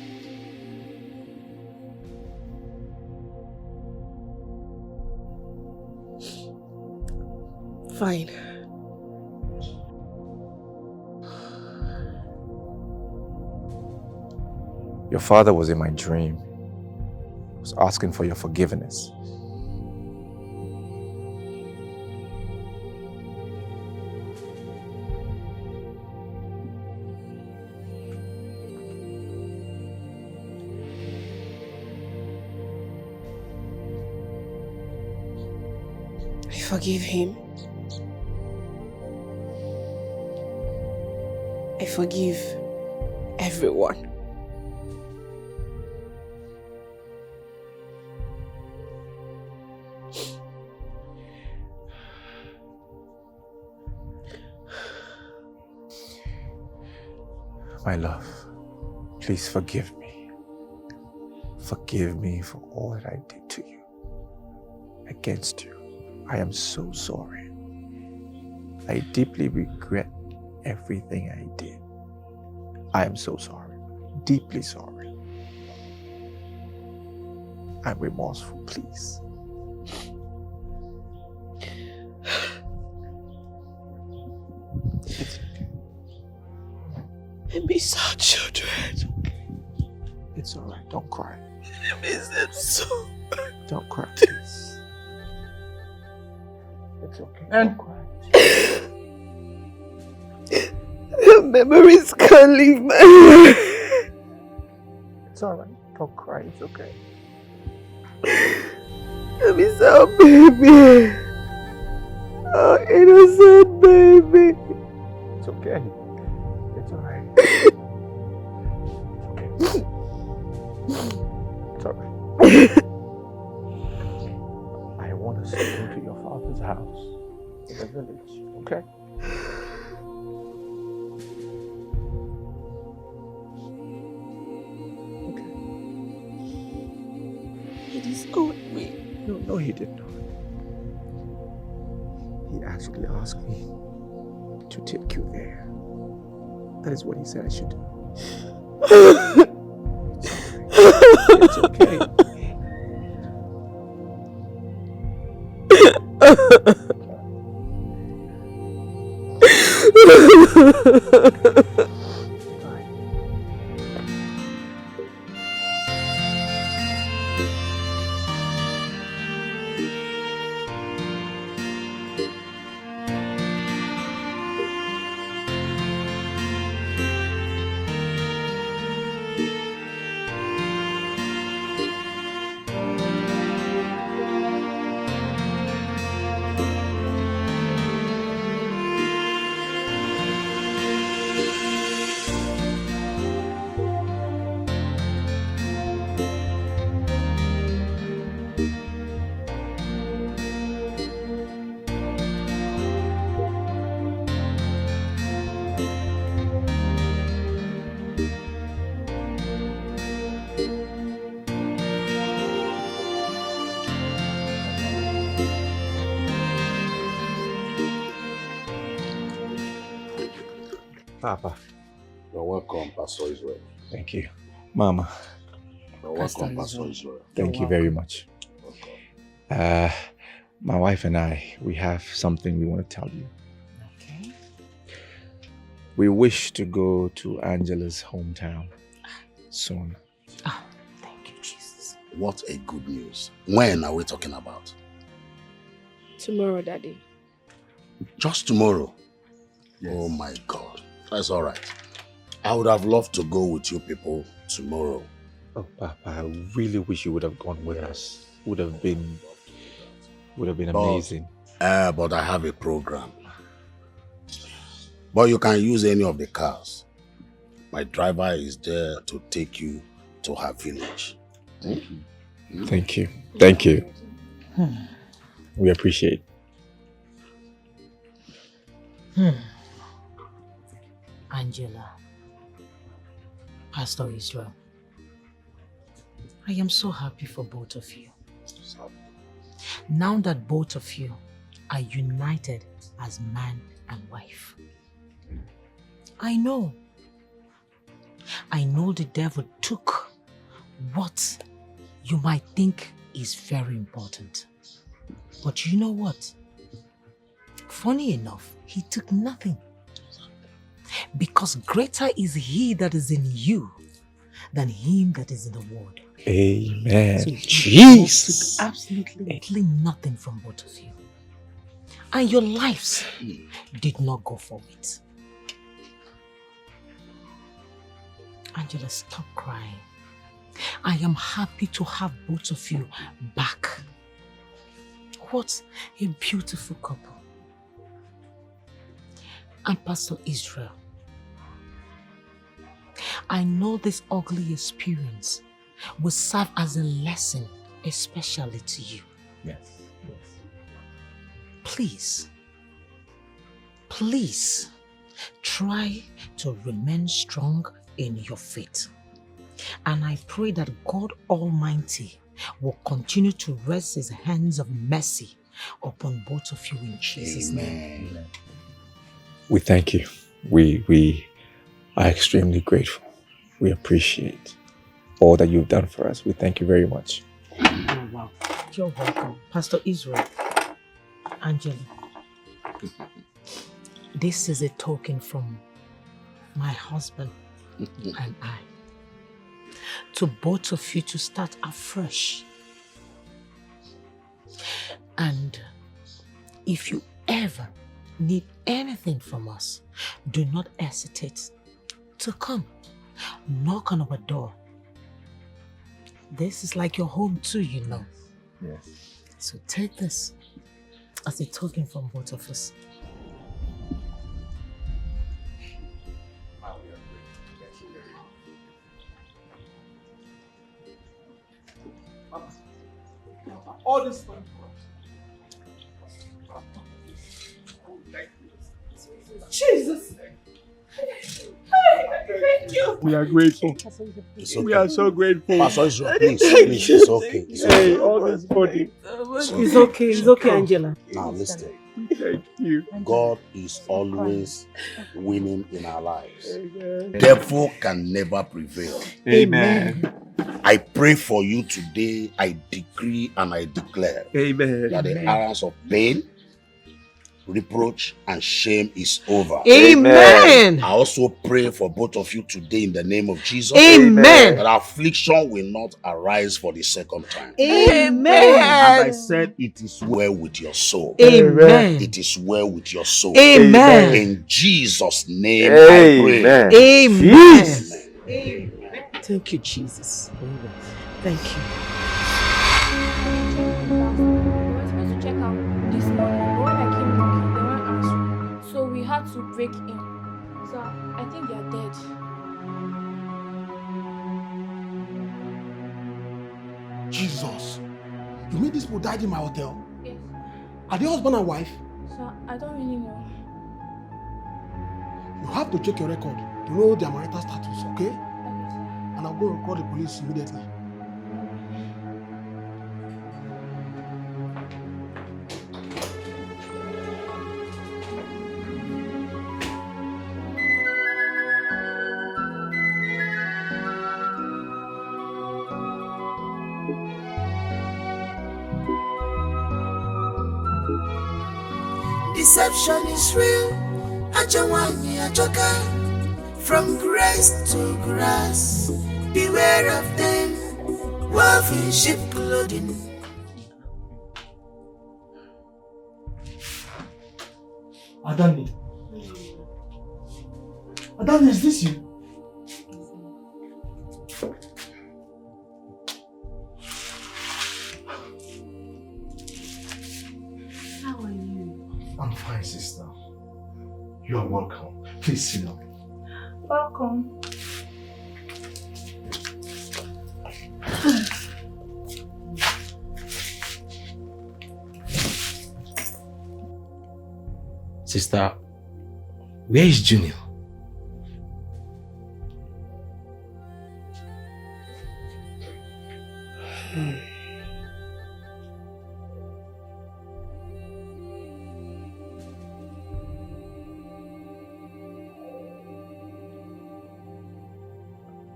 Fine. Your father was in my dream. He was asking for your forgiveness. I forgive him. I forgive everyone. My love, please forgive me. Forgive me for all that I did to you, against you. I am so sorry. I deeply regret everything I did. I am so sorry, deeply sorry. I'm remorseful, please. I miss our children. It's alright, don't cry. I miss them so much. Don't cry, please. It's okay, don't cry. The memories can't leave my head. It's alright, don't cry, it's okay. I miss our baby. Our innocent baby. It's okay. It's alright. It's alright. I want us to go to your father's house in the village, okay? He disowned me. No, he did not. He actually asked me to take you there. That is what he said I should do. It's okay. Papa. You're welcome, Pastor Israel. Thank you. Mama. You're welcome, Pastor Israel. Thank you very much. My wife and I, we have something we want to tell you. Okay. We wish to go to Angela's hometown soon. Oh, thank you, Jesus. What a good news. When are we talking about? Tomorrow, Daddy. Just tomorrow? Yes. Oh my God. That's all right. I would have loved to go with you people tomorrow. Oh, Papa, I really wish you would have gone with us. Would have been amazing. But I have a program. But you can use any of the cars. My driver is there to take you to her village. Thank you. Thank you. We appreciate. Angela, Pastor Israel, I am so happy for both of you. Now that both of you are united as man and wife. I know the devil took what you might think is very important. But you know what? Funny enough, he took nothing. Because greater is he that is in you than him that is in the world. Amen. So Jesus. took absolutely nothing from both of you. And your lives did not go for it. Angela, stop crying. I am happy to have both of you back. What a beautiful couple. And Pastor Israel, I know this ugly experience will serve as a lesson, especially to you. Yes. Please try to remain strong in your faith. And I pray that God Almighty will continue to rest his hands of mercy upon both of you in Jesus' name. Amen. We thank you. We are extremely grateful. We appreciate all that you've done for us. We thank you very much. Oh, wow. You're welcome. Pastor Israel, Angela, this is a token from my husband and I to both of you to start afresh. And if you ever need anything from us, do not hesitate to come. Knock on our door. This is like your home too, you know. Yes. So take this as a token from both of us. All this fun. Jesus! Thank you! We are grateful. It's okay. We are so grateful. Pastor Israel, please, it's okay. It's okay. Hey, all this body. It's okay, Angela. Now listen. Thank you. God is always winning in our lives. Amen. Devil can never prevail. Amen. I pray for you today. I decree and I declare Amen. that the hours of pain, reproach, and shame is over. Amen. I also pray for both of you today in the name of Jesus. Amen. That affliction will not arise for the second time. Amen. And I said, it is well with your soul. Amen. It is well with your soul. Amen. In Jesus' name I pray. Amen. Amen. Thank you, Jesus. Thank you. We were supposed to check out this morning, but when I came knocking, they weren't answering. So we had to break in. So I think they are dead. Jesus. You mean these people died in my hotel? Yes. Are they husband and wife? So I don't really know. You have to check your record to know their marital status, okay? And I'll go and call the police immediately. Deception is real. Ajawani ajoka. From grace to grass. Beware of them. Wolf in sheep clothing. Adani. Adani, is this you? How are you? I'm fine, sister. You are welcome. Please sit down. Welcome. Sister, where is Junior?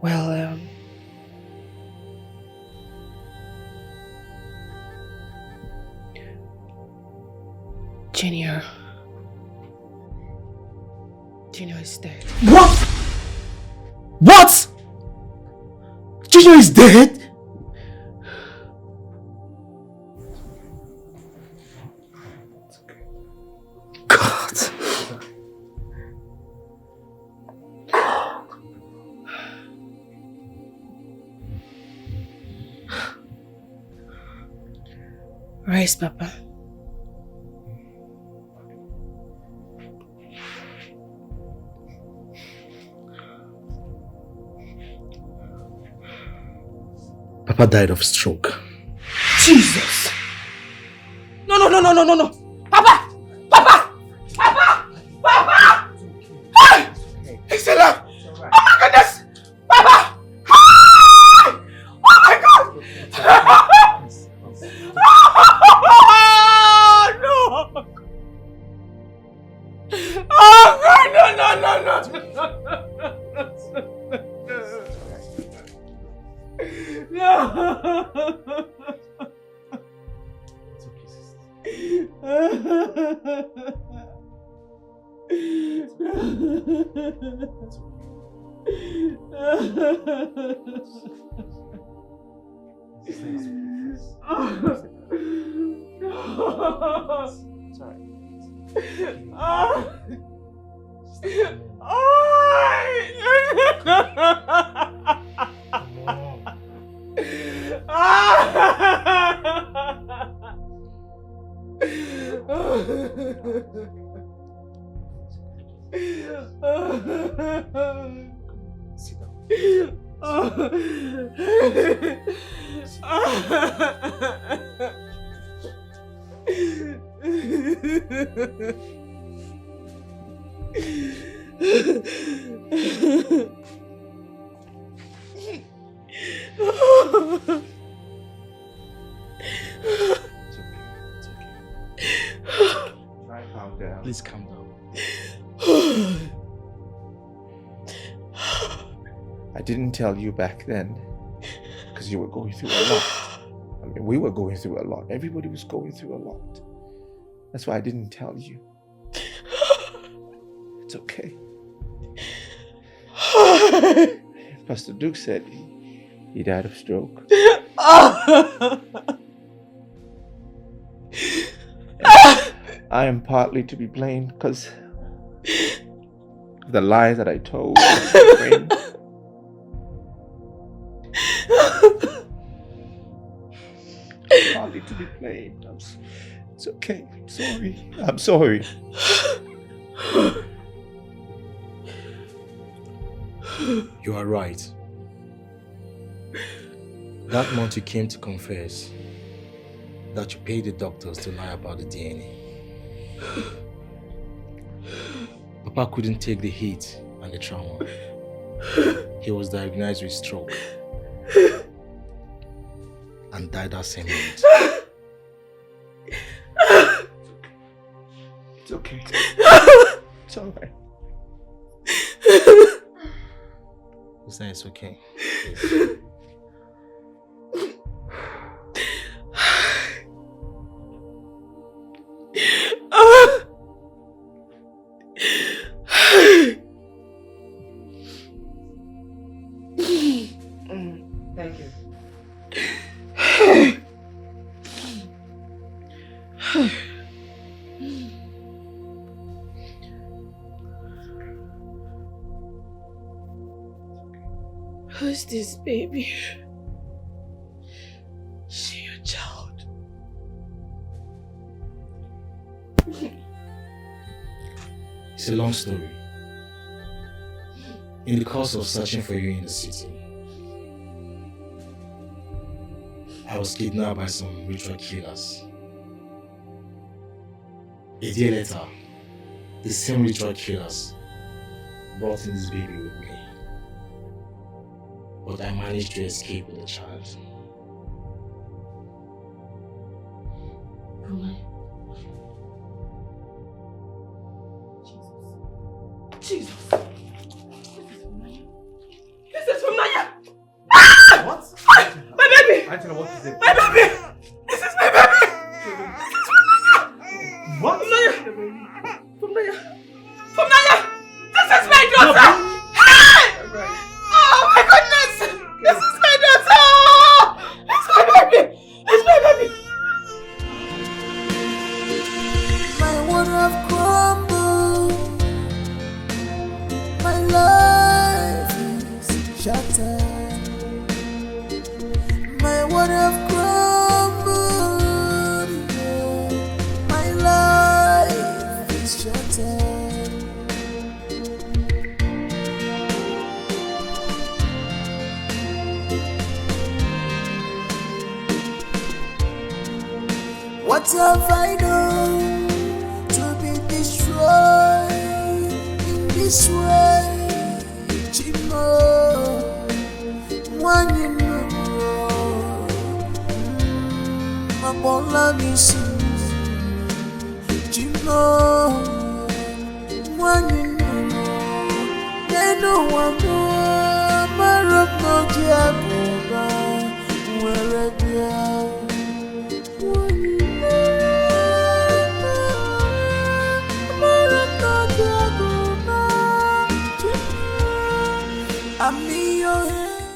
Well, Junior is dead. What? What? Junior is dead? God. Where is Papa? Papa died of stroke. Jesus! No! Papa! Papa! Papa! Papa! Hey! He's alive! Oh my goodness! Papa! Hey! Oh my God! No! Oh God! No! Please calm down. I didn't tell you back then because you were going through a lot. I mean, we were going through a lot. Everybody was going through a lot. That's why I didn't tell you. It's okay. Pastor Duke said he died of stroke. I am partly to be blamed because of the lies that I told. Partly to be blamed. It's okay. I'm sorry. I'm sorry. You are right. That month you came to confess that you paid the doctors to lie about the DNA. Papa couldn't take the heat and the trauma. He was diagnosed with stroke and died that same night. It's okay. It's alright. You say it's okay. Thank you. Who's this baby? She your child. It's a long story. In the course of searching for you in the city, I was kidnapped by some ritual killers. A day later, the same ritual killers brought in this baby with me. But I managed to escape with the child. Jesus. This is from Naya. Ah! What? My baby! Angela, what is it? My baby! This is my baby! This is from Naya! What? From Naya! From Naya! From Naya! This is my daughter! Hey! Oh my goodness! This is my daughter! It's my baby! It's my baby! My world have crumbled. My life is shattered. My world have crumbled. Yeah. My life is shattered. What have I done to be destroyed in this way? Chimo, one you know, Mabola Nisi. Chimo, one you know, they know one more. Marab no Giacoba, where they are. I'm in your hands.